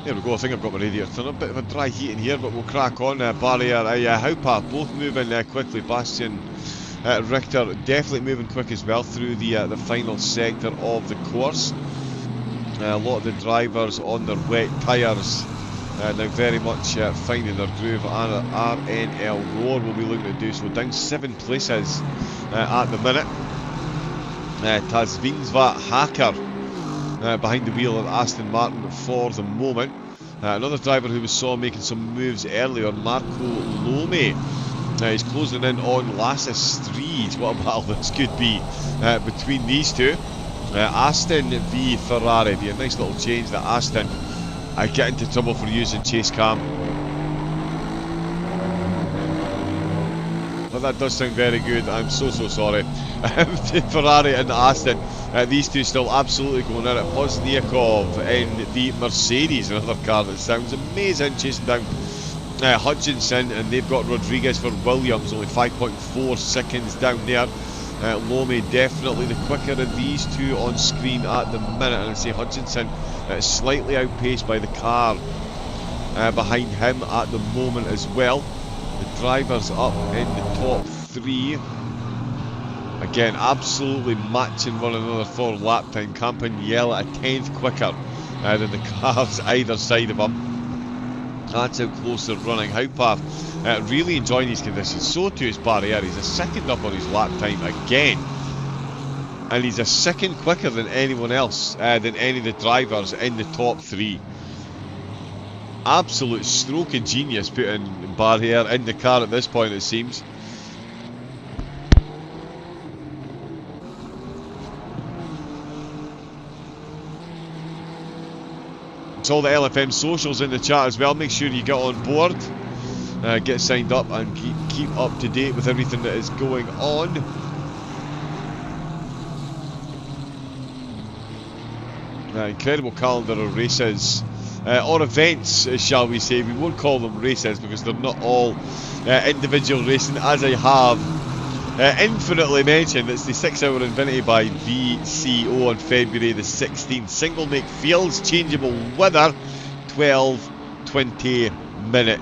There we go, I think I've got my radiator turned. A bit of a dry heat in here, but we'll crack on. Barrier, Haupav both moving quickly. Bastian Richter definitely moving quick as well through the final sector of the course. A lot of the drivers on their wet tyres now very much finding their groove. RNL Roar will be looking to do so, down 7 places at the minute. Tazvinsva Hacker behind the wheel of Aston Martin for the moment. Another driver who we saw making some moves earlier, Marco Lome. He's closing in on Lasse Street. What a battle this could be between these two. Aston v Ferrari. Be a nice little change that Aston get into trouble for using chase cam. But that does sound very good. I'm so sorry. Ferrari and Aston. These two still absolutely going at it. Pozniakov in the Mercedes, another car that sounds amazing, chasing down Hutchinson, and they've got Rodriguez for Williams, only 5.4 seconds down there. Lome definitely the quicker of these two on screen at the minute, and I say Hutchinson slightly outpaced by the car behind him at the moment as well. The drivers up in the top 3. Again, absolutely matching one another for lap time. Campagnella a 10th quicker than the cars either side of him. That's how close they're running. Haupav really enjoying these conditions. So too is Barrier. He's a second up on his lap time again. And he's a second quicker than anyone else, than any of the drivers in the top 3. Absolute stroke of genius putting Barrier in the car at this point, it seems. All the LFM socials in the chat as well. Make sure you get on board, get signed up, and keep up to date with everything that is going on. Incredible calendar of races, or events, shall we say. We won't call them races because they're not all individual racing, as I have infinitely mentioned. It's the 6-hour Infinity by VCO on February the 16th. Single make fields, changeable weather, 12 20-minute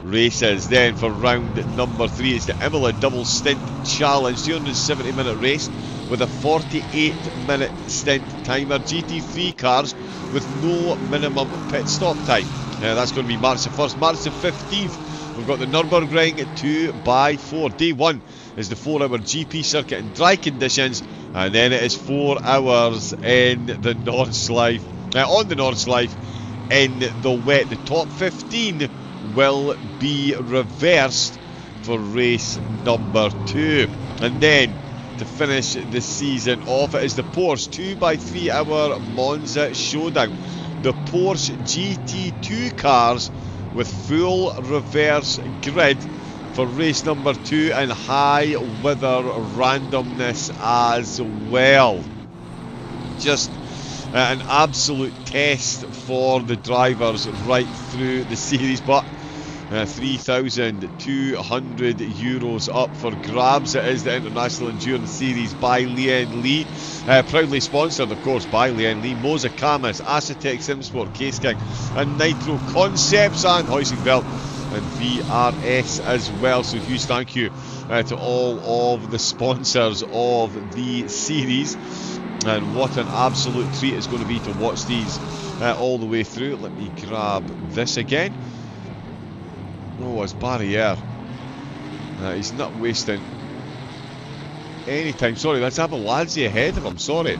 races. Then for round number 3, it's the Imola Double Stint Challenge, 270-minute race with a 48-minute stint timer. GT3 cars with no minimum pit stop time. That's going to be March the 1st. March the 15th, we've got the Nürburgring 2x4. Day 1 is the 4-hour GP circuit in dry conditions, and then it is 4 hours in the Nordschleife, on the Nordschleife in the wet. The top 15 will be reversed for race number 2, and then to finish the season off, it is the Porsche 2x3-hour Monza Showdown. The Porsche GT2 cars with full reverse grid for race number 2 and high weather randomness as well. Just an absolute test for the drivers right through the series, but €3,200 up for grabs. It is the International Endurance Series by Lian Li, proudly sponsored of course by Lian Li, Moza Camus, Acetec Simsport, Case King and Nitro Concepts and Hoising Belt and VRS as well. So huge thank you to all of the sponsors of the series, and what an absolute treat it's going to be to watch these all the way through. Let me grab this again. Oh, it's Barrier. He's not wasting any time. Sorry, that's Abeladze ahead of him. Sorry.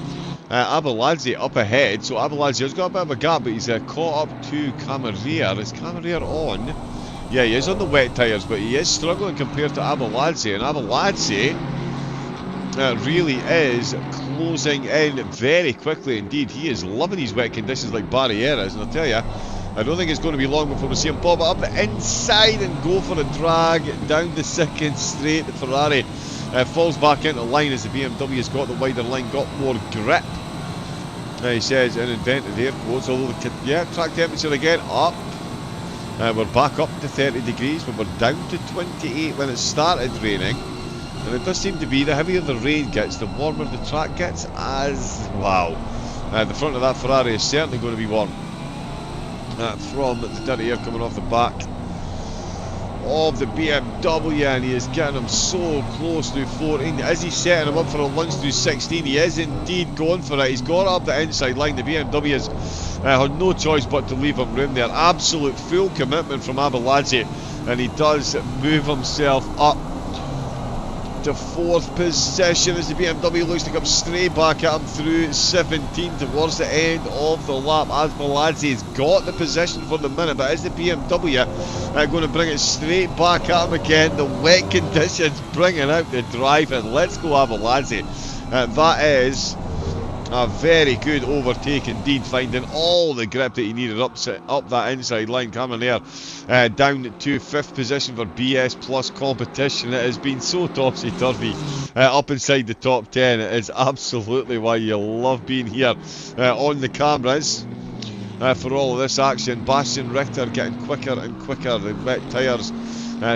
Abeladze up ahead. So Abeladze has got a bit of a gap, but he's caught up to Camarere. Is Camarere on? Yeah, he is on the wet tyres, but he is struggling compared to Abeladze. And Abeladze really is closing in very quickly indeed. He is loving these wet conditions like Barrier is. And I'll tell you, I don't think it's going to be long before we see him pop it up the inside and go for a drag down the second straight. The Ferrari falls back into line as the BMW has got the wider line, got more grip. He says in invented air quotes, although yeah, track temperature again up. We're back up to 30 degrees, but we're down to 28 when it started raining. And it does seem to be the heavier the rain gets, the warmer the track gets. As wow, the front of that Ferrari is certainly going to be warm from the dirty air coming off the back of the BMW, and he is getting him so close through 14. Is he setting him up for a lunge through 16? He is indeed going for it. He's got it up the inside line. The BMW has had no choice but to leave him room there. Absolute full commitment from Abeladze, and he does move himself up to 4th position as the BMW looks to come straight back at him through 17 towards the end of the lap. Abeladze's got the position for the minute, but is the BMW going to bring it straight back at him again? The wet conditions bringing out the drive, and let's go Abeladze. That is a very good overtake indeed, finding all the grip that he needed up that inside line. Coming there down to 5th position for BS Plus competition. It has been so topsy-turvy up inside the top 10. It is absolutely why you love being here on the cameras for all of this action. Bastian Richter getting quicker and quicker. The wet tyres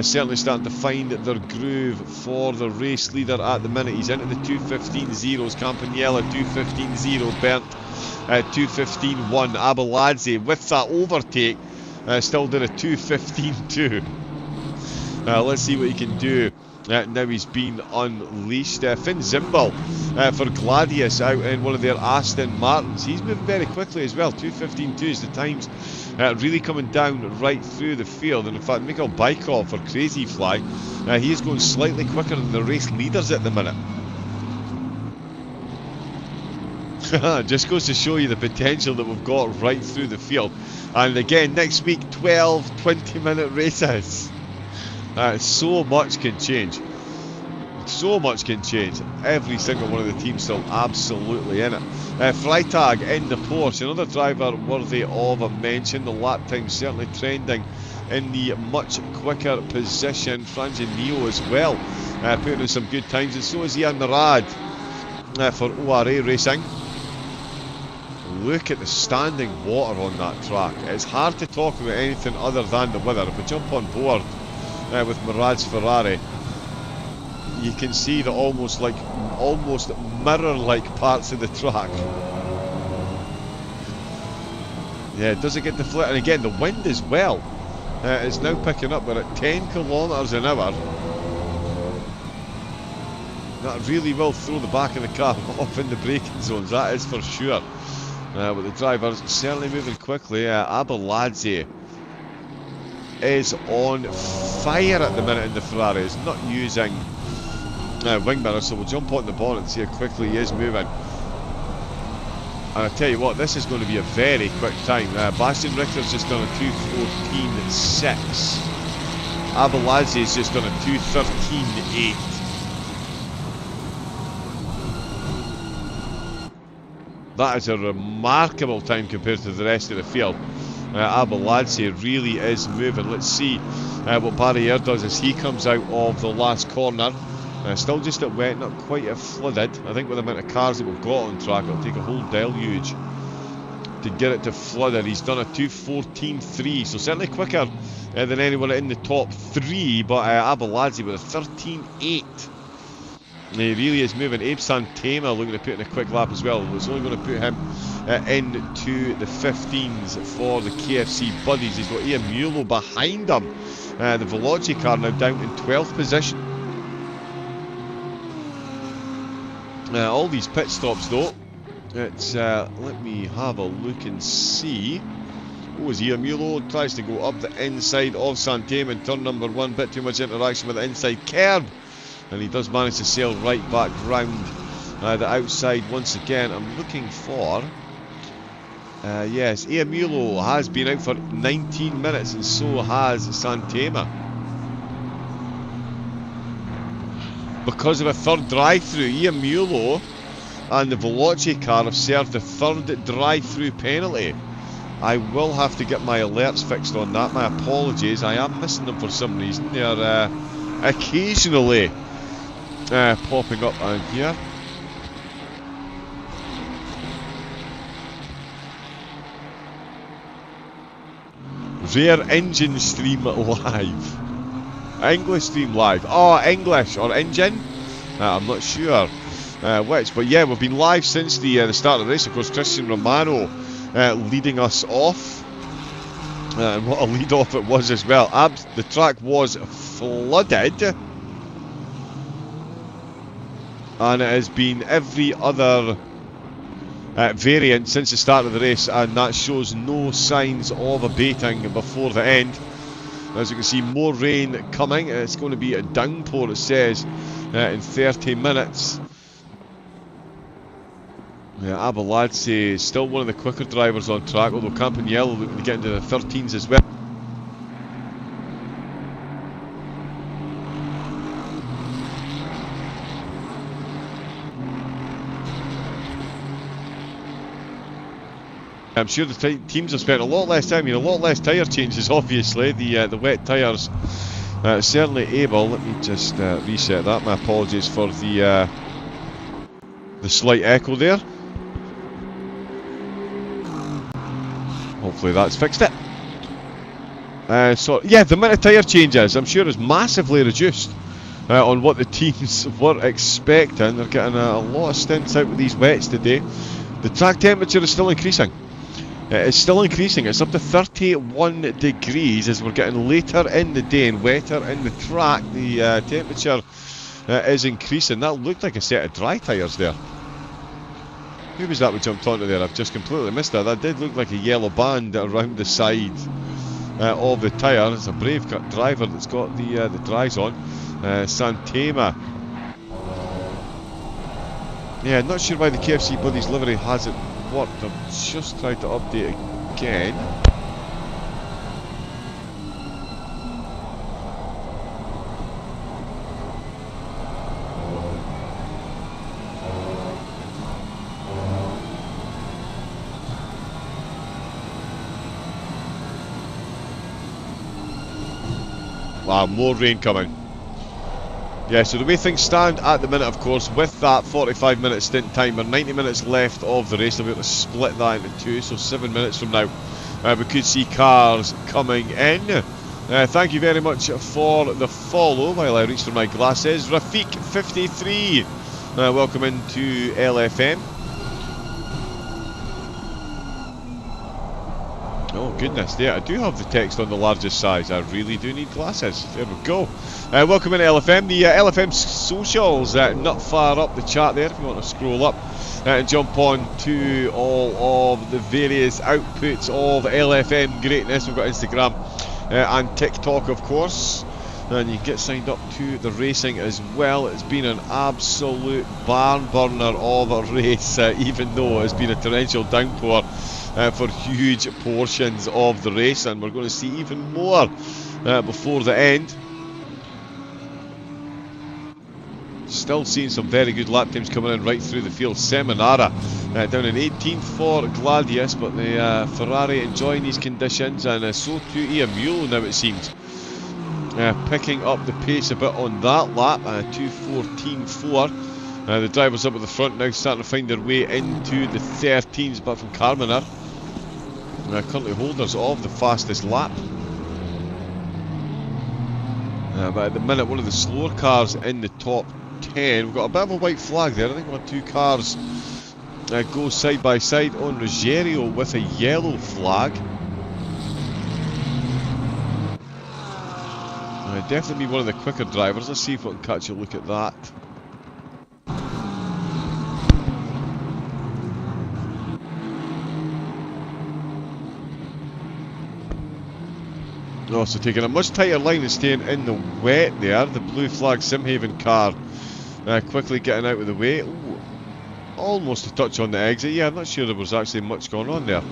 certainly starting to find their groove for the race leader at the minute. He's into the 2:15.0s. Campaniella 2:15.0. Bernd 2:15.1. Abeladze with that overtake still did a 2:15.2. Let's see what he can do. Now he's been unleashed. Finn Zimbal for Gladius out in one of their Aston Martins. He's moving very quickly as well. 2:15.2 is the times. Really coming down right through the field. And in fact, Mikhail Baikov for Crazy Fly, he is going slightly quicker than the race leaders at the minute. Just goes to show you the potential that we've got right through the field. And again, next week, 12 20-minute races. So much can change. So much can change. Every single one of the teams still absolutely in it. Freitag in the Porsche, another driver worthy of a mention. The lap time certainly trending in the much quicker position. Franji Neo as well, putting in some good times, and so is Ian Murad for ORA Racing. Look at the standing water on that track. It's hard to talk about anything other than the weather. If we jump on board with Murad's Ferrari, you can see the almost mirror-like parts of the track. Yeah, does it get the flip? And again, the wind as well is now picking up. We're at 10 kilometres an hour. That really will throw the back of the car off in the braking zones, that is for sure. But the driver's certainly moving quickly. Abeladze is on fire at the minute in the Ferrari. He's not using wing mirrors, so we'll jump on the bonnet and see how quickly he is moving. And I tell you what, this is going to be a very quick time. Bastian Richter's just done a 2:14.6. Abeladze's just done a 2:13.8. That is a remarkable time compared to the rest of the field. Abeladze really is moving. Let's see what Barriere does as he comes out of the last corner. Still just at wet, not quite at flooded. I think with the amount of cars that we've got on track, it'll take a whole deluge to get it to flooded. He's done a 2:14.3, so certainly quicker than anyone in the top 3, but Abeladze with a 13.8. He really is moving. Abe Santema looking to put in a quick lap as well. It's only going to put him into the 15s for the KFC Buddies. He's got Ian Mulo behind him. The Veloci car now down in 12th position. All these pit stops though, it's let me have a look and see. Oh, as Ian Mulo tries to go up the inside of Santema in turn number 1. Bit too much interaction with the inside curb, and he does manage to sail right back round the outside once again. I'm looking for yes, Ian Mulo has been out for 19 minutes, and so has Santema. Because of a third drive-through, Ian Mulo and the Veloci car have served the third drive-through penalty I will have to get my alerts fixed on that. My apologies, I am missing them for some reason. They are occasionally popping up on here. Rare engine stream live. English stream live. Oh, English or engine? I'm not sure which, but yeah, we've been live since the start of the race. Of course, Christian Romano leading us off, and what a lead off it was as well. The track was flooded, and it has been every other variant since the start of the race, and that shows no signs of abating before the end. As you can see, more rain coming. It's going to be a downpour, it says, in 30 minutes. Yeah, Abeladze is still one of the quicker drivers on track, although Campagnello looking to get into the 13s as well. I'm sure the teams have spent a lot less time, a lot less tyre changes, obviously. The wet tyres certainly able. Let me just reset that. My apologies for the slight echo there. Hopefully that's fixed it. So yeah, the amount of tyre changes, I'm sure, is massively reduced on what the teams were expecting. They're getting a lot of stints out with these wets today. The track temperature is still increasing. It's still increasing. It's up to 31 degrees as we're getting later in the day and wetter in the track. The temperature is increasing. That looked like a set of dry tyres there. Who was that we jumped onto there? I've just completely missed that. That did look like a yellow band around the side of the tyre. It's a brave driver that's got the dries on. Santema. Yeah, not sure why the KFC Buddies livery hasn't worked. I've just tried to update again. Wow, more rain coming. Yeah, so the way things stand at the minute, of course, with that 45-minute stint timer, 90 minutes left of the race, they'll be able to split that into two, so 7 minutes from now we could see cars coming in. Thank you very much for the follow while I reach for my glasses. Rafik53, welcome into LFM. Oh goodness, yeah, I do have the text on the largest size. I really do need glasses. There we go. Welcome into LFM. The LFM socials not far up the chart there if you want to scroll up and jump on to all of the various outputs of LFM greatness. We've got Instagram and TikTok, of course. And you can get signed up to the racing as well. It's been an absolute barn burner of a race, even though it's been a torrential downpour for huge portions of the race, and we're going to see even more before the end. Still seeing some very good lap times coming in right through the field. Seminara down in 18th for Gladius, but the Ferrari enjoying these conditions, and so too Iamule now it seems. Picking up the pace a bit on that lap, 2:14.4. The drivers up at the front now starting to find their way into the 13s, but from Carmener. Currently holders of the fastest lap. But at the minute, one of the slower cars in the top 10. We've got a bit of a white flag there. I think we'll have two cars go side by side on Ruggiero with a yellow flag. Definitely be one of the quicker drivers. Let's see if we can catch a look at that. Oh, so taking a much tighter line and staying in the wet there. The blue flag Simhaven car quickly getting out of the way. Ooh, almost a touch on the exit. Yeah, I'm not sure there was actually much going on there.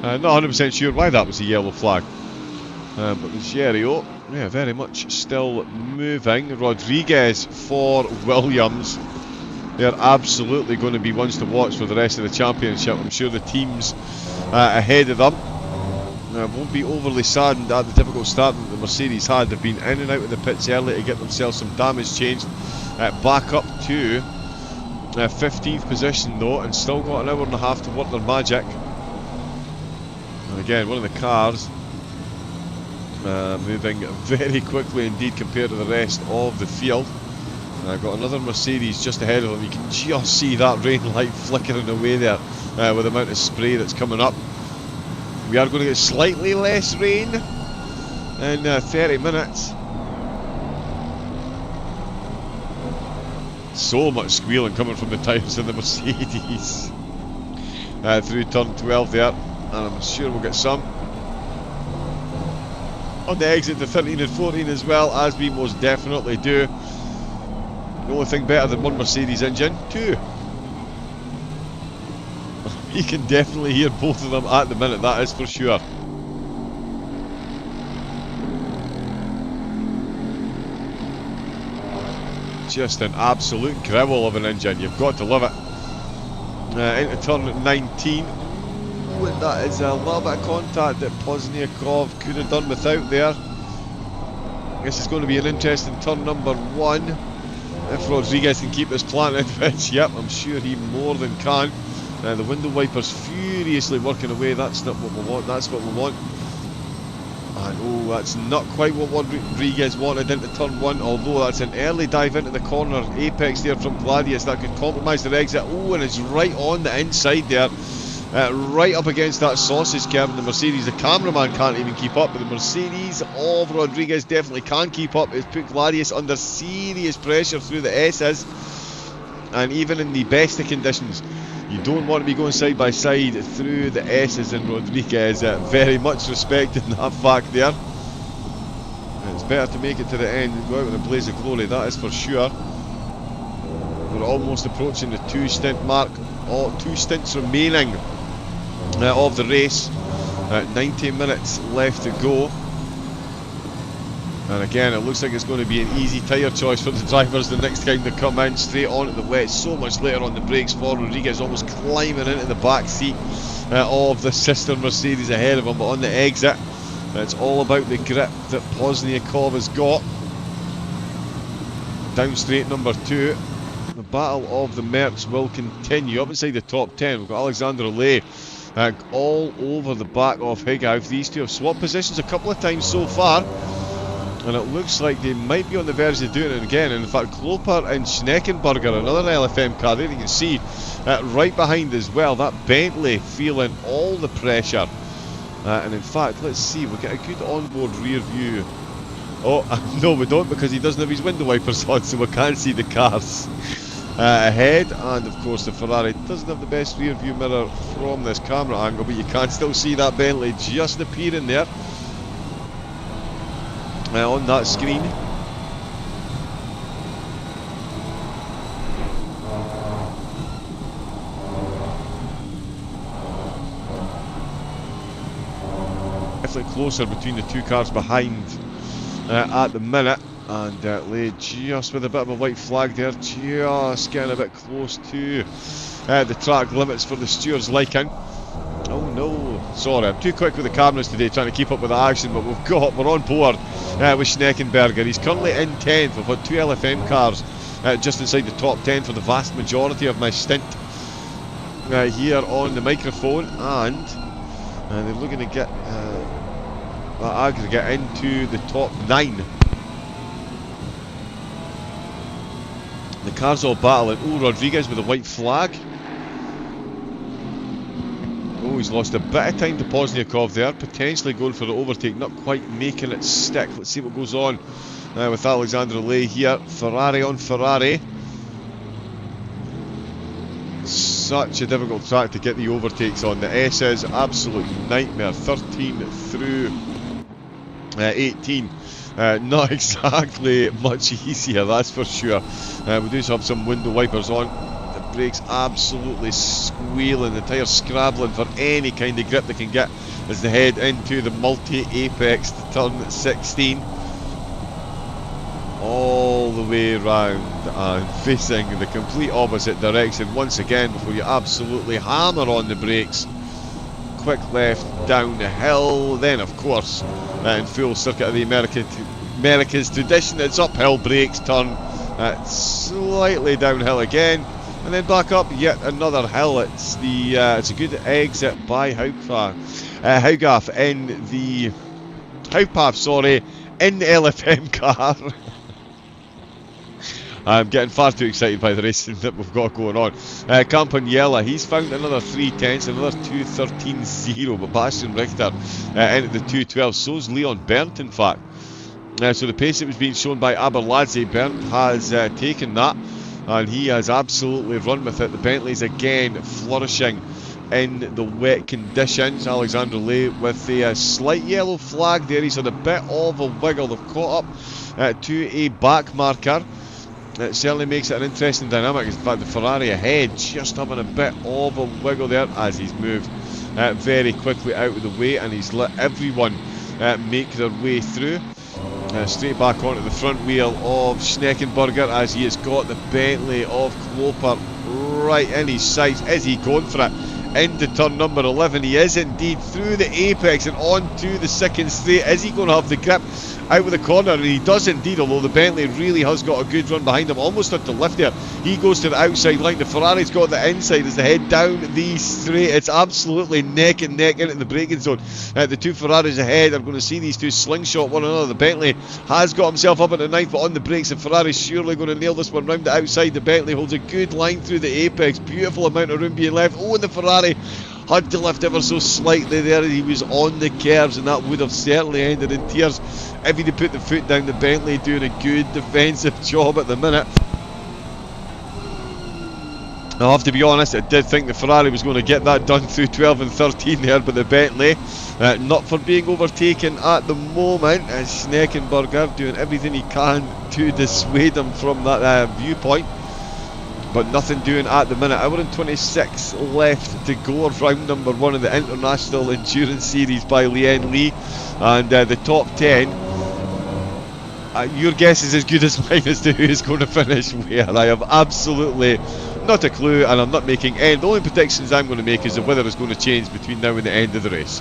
Not 100% sure why that was a yellow flag. But Ruggiero, yeah, very much still moving. Rodriguez for Williams. They're absolutely going to be ones to watch for the rest of the championship. I'm sure the teams ahead of them. Won't be overly saddened at the difficult start that the Mercedes had. They've been in and out of the pits early to get themselves some damage changed. Back up to 15th position though, and still got an hour and a half to work their magic. And again, one of the cars moving very quickly indeed compared to the rest of the field. Got another Mercedes just ahead of them. You can just see that rain light flickering away there with the amount of spray that's coming up. We are going to get slightly less rain in 30 minutes. So much squealing coming from the tyres in the Mercedes through turn 12 there, and I'm sure we'll get some on the exit to 13 and 14 as well, as we most definitely do. The only thing better than one Mercedes engine, two. You can definitely hear both of them at the minute, that is for sure. Just an absolute growl of an engine, you've got to love it. Into turn 19. And that is a little bit of contact that Pozniakov could have done without there. I guess it's going to be an interesting turn number 1. If Rodriguez can keep this planted, which, yep, I'm sure he more than can. The window wipers furiously working away. That's not what we want. That's what we want. And oh, that's not quite what Rodriguez wanted into turn 1. Although that's an early dive into the corner apex there from Gladius that could compromise their exit. Oh, and it's right on the inside there. Right up against that sausage curve in the Mercedes. The cameraman can't even keep up, but the Mercedes of Rodriguez definitely can keep up. It's put Gladius under serious pressure through the S's, and even in the best of conditions, you don't want to be going side by side through the S's and Rodriguez. Very much respecting that fact there. It's better to make it to the end and go out with a blaze of glory, that is for sure. We're almost approaching the 2-stint mark. 2 stints remaining of the race. 90 minutes left to go. And again, it looks like it's going to be an easy tyre choice for the drivers the next time they come in. Straight on at the wet, so much later on the brakes for Rodriguez, almost climbing into the back seat of the sister Mercedes ahead of him. But on the exit, it's all about the grip that Pozniakov has got. Down straight number 2. The battle of the Mercs will continue. Up inside the top 10, we've got Alexander Lay all over the back of Highoff. These two have swapped positions a couple of times so far, and it looks like they might be on the verge of doing it again. And in fact, Kloper and Schneckenberger, another LFM car there, you can see right behind as well, that Bentley feeling all the pressure. And in fact, let's see, we'll get a good onboard rear view. Oh, no we don't, because he doesn't have his window wipers on, so we can't see the cars ahead. And of course the Ferrari doesn't have the best rear view mirror from this camera angle, but you can still see that Bentley just appearing there on that screen. Definitely closer between the two cars behind at the minute, and Lay just with a bit of a white flag there, just getting a bit close to the track limits for the stewards liking. Oh no, sorry, I'm too quick with the cameras today trying to keep up with the action, but we're on board with Schneckenberger. He's currently in 10th. We've had 2 LFM cars just inside the top 10 for the vast majority of my stint here on the microphone, and they're looking to get aggregate into the top 9. The cars all battling. Oh, Rodriguez with a white flag. Oh, he's lost a bit of time to Pozniakov there, potentially going for the overtake, not quite making it stick. Let's see what goes on with Alexander Lay here. Ferrari on Ferrari. Such a difficult track to get the overtakes on. The S is absolute nightmare. 13 through 18. Not exactly much easier, that's for sure. We do have some window wipers on. The brakes absolutely squealing, the tyres scrabbling for any kind of grip they can get as they head into the multi-apex to turn 16. All the way round and facing the complete opposite direction once again before you absolutely hammer on the brakes. quick left down the hill. Then, of course, in full circuit of the America's tradition, it's uphill, brakes, turn, slightly downhill again, and then back up yet another hill. It's a good exit by Haugaff in the Haupath, in the LFM car. I'm getting far too excited by the racing that we've got going on. Campagnella, he's found another 3/10, another 2:13.0, but Bastian Richter entered the 2:12. So's Leon Berndt, in fact. So the pace that was being shown by Aberladze, Berndt has taken that, and he has absolutely run with it. The Bentley's again flourishing in the wet conditions. Alexander Lay with a slight yellow flag there. He's had a bit of a wiggle. They've caught up to a back marker. It certainly makes it an interesting dynamic. In fact, the Ferrari ahead just having a bit of a wiggle there as he's moved very quickly out of the way, and he's let everyone make their way through. Straight back onto the front wheel of Schneckenburger as he has got the Bentley of Kloper right in his sights. Is he going for it? Into turn number 11, he is indeed, through the apex and onto the second straight. Is he going to have the grip out of the corner? And he does indeed, although the Bentley really has got a good run behind him, almost had to lift there. He goes to the outside line, the Ferrari's got the inside as they head down the straight. It's absolutely neck and neck into the braking zone. The two Ferraris ahead are going to see these two slingshot one another. The Bentley has got himself up at the ninth, but on the brakes, the Ferrari's surely going to nail this one round the outside. The Bentley holds a good line through the apex, beautiful amount of room being left. Oh, and the Ferrari had to lift ever so slightly there. He was on the curves, and that would have certainly ended in tears if he'd put the foot down. The Bentley doing a good defensive job at the minute. I'll have to be honest, I did think the Ferrari was going to get that done through 12 and 13 there, but the Bentley not for being overtaken at the moment. Schneckenburger doing everything he can to dissuade him from that viewpoint, but nothing doing at the minute. Hour and 26 left to go of round number 1 of the International Endurance Series by Lian Li, and the top 10. Your guess is as good as mine as to who's going to finish where. I have absolutely not a clue, and I'm not making any. The only predictions I'm going to make is the weather is going to change between now and the end of the race,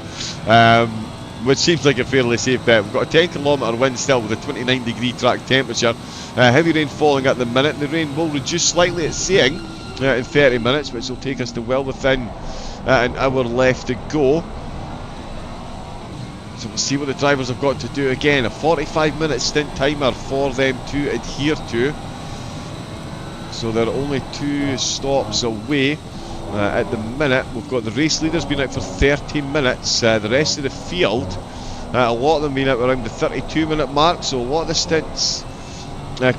which seems like a fairly safe bet. We've got a 10 km wind still with a 29-degree track temperature. Heavy rain falling at the minute. The rain will reduce slightly, it's saying, in 30 minutes, which will take us to well within an hour left to go. So we'll see what the drivers have got to do. Again, a 45-minute stint timer for them to adhere to. So they're only 2 stops away at the minute. We've got the race leaders been out for 30 minutes. The rest of the field, a lot of them been out around the 32-minute mark. So a lot of the stints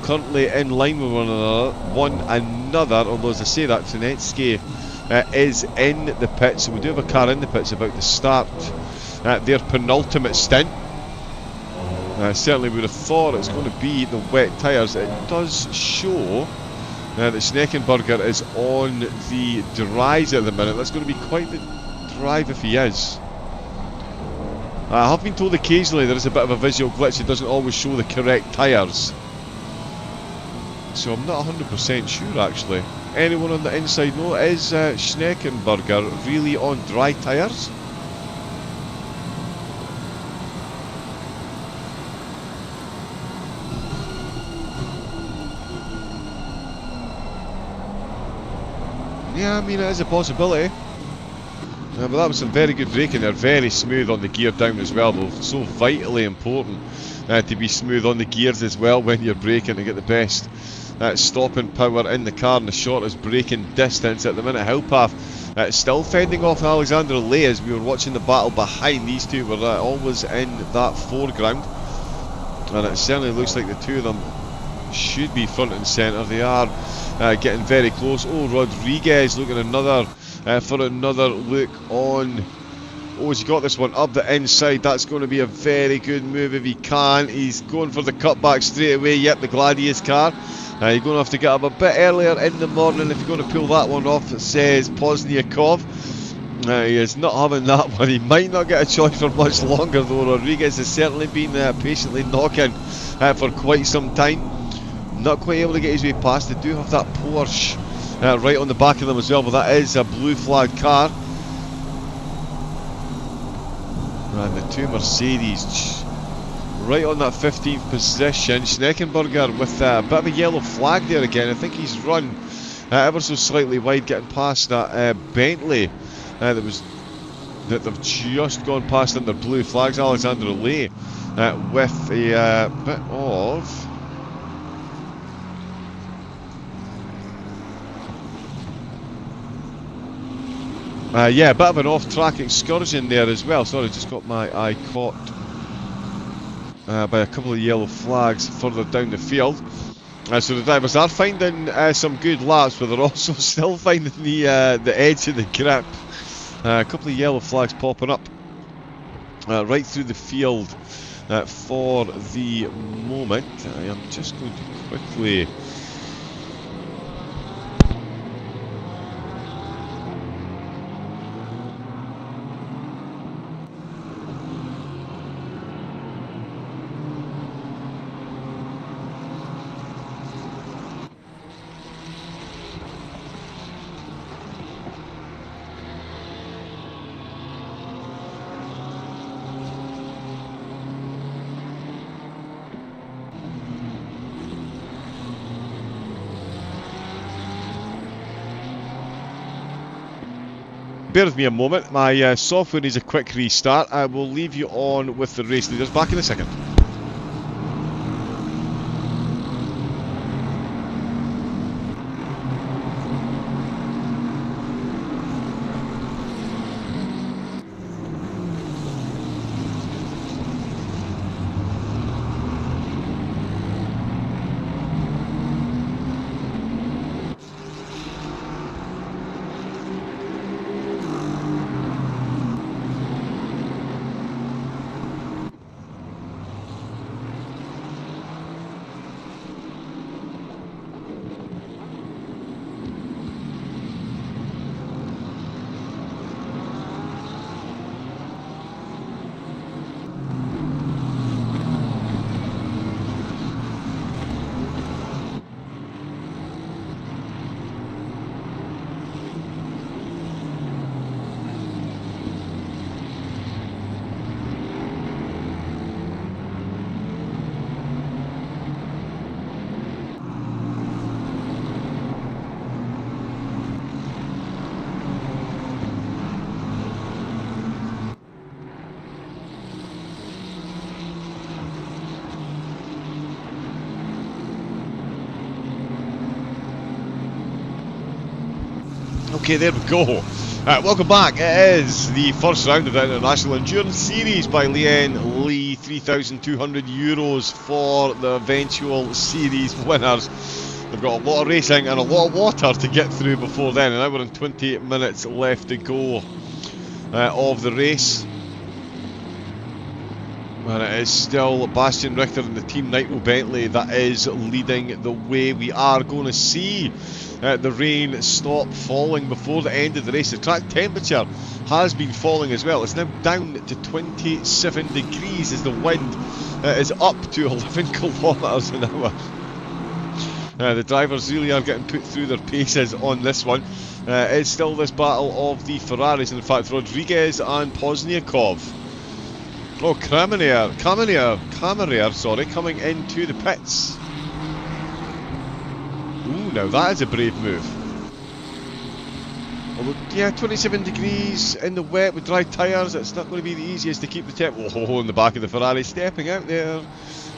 currently in line with one another. Although, as I say that, Trinetsky is in the pit. So we do have a car in the pits about to start their penultimate stint. Certainly would have thought it's going to be the wet tyres. It does show that Schneckenburger is on the dries at the minute. That's going to be quite the drive if he is. I have been told occasionally there is a bit of a visual glitch. It doesn't always show the correct tyres. So I'm not 100% sure actually. Anyone on the inside know? Is Schneckenburger really on dry tyres? Yeah, I mean, it is a possibility. But that was some very good braking there, very smooth on the gear down as well, though. So vitally important to be smooth on the gears as well when you're braking to get the best stopping power in the car and the shortest braking distance. At the minute, Haupath still fending off Alexander Lay as we were watching the battle behind. These two were always in that foreground, and it certainly looks like the two of them should be front and centre. They are getting very close. Oh, Rodriguez looking for another look on. Oh, he's got this one up the inside. That's going to be a very good move if he can. He's going for the cutback straight away. Yep, the Gladius car. You're going to have to get up a bit earlier in the morning if you're going to pull that one off, it says Pozniakov. He is not having that one. He might not get a choice for much longer though. Rodriguez has certainly been patiently knocking for quite some time. Not quite able to get his way past. They do have that Porsche right on the back of them as well, but that is a blue flag car. And the two Mercedes right on that 15th position. Schneckenberger with a bit of a yellow flag there again. I think he's run ever so slightly wide, getting past that Bentley that they've just gone past under blue flags. Alexander Lay with a bit of... yeah, a bit of an off-track excursion there as well. Sorry, just got my eye caught by a couple of yellow flags further down the field. So the drivers are finding some good laps, but they're also still finding the edge of the grip. A couple of yellow flags popping up right through the field for the moment. I am just going to quickly... Bear with me a moment, my software needs a quick restart. I will leave you on with the race leaders. Back in a second. Okay, there we go. Welcome back. It is the first round of the International Endurance Series by Lian Lee. €3,200 for the eventual series winners. They've got a lot of racing and a lot of water to get through before then. An hour and 20 minutes left to go of the race. And it is still Bastian Richter and the Team Nitro Bentley that is leading the way. We are going to see the rain stop falling before the end of the race. The track temperature has been falling as well. It's now down to 27 degrees as the wind is up to 11 kilometres an hour. The drivers really are getting put through their paces on this one. It's still this battle of the Ferraris. In fact, Rodriguez and Pozniakov. Oh, Kamenier, sorry, coming into the pits. Ooh, now that is a brave move. Although, yeah, 27 degrees in the wet with dry tyres, it's not going to be the easiest to keep the temp. Oh, in the back of the Ferrari, stepping out there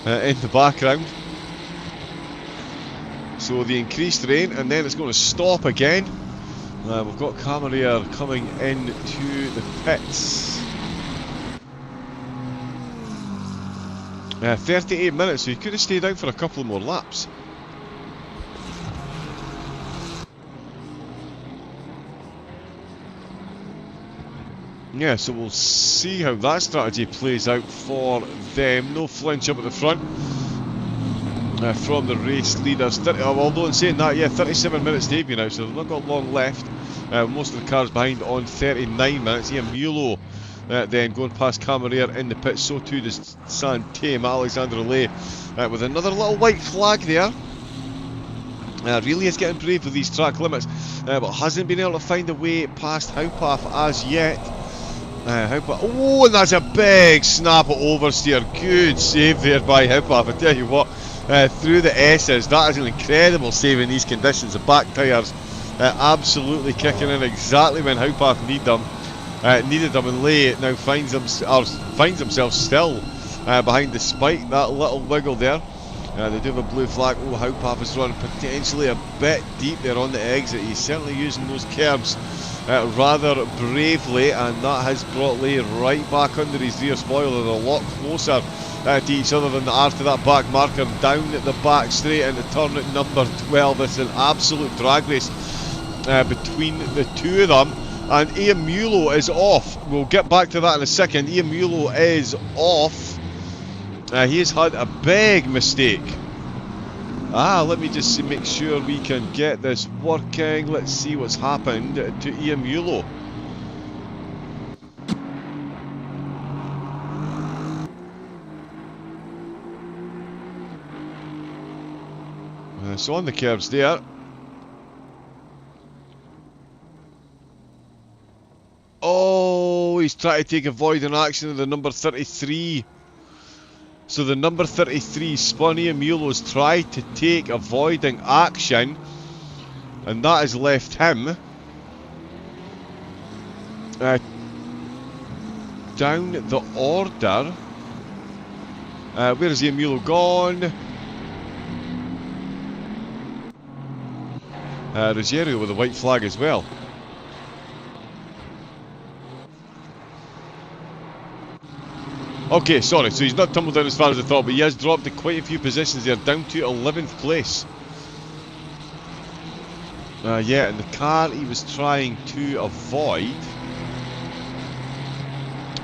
in the background. So the increased rain, and then it's going to stop again. We've got Kamenier coming into the pits. 38 minutes, so he could have stayed out for a couple of more laps. Yeah, so we'll see how that strategy plays out for them. No flinch up at the front from the race leaders. Although in saying that, yeah, 37 minutes debut now, so they've not got long left. Most of the cars behind on 39 minutes. Yeah, Mulo then going past Kamenier in the pits, so too does Saint-Tame, Alexander Lay with another little white flag there. Really is getting brave with these track limits, but hasn't been able to find a way past Haupath as yet. Oh, and that's a big snap of oversteer. Good save there by Hipaf. I tell you what, through the S's, that is an incredible save in these conditions. The back tyres absolutely kicking in exactly when Hipaf needed them, and Lay now finds himself still behind the spike. That little wiggle there. They do have a blue flag. Oh, Hipaf is running potentially a bit deep there on the exit. He's certainly using those curbs rather bravely, and that has brought Lay right back under his rear spoiler. They're a lot closer to each other than they are to that back marker. Down at the back straight into turn at number 12. It's an absolute drag race between the two of them, and Ian Mulo is off. We'll get back to that in a second. Ian Mulo is off. He has had a big mistake. Let me just make sure we can get this working. Let's see what's happened to Ian Mulo. So on the curbs there. Oh, he's trying to take a void in action of the number 33. So the number 33, Spunny and Mulo's tried to take avoiding action, and that has left him down the order. Where is Ian Mulo gone? Ruggiero with a white flag as well. Okay, sorry, so he's not tumbled down as far as I thought, but he has dropped to quite a few positions there, down to 11th place. Yeah, and the car he was trying to avoid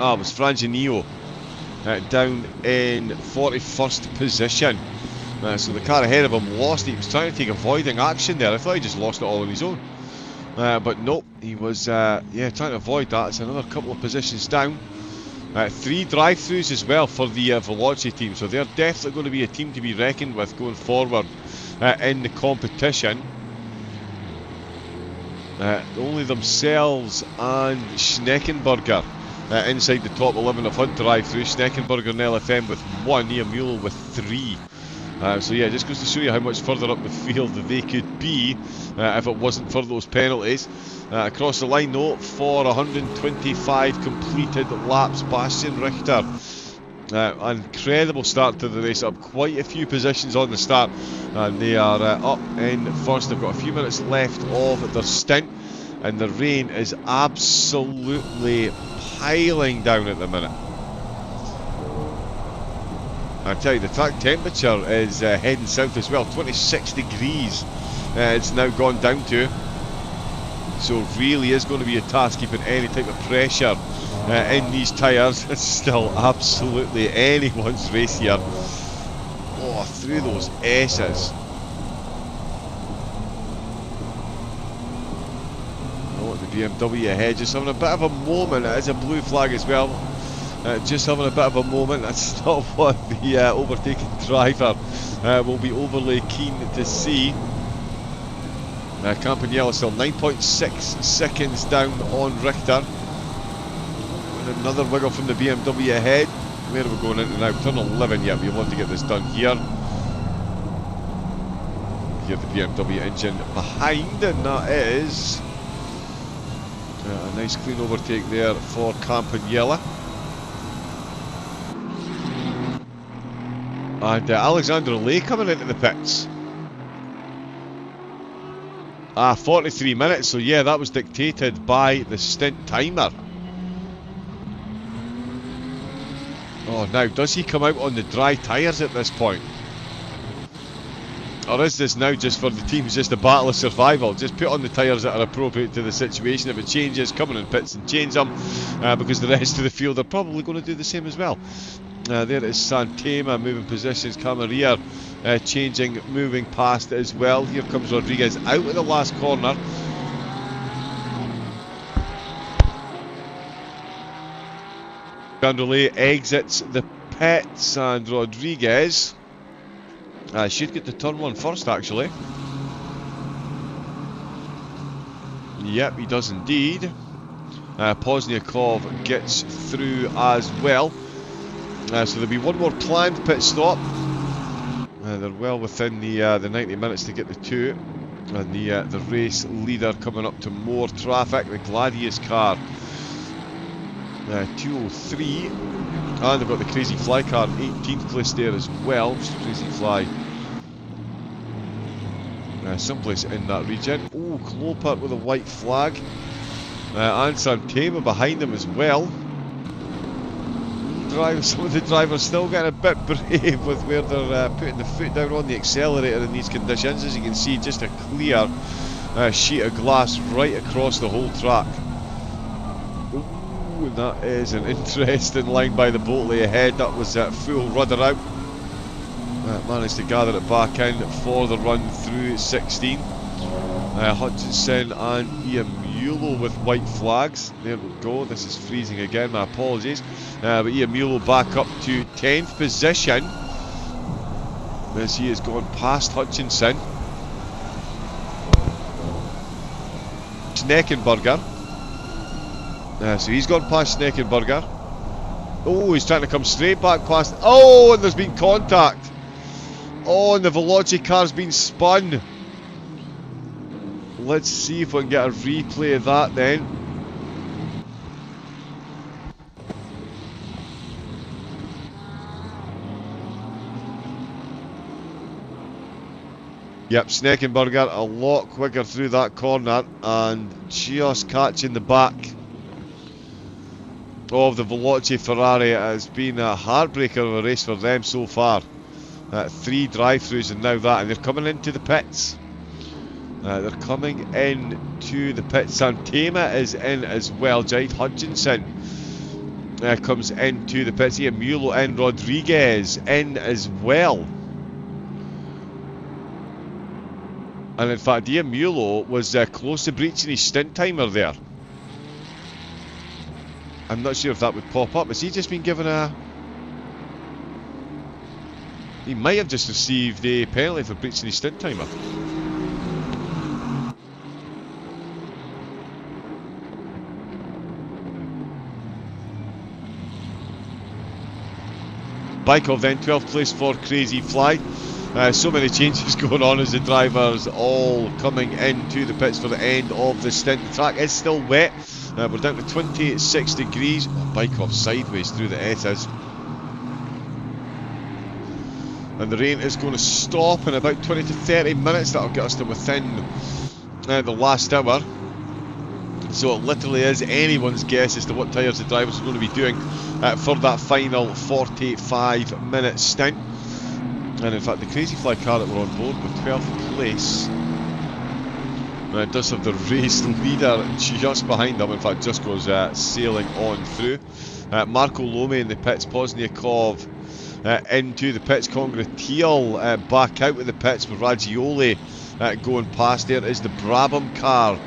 was Franginio, down in 41st position. So the car ahead of him lost it. He was trying to take avoiding action there. I thought he just lost it all on his own. But nope, he was trying to avoid that. It's another couple of positions down. 3 drive-throughs as well for the Veloci team, so they're definitely going to be a team to be reckoned with going forward in the competition. Only themselves and Schneckenberger inside the top 11 have had drive-through. Schneckenberger and LFM with 1, Ian Mulo with 3. So yeah, just goes to show you how much further up the field that they could be if it wasn't for those penalties. Across the line though, for 125 completed laps, Bastian Richter. An incredible start to the race, up quite a few positions on the start, and they are up in first. They've got a few minutes left of their stint, and the rain is absolutely piling down at the minute. I tell you, the track temperature is heading south as well, 26 degrees it's now gone down to. So it really is going to be a task keeping any type of pressure in these tyres. It's still absolutely anyone's race here. Oh, through those S's. Oh, the BMW ahead, just having a bit of a moment. It is a blue flag as well. Just having a bit of a moment. That's not what the overtaking driver will be overly keen to see. Campagnella still 9.6 seconds down on Richter. And another wiggle from the BMW ahead. Where are we going into now? Turn 11, yeah, we want to get this done here. Here the BMW engine behind, and that is a nice clean overtake there for Campagnella. And Alexander Lay coming into the pits. 43 minutes, so yeah, that was dictated by the stint timer. Oh, now, does he come out on the dry tyres at this point? Or is this now just for the teams, just a battle of survival? Just put on the tyres that are appropriate to the situation. If it changes, come in pits and change them, because the rest of the field are probably going to do the same as well. There is Santema moving positions, Camarillo changing, moving past as well. Here comes Rodriguez out of the last corner. Gandolay exits the pits, and Rodriguez should get to turn 1 first, actually. Yep, he does indeed. Pozniakov gets through as well. So there'll be one more planned pit stop. They're well within the 90 minutes to get the two. And the race leader coming up to more traffic, the Gladius car. 203. And they've got the Crazy Fly car, 18th place there as well. Crazy Fly. Someplace in that region. Oh, Clopart with a white flag. And Santema behind him as well. Some of the drivers still getting a bit brave with where they're putting the foot down on the accelerator in these conditions. As you can see, just a clear sheet of glass right across the whole track. Ooh, that is an interesting line by the Boltley ahead. That was full rudder out. Managed to gather it back in for the run through 16. Hutchinson and Iamulo with white flags. There we go. This is freezing again. My apologies. But Iamulo back up to 10th position as he has gone past Hutchinson. Schneckenburger. So he's gone past Schneckenburger. Oh, he's trying to come straight back past. Oh, and there's been contact. Oh, and the Veloci car's been spun. Let's see if we can get a replay of that then. Yep, Schneckenburger a lot quicker through that corner and just catching the back of the Veloci Ferrari. It has been a heartbreaker of a race for them so far. 3 drive-throughs and now that, and they're coming into the pits. They're coming in to the pits. Santema is in as well. Jide Hutchinson comes into the pits. Iamulo and Rodriguez in as well. And in fact, Iamulo was close to breaching his stint timer there. I'm not sure if that would pop up. Has he just been given a... He might have just received a penalty for breaching his stint timer. Bykov then 12th place for Crazy Fly. So many changes going on as the drivers all coming into the pits for the end of the stint. The track is still wet. We're down to 26 degrees. Oh, Bykov sideways through the S's. And the rain is going to stop in about 20 to 30 minutes. That'll get us to within the last hour. So it literally is anyone's guess as to what tyres the drivers are going to be doing for that final 45-minute stint. And in fact, the Crazy Fly car that we're on board with 12th place does have the race leader just behind them. In fact, just goes sailing on through. Marco Lome in the pits, Pozniakov into the pits, Congratiel back out of the pits with Raggioli going past. There is the Brabham car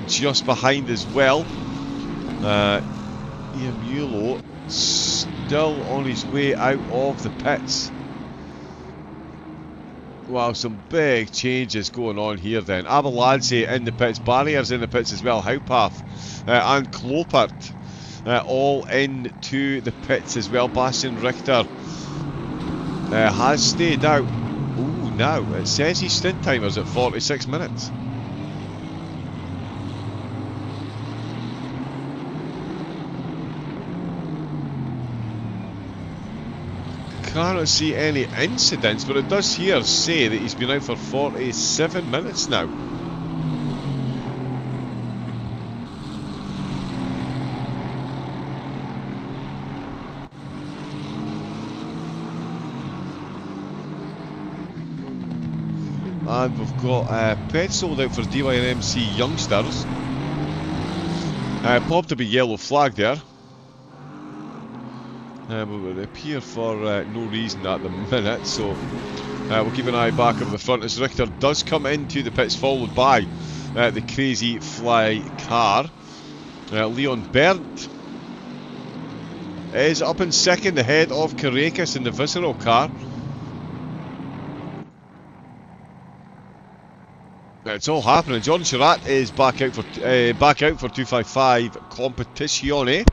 just behind as well. Iamulo still on his way out of the pits. Wow, some big changes going on here then. Abeladze in the pits, Barrier's in the pits as well, Haupath and Clopart all into the pits as well. Bastian Richter has stayed out. Ooh, now it says his stint timer's at 46 minutes. Cannot see any incidents, but it does here say that he's been out for 47 minutes now. And we've got pets sold out for DYNMC youngsters. Popped up a yellow flag there. But would appear for no reason at the minute, so we'll keep an eye back up the front as Richter does come into the pits, followed by the Crazy Fly car. Leon Berndt is up in second ahead of Karekis in the Visceral car. It's all happening. Jordan Chirac is back out for 255 Competizione.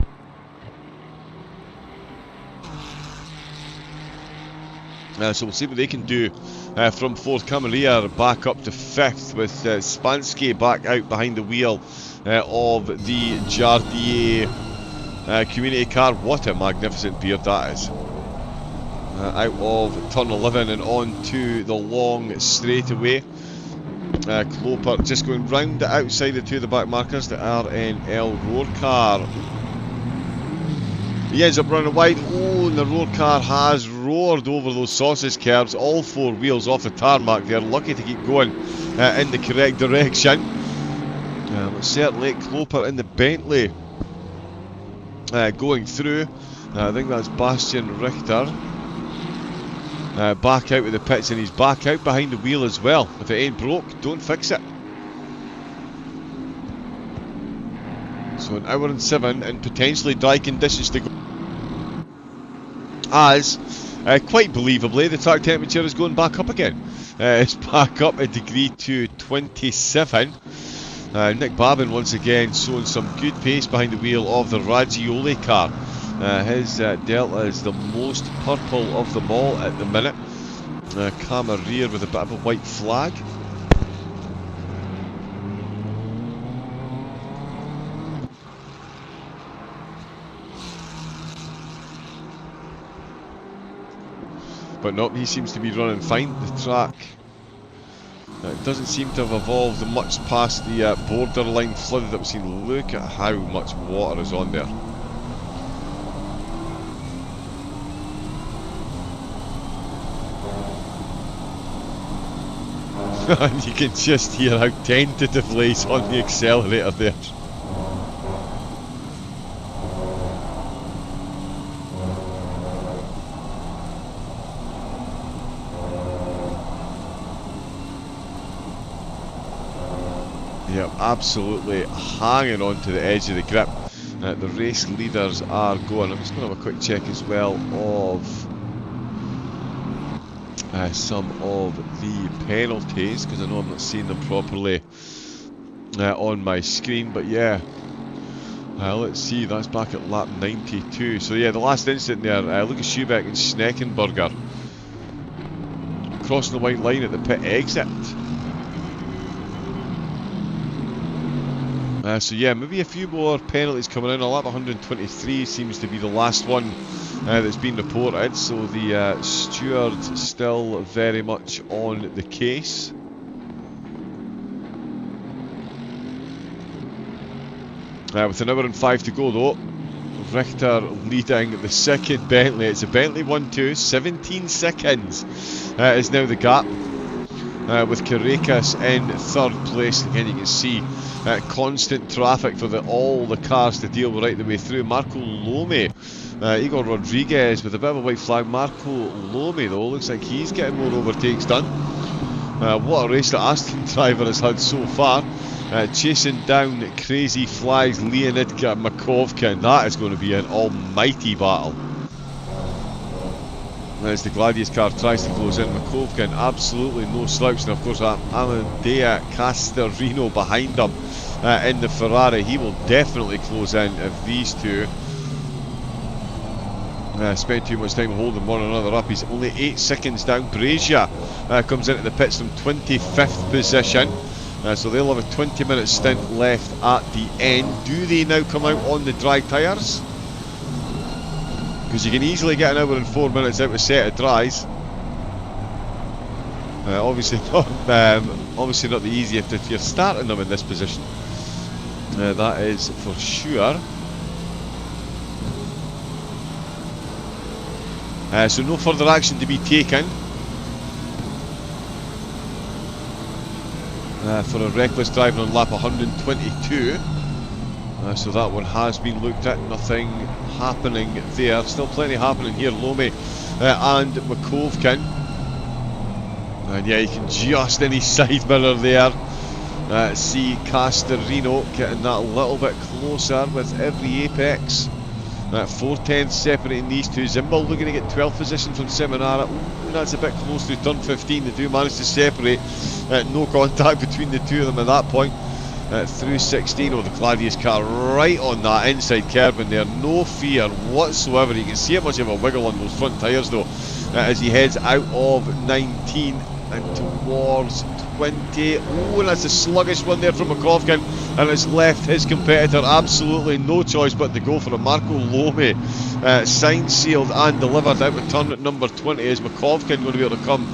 So we'll see what they can do from 4th. Camarilla back up to 5th with Spansky back out behind the wheel of the Jardier community car. What a magnificent beard that is. Out of turn 11 and on to the long straightaway. Cloper just going round the outside of 2 of the back markers, the RNL road car. He ends up running wide. Oh, and the road car has roared over those sausage curbs, all 4 wheels off the tarmac. They're lucky to keep going in the correct direction. Certainly Cloper in the Bentley going through. I think that's Bastian Richter. Back out with the pits, and he's back out behind the wheel as well. If it ain't broke, don't fix it. So an hour and 7 and potentially dry conditions to go. As, quite believably, the track temperature is going back up again. It's back up a degree to 27. Nick Babin once again showing some good pace behind the wheel of the Raggioli car. His Delta is the most purple of them all at the minute. Camarilla with a bit of a white flag. But no, he seems to be running fine. The track doesn't seem to have evolved much past the borderline flood that we've seen. Look at how much water is on there. And you can just hear how tentatively he's on the accelerator there. Yep, absolutely hanging on to the edge of the grip. The race leaders are going. I'm just going to have a quick check as well of some of the penalties, because I know I'm not seeing them properly on my screen. But yeah, let's see, that's back at lap 92. So yeah, the last incident there, Lucas Schubeck and Schneckenberger crossing the white line at the pit exit. So yeah, maybe a few more penalties coming in. Lap 123 seems to be the last one that's been reported, so the steward still very much on the case. With an hour and 5 to go though, Richter leading the second Bentley. It's a Bentley 1-2, 17 seconds is now the gap. With Karakas in 3rd place. Again, you can see constant traffic for all the cars to deal with right the way through. Marco Lome, Igor Rodriguez with a bit of a white flag. Marco Lome though, looks like he's getting more overtakes done. What a race that Aston driver has had so far. Chasing down crazy flags Leonidka Makovka, and that is going to be an almighty battle. As the Gladius car tries to close in, Makovkin absolutely no slouch, and of course Amadea Castorino behind him in the Ferrari. He will definitely close in if these two spend too much time holding one another up. He's only 8 seconds down. Brescia comes into the pits from 25th position, so they'll have a 20-minute stint left at the end. Do they now come out on the dry tyres? Because you can easily get an hour and 4 minutes out of a set of dries. Obviously not the easiest if you're starting them in this position. That is for sure. So no further action to be taken for a reckless driving on lap 122. So that one has been looked at, nothing happening there. Still plenty happening here. Lome and Makovkin. And yeah, you can just in his side mirror there see Castorino getting that a little bit closer with every apex 4/10 separating these two. Zimbal looking to get 12th position from Seminara. Ooh, that's a bit close to turn 15. They do manage to separate. No contact between the two of them at that point. Through 16. Oh, the Gladius car right on that inside curb in there. No fear whatsoever. You can see how much of a wiggle on those front tyres though as he heads out of 19 and towards 20. Oh, and that's a sluggish one there from Makovkin, and it's left his competitor absolutely no choice but to go for a Marco Lome. Signed, sealed and delivered out of turn at number 20. Is Makovkin going to be able to come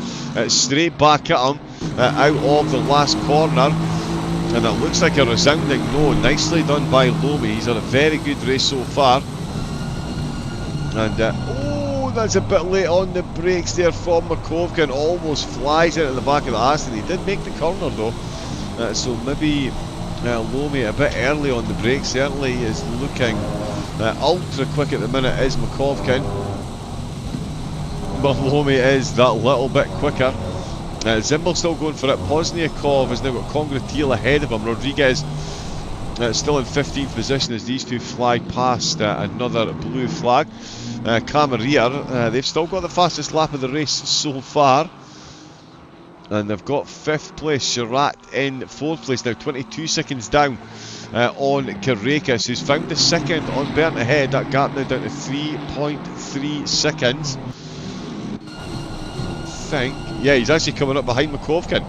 straight back at him out of the last corner? And it looks like a resounding no. Nicely done by Lome. He's had a very good race so far. And oh, that's a bit late on the brakes there from Makovkin. Almost flies into the back of the Aston. He did make the corner though. So maybe Lome a bit early on the brakes. Certainly is looking ultra quick at the minute is Makovkin. But Lome is that little bit quicker. Zimbal still going for it. Pozniakov has now got Congratil ahead of him. Rodriguez still in 15th position as these two fly past another blue flag. Camarilla, they've still got the fastest lap of the race so far. And they've got 5th place. Chirac in 4th place now, 22 seconds down on Karekas, who's found the second on Burnt ahead. That gap now down to 3.3 seconds. Yeah, he's actually coming up behind Makovkin.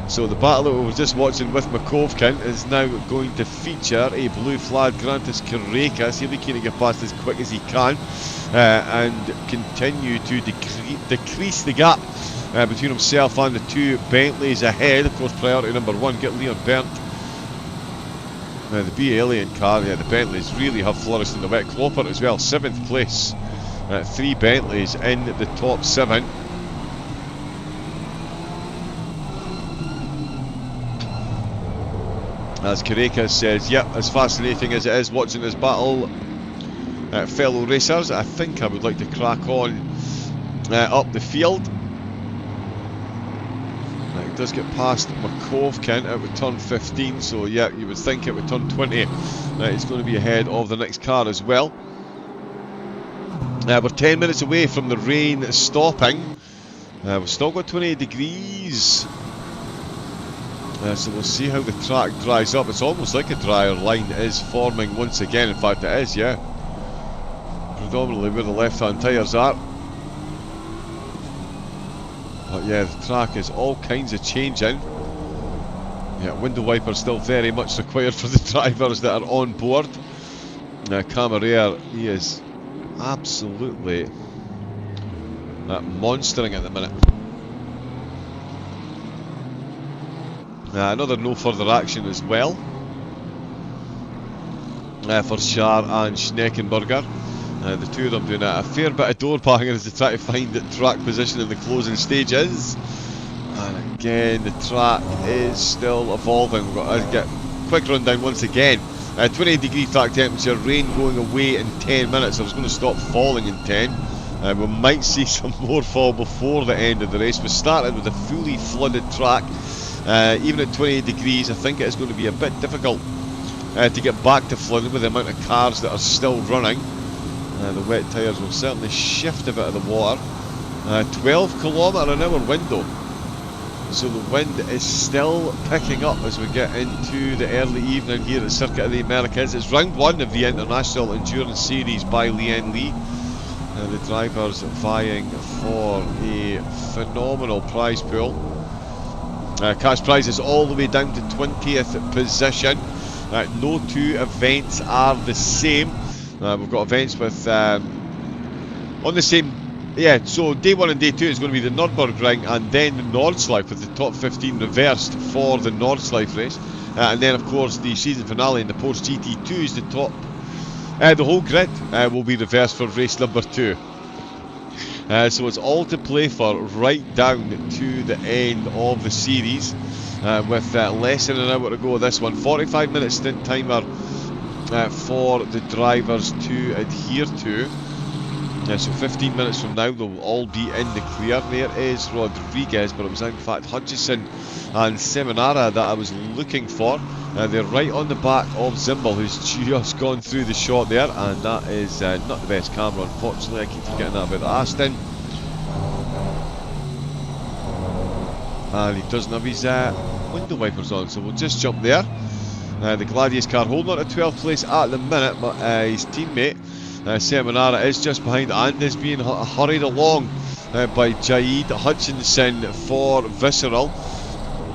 So the battle that we were just watching with Makovkin is now going to feature a blue flag. Grantis Karekas. He'll be keen to get past as quick as he can and continue to decrease the gap between himself and the two Bentleys ahead. Of course, priority number 1, get Lian Burnt. The B Alien car, yeah, the Bentleys really have flourished in the wet. Clopper as well, 7th place. 3 Bentleys in the top 7. As Karekas says, yep, as fascinating as it is watching this battle, fellow racers, I think I would like to crack on up the field. It does get past Makovkin out with turn 15, so yeah, you would think it with turn 20 it's going to be ahead of the next car as well. We're 10 minutes away from the rain stopping. We've still got 28 degrees. So we'll see how the track dries up. It's almost like a drier line is forming once again. In fact, it is, yeah. Predominantly where the left-hand tyres are. But yeah, the track is all kinds of changing. Yeah, window wipers still very much required for the drivers that are on board. Camarilla, he is absolutely monstering at the minute. Another no further action as well for Schär and Schneckenberger. The two of them doing a fair bit of door banging as they try to find the track position in the closing stages. And again, the track is still evolving. We've got to get a quick rundown once again. 28 degree track temperature, rain going away in 10 minutes. I was going to stop falling in 10. We might see some more fall before the end of the race. We started with a fully flooded track. Even at 28 degrees, I think it is going to be a bit difficult to get back to flooded with the amount of cars that are still running. The wet tyres will certainly shift a bit of the water. 12 km/h wind though, so the wind is still picking up as we get into the early evening here at Circuit of the Americas. It's round 1 of the International Endurance Series by Lian Li. The drivers vying for a phenomenal prize pool. Cash prizes all the way down to 20th position. No two events are the same. We've got events with on the same, yeah, so day 1 and day 2 is going to be the Nürburgring and then the Nordschleife, with the top 15 reversed for the Nordschleife race. And then of course the season finale in the Porsche GT2 is the top. The whole grid will be reversed for race number 2. So it's all to play for right down to the end of the series, with less than an hour to go. This one, 45-minute stint timer for the drivers to adhere to. So 15 minutes from now they'll all be in the clear. There is Rodriguez, but it was in fact Hutchison and Seminara that I was looking for. They're right on the back of Zimbal, who's just gone through the shot there, and that is not the best camera, unfortunately. I keep forgetting that about Aston. And he doesn't have his window wipers on, so we'll just jump there. The Gladius car holding on to 12th place at the minute, but his teammate Seminara is just behind and is being hurried along by Jaid Hutchinson for Visceral.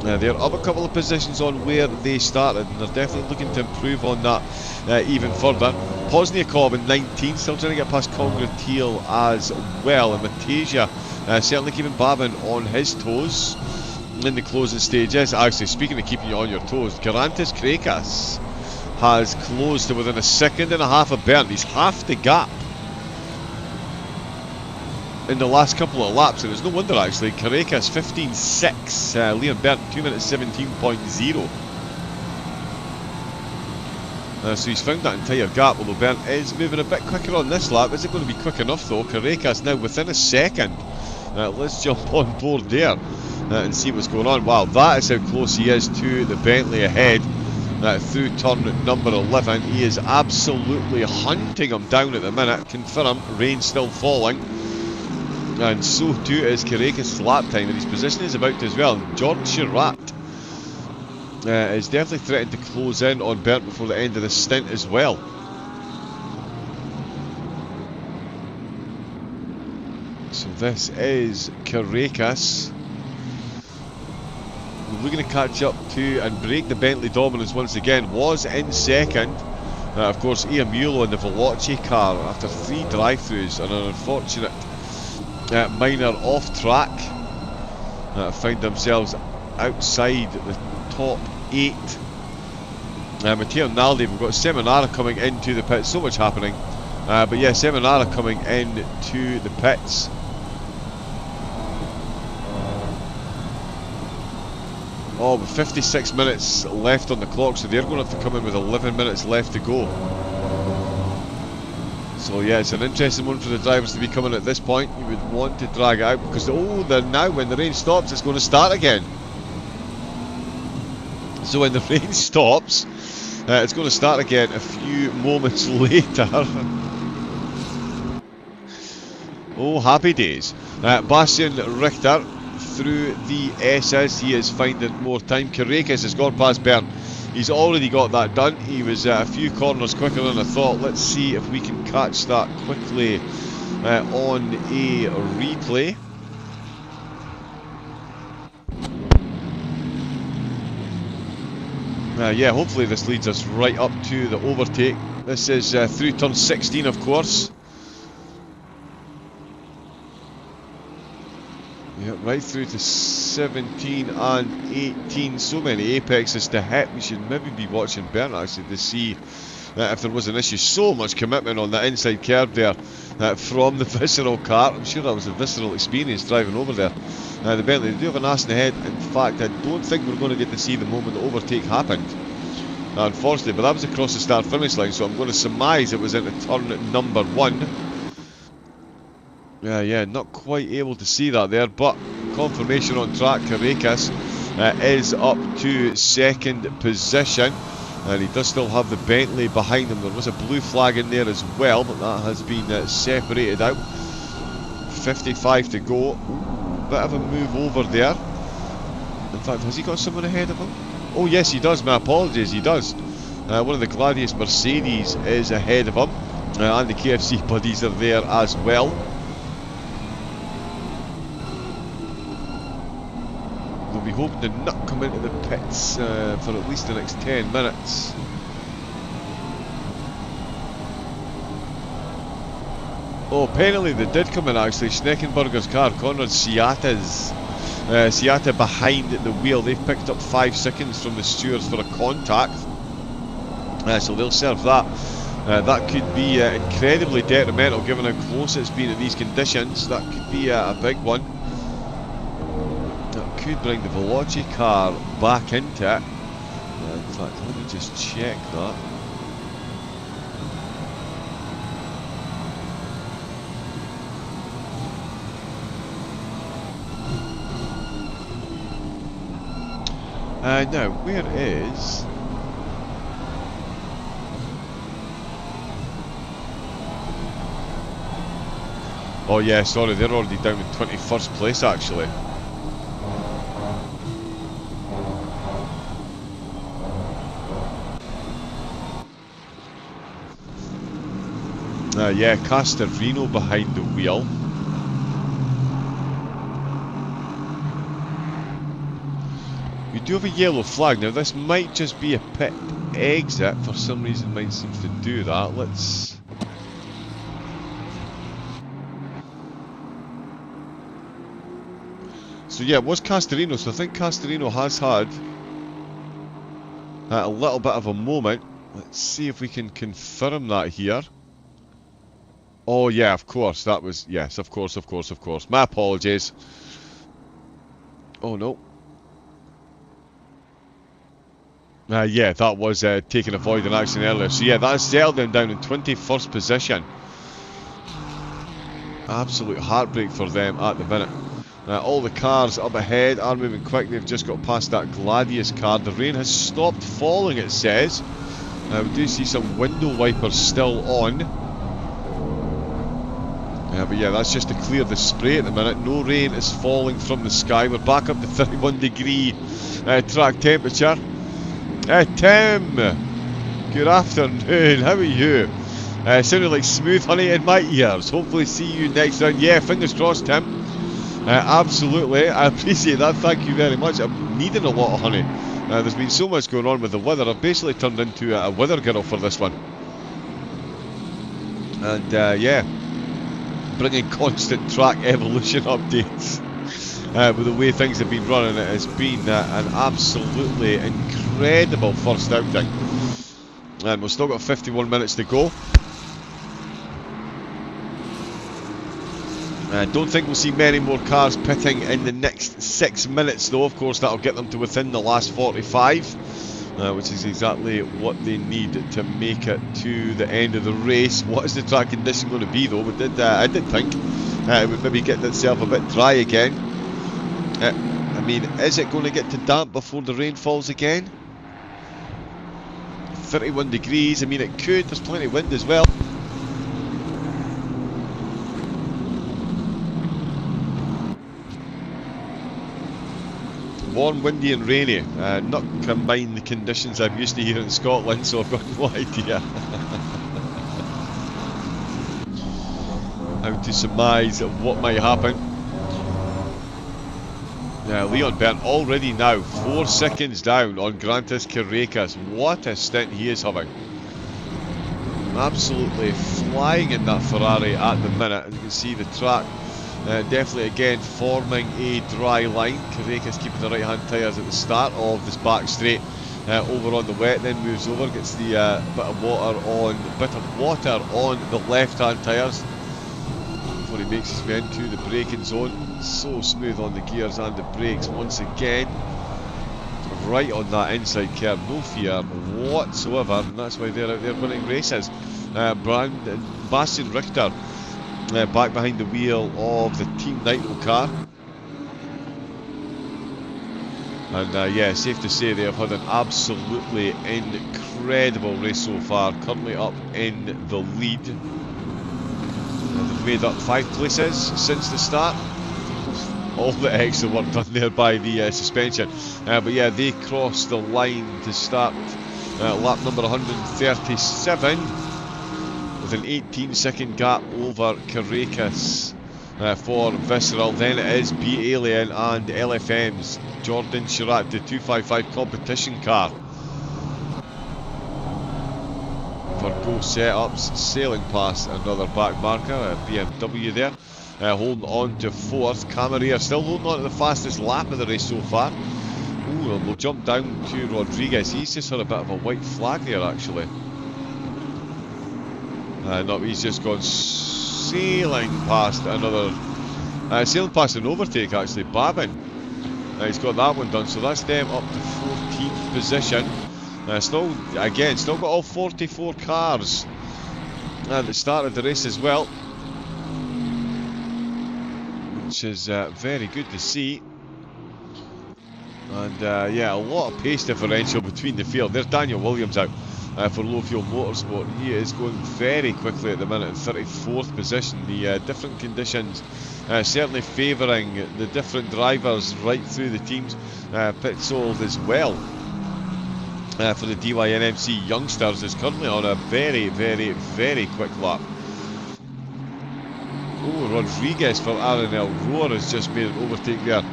They're up a couple of positions on where they started, and they're definitely looking to improve on that even further. Pozniakov in 19th, still trying to get past Congratil as well, and Matasia certainly keeping Babin on his toes in the closing stages. Actually, speaking of keeping you on your toes, Garantis Krekas has closed to within a second and a half of Bernd. He's half the gap in the last couple of laps, and it's no wonder actually. Krekas 15.6, Lian Bernd 2 minutes 17.0. So he's found that entire gap, although Bernd is moving a bit quicker on this lap. Is it going to be quick enough though? Krekas now within a second. Let's jump on board there and see what's going on. Wow, that is how close he is to the Bentley ahead through turn number 11. He is absolutely hunting him down at the minute. Confirm, rain still falling. And so too is Krekas' lap time, and his position is about to as well. Jordan Chirac is definitely threatening to close in on Bernd before the end of the stint as well. So this is Krekas. We're looking to catch up to and break the Bentley dominance once again. Was in second. Of course, Ian Mulo in the Veloci car after 3 drive-thrus and an unfortunate minor off-track. Find themselves outside the top 8. Matteo Naldi, we've got Seminara coming into the pits. So much happening. But yeah, Seminara coming into the pits. Oh, with 56 minutes left on the clock, so they're going to have to come in with 11 minutes left to go. So yeah, it's an interesting one for the drivers to be coming at this point. You would want to drag it out because, oh, now when the rain stops, it's going to start again. So when the rain stops, it's going to start again a few moments later. Oh, happy days. Bastian Richter through the S's. He is finding more time. Krekas has gone past Bernd. He's already got that done. He was a few corners quicker than I thought. Let's see if we can catch that quickly on a replay. Yeah, hopefully this leads us right up to the overtake. This is through turn 16, of course. Yeah, right through to 17 and 18. So many apexes to hit. We should maybe be watching Bernd actually to see if there was an issue. So much commitment on that inside curve there from the Visceral car. I'm sure that was a visceral experience driving over there. The Bentley, they do have an ass in the head. In fact, I don't think we're going to get to see the moment the overtake happened, unfortunately, but that was across the start finish line, so I'm going to surmise it was into turn number 1. Yeah, not quite able to see that there, but confirmation on track. Krekas is up to second position, and he does still have the Bentley behind him. There was a blue flag in there as well, but that has been separated out. 55 to go. Ooh, bit of a move over there. In fact, has he got someone ahead of him? Oh yes, he does. My apologies, he does. One of the Gladius Mercedes is ahead of him, and the KFC buddies are there as well. We'll be hoping to not come into the pits for at least the next 10 minutes. Oh, apparently they did come in actually. Schneckenberger's car, Conrad Ciata's. Ciata behind the wheel. They've picked up 5 seconds from the stewards for a contact. So they'll serve that. That could be incredibly detrimental given how close it's been in these conditions. That could be a big one. That could bring the Veloci car back into it. In fact, let me just check that. Now, where is Oh yeah, sorry, they're already down in 21st place actually. Yeah, Castorino behind the wheel. We do have a yellow flag. Now this might just be a pit exit. For some reason mine seems to do that. Let's... So yeah, it was Castorino. So I think Castorino has had a little bit of a moment. Let's see if we can confirm that here. Oh yeah, of course, that was... Yes, of course. My apologies. Oh no. Yeah, that was taking a void in action earlier. So yeah, that's settled them down in 21st position. Absolute heartbreak for them at the minute. All the cars up ahead are moving quick. They've just got past that Gladius car. The rain has stopped falling, it says. We do see some window wipers still on. But yeah, that's just to clear the spray at the minute. No rain is falling from the sky. We're back up to 31-degree track temperature. Tim, good afternoon, how are you? Sounded like smooth honey in my ears. Hopefully see you next round. Yeah, fingers crossed, Tim. Absolutely, I appreciate that, thank you very much. I'm needing a lot of honey. There's been so much going on with the weather. I've basically turned into a weather girl for this one. And yeah, bringing constant track evolution updates. With the way things have been running, it has been an absolutely incredible first outing. And we've still got 51 minutes to go. Don't think we'll see many more cars pitting in the next 6 minutes though. Of course, that'll get them to within the last 45, which is exactly what they need to make it to the end of the race. What is the track condition going to be though? I did think it would maybe get itself a bit dry again. I mean, is it going to get to damp before the rain falls again? 31 degrees, I mean it could, there's plenty of wind as well. Warm, windy and rainy, not combined the conditions I'm used to here in Scotland, so I've got no idea how to surmise what might happen. Leon Byrne already now 4 seconds down on Grantis Carracas. What a stint he is having. Absolutely flying in that Ferrari at the minute. As you can see the track definitely again forming a dry line. Carracas keeping the right hand tyres at the start of this back straight. Over on the wet, then moves over, gets the bit of water on the left hand tyres before he makes his way into the braking zone. So smooth on the gears and the brakes once again, right on that inside curb, no fear whatsoever, and that's why they're out there winning races. Bastian Richter back behind the wheel of the Team Nitro car, and yeah, safe to say they have had an absolutely incredible race so far, currently up in the lead. They've made up 5 places since the start. All the extra work done there by the suspension. But yeah, they crossed the line to start lap number 137 with an 18-second gap over Carracas for Visceral. Then it is B. Alien and LFM's Jordan Chirac, the 255 competition car. For Go Setups, sailing past another back marker, a BMW there. Holding on to 4th. Camarilla still holding on to the fastest lap of the race so far. Ooh, and we'll jump down to Rodriguez. He's just had a bit of a white flag there actually. No, he's just gone sailing past another... sailing past an overtake actually, Babin. He's got that one done, so that's them up to 14th position. Still got all 44 cars that started the race as well, which is very good to see. And yeah, a lot of pace differential between the field. There's Daniel Williams out. for Low Fuel Motorsport. He is going very quickly at the minute in 34th position. The different conditions certainly favouring the different drivers right through the teams. Pit sold as well for the DYNMC youngsters is currently on a very, very, very quick lap. Oh, Rodriguez for RNL Roar has just made an overtake there.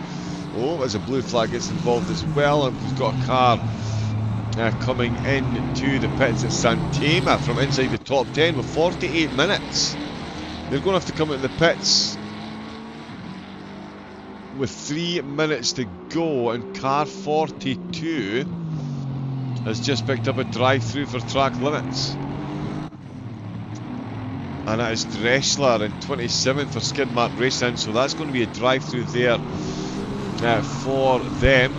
Oh, as a blue flag gets involved as well, and we've got a car coming into the pits at Santema from inside the top 10 with 48 minutes. They're going to have to come into the pits with 3 minutes to go, and car 42 has just picked up a drive-through for track limits. And that is Dressler in 27th for Skidmark Racing, so that's going to be a drive-through there for them.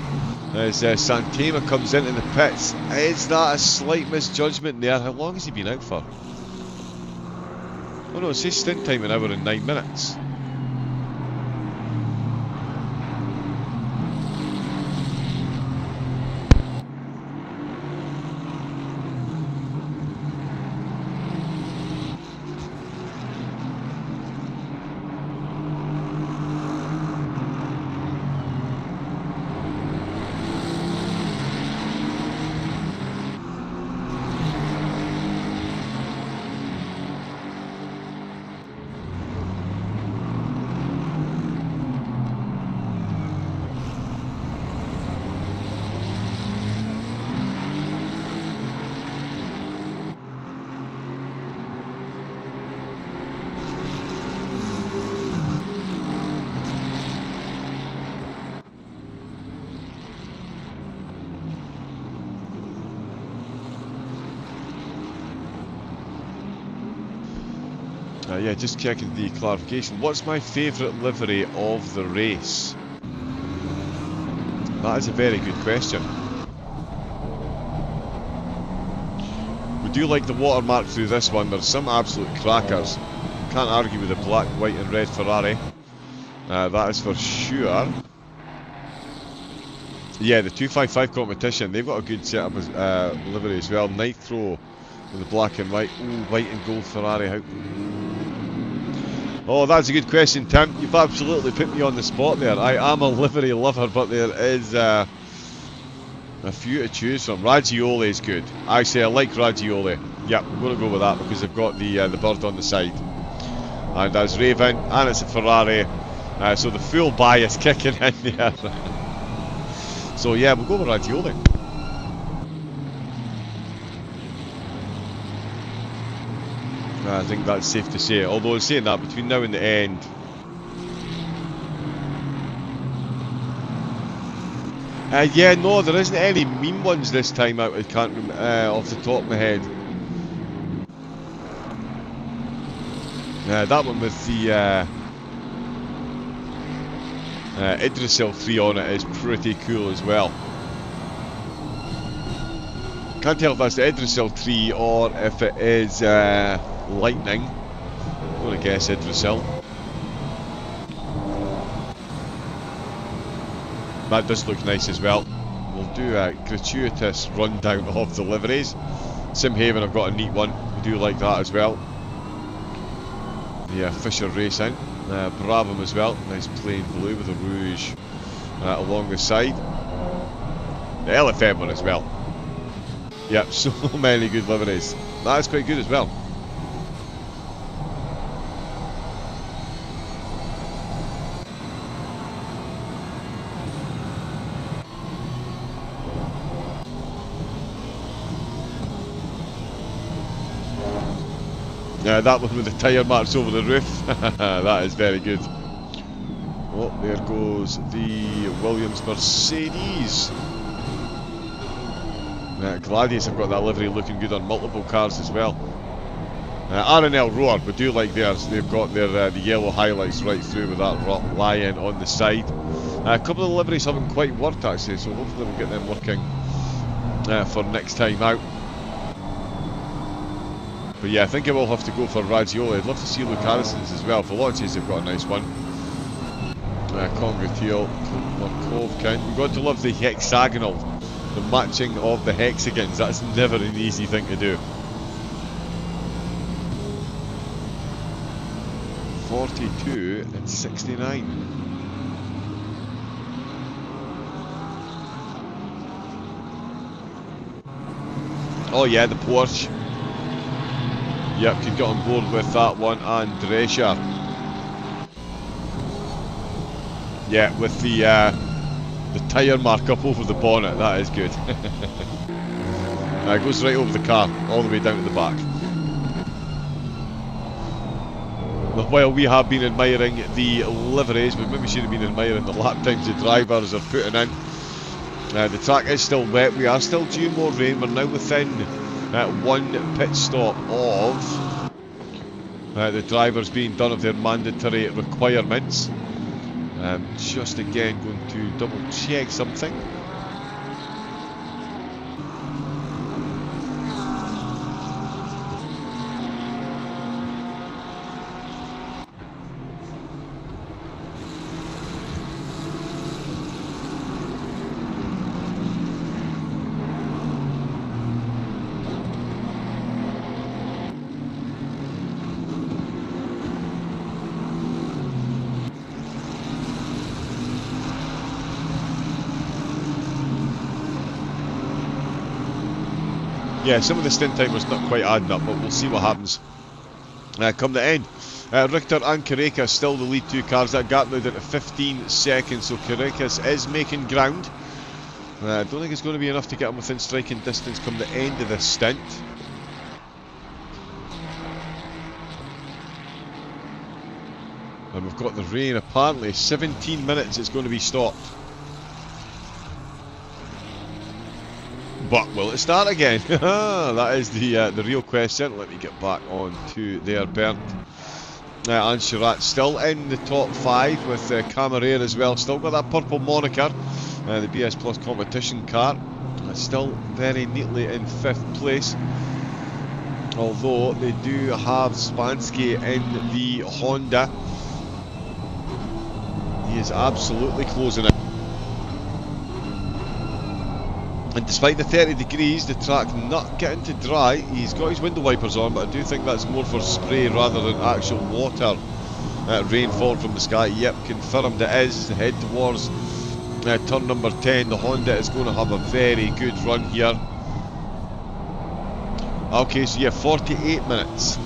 As Santema comes into the pits. Is that a slight misjudgment there? How long has he been out for? Oh no, it says stint time an hour and 9 minutes. Yeah, just checking the clarification. What's my favourite livery of the race? That is a very good question. We do like the watermark through this one. There's some absolute crackers. Can't argue with the black, white and red Ferrari. That is for sure. Yeah, the 255 competition, they've got a good setup as livery as well. Nitro with the black and white. Ooh, white and gold Ferrari. How... Oh, that's a good question, Tim. You've absolutely put me on the spot there. I am a livery lover, but there is a few to choose from. Raggioli is good. Actually, I like Raggioli. Yep, I'm going to go with that because they've got the bird on the side. And that's Raven, and it's a Ferrari. So the full bias kicking in there. So yeah, we'll go with Raggioli. I think that's safe to say, although saying that, between now and the end, yeah, no, there isn't any mean ones this time out. I can't off the top of my head. That one with the Idrisil 3 on it is pretty cool as well. Can't tell if that's the Idrisil 3 or if it is Lightning. I'm going to guess Idrisil. That does look nice as well. We'll do a gratuitous rundown of the liveries. Simhaven have got a neat one. We do like that as well. Yeah, Fisher Racing. Brabham as well. Nice plain blue with a rouge along the side. The LFM one as well. Yep, so many good liveries. That's quite good as well. Yeah, that one with the tyre marks over the roof. That is very good. Oh, there goes the Williams Mercedes. Gladius have got that livery looking good on multiple cars as well. RNL Roar, we do like theirs. They've got their the yellow highlights right through with that Lian on the side. A couple of the liveries haven't quite worked actually, so hopefully we'll get them working for next time out. But yeah, I think I will have to go for Raggioli. I'd love to see Luke Harrison's as well. For Velocis, they've got a nice one. Congratiel, Markovkin. We've got to love the hexagonal the matching of the hexagons. That's never an easy thing to do. 42 and 69. Oh yeah, the Porsche. Yep, could get on board with that one, and Drescher. Yeah, with the tyre mark up over the bonnet, that is good. It goes right over the car, all the way down to the back. While we have been admiring the liveries, we maybe should have been admiring the lap times the drivers are putting in. The track is still wet, we are still due more rain, we're now within one pit stop of the drivers being done of their mandatory requirements. Just again going to double check something. Yeah, some of the stint timers not quite adding up, but we'll see what happens come the end. Richter and Karakas still the lead two cars. That gap now down to 15 seconds, so Karakas is making ground. I don't think it's going to be enough to get him within striking distance come the end of this stint. And we've got the rain, apparently 17 minutes it's going to be stopped. But will it start again? That is the real question. Let me get back on to there, Bernd. And Chirac still in the top 5 with Camarera as well. Still got that purple moniker. The BS Plus competition car. Still very neatly in 5th place. Although they do have Spansky in the Honda. He is absolutely closing it. And despite the 30 degrees, the track not getting to dry. He's got his window wipers on, but I do think that's more for spray rather than actual water. Rain falling from the sky. Yep, confirmed it is. Head towards turn number 10. The Honda is going to have a very good run here. Okay, so yeah, 48 minutes.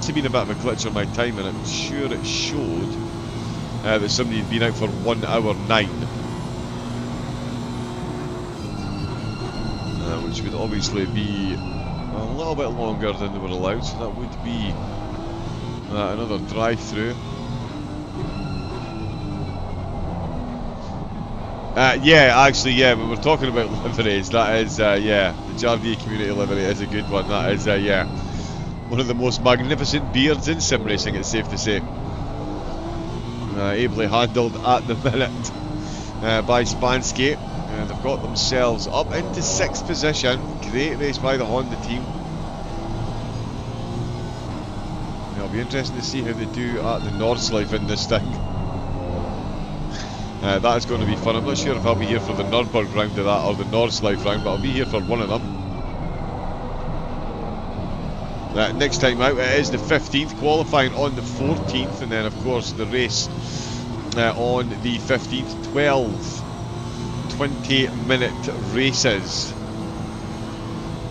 Been a bit of a glitch on my time, and I'm sure it showed that somebody had been out for 1 hour 9, which would obviously be a little bit longer than they were allowed, so that would be another drive-through. Yeah, actually, yeah, when we're talking about liveries, that is, yeah, the Jardier community livery is a good one. That is, yeah, one of the most magnificent beards in sim racing, it's safe to say. Ably handled at the minute by Spansky. They've got themselves up into 6th position. Great race by the Honda team. It'll be interesting to see how they do at the Nordschleife in this thing. That is going to be fun. I'm not sure if I'll be here for the Nürburgring round of that or the Nordschleife round, but I'll be here for one of them. Next time out it is the 15th, qualifying on the 14th, and then of course the race on the 15th. 12 20-minute races,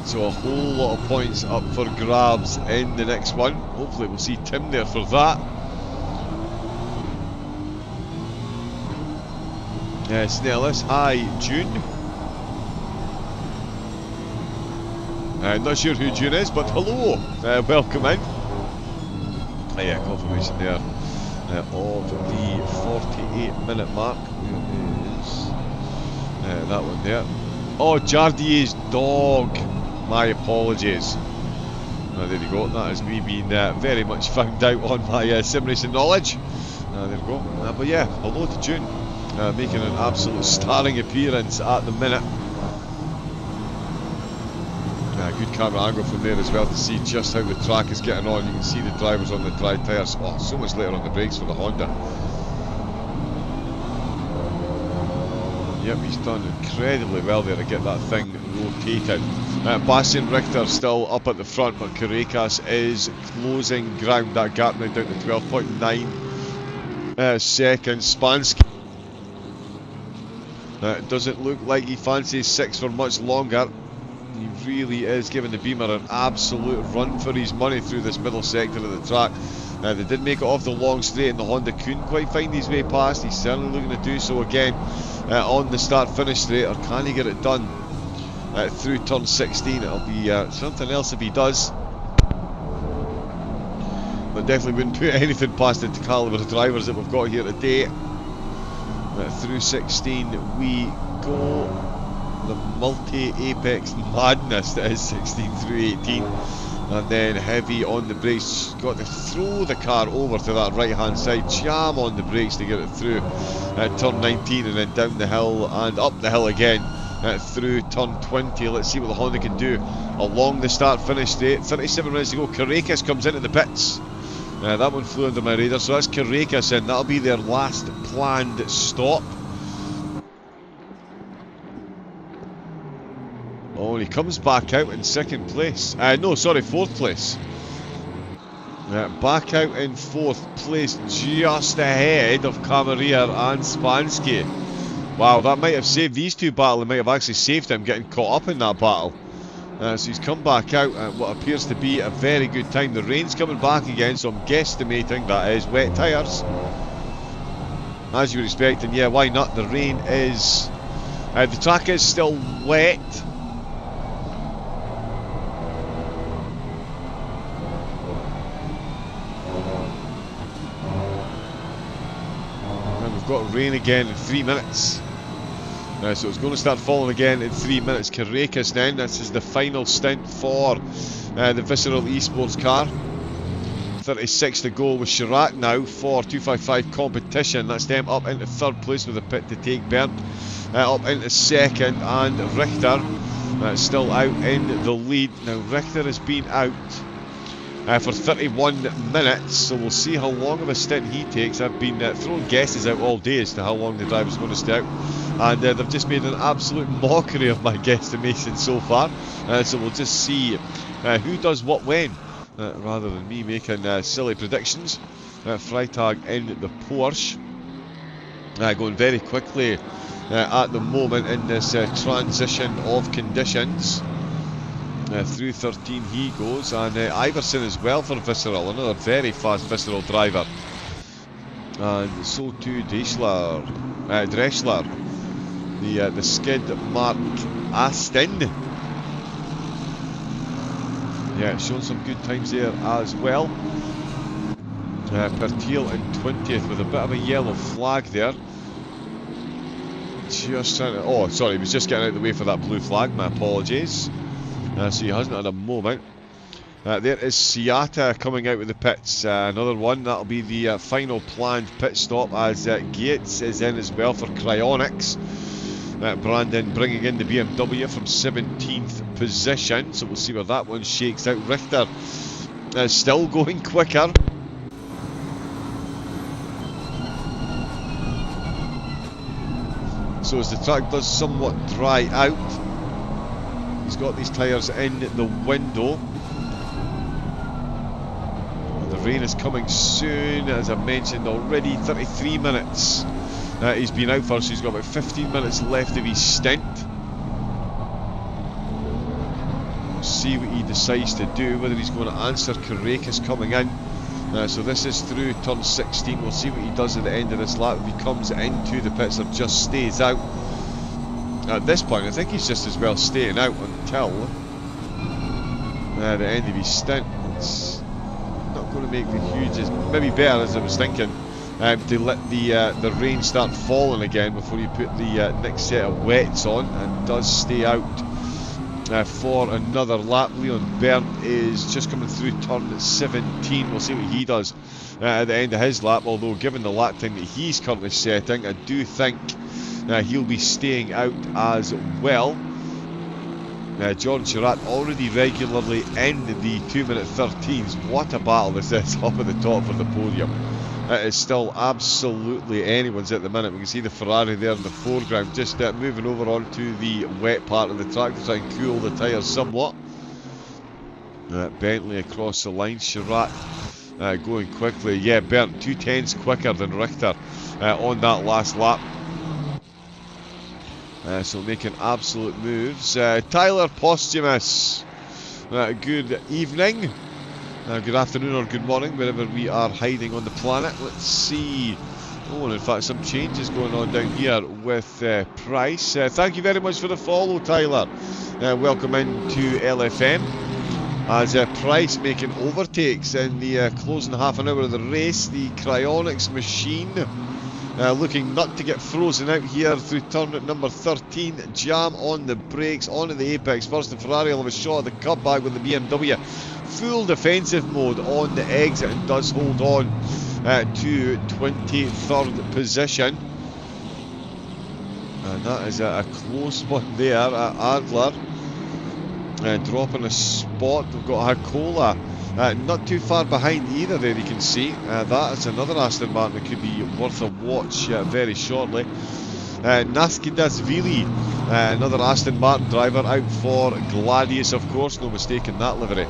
so a whole lot of points up for grabs in the next one. Hopefully we'll see Tim there for that. Snellis, hi June. Not sure who June is, but hello, welcome in. Yeah, confirmation there of the 48-minute mark. Where is that one there? Oh, Jardier's dog. My apologies. There you go. That has me being very much found out on my sim racing knowledge. There we go. But yeah, hello to June, making an absolute starring appearance at the minute. good camera angle from there as well to see just how the track is getting on. You can see the drivers on the dry tyres. Oh, so much later on the brakes for the Honda. Yep, he's done incredibly well there to get that thing rotated. Bastian Richter still up at the front, but Carreras is closing ground. That gap now down to 12.9 seconds. Spansky doesn't look like he fancies 6 for much longer. He really is giving the Beamer an absolute run for his money through this middle sector of the track. They did make it off the long straight and the Honda couldn't quite find his way past. He's certainly looking to do so again on the start-finish straight, or can he get it done through turn 16? It'll be something else if he does. But definitely wouldn't put anything past the calibre of drivers that we've got here today. Through 16 we go. The multi-apex madness that is 16 through 18. And then heavy on the brakes. Got to throw the car over to that right hand side, jam on the brakes to get it through turn 19, and then down the hill and up the hill again through turn 20. Let's see what the Honda can do along the start finish straight. 37 minutes to go. Carreras comes into the pits. That one flew under my radar, so that's Carreras in. That'll be their last planned stop. Oh, and he comes back out in second place. No, sorry, fourth place. Back out in fourth place, just ahead of Camarilla and Spansky. Wow, that might have saved these two battles. It might have actually saved him getting caught up in that battle. So he's come back out at what appears to be a very good time. The rain's coming back again, so I'm guesstimating that is wet tyres. As you would expect, and yeah, why not? The rain is... the track is still wet. Got rain again in 3 minutes. So it's going to start falling again in 3 minutes. Carreras then, this is the final stint for the Visceral Esports car. 36 to go with Chirac now for 255 competition. That's them up into third place with a pit to take. Bernd up into second, and Richter still out in the lead. Now Richter has been out for 31 minutes, so we'll see how long of a stint he takes. I've been throwing guesses out all day as to how long the driver's going to stay out, and they've just made an absolute mockery of my guesstimation so far. So we'll just see who does what when, rather than me making silly predictions. Freitag in the Porsche, going very quickly at the moment in this transition of conditions. Through 13 he goes, and Iverson as well for Visceral, another very fast Visceral driver. And so too Dressler, the skid Mark Aston. Yeah, showing some good times there as well. Pertiel in 20th with a bit of a yellow flag there. Just trying to, oh sorry, he was just getting out of the way for that blue flag, my apologies. So he hasn't had a moment. There is COTA coming out with the pits. Another one, that'll be the final planned pit stop, as Gates is in as well for Cryonics. Brandon bringing in the BMW from 17th position, so we'll see where that one shakes out. Richter still going quicker. So as the track does somewhat dry out, he's got these tyres in the window. And the rain is coming soon, as I mentioned already. 33 minutes he's been out for, so he's got about 15 minutes left of his stint. We'll see what he decides to do, whether he's going to answer Carreras coming in. So this is through turn 16. We'll see what he does at the end of this lap, if he comes into the pits or just stays out. At this point, I think he's just as well staying out until the end of his stint. It's not going to make the hugest, maybe better as I was thinking, to let the rain start falling again before you put the next set of wets on, and does stay out for another lap. Leon Bernd is just coming through turn 17. We'll see what he does at the end of his lap, although given the lap time that he's currently setting, I do think he'll be staying out as well. Jordan Chirac already regularly in the 2-minute 13s. What a battle this is up at the top for the podium. It is still absolutely anyone's at the minute. We can see the Ferrari there in the foreground, just moving over onto the wet part of the track to try and cool the tyres somewhat. Bentley across the line, Chirac going quickly. Yeah, Bernd 2/10 quicker than Richter on that last lap. So making absolute moves. Tyler Posthumus, good evening, good afternoon or good morning, wherever we are hiding on the planet. Let's see. Oh, and in fact some changes going on down here with Price. Thank you very much for the follow, Tyler. Welcome into LFM. As Price making overtakes in the closing half an hour of the race. The cryonics machine looking not to get frozen out here through turn number 13. Jam on the brakes, onto the apex first. The Ferrari will have a shot at the cutback with the BMW. Full defensive mode on the exit and does hold on to 23rd position. And that is a close one there. Adler dropping a spot. We've got Hakola not too far behind either there, you can see. That is another Aston Martin that could be worth a watch very shortly. Naskidasvili, another Aston Martin driver, out for Gladius, of course, no mistake in that livery.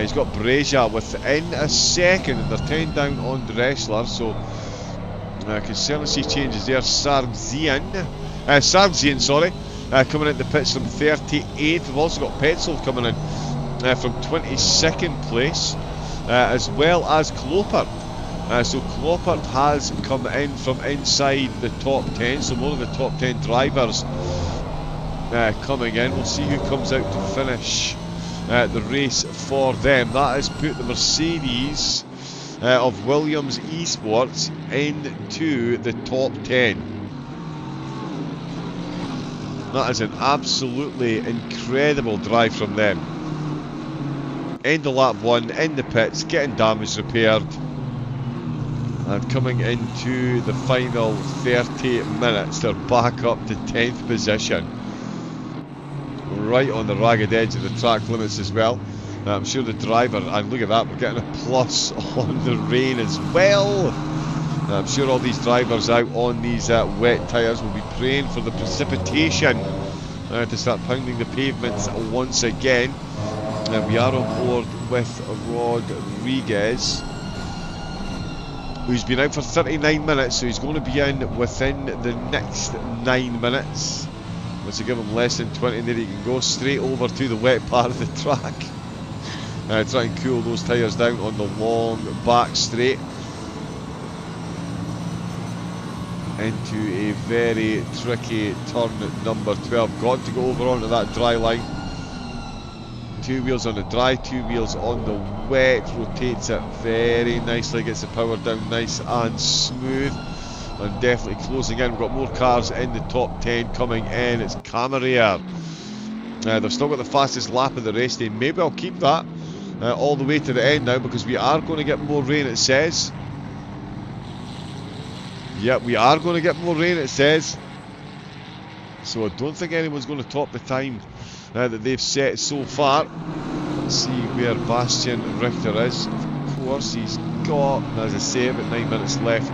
He's got Breja within a second, and they're 10 down on Dressler, so I can certainly see changes there. Sargsian, coming into the pits from 38th. We've also got Petzold coming in from 22nd place, as well as Kloppert. So Kloppert has come in from inside the top 10, so more of the top 10 drivers coming in. We'll see who comes out to finish the race for them. That has put the Mercedes of Williams Esports into the top 10. That is an absolutely incredible drive from them. End of lap 1, in the pits, getting damage repaired, and coming into the final 30 minutes, they're back up to 10th position. Right on the ragged edge of the track limits as well. I'm sure the driver, and look at that, we're getting a plus on the rain as well. I'm sure all these drivers out on these wet tyres will be praying for the precipitation to start pounding the pavements once again. We are on board with Rodriguez, who's been out for 39 minutes, so he's going to be in within the next 9 minutes. Once you give him less than 20 there, he can go straight over to the wet part of the track. Try and cool those tyres down on the long back straight. Into a very tricky turn number 12. Got to go over onto that dry line. 2 wheels on the dry, 2 wheels on the wet. Rotates it very nicely, gets the power down nice and smooth, and definitely closing in. We've got more cars in the top 10 coming in. It's Camarier. They've still got the fastest lap of the race day. Maybe I'll keep that all the way to the end now, because we are going to get more rain, it says. Yep, we are going to get more rain, it says. So I don't think anyone's going to top the time that they've set so far. Let's see where Bastian Richter is. Of course, he's got, as I say, about 9 minutes left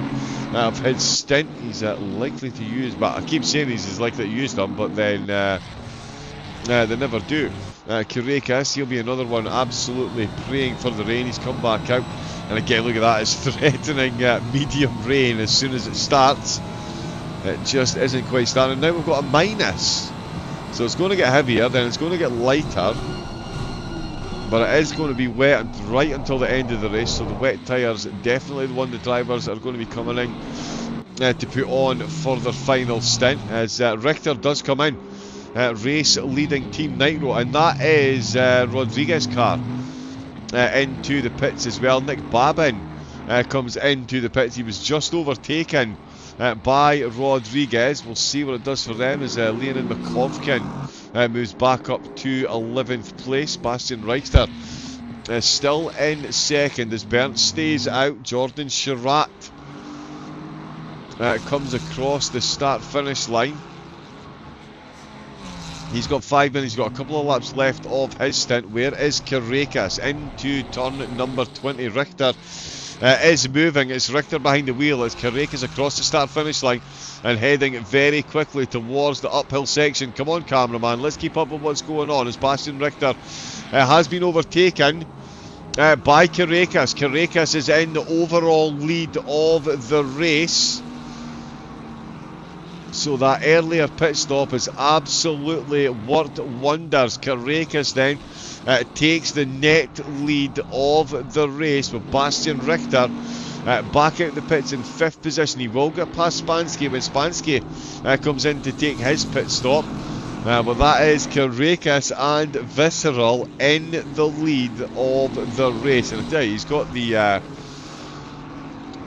of his stint. He's likely to use, but I keep saying he's likely to use them, but then they never do. Kurekas, he'll be another one absolutely praying for the rain. He's come back out, and again, look at that, it's threatening medium rain as soon as it starts. It just isn't quite starting. Now we've got a minus, so it's going to get heavier, then it's going to get lighter, but it is going to be wet right until the end of the race. So the wet tyres, definitely the one the drivers are going to be coming in to put on for their final stint, as Richter does come in, race leading Team Nitro, and that is Rodriguez's car into the pits as well. Nick Babin comes into the pits. He was just overtaken by Rodriguez. We'll see what it does for them as Lian and McCovkin moves back up to 11th place. Bastian Richter still in second as Bernd stays out. Jordan Chirac comes across the start-finish line. He's got 5 minutes, he's got a couple of laps left of his stint. Where is Caracas? Into turn number 20. Richter is moving. It's Richter behind the wheel. It's Caracas across the start-finish line and heading very quickly towards the uphill section. Come on, cameraman, let's keep up with what's going on as Bastian Richter has been overtaken by Caracas. Caracas is in the overall lead of the race. So that earlier pit stop has absolutely worked wonders. Caracas then takes the net lead of the race with Bastian Richter back out the pits in 5th position. He will get past Spansky when Spansky comes in to take his pit stop. But that is Caracas and Visceral in the lead of the race. And I tell you, he's got the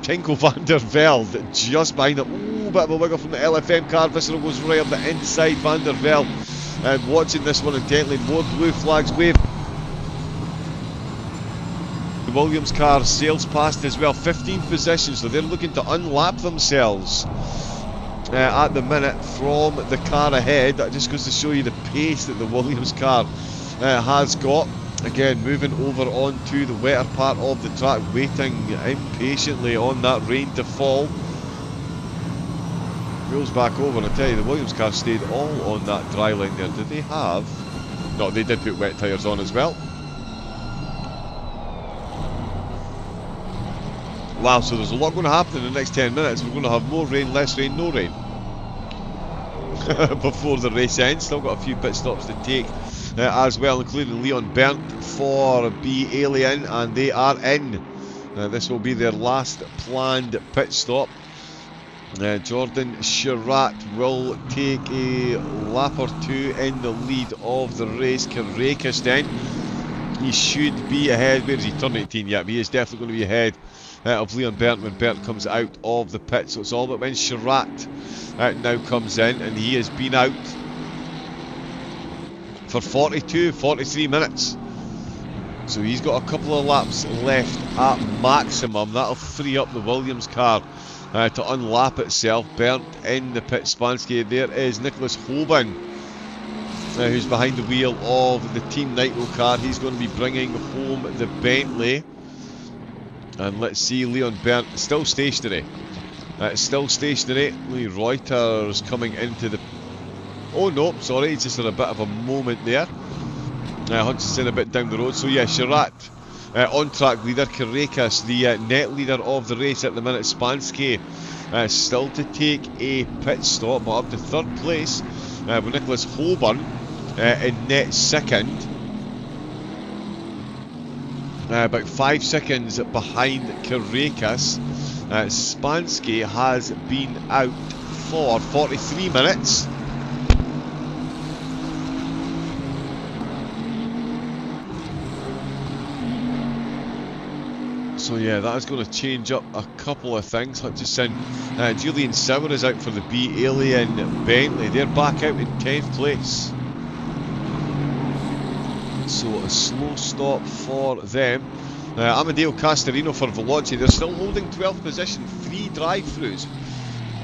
Tinko van der Velde just behind him. Ooh, bit of a wiggle from the LFM car. Visceral goes right up the inside. Van der Velde watching this one intently. More blue flags wave. The Williams car sails past as well. 15th position, so they're looking to unlap themselves at the minute from the car ahead. That just goes to show you the pace that the Williams car has got. Again, moving over onto the wetter part of the track, waiting impatiently on that rain to fall. Goes back over, and I tell you, the Williams car stayed all on that dry line there. Did they have? No, they did put wet tyres on as well. Wow, so there's a lot going to happen in the next 10 minutes. We're going to have more rain, less rain, no rain before the race ends. Still got a few pit stops to take as well, including Lian Berndt for Lian, and they are in. This will be their last planned pit stop. Jordan Chirac will take a lap or two in the lead of the race. Caracas then, he should be ahead. Where is he? Turn 18 yet, but he is definitely going to be ahead of Lian Berndt when Berndt comes out of the pit. So it's all about when Chirac now comes in, and he has been out for 43 minutes. So he's got a couple of laps left at maximum. That'll free up the Williams car to unlap itself. Berndt in the pit. Spansky. There is Nicholas Hoban, who's behind the wheel of the Team Nitro car. He's going to be bringing home the Bentley. And let's see, Lian Berndt still stationary. Still stationary. Lee Reuter's coming into the... Oh no, sorry, he's just had a bit of a moment there. Hutchinson a bit down the road. So yeah, Chirac on track leader. Caracas the net leader of the race at the minute. Spansky still to take a pit stop, but up to 3rd place with Nicholas Hoban in net 2nd. About 5 seconds behind Caracas. Spansky has been out for 43 minutes. So yeah, that is going to change up a couple of things. Hutchison, Julian Sauer is out for the Alien Bentley. They're back out in 10th place. So a slow stop for them. Amadeo Castorino for Veloci. They're still holding 12th position, 3 drive-throughs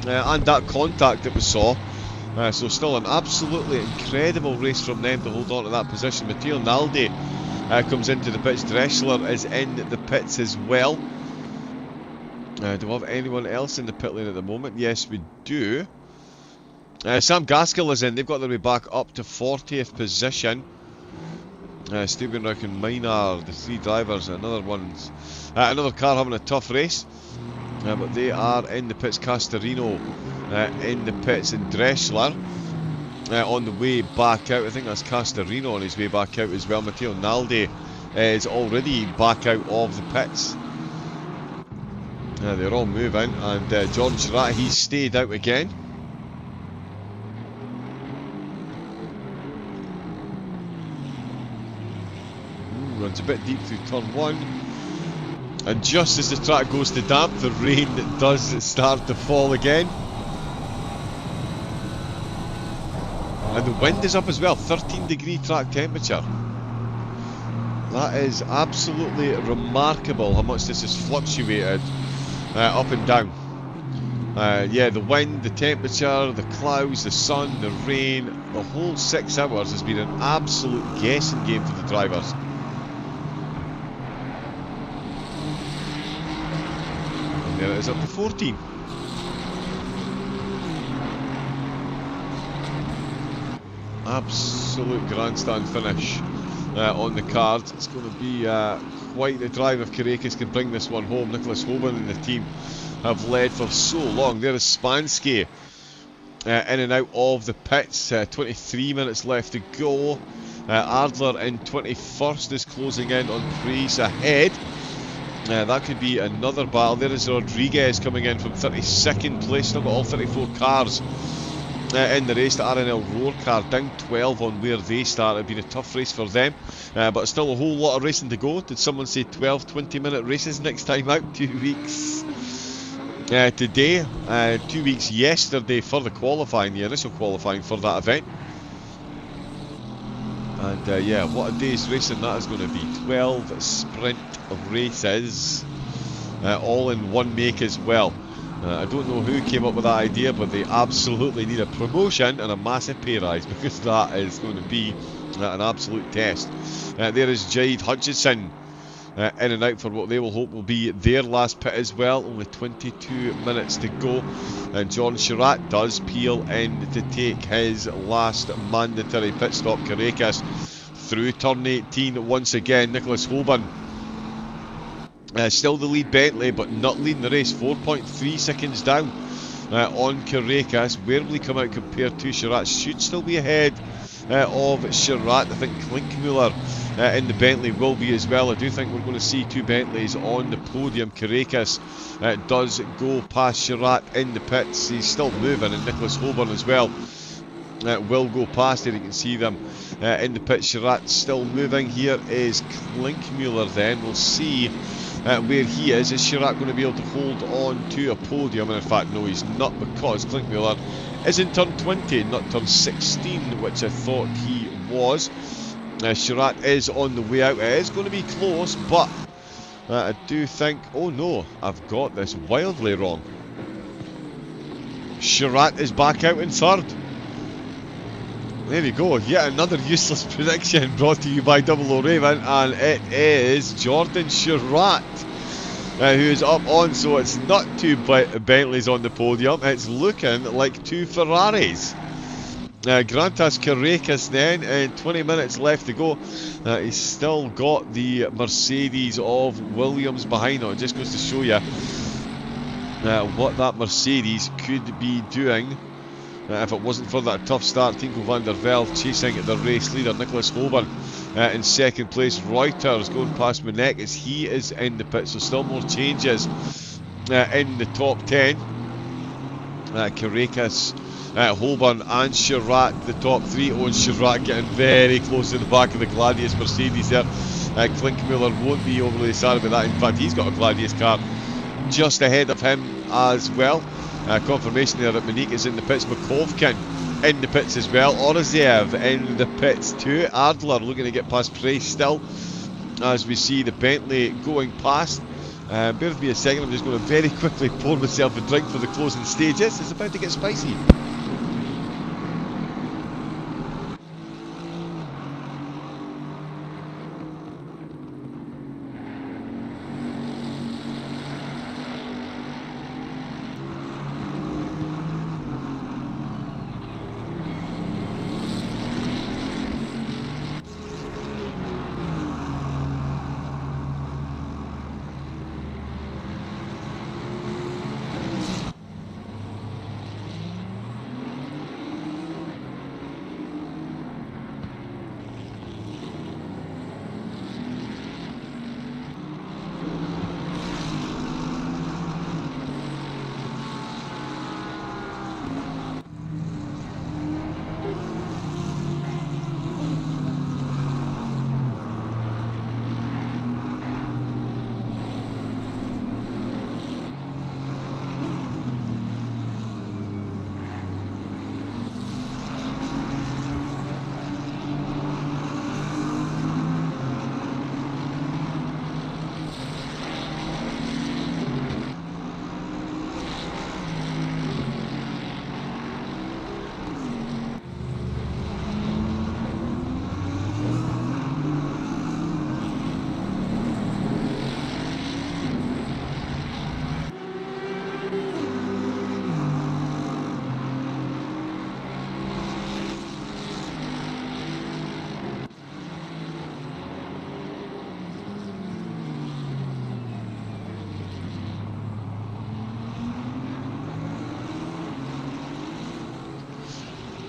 and that contact that we saw. So still an absolutely incredible race from them to hold on to that position. Matteo Naldi comes into the pits. Dressler is in the pits as well. Do we have anyone else in the pit lane at the moment? Yes, we do. Sam Gaskell is in. They've got their way back up to 40th position. Steubenrich and Maynard, the 3 drivers. Another car having a tough race, but they are in the pits. Castorino in the pits, and Dressler on the way back out. I think that's Castorino on his way back out as well. Matteo Naldi is already back out of the pits. They're all moving, and Jordan Chirac, he stayed out again. Runs a bit deep through turn 1, and just as the track goes to damp, the rain does start to fall again, and the wind is up as well. 13-degree track temperature. That is absolutely remarkable how much this has fluctuated up and down. Yeah, the wind, the temperature, the clouds, the sun, the rain, the whole 6 hours has been an absolute guessing game for the drivers. And there it is up to 14. Absolute grandstand finish on the card. It's going to be quite the drive if Caracas can bring this one home. Nicholas Hoban and the team have led for so long. There is Spansky in and out of the pits. 23 minutes left to go. Adler in 21st is closing in on Priest ahead. That could be another battle. There is Rodriguez coming in from 32nd place. Still got all 34 cars in the race. The RNL Roar car down 12 on where they start. It's been a tough race for them, but still a whole lot of racing to go. Did someone say 12 20-minute races next time out? 2 weeks today, 2 weeks yesterday for the qualifying, the initial qualifying for that event. And yeah, what a day's racing that is going to be. 12 sprint races, all in one make as well. I don't know who came up with that idea, but they absolutely need a promotion and a massive pay rise, because that is going to be an absolute test. There is Jade Hutchison in and out for what they will hope will be their last pit as well. Only 22 minutes to go, and John Surratt does peel in to take his last mandatory pit stop. Caracas through turn 18 once again. Nicholas Hoban still the lead Bentley, but not leading the race. 4.3 seconds down on Caracas. Where will he come out compared to Surratt? Should still be ahead of Surratt. I think Klinkmuller in the Bentley will be as well. I do think we're going to see 2 Bentleys on the podium. Caracas does go past Surratt in the pits. He's still moving, and Nicholas Hoban as well will go past it. You can see them in the pits. Surratt still moving. Here is Klinkmuller then. We'll see where he is. Is Surratt going to be able to hold on to a podium? And in fact, no, he's not, because Klinkmuller is in turn 20, not turn 16, which I thought he was. Surratt is on the way out. It is going to be close, but I do think... Oh no, I've got this wildly wrong. Surratt is back out in third. There you go, yet another useless prediction brought to you by Double O Raven, and it is Jordan Surratt who is up on. So it's not 2 Bentleys on the podium, it's looking like 2 Ferraris. Grantas Caracas then, and 20 minutes left to go. He's still got the Mercedes of Williams behind him. It just goes to show you what that Mercedes could be doing if it wasn't for that tough start. Tinko van der Velde chasing the race leader. Nicholas Hoban in second place. Reuters going past Manek as he is in the pit. So still more changes in the top 10. Caracas, Hoban and Surratt, the top 3. Owen Surratt getting very close to the back of the Gladius Mercedes there. Klinkmuller won't be overly sad about that. In fact, he's got a Gladius car just ahead of him as well. Confirmation there that Monique is in the pits. Makovkin in the pits as well. Oroziev in the pits too. Adler looking to get past Price still, as we see the Bentley going past. Bear with me a second, I'm just going to very quickly pour myself a drink for the closing stages. It's about to get spicy.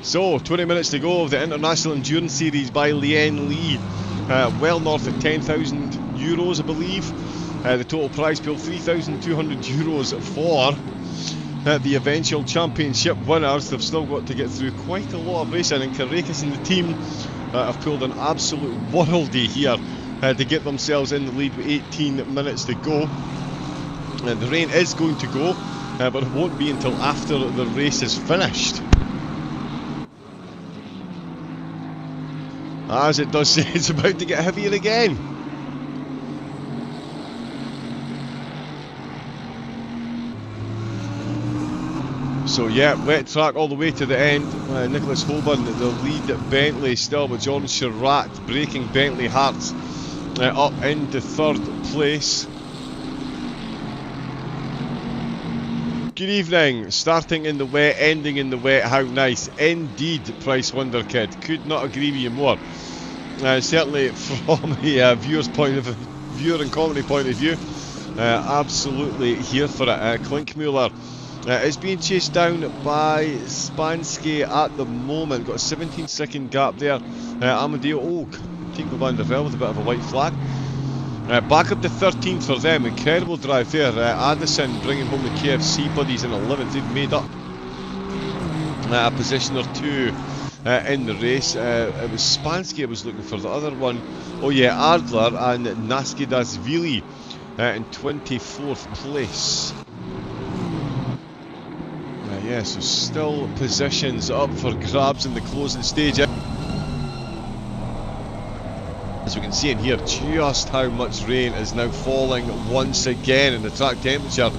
So, 20 minutes to go of the International Endurance Series by Lian Li. Well north of 10,000 euros, I believe. The total prize pool, 3,200 euros for the eventual championship winners. They've still got to get through quite a lot of racing, and Karakas and the team have pulled an absolute worldie here to get themselves in the lead with 18 minutes to go. The rain is going to go, but it won't be until after the race is finished. As it does say, it's about to get heavier again. So yeah, wet track all the way to the end. Nicholas Holborn, the lead at Bentley still, with John Surratt breaking Bentley Hearts up into 3rd place. Good evening. Starting in the wet, ending in the wet. How nice. Indeed, Price Wonder Kid. Could not agree with you more. Certainly from a viewer and comedy point of view, absolutely here for it. Klinkmuller is being chased down by Spansky at the moment. Got a 17-second gap there. Amadeo, Tinko van der Velde with a bit of a white flag. Back up to 13th for them. Incredible drive there. Addison bringing home the KFC buddies in 11th. They've made up a position or two in the race. It was Spansky I was looking for. The other one, oh yeah, Adler and Naskidasvili in 24th place. Yeah, so still positions up for grabs in the closing stage. As we can see in here, just how much rain is now falling once again, and the track temperature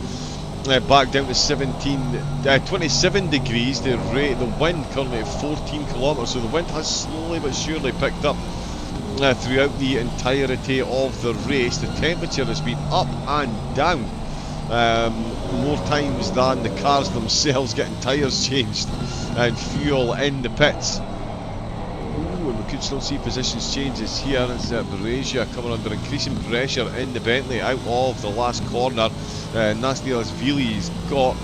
back down to 27 degrees. The wind currently at 14 kilometres, so the wind has slowly but surely picked up throughout the entirety of the race. The temperature has been up and down more times than the cars themselves getting tyres changed and fuel in the pits. And we could still see positions changes here as Beresia coming under increasing pressure in the Bentley out of the last corner. Nastiasvili's got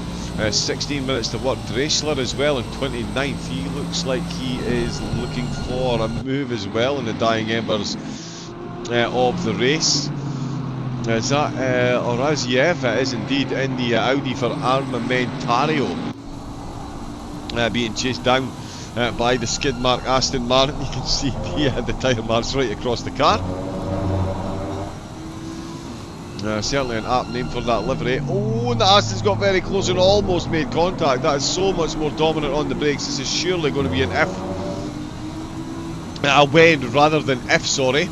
16 minutes to work. Dressler as well in 29th. He looks like he is looking for a move as well in the dying embers of the race. Is that Oraziev? It is indeed in the Audi for Armamentario, being chased down by the skid mark Aston Martin. You can see the tyre marks right across the car. Certainly an apt name for that livery. Oh, and the Aston's got very close and almost made contact. That is so much more dominant on the brakes. This is surely going to be an F. A when rather than F, sorry.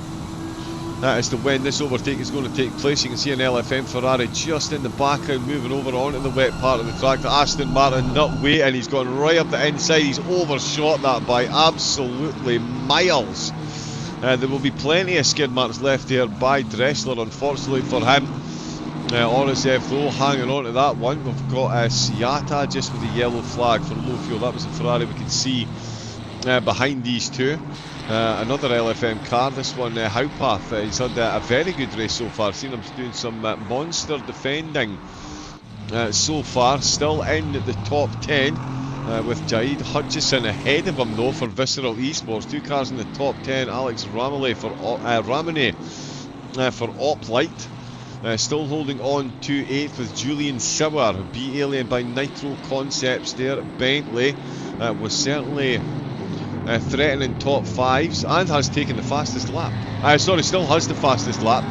That is to when this overtake is going to take place. You can see an LFM Ferrari just in the background moving over onto the wet part of the track. The Aston Martin not waiting. He's gone right up the inside. He's overshot that by absolutely miles. There will be plenty of skid marks left here by Dressler, unfortunately for him. Oraziev though hanging on to that one. We've got Siata just with the yellow flag for low fuel. That was a Ferrari we can see behind these two. Another LFM car, this one Haupath. He's had a very good race so far. Seen him doing some monster defending so far. Still in the top 10 with Jaid Hutchison ahead of him though for Visceral Esports. Two cars in the top 10. Alex Ramone for Oplight. Still holding on to 8th with Julian Sauer. B-Alien by Nitro Concepts there at Bentley. Was certainly threatening top 5s and has taken the fastest lap. Still has the fastest lap.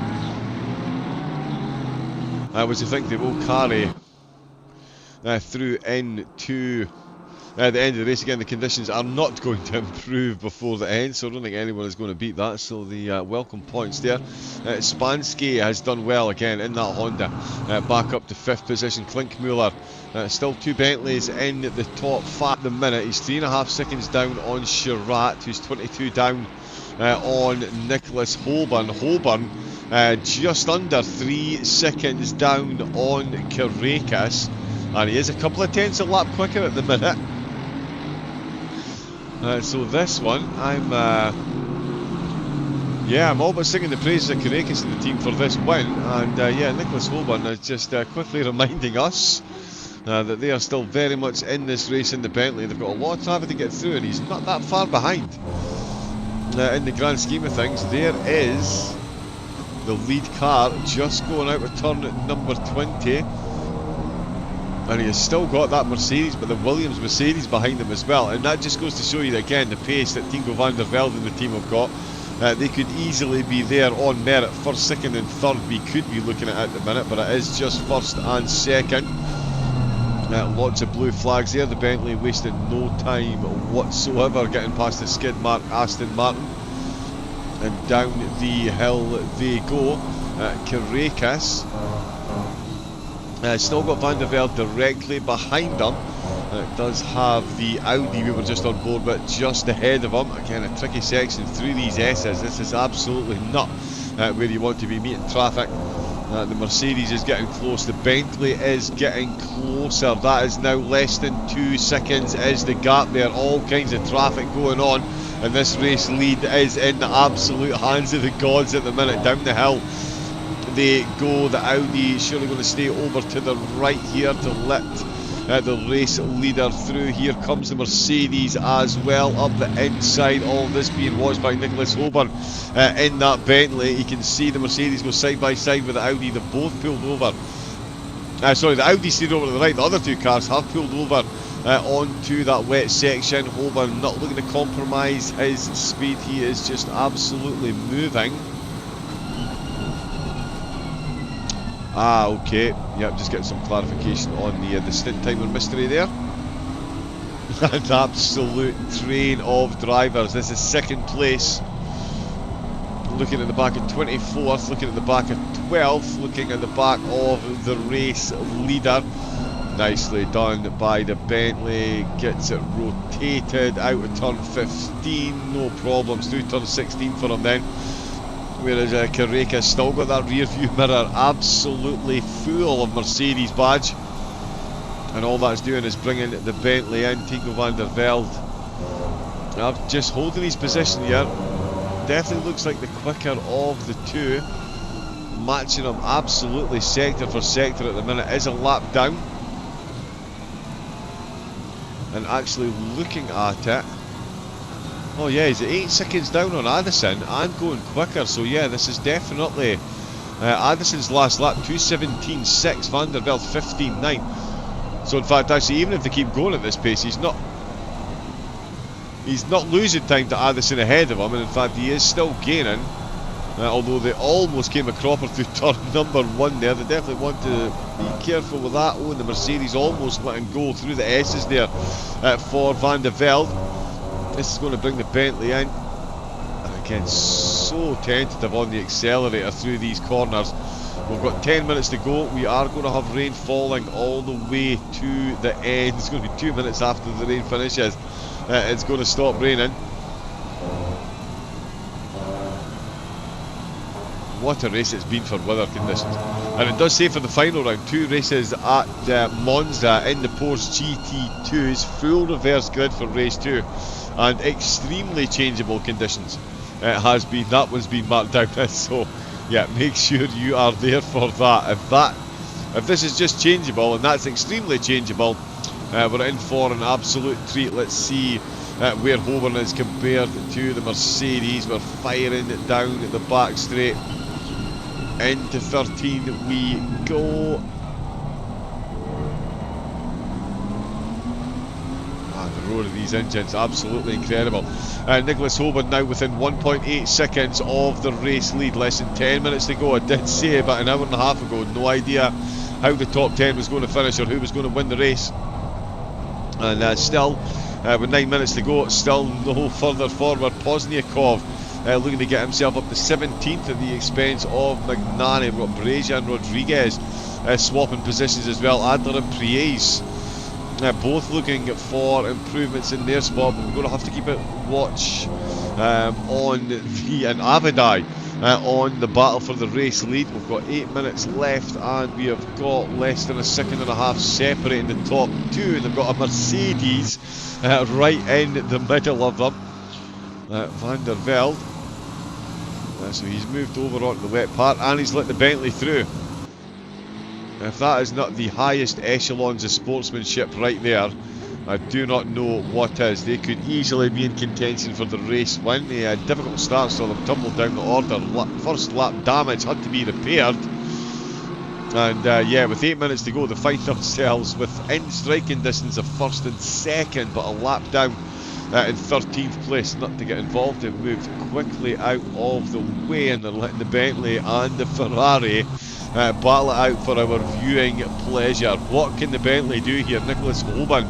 Which I think they will carry through into the end of the race. Again, the conditions are not going to improve before the end, so I don't think anyone is going to beat that. So the welcome points there. Spansky has done well again in that Honda, back up to 5th position. Klinkmuller, still 2 Bentleys in the top 5 at the minute. He's 3.5 seconds down on Surratt, who's 22 down on Nicholas Holborn. Holborn just under 3 seconds down on Karakas, and he is a couple of tenths a lap quicker at the minute. So this one, I'm all but singing the praises of Karakas and the team for this win. And Nicholas Holborn is just quickly reminding us that they are still very much in this race in the Bentley. They've got a lot of traffic to get through, and he's not that far behind. In the grand scheme of things, there is the lead car just going out of turn number 20. And he has still got that Mercedes, but the Williams Mercedes behind him as well. And that just goes to show you, again, the pace that Tinko van der Velde and the team have got. They could easily be there on merit. First, second and third we could be looking at the minute, but it is just first and second. Lots of blue flags there. The Bentley wasted no time whatsoever getting past the skid mark Aston Martin. And down the hill they go. Caracas still got Van der Velde directly behind him. It does have the Audi we were just on board with just ahead of him. Again, a tricky section through these S's. This is absolutely not where you want to be meeting traffic. The Mercedes is getting close. The Bentley is getting closer. That is now less than 2 seconds is the gap there. All kinds of traffic going on. And this race lead is in the absolute hands of the gods at the minute. Down the hill they go. The Audi is surely going to stay over to the right here to let the race leader through. Here comes the Mercedes as well up the inside. All of this being watched by Nicholas Holborn in that Bentley. You can see the Mercedes go side by side with the Audi. They've both pulled over. Sorry, the Audi stayed over to the right. The other two cars have pulled over onto that wet section. Holborn not looking to compromise his speed. He is just absolutely moving. Okay. Yep, just getting some clarification on the stint timer mystery there. An absolute train of drivers. This is second place. Looking at the back of 24th, looking at the back of 12th, looking at the back of the race leader. Nicely done by the Bentley. Gets it rotated out of turn 15. No problems. Through turn 16 for him then. Whereas Caracas still got that rear view mirror absolutely full of Mercedes badge. And all that's doing is bringing the Bentley in. Tinko van der Velde just holding his position here. Definitely looks like the quicker of the two. Matching him absolutely sector for sector at the minute. Is a lap down. And actually looking at it, oh yeah, he's 8 seconds down on Addison and going quicker. So yeah, this is definitely Addison's last lap, 2:17.6, Van der Velde 15.9. So in fact, actually, even if they keep going at this pace, he's not losing time to Addison ahead of him, and in fact he is still gaining. Although they almost came a cropper through turn number 1 there. They definitely want to be careful with that. Oh, and the Mercedes almost letting go through the S's there for Van der Velde. This is going to bring the Bentley in. And again, so tentative on the accelerator through these corners. We've got 10 minutes to go. We are going to have rain falling all the way to the end. It's going to be 2 minutes after the rain finishes. It's going to stop raining. What a race it's been for weather conditions. And it does say for the final round, 2 races at Monza in the Porsche GT2s, full reverse grid for race 2, and extremely changeable conditions. It has been, that one's been marked down as, so yeah, make sure you are there for that. If this is just changeable and that's extremely changeable, we're in for an absolute treat. Let's see where Holborn is compared to the Mercedes. We're firing it down at the back straight. Into 13 we go. The roar of these engines, absolutely incredible. Nicholas Holborn now within 1.8 seconds of the race lead. Less than 10 minutes to go. I did say about an hour and a half ago, no idea how the top 10 was going to finish or who was going to win the race. And still, with 9 minutes to go, still no further forward. Pozniakov looking to get himself up to 17th at the expense of McNally. We've got Breja and Rodriguez swapping positions as well. Adler and Priez both looking for improvements in their spot, but we're going to have to keep a watch on the and Avidai on the battle for the race lead. We've got 8 minutes left and we have got less than a second and a half separating the top two, and they've got a Mercedes right in the middle of them. Van der Velde. So he's moved over onto the wet part and he's let the Bentley through. If that is not the highest echelons of sportsmanship right there, I do not know what is. They could easily be in contention for the race win. They had difficult starts, so them tumbled down the order. First lap damage had to be repaired. And yeah, with 8 minutes to go, they find themselves within striking distance of first and second, but a lap down in 13th place. Not to get involved, they've moved quickly out of the way, and they're letting the Bentley and the Ferrari battle it out for our viewing pleasure. What can the Bentley do here? Nicholas Hoban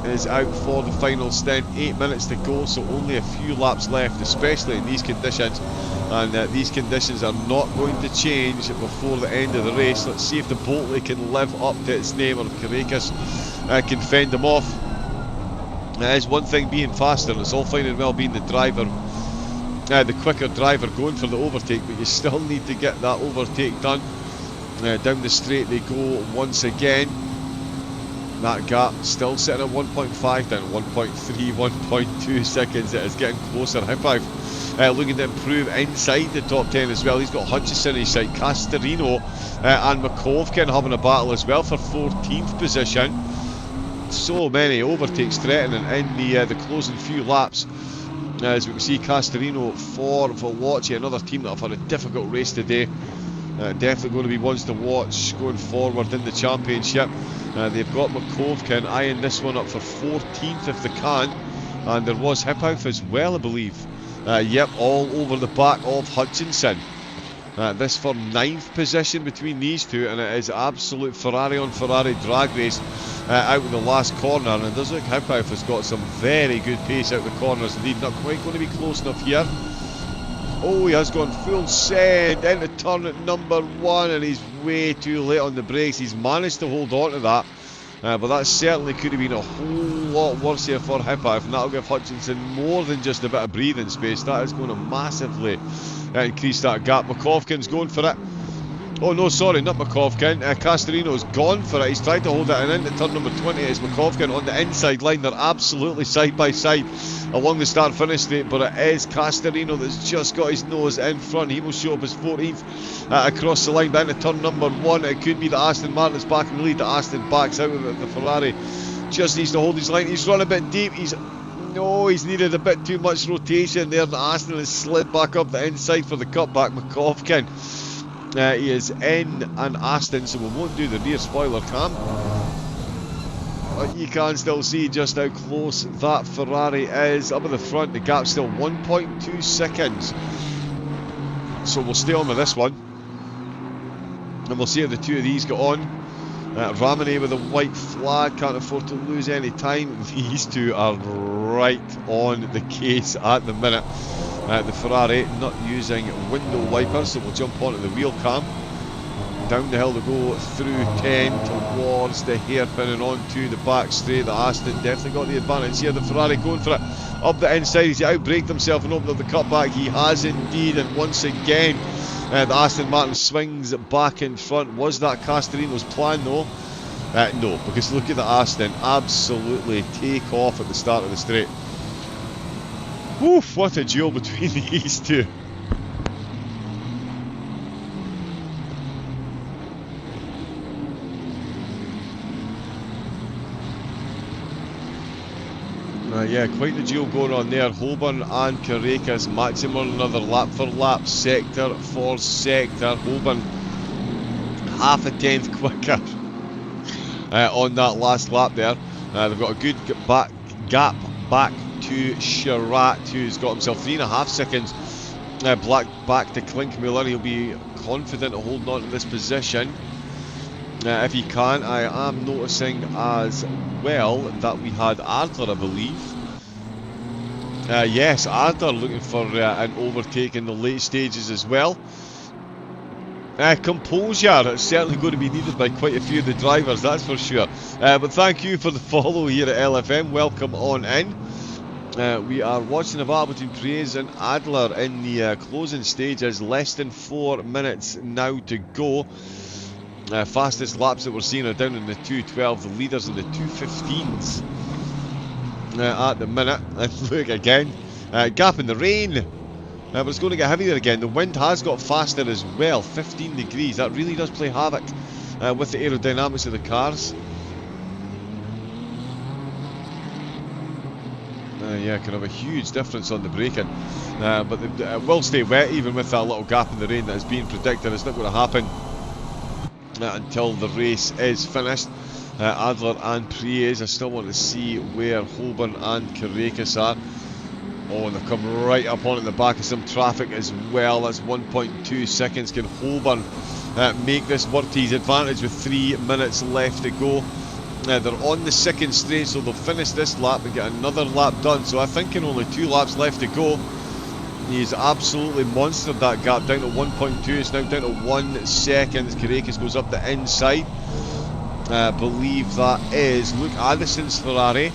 is out for the final stint. 8 minutes to go, so only a few laps left, especially in these conditions, and these conditions are not going to change before the end of the race. Let's see if the Boltley can live up to its name, or Caracas can fend them off. It is one thing being faster, and it's all fine and well being the driver, the quicker driver going for the overtake, but you still need to get that overtake done. Down the straight they go once again. That gap still sitting at 1.5, down 1.3, 1.2 seconds. It is getting closer. Hippow looking to improve inside the top 10 as well. He's got Hutchison in his side. Castorino and McCovkin having a battle as well for 14th position. So many overtakes threatening in the closing few laps. As we can see, Castorino for Veloci, another team that have had a difficult race today. Definitely going to be ones to watch going forward in the championship. They've got McCovkin eyeing this one up for 14th if they can, and there was Hippow as well, I believe. Yep, all over the back of Hutchinson. This for 9th position between these two, and it is absolute Ferrari on Ferrari drag race out in the last corner. And it does look Hippow has got some very good pace out the corners indeed. Not quite going to be close enough here. Oh, he has gone full send into turn at number 1, and he's way too late on the brakes. He's managed to hold on to that, but that certainly could have been a whole lot worse here for Hippow, and that'll give Hutchinson more than just a bit of breathing space. That is going to massively increase that gap. McCovkin's going for it. Oh no, sorry, not McCovkin. Castorino's gone for it. He's tried to hold it, and into turn number 20 is McCovkin on the inside line. They're absolutely side by side along the start-finish straight, but it is Castorino that's just got his nose in front. He will show up as 14th across the line, but into turn number 1, it could be that Aston Martin's back in the lead. That Aston backs out of it. The Ferrari just needs to hold his line. He's run a bit deep. He's needed a bit too much rotation there. The Aston has slid back up the inside for the cutback. McCovkin. He is in an Aston, so we won't do the rear spoiler cam. But you can still see just how close that Ferrari is. Up at the front, the gap's still 1.2 seconds. So we'll stay on with this one. And we'll see how the two of these get on. Ramone with a white flag, can't afford to lose any time. These two are right on the case at the minute. The Ferrari not using window wipers, so we'll jump onto the wheel cam. Down the hill to go through 10 towards the hairpin and onto the back straight. The Aston definitely got the advantage here. The Ferrari going for it up the inside. He's outbraked himself and opened up the cutback. He has indeed, and once again the Aston Martin swings back in front. Was that Castorino's plan though? No, because look at the Aston absolutely take off at the start of the straight. Woof, what a duel between these two. Yeah, quite the duel going on there. Holborn and Caracas matching one another lap for lap, sector for sector. Holborn half a tenth quicker on that last lap there. They've got a good gap back to Chirac, who's got himself 3.5 seconds back to Klinkmuller. He'll be confident of holding on to this position if he can. I am noticing as well that we had Adler, I believe. Yes, Adler looking for an overtake in the late stages as well. Composure is certainly going to be needed by quite a few of the drivers, that's for sure. But thank you for the follow here at LFM. Welcome on in. We are watching a battle between Perez and Adler in the closing stages. Less than 4 minutes now to go. Fastest laps that we're seeing are down in the 2:12. The leaders in the 2:15s at the minute. And look again, gap in the rain. but it's going to get heavier again. The wind has got faster as well, 15 degrees. That really does play havoc with the aerodynamics of the cars. Yeah, can have a huge difference on the braking, but it will stay wet even with that little gap in the rain that is being predicted. It's not going to happen until the race is finished. Adler and Priez, I still want to see where Holborn and Karekis are. Oh, and they've come right up on it in the back of some traffic as well. That's 1.2 seconds. Can Holborn make this work to his advantage with 3 minutes left to go? They're on the second straight, so they'll finish this lap and get another lap done. So I think in only 2 laps left to go, he's absolutely monstered that gap down to 1.2. It's now down to 1 second. Karekis goes up the inside. I believe that is Luke Addison's Ferrari.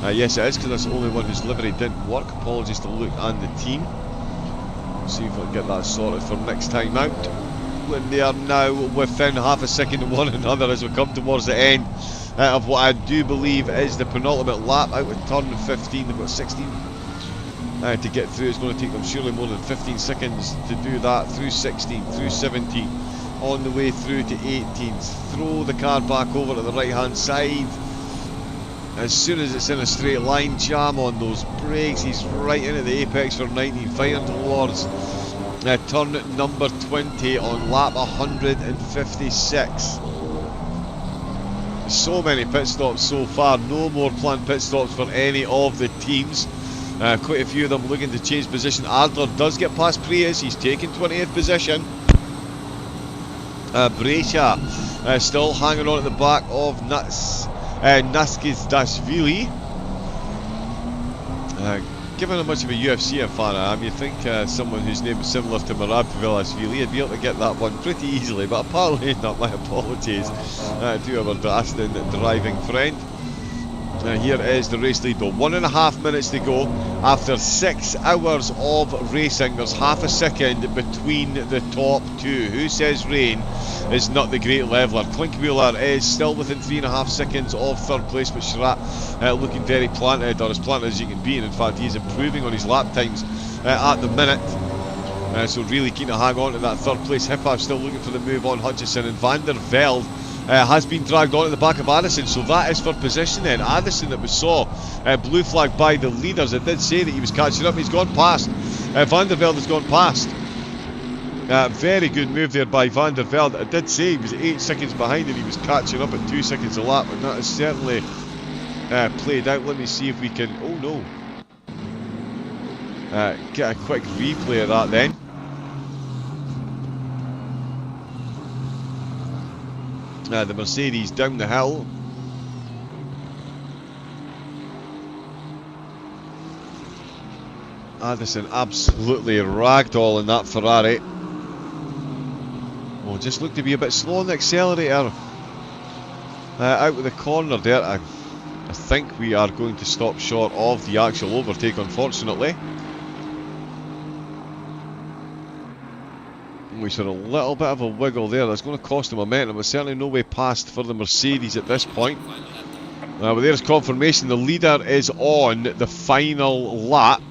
Yes, it is, because that's the only one whose livery didn't work. Apologies to Luke and the team. We'll see if we can get that sorted for next time out. When they are now within half a second of one another as we come towards the end of what I do believe is the penultimate lap out with turn 15. They've got 16 to get through. It's going to take them surely more than 15 seconds to do that. Through 16, through 17, on the way through to 18. Throw the car back over to the right hand side. As soon as it's in a straight line, jam on those brakes. He's right into the apex for 19, firing towards turn number 20 on lap 156. So many pit stops so far, no more planned pit stops for any of the teams. Quite a few of them looking to change position. Adler does get past Prius, he's taking 20th position. Brescia still hanging on at the back of Naskis-Dashvili. Given how much of a UFC fan I am, you'd think someone whose name is similar to Marab Vilashvili would be able to get that one pretty easily, but apparently not. My apologies to our Aston driving friend. Here is the race lead, though. 1.5 minutes to go after 6 hours of racing. There's half a second between the top two. Who says rain is not the great leveller? Klinkmuller is still within 3.5 seconds of third place, but Schratt looking very planted, or as planted as you can be, and in fact he's improving on his lap times at the minute. So really keen to hang on to that third place. Hippaf still looking for the move on Hutchison, and Van der Velde has been dragged on at the back of Addison, so that is for position then. Addison that we saw blue flag by the leaders, it did say that he was catching up. He's gone past. Van der Velde has gone past. Very good move there by Van der Velde. It did say he was 8 seconds behind and he was catching up at 2 seconds a lap, and that has certainly played out. Let me see if we can, oh no, get a quick replay of that then. The Mercedes down the hill. Addison absolutely ragdoll in that Ferrari. Oh, just looked to be a bit slow on the accelerator. Out with the corner there. I think we are going to stop short of the actual overtake, unfortunately. We saw a little bit of a wiggle there. That's going to cost them momentum. There's certainly no way past for the Mercedes at this point. But there's confirmation. The leader is on the final lap,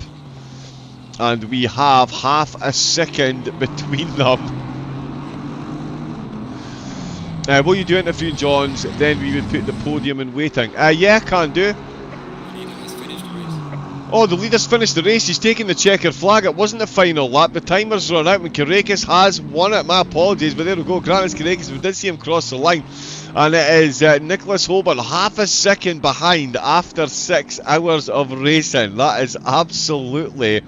and we have half a second between them. Will you do interviewing Johns? Then we would put the podium in waiting. Yeah, can do. Oh, the leader's finished the race. He's taking the checkered flag. It wasn't the final lap. The timer's run out and Karekis has won it. My apologies, but there we go. Granted, Karekis, we did see him cross the line. And it is Nicholas Holborn half a second behind after 6 hours of racing. That is absolutely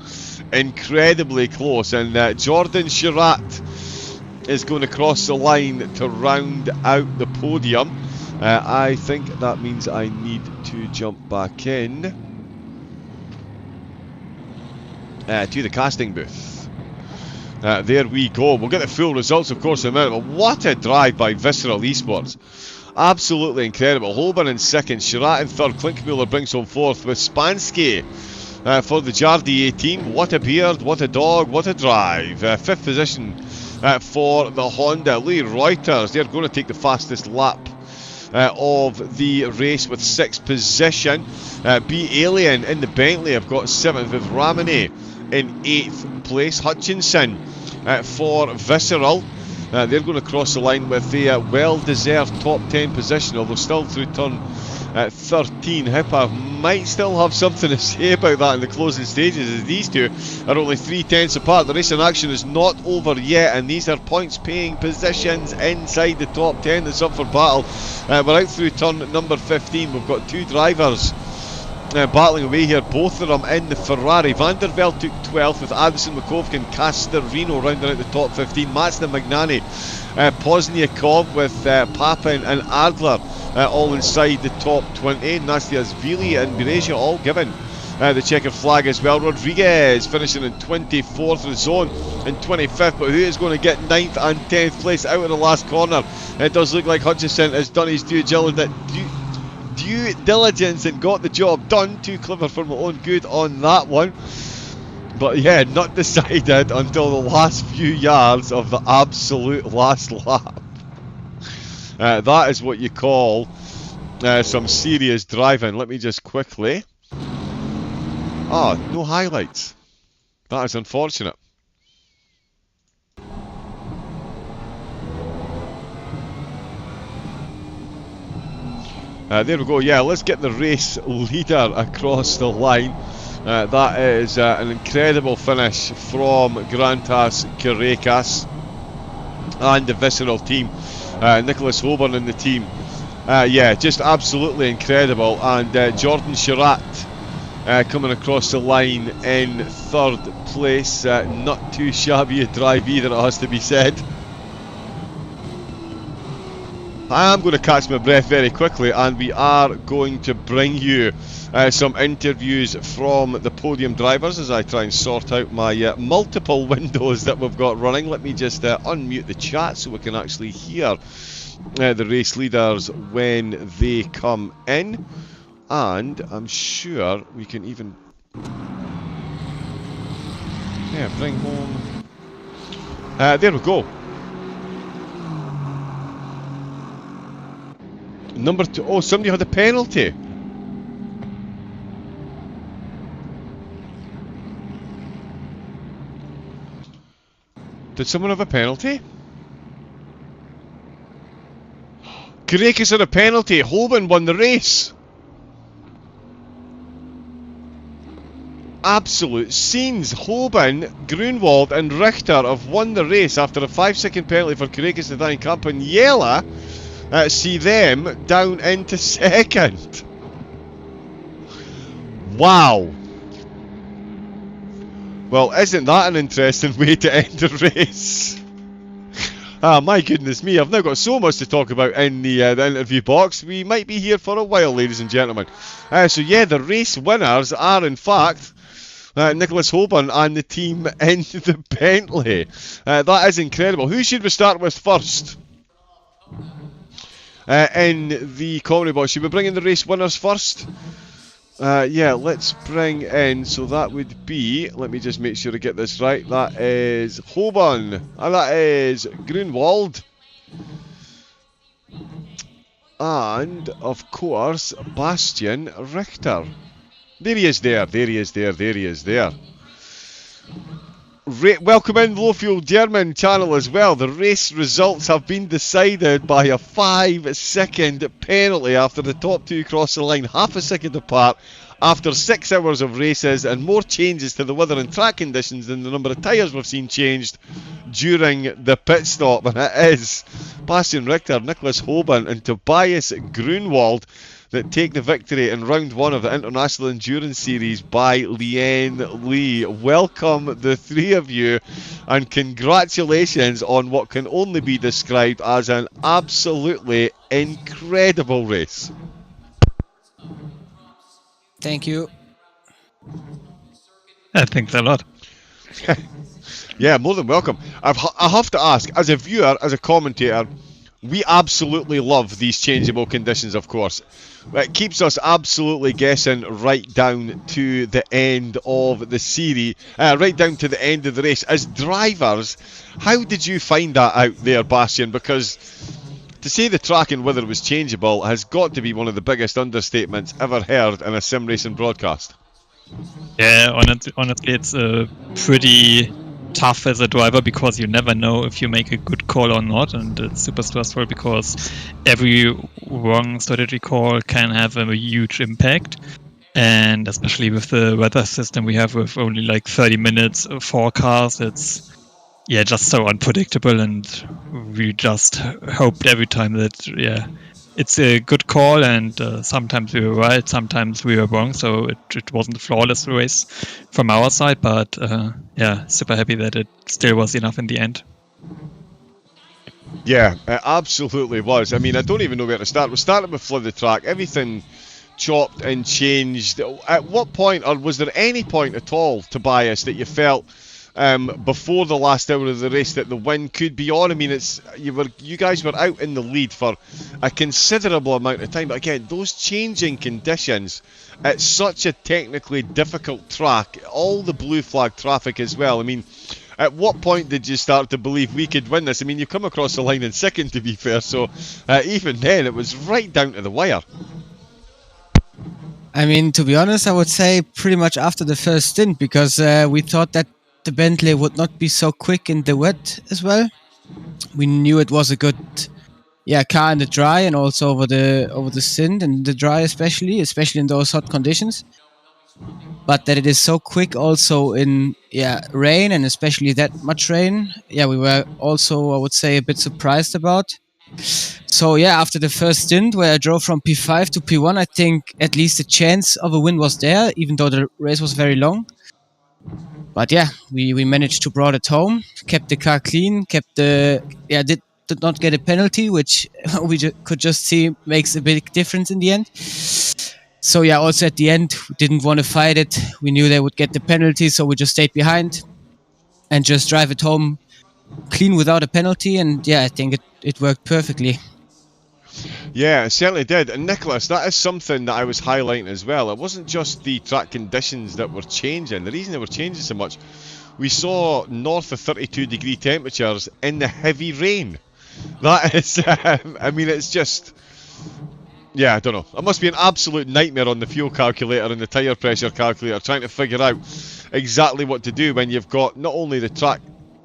incredibly close. And Jordan Chirac is going to cross the line to round out the podium. I think that means I need to jump back in to the casting booth. There we go. We'll get the full results, of course, in a minute. But what a drive by Visceral Esports. Absolutely incredible. Holborn in second, Chirac in third, Klinkmuller brings home fourth with Spansky for the Jardier team. What a beard, what a dog, what a drive. Fifth position for the Honda. Lee Reuters, they're going to take the fastest lap of the race with 6th position. B Alien in the Bentley have got 7th with Ramini in 8th place. Hutchinson for Visceral. They're going to cross the line with a well-deserved top 10 position, although still through turn 13. Hippa might still have something to say about that in the closing stages, as these two are only 3/10 apart. The race in action is not over yet, and these are points paying positions inside the top 10 that's up for battle. We're out through turn number 15. We've got two drivers battling away here, both of them in the Ferrari. Vandervelde took 12th with Addison, Makovkin, Castorino rounding out the top 15. Matsna, Magnani, Pozniakov with Papin and Adler all inside the top 20. Nastiasvili and Berezia all given the checkered flag as well. Rodriguez finishing in 24th, Rizon in 25th, but who is going to get 9th and 10th place out of the last corner? It does look like Hutchison has done his due diligence and got the job done. Too clever for my own good on that one. But yeah, not decided until the last few yards of the absolute last lap. That is what you call some serious driving. Let me just quickly... no highlights. That is unfortunate. There we go. Yeah, let's get the race leader across the line. That is an incredible finish from Grantas Kirekas and the Visceral team. Nicholas Hoburn and the team. Yeah, just absolutely incredible. And Jordan Chirat coming across the line in 3rd place. Not too shabby a drive either, it has to be said. I am going to catch my breath very quickly, and we are going to bring you some interviews from the podium drivers as I try and sort out my multiple windows that we've got running. Let me just unmute the chat so we can actually hear the race leaders when they come in, and I'm sure we can even bring home there we go. Number 2. Oh, somebody had a penalty. Did someone have a penalty? Kirekas had a penalty. Hoban won the race. Absolute scenes. Hoban, Grunwald and Richter have won the race after a 5-second penalty for Kirekas to die. Campagnella see them down into 2nd. Wow. Well, isn't that an interesting way to end a race? My goodness me, I've now got so much to talk about in the interview box. We might be here for a while, ladies and gentlemen. So yeah, the race winners are in fact Nicholas Hoban and the team in the Bentley. That is incredible. Who should we start with first? In the comedy box, should we bring in the race winners first? Yeah, let's bring in, so that would be, let me just make sure I get this right, that is Hoban, and that is Grunwald, and of course Bastian Richter. There he is there, there he is there, there he is there. Welcome in Low Fuel German channel as well. The race results have been decided by a 5-second penalty after the top two cross the line, half a second apart, after 6 hours of races and more changes to the weather and track conditions than the number of tyres we've seen changed during the pit stop. And it is Bastian Richter, Nicholas Hoban and Tobias Grunwald that take the victory in round 1 of the International Endurance Series by Lian Lee. Welcome the three of you and congratulations on what can only be described as an absolutely incredible race. Thank you. Thanks a lot. Yeah, more than welcome. I have to ask, as a viewer, as a commentator, we absolutely love these changeable conditions, of course. It keeps us absolutely guessing right down to the end of the series, right down to the end of the race. As drivers, how did you find that out there, Bastian? Because to say the track and weather was changeable has got to be one of the biggest understatements ever heard in a sim racing broadcast. Yeah, honestly, it's pretty tough as a driver because you never know if you make a good call or not, and it's super stressful because every wrong strategy call can have a huge impact. And especially with the weather system we have with only like 30 minutes forecast, it's just so unpredictable, and we just hoped every time that it's a good call, and sometimes we were right, sometimes we were wrong, so it wasn't a flawless race from our side, but super happy that it still was enough in the end. Yeah, it absolutely was. I mean, I don't even know where to start. We started with flood the track, everything chopped and changed. At what point, or was there any point at all, Tobias, that you felt before the last hour of the race that the win could be on? I mean, you guys were out in the lead for a considerable amount of time, but again, those changing conditions at such a technically difficult track, all the blue flag traffic as well. I mean, at what point did you start to believe we could win this? I mean, you come across the line in second, to be fair, so even then it was right down to the wire. I mean, to be honest, I would say pretty much after the first stint, because we thought that the Bentley would not be so quick in the wet as well. We knew it was a good car in the dry, and also over the stint and the dry especially in those hot conditions. But that it is so quick also in rain, and especially that much rain, we were also, I would say, a bit surprised about. So after the first stint where I drove from P5 to P1, I think at least a chance of a win was there, even though the race was very long. But we managed to brought it home, kept the car clean, did not get a penalty, which we could just see makes a big difference in the end. So also at the end, we didn't want to fight it. We knew they would get the penalty, so we just stayed behind and just drive it home clean without a penalty. And I think it worked perfectly. Yeah, it certainly did. And Nicholas, that is something that I was highlighting as well. It wasn't just the track conditions that were changing. The reason they were changing so much, we saw north of 32-degree temperatures in the heavy rain. That is, I mean, it's just... Yeah, I don't know. It must be an absolute nightmare on the fuel calculator and the tyre pressure calculator trying to figure out exactly what to do when you've got not only the track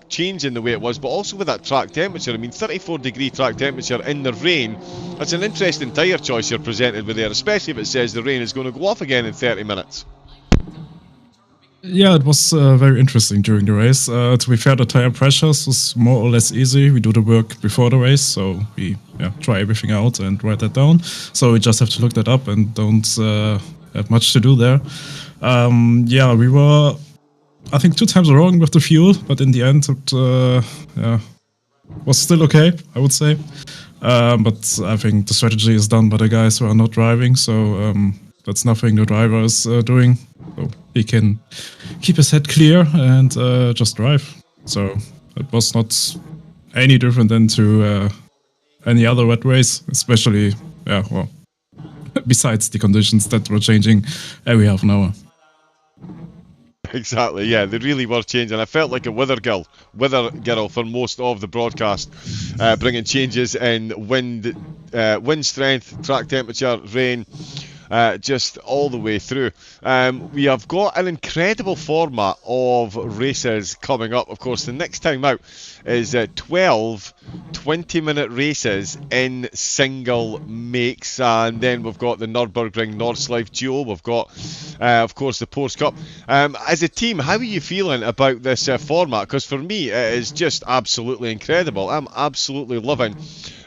changing the way it was, but also with that track temperature. I mean, 34-degree track temperature in the rain, that's an interesting tyre choice you're presented with there, especially if it says the rain is going to go off again in 30 minutes. Yeah, it was very interesting during the race. To be fair, the tire pressures was more or less easy. We do the work before the race, so we try everything out and write that down. So we just have to look that up and don't have much to do there. We were, I think, 2 times wrong with the fuel, but in the end it was still okay, I would say. But I think the strategy is done by the guys who are not driving, so that's nothing the driver is doing. So he can keep his head clear and just drive. So it was not any different than to any other wet race, especially, besides the conditions that were changing every half an hour. Exactly, yeah, they really were changing. I felt like a weather girl for most of the broadcast, bringing changes in wind strength, track temperature, rain, just all the way through. We have got an incredible format of races coming up. Of course, the next time out is 12 20-minute races in single makes, and then we've got the Nürburgring Nordschleife Duo. We've got, of course, the Porsche Cup. As a team, how are you feeling about this format? Because for me, it is just absolutely incredible. I'm absolutely loving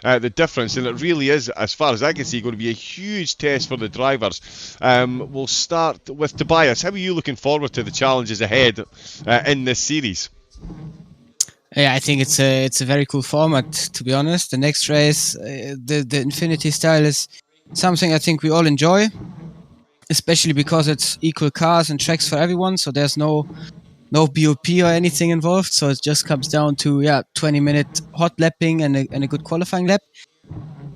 the difference, and it really is, as far as I can see, going to be a huge test for the drivers. We'll start with Tobias. How are you looking forward to the challenges ahead in this series? Yeah, I think it's a very cool format, to be honest. The next race, the Infinity style, is something I think we all enjoy, especially because it's equal cars and tracks for everyone, so there's no BOP or anything involved, so it just comes down to 20-minute hot lapping and a good qualifying lap.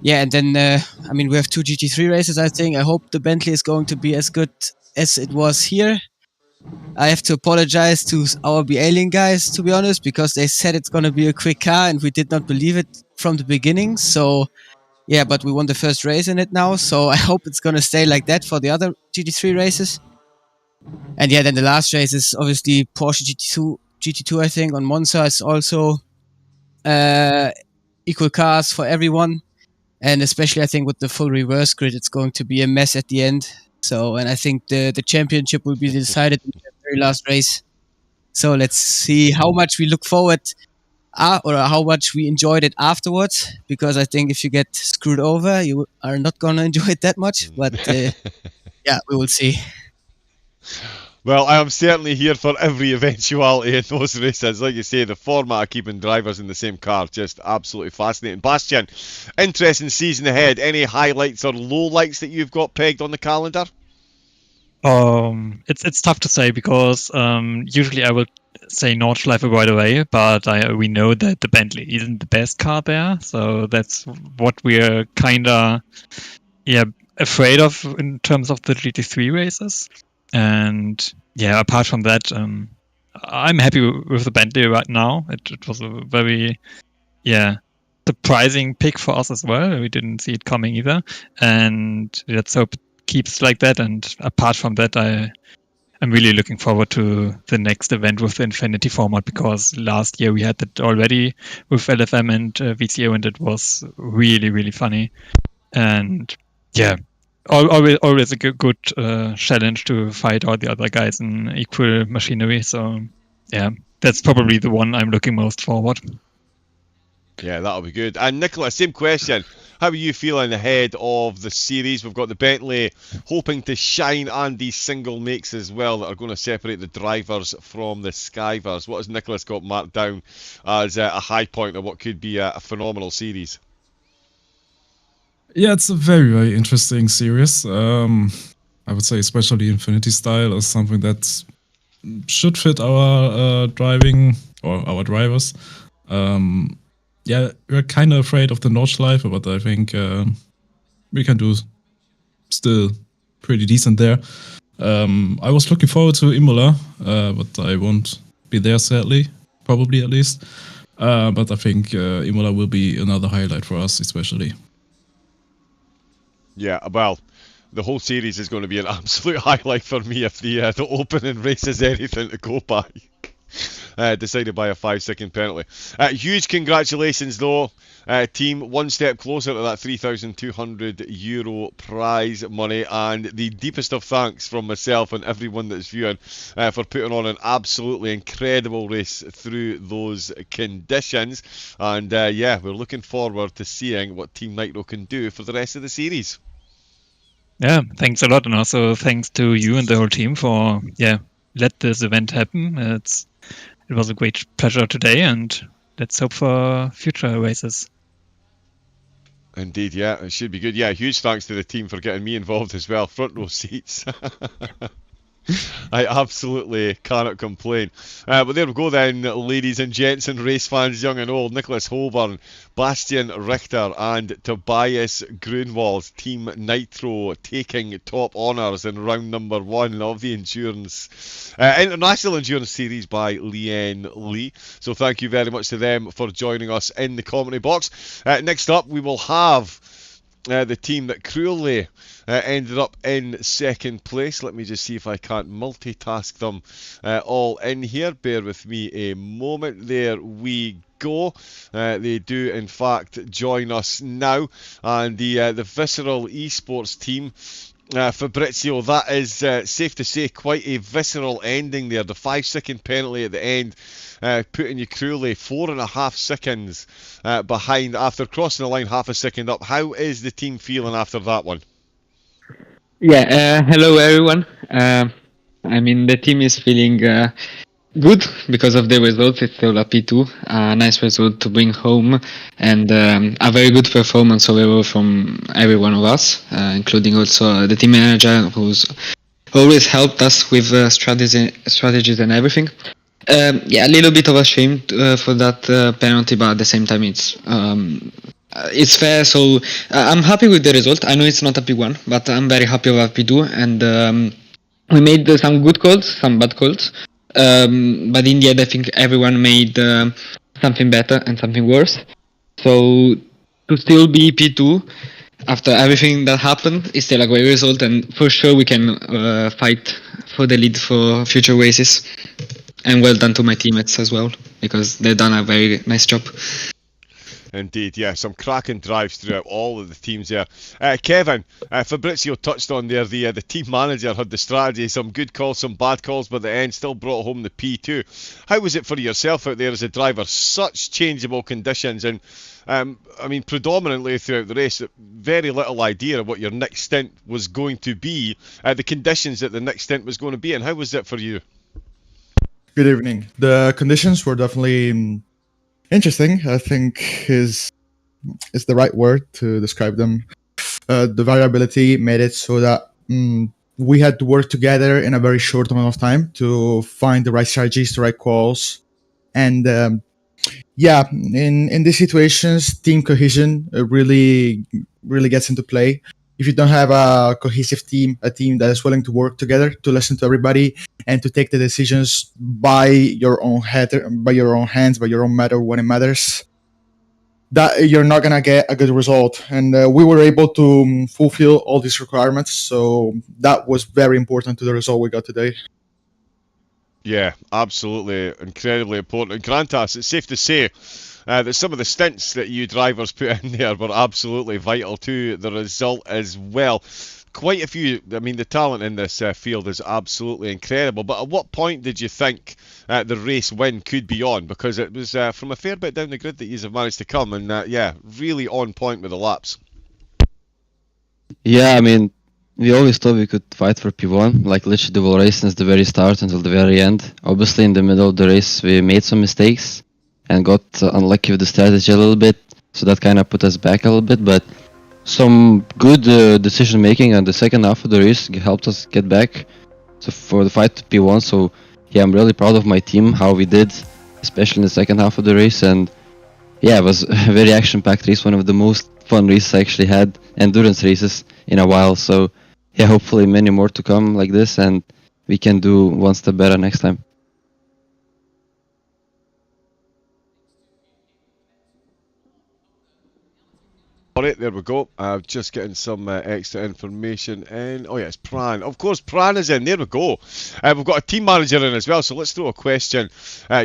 And then I mean, we have 2 GT3 races. I think I hope the Bentley is going to be as good as it was here. I have to apologize to our Lian guys, to be honest, because they said it's going to be a quick car and we did not believe it from the beginning. So but we won the first race in it now, so I hope it's going to stay like that for the other GT3 races. And yeah, then the last race is obviously Porsche GT2 I think on Monza is also equal cars for everyone. And especially I think with the full reverse grid, it's going to be a mess at the end. So, and I think the championship will be decided in the very last race. So let's see how much we look forward or how much we enjoyed it afterwards. Because I think if you get screwed over, you are not going to enjoy it that much. But yeah, we will see. Well, I am certainly here for every eventuality in those races. Like you say, the format of keeping drivers in the same car, just absolutely fascinating. Bastian, interesting season ahead. Any highlights or lowlights that you've got pegged on the calendar? It's tough to say because usually I will say Nordschleife right away, but we know that the Bentley isn't the best car there, so that's what we're kinda afraid of in terms of the GT3 races. And yeah, apart from that, I'm happy with the Bentley right now. It was a very surprising pick for us as well. We didn't see it coming either, and let's hope it keeps like that. And apart from that, I'm really looking forward to the next event with the Infinity format, because last year we had that already with LFM and VCO, and it was really, really funny. And yeah, always a good challenge to fight all the other guys in equal machinery. So yeah, that's probably the one I'm looking most forward. Yeah, that'll be good. And Nicola, same question. How are you feeling ahead of the series? We've got the Bentley hoping to shine, and these single makes as well that are going to separate the drivers from the Skyvers. What has Nicholas got marked down as a high point of what could be a phenomenal series? Yeah, it's a very, very interesting series. I would say especially Infinity style is something that should fit our driving or our drivers. Yeah, we're kind of afraid of the Nordschleife, but I think we can do still pretty decent there. I was looking forward to Imola, but I won't be there sadly, probably at least. But I think Imola will be another highlight for us, especially. Yeah, well, the whole series is going to be an absolute highlight for me if the opening race is anything to go by. Decided by a 5-second penalty. Huge congratulations though, team. One step closer to that €3,200 prize money, and the deepest of thanks from myself and everyone that's viewing for putting on an absolutely incredible race through those conditions. And yeah, we're looking forward to seeing what Team Nitro can do for the rest of the series. Yeah, thanks a lot, and also thanks to you and the whole team for let this event happen. It was a great pleasure today, and let's hope for future races. Indeed, yeah, it should be good. Yeah, huge thanks to the team for getting me involved as well. Front row seats. I absolutely cannot complain. But there we go then, ladies and gents and race fans, young and old. Nicholas Holborn, Bastian Richter and Tobias Grunwald, Team Nitro, taking top honours in round number 1 of the International Endurance Series by Lian Lee. So thank you very much to them for joining us in the commentary box. Next up, we will have the team that cruelly ended up in second place. Let me just see if I can't multitask them all in here. Bear with me a moment. There we go. They do in fact join us now, and the Visceral Esports team. Fabrizio, that is safe to say quite a visceral ending there. The 5-second penalty at the end, putting you cruelly 4.5 seconds behind after crossing the line half a second up. How is the team feeling after that one? Yeah, hello everyone. I mean, the team is feeling good because of the results. It's still a P2, a nice result to bring home, and a very good performance overall from every one of us, including also the team manager, who's always helped us with strategies and everything. Yeah, a little bit of a shame for that penalty, but at the same time it's fair. So I'm happy with the result. I know it's not a P1, but I'm very happy with P2, and we made some good calls, some bad calls. But in the end, I think everyone made something better and something worse. So to still be P2, after everything that happened, it's still a great result, and for sure we can fight for the lead for future races. And well done to my teammates as well, because they've done a very nice job. Indeed, yeah, some cracking drives throughout all of the teams there. Kevin, Fabrizio touched on there, the team manager had the strategy, some good calls, some bad calls, but at the end still brought home the P2. How was it for yourself out there as a driver? Such changeable conditions, and I mean, predominantly throughout the race, very little idea of what your next stint was going to be, the conditions that the next stint was going to be, and how was it for you? Good evening. The conditions were definitely interesting, I think is the right word to describe them. The variability made it so that we had to work together in a very short amount of time to find the right strategies, the right calls. And in these situations, team cohesion really gets into play. If you don't have a cohesive team, a team that is willing to work together, to listen to everybody, and to take the decisions by your own head, by your own hands, by your own matter when it matters, that you're not gonna get a good result. And we were able to fulfill all these requirements, so that was very important to the result we got today. Yeah, absolutely, incredibly important. And Grantas, it's safe to say that some of the stints that you drivers put in there were absolutely vital to the result as well. Quite a few, I mean, the talent in this field is absolutely incredible. But at what point did you think the race win could be on? Because it was from a fair bit down the grid that you have managed to come, and really on point with the laps. Yeah, I mean, we always thought we could fight for P1, like literally the whole race since the very start until the very end. Obviously, in the middle of the race, we made some mistakes and got unlucky with the strategy a little bit, so that kind of put us back a little bit, but some good decision making on the second half of the race helped us get back for the fight to P1. So yeah, I'm really proud of my team, how we did, especially in the second half of the race. And yeah, it was a very action-packed race, one of the most fun races I actually had, endurance races, in a while. So yeah, hopefully many more to come like this, and we can do one step better next time. Alright, there we go. Just getting some extra information in. Oh yes, Pran. Of course, Pran is in. There we go. We've got a team manager in as well, so let's throw a question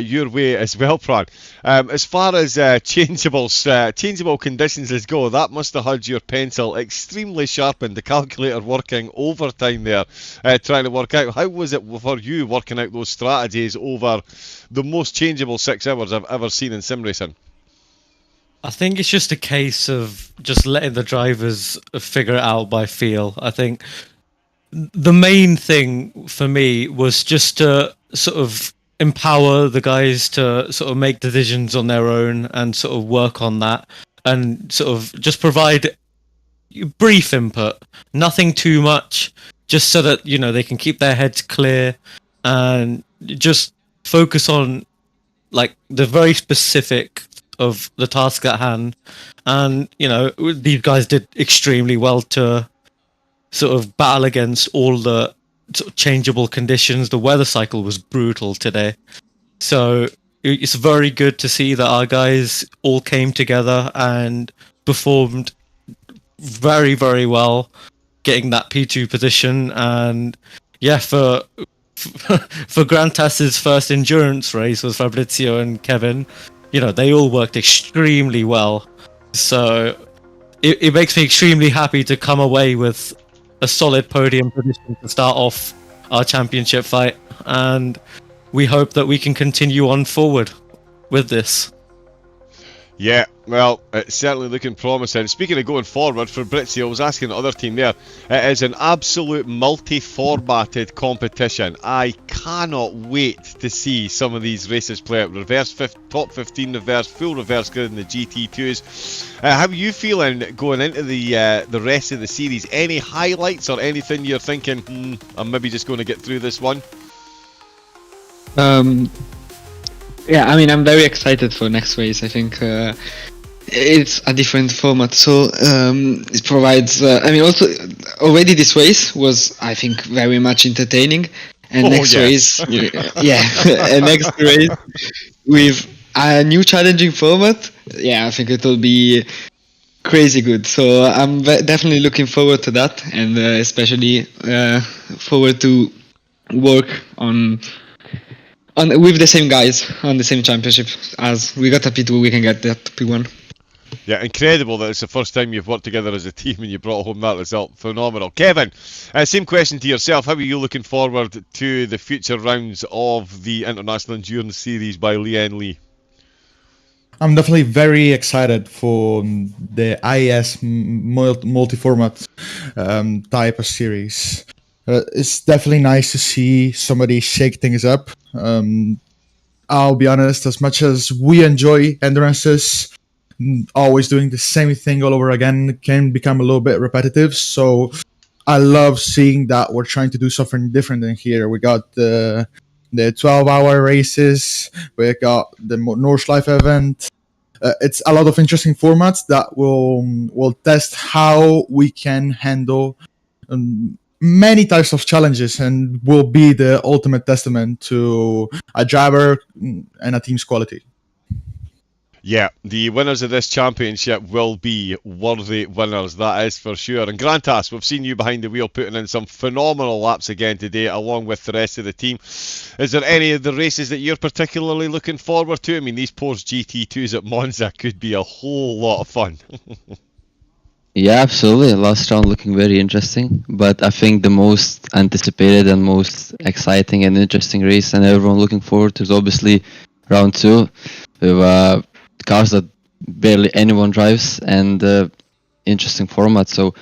your way as well, Pran. As far as changeable conditions go, that must have had your pencil extremely sharpened, the calculator working overtime there, trying to work out. How was it for you working out those strategies over the most changeable 6 hours I've ever seen in sim racing? I think it's just a case of just letting the drivers figure it out by feel. I think the main thing for me was just to sort of empower the guys to sort of make decisions on their own and sort of work on that, and sort of just provide brief input, nothing too much, just so that, you know, they can keep their heads clear and just focus on like the very specific of the task at hand. And you know, these guys did extremely well to sort of battle against all the sort of changeable conditions. The weather cycle was brutal today, so it's very good to see that our guys all came together and performed very, very well, getting that P2 position. And yeah, for Grantas's first endurance race with Fabrizio and Kevin, you know, they all worked extremely well. So it makes me extremely happy to come away with a solid podium position to start off our championship fight. And we hope that we can continue on forward with this. Yeah, well, it's certainly looking promising. Speaking of going forward, Fabrizio, I was asking the other team there, it is an absolute multi-formatted competition. I cannot wait to see some of these races play out. Top 15 reverse, full reverse grid in the GT2s. How are you feeling going into the rest of the series? Any highlights or anything you're thinking, I'm maybe just going to get through this one? Yeah, I mean, I'm very excited for next race. I think it's a different format, so it provides. I mean, also already this race was, I think, very much entertaining. And next race, and next race with a new challenging format. Yeah, I think it will be crazy good. So I'm definitely looking forward to that, and especially forward to work on with the same guys on the same championship. As we got a P2, we can get that P1. Yeah, incredible that it's the first time you've worked together as a team and you brought home that result. Phenomenal. Kevin, same question to yourself. How are you looking forward to the future rounds of the International Endurance Series by Lian Li? I'm definitely very excited for the IES multi-format type of series. It's definitely nice to see somebody shake things up. I'll be honest, as much as we enjoy endurances, always doing the same thing all over again can become a little bit repetitive. So I love seeing that we're trying to do something different in here. We got the 12-hour races. We got the Nordschleife event. It's a lot of interesting formats that will test how we can handle many types of challenges, and will be the ultimate testament to a driver and a team's quality. Yeah, the winners of this championship will be worthy winners, that is for sure. And Grantas, we've seen you behind the wheel putting in some phenomenal laps again today, along with the rest of the team. Is there any of the races that you're particularly looking forward to? I mean, these Porsche GT2s at Monza could be a whole lot of fun. Yeah, absolutely. Last round looking very interesting, but I think the most anticipated and most exciting and interesting race, and everyone looking forward to, is obviously round 2 with cars that barely anyone drives, and interesting format. So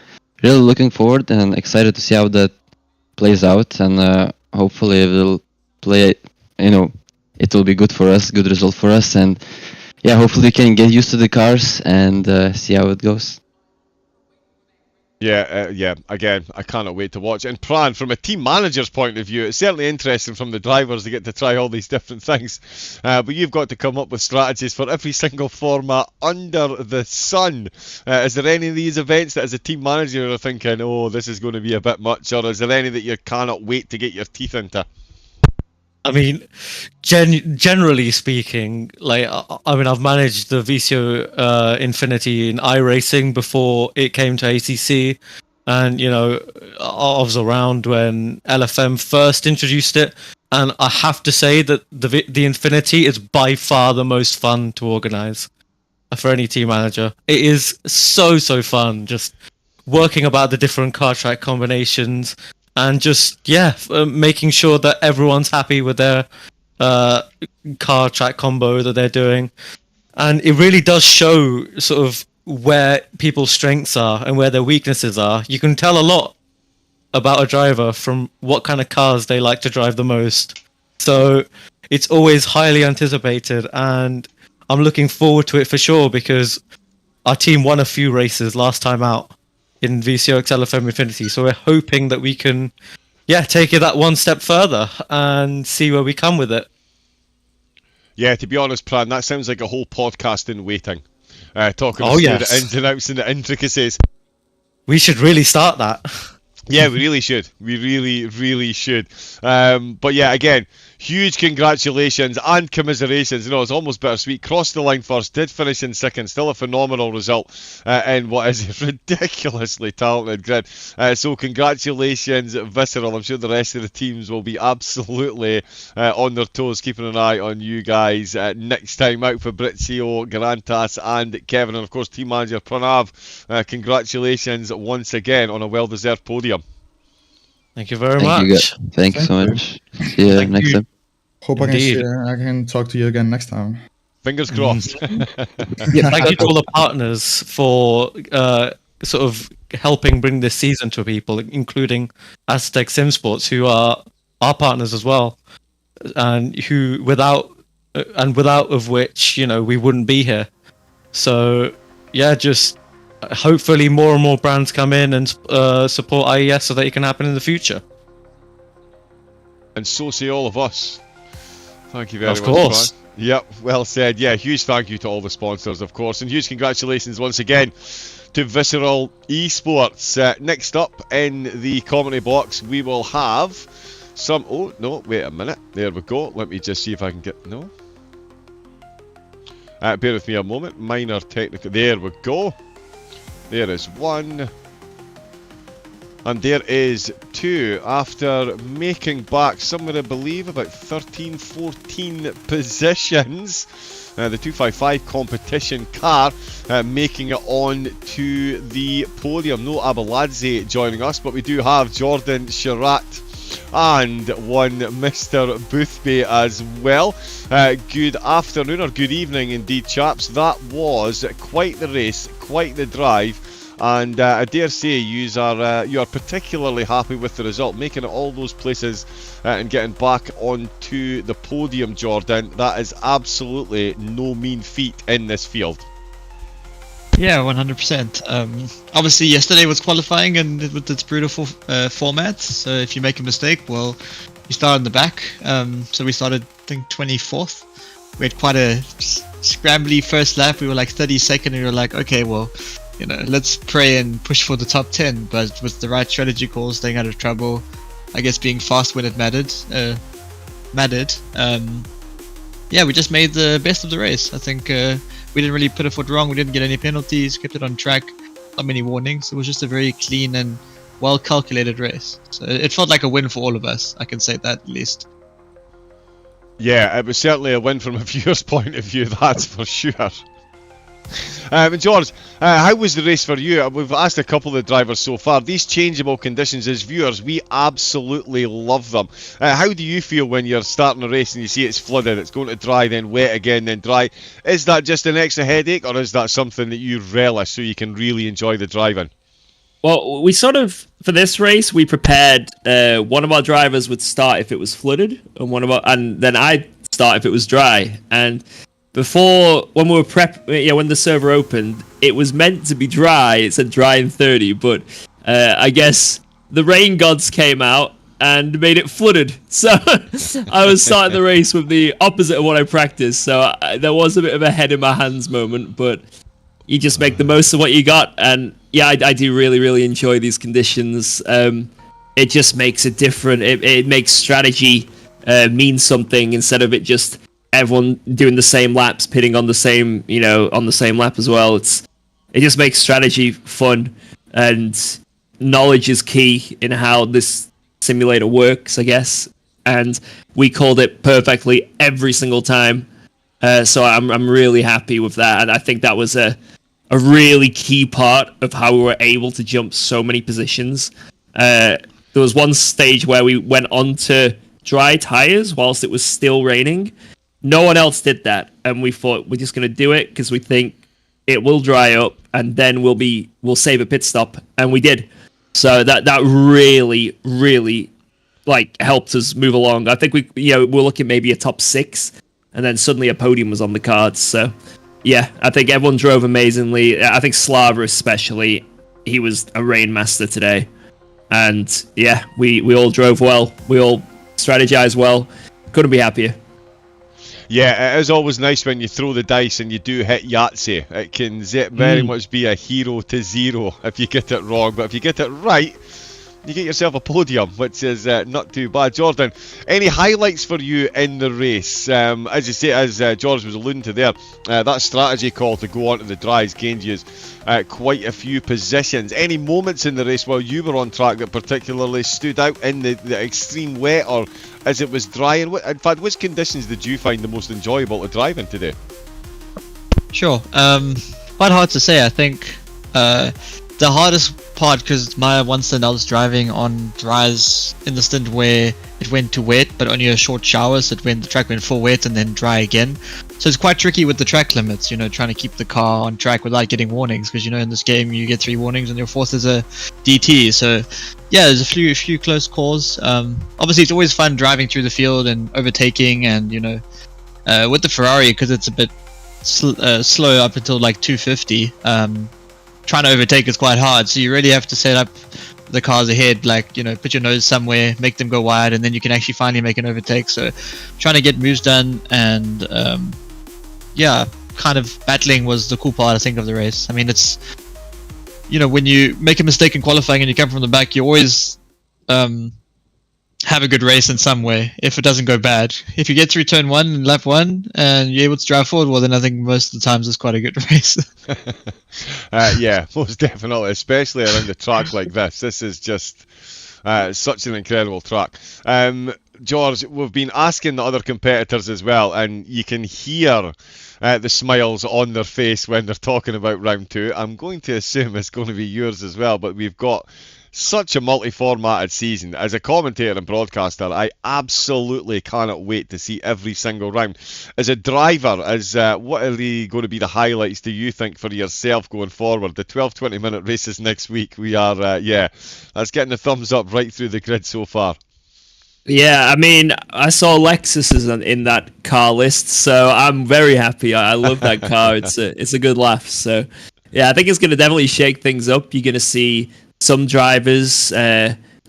really looking forward and excited to see how that plays out, and hopefully it will play, it will be good for us, good result for us, and yeah, hopefully we can get used to the cars and see how it goes. Yeah, again, I cannot wait to watch. And Pran, from a team manager's point of view, it's certainly interesting from the drivers to get to try all these different things. But you've got to come up with strategies for every single format under the sun. Is there any of these events that as a team manager you're thinking, oh, this is going to be a bit much, or is there any that you cannot wait to get your teeth into? I mean, generally speaking, like I've managed the VCO Infinity in iRacing before it came to ACC, and I was around when LFM first introduced it, and I have to say that the Infinity is by far the most fun to organize for any team manager. It is so fun, just working about the different car track combinations. And just, making sure that everyone's happy with their car track combo that they're doing. And it really does show sort of where people's strengths are and where their weaknesses are. You can tell a lot about a driver from what kind of cars they like to drive the most. So it's always highly anticipated, and I'm looking forward to it for sure, because our team won a few races last time out in VCOX LFM Infinity, so we're hoping that we can, take it that one step further and see where we come with it. Yeah, to be honest, Pran, that sounds like a whole podcast in waiting. Talking through the ins and outs and the intricacies. We should really start that. Yeah, we really should. We really should. But yeah, again, huge congratulations and commiserations. It's almost bittersweet. Crossed the line first, did finish in second. Still a phenomenal result in what is a ridiculously talented grid. So congratulations, Visceral. I'm sure the rest of the teams will be absolutely on their toes, keeping an eye on you guys next time out. Fabrizio, Garantas and Kevin, and of course team manager Pranav, congratulations once again on a well-deserved podium. Thank you very much. Thank you so much. See you next time. Hope I can talk to you again next time. Fingers crossed. Thank you to all the partners for sort of helping bring this season to people, including Aztec Sim Sports, who are our partners as well, and who without of which we wouldn't be here. So just hopefully more and more brands come in and support IES so that it can happen in the future. And so say all of us. Thank you very much. Of course. Brian. Yep, well said. Yeah, huge thank you to all the sponsors, of course, and huge congratulations once again to Visceral Esports. Next up in the commentary box, we will have some... Oh, no, wait a minute. There we go. Let me just see if I can get... No. Bear with me a moment. Minor technical... There we go. There is 1. And there is 2 after making back somewhere, I believe, about 13, 14 positions. The 255 competition car making it on to the podium. No Abeladze joining us, but we do have Jordan Sherratt and one Mr. Boothby as well. Good afternoon, or good evening indeed, chaps. That was quite the race, quite the drive. And I dare say you are particularly happy with the result, making it all those places and getting back onto the podium, Jordan. That is absolutely no mean feat in this field. Yeah, 100%. Obviously, yesterday was qualifying and with its brutal format. So if you make a mistake, well, you start in the back. So we started, I think, 24th. We had quite a scrambly first lap. We were like 32nd, and we were like, okay, well, you know, let's pray and push for the top 10. But with the right strategy calls, staying out of trouble, I guess being fast when it mattered. Yeah, we just made the best of the race. I think we didn't really put a foot wrong. We didn't get any penalties, kept it on track, not many warnings. It was just a very clean and well calculated race. So it felt like a win for all of us. I can say that at least. Yeah, it was certainly a win from a viewer's point of view, that's for sure. George, how was the race for you? We've asked a couple of the drivers so far. These changeable conditions, as viewers, we absolutely love them. How do you feel when you're starting a race and you see it's flooded, it's going to dry, then wet again, then dry? Is that just an extra headache, or is that something that you relish so you can really enjoy the driving? Well, we sort of, for this race, we prepared one of our drivers would start if it was flooded, and then I'd start if it was dry. And before, when we were when the server opened, it was meant to be dry. It said dry in 30, but I guess the rain gods came out and made it flooded. So I was starting the race with the opposite of what I practiced. So there was a bit of a head in my hands moment, but you just make the most of what you got. And yeah, I do really, really enjoy these conditions. It just makes it different. It makes strategy mean something instead of it just everyone doing the same laps, pitting on the same, on the same lap as well. It just makes strategy fun, and knowledge is key in how this simulator works, I guess. And we called it perfectly every single time. So I'm really happy with that, and I think that was a really key part of how we were able to jump so many positions. There was one stage where we went on to dry tires whilst it was still raining. No one else did that, and we thought we're just going to do it because we think it will dry up, and then we'll save a pit stop, and we did. So that really, really helped us move along. I think we're looking maybe a top 6, and then suddenly a podium was on the cards. So yeah, I think everyone drove amazingly. I think Slava especially, he was a rain master today, and yeah, we all drove well. We all strategized well. Couldn't be happier. Yeah, it is always nice when you throw the dice and you do hit Yahtzee. It can very much be a 0 to 0 if you get it wrong, but if you get it right, you get yourself a podium, which is not too bad. Jordan, any highlights for you in the race? As you say, as George was alluding to there, that strategy call to go onto the dries gained you quite a few positions. Any moments in the race while you were on track that particularly stood out in the extreme wet, or as it was dry? And in fact, which conditions did you find the most enjoyable to drive in today? Sure. Quite hard to say. I think the hardest part, because my one stint I was driving on dries in the stint where it went to wet, but only a short shower, so the track went full wet and then dry again. So it's quite tricky with the track limits, trying to keep the car on track without getting warnings, because in this game you get 3 warnings and your 4th is a DT. So yeah, there's a few close calls. Obviously it's always fun driving through the field and overtaking, and with the Ferrari, because it's a bit slow up until like 250. Trying to overtake is quite hard, so you really have to set up the cars ahead, put your nose somewhere, make them go wide, and then you can actually finally make an overtake. So trying to get moves done, and yeah, kind of battling was the cool part, I think, of the race. I mean, it's when you make a mistake in qualifying and you come from the back, you always have a good race in some way if it doesn't go bad. If you get through turn 1 and lap 1 and you're able to drive forward, well, then I think most of the times it's quite a good race. Yeah, most definitely, especially around a track like this. This is just such an incredible track. George, we've been asking the other competitors as well, and you can hear the smiles on their face when they're talking about round 2. I'm going to assume it's going to be yours as well, but we've got such a multi-formatted season. As a commentator and broadcaster, I absolutely cannot wait to see every single round. As a driver, what are going to be the highlights, do you think, for yourself going forward? The 12-20 minute races next week, we are, that's getting the thumbs up right through the grid so far. Yeah, I mean, I saw Lexus in that car list, so I'm very happy. I love that car. It's a good laugh. So, yeah, I think it's going to definitely shake things up. You're going to see some drivers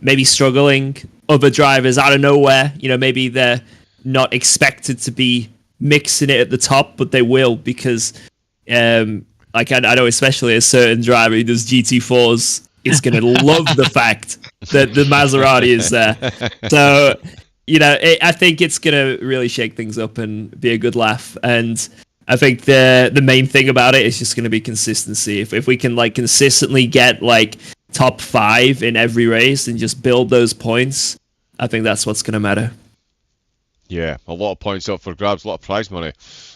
maybe struggling, other drivers out of nowhere. You know, maybe they're not expected to be mixing it at the top, but they will because, like I know, especially a certain driver who does GT4s is going to love the fact that the Maserati is there. So, you know, I think it's going to really shake things up and be a good laugh. And I think the main thing about it is just going to be consistency. If we can like consistently get like top 5 in every race and just build those points, I think that's what's going to matter. Yeah, a lot of points up for grabs, a lot of prize money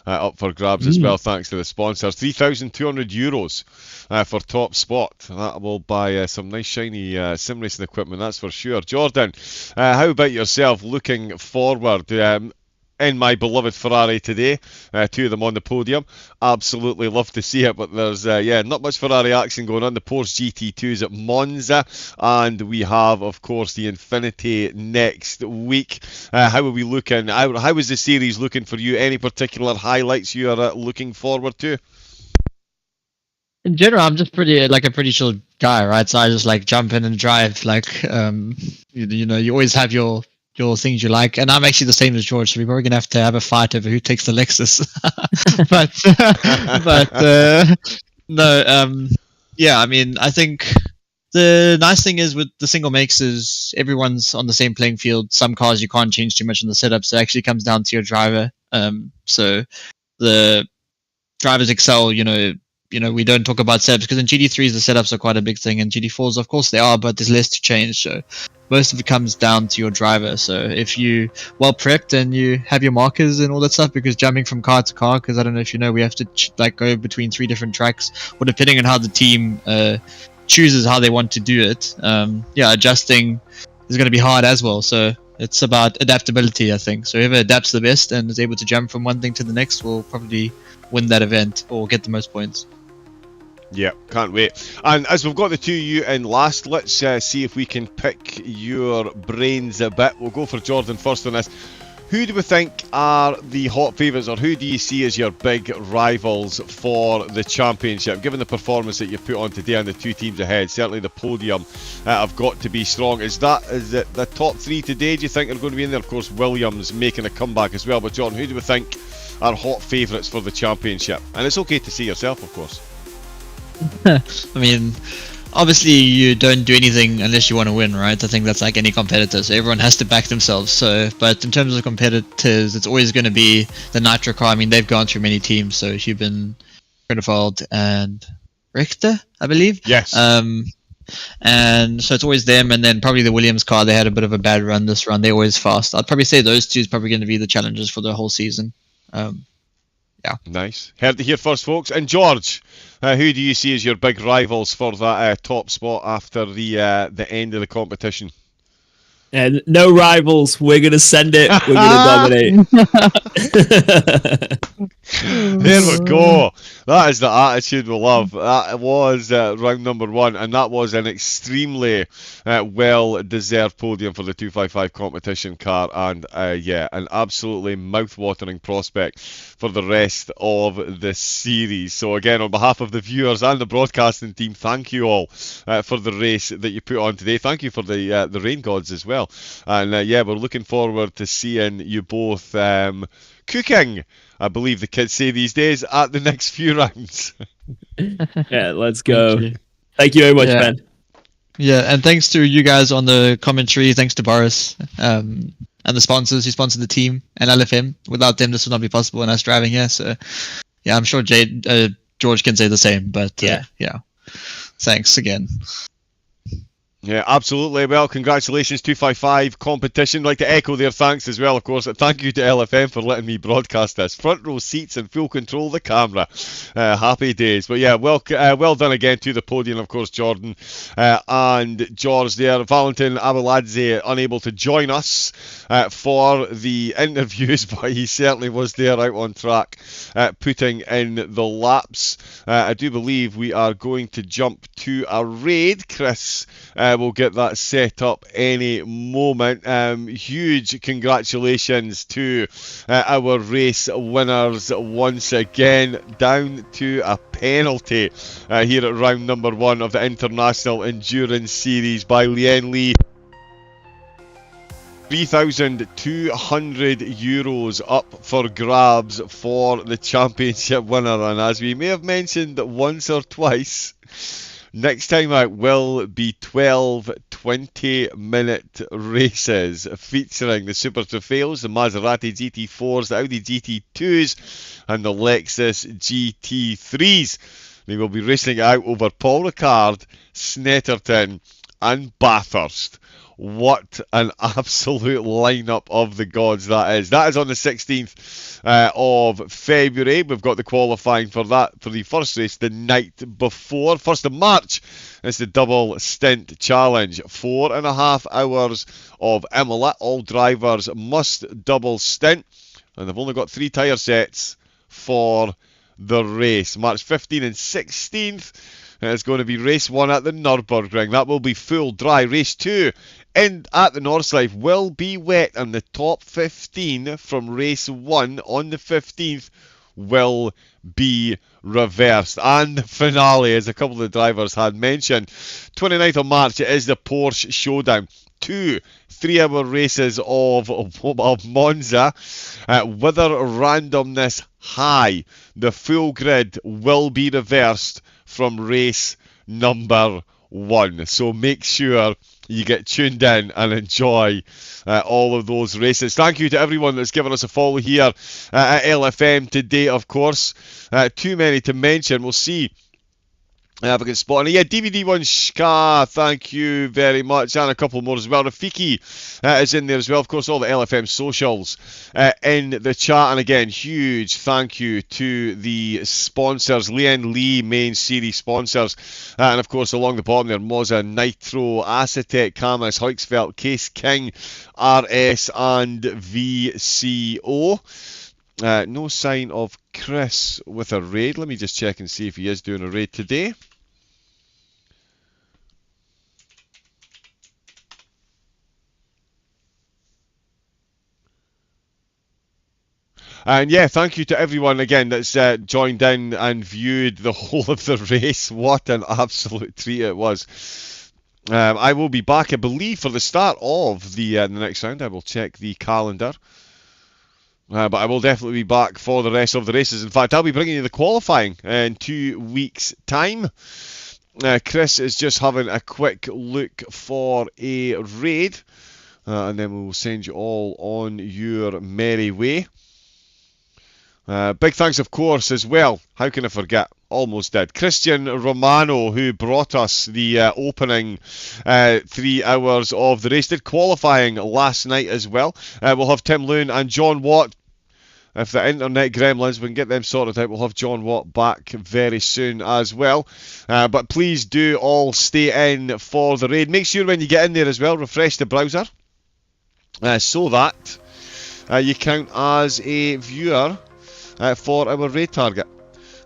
up for grabs as well, thanks to the sponsors. €3,200 for top spot. That will buy some nice shiny sim racing equipment, that's for sure. Jordan, how about yourself looking forward? In my beloved Ferrari today, 2 of them on the podium. Absolutely love to see it, but there's not much Ferrari action going on. The Porsche GT2s at Monza, and we have, of course, the Infinity next week. How are we looking? How is the series looking for you? Any particular highlights you are looking forward to? In general, I'm just a pretty chill guy, right? So I just like jump in and drive. Like, you know, you always have your things you like, and I'm actually the same as George, so we're probably gonna have to have a fight over who takes the Lexus. Yeah, I mean, I think the nice thing is with the single makes is everyone's on the same playing field. Some cars you can't change too much in the setup, so it actually comes down to your driver. So the drivers excel, you know, we don't talk about setups because in GT3s the setups are quite a big thing, and GT4s of course they are, but there's less to change, so most of it comes down to your driver. So if you well prepped and you have your markers and all that stuff, because jumping from car to car, because I don't know if you know, we have to go between 3 different tracks, or depending on how the team chooses how they want to do it, adjusting is going to be hard as well. So it's about adaptability, I think. So whoever adapts the best and is able to jump from one thing to the next will probably win that event or get the most points. Yeah, can't wait. And as we've got the 2 of you in last, let's see if we can pick your brains a bit. We'll go for Jordan first on this. Who do we think are the hot favourites, or who do you see as your big rivals for the championship? Given the performance that you put on today and the 2 teams ahead, certainly the podium have got to be strong. Is it the top 3 today, do you think, are going to be in there? Of course, Williams making a comeback as well. But Jordan, who do we think are hot favourites for the championship? And it's okay to see yourself, of course. I mean, obviously you don't do anything unless you want to win, right? I think that's like any competitor, so everyone has to back themselves. So, but in terms of competitors, it's always going to be the Nitro car. I mean, they've gone through many teams, so Hubin, Grindelwald, and Richter, I believe. Yes. And so it's always them, and then probably the Williams car. They had a bit of a bad run this run. They're always fast. I'd probably say those 2 is probably going to be the challengers for the whole season. Yeah. Nice. Heard it here first, folks. And George, who do you see as your big rivals for that top spot after the end of the competition? And no rivals. We're gonna send it. We're gonna dominate. There we go. That is the attitude we love. That was round number 1, and that was an extremely well-deserved podium for the 255 competition car, and an absolutely mouth-watering prospect for the rest of the series. So again, on behalf of the viewers and the broadcasting team, thank you all for the race that you put on today. Thank you for the rain gods as well. And we're looking forward to seeing you both cooking, I believe the kids say these days, at the next few rounds. Yeah, let's go. Thank you very much, Ben. Yeah, and thanks to you guys on the commentary. Thanks to Boris and the sponsors who sponsored the team and LFM. Without them, this would not be possible and us driving here. So, yeah, I'm sure George can say the same. But yeah, thanks again. Yeah, absolutely. Well, congratulations, 255 competition. I'd like to echo their thanks as well, of course. Thank you to LFM for letting me broadcast this. Front row seats and full control of the camera. Happy days. But yeah, well done again to the podium, of course, Jordan and George there. Valentin Abeladze unable to join us for the interviews, but he certainly was there out on track putting in the laps. I do believe we are going to jump to a raid. Chris we'll get that set up any moment. Huge congratulations to our race winners once again, down to a penalty here at round number 1 of the International Endurance Series by Lian Li. €3,200 up for grabs for the championship winner, and as we may have mentioned once or twice, next time out will be 12 20-minute races featuring the Super Trofeos, the Maserati GT4s, the Audi GT2s and the Lexus GT3s. They will be racing out over Paul Ricard, Snetterton and Bathurst. What an absolute lineup of the gods that is. That is on the 16th of February. We've got the qualifying for that for the first race the night before. 1st of March is the double stint challenge. 4.5 hours of Imola. All drivers must double stint. And they've only got 3 tyre sets for the race. March 15th and 16th. It's going to be race 1 at the Nürburgring. That will be full dry. Race 2 at the Nordschleife will be wet, and the top 15 from race 1 on the 15th will be reversed. And the finale, as a couple of the drivers had mentioned, 29th of March, it is the Porsche Showdown. 2 3-hour races of Monza with a randomness high. The full grid will be reversed from race number 1. So make sure you get tuned in and enjoy all of those races. Thank you to everyone that's given us a follow here at LFM today, of course. Too many to mention. We'll see if I can spot any. Yeah, DVD1 Shka, thank you very much. And a couple more as well. Rafiki is in there as well. Of course, all the LFM socials in the chat. And again, huge thank you to the sponsors, Lian Li main series sponsors. And of course, along the bottom there, Moza, Nitro, Acetec, Camus, Hoixfeld, Case King, RS and VCO. No sign of Chris with a raid. Let me just check and see if he is doing a raid today. And yeah, thank you to everyone again that's joined in and viewed the whole of the race. What an absolute treat it was. I will be back, I believe, for the start of the next round. I will check the calendar. But I will definitely be back for the rest of the races. In fact, I'll be bringing you the qualifying in 2 weeks' time. Chris is just having a quick look for a raid. And then we will send you all on your merry way. Big thanks, of course, as well. How can I forget? Almost did. Christian Romano, who brought us the opening 3 hours of the race, did qualifying last night as well. We'll have Tim Loon and John Watt. If the internet gremlins, we can get them sorted out, we'll have John Watt back very soon as well. But please do all stay in for the raid. Make sure when you get in there as well, refresh the browser so that you count as a viewer for our raid target.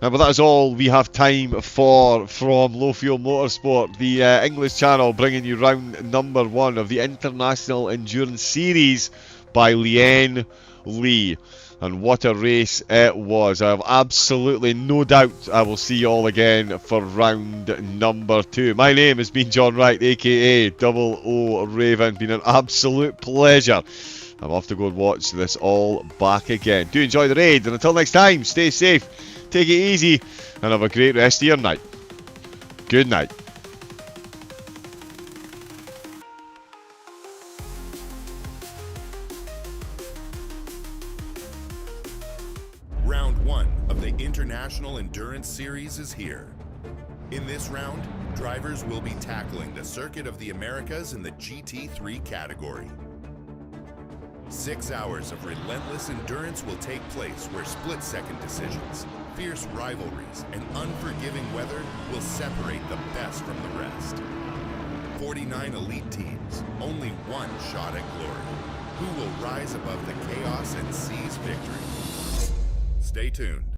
But that is all we have time for from Low Fuel Motorsport, the English channel, bringing you round number 1 of the International Endurance Series by Lian Li. And what a race it was. I have absolutely no doubt I will see you all again for round number 2. My name has been John Wright, aka Double O Raven. Been an absolute pleasure. I'm off to go and watch this all back again. Do enjoy the raid, and until next time, stay safe, take it easy, and have a great rest of your night. Good night. Professional Endurance Series is here. In this round, drivers will be tackling the Circuit of the Americas in the GT3 category. 6 hours of relentless endurance will take place where split-second decisions, fierce rivalries, and unforgiving weather will separate the best from the rest. 49 elite teams, only one shot at glory. Who will rise above the chaos and seize victory? Stay tuned.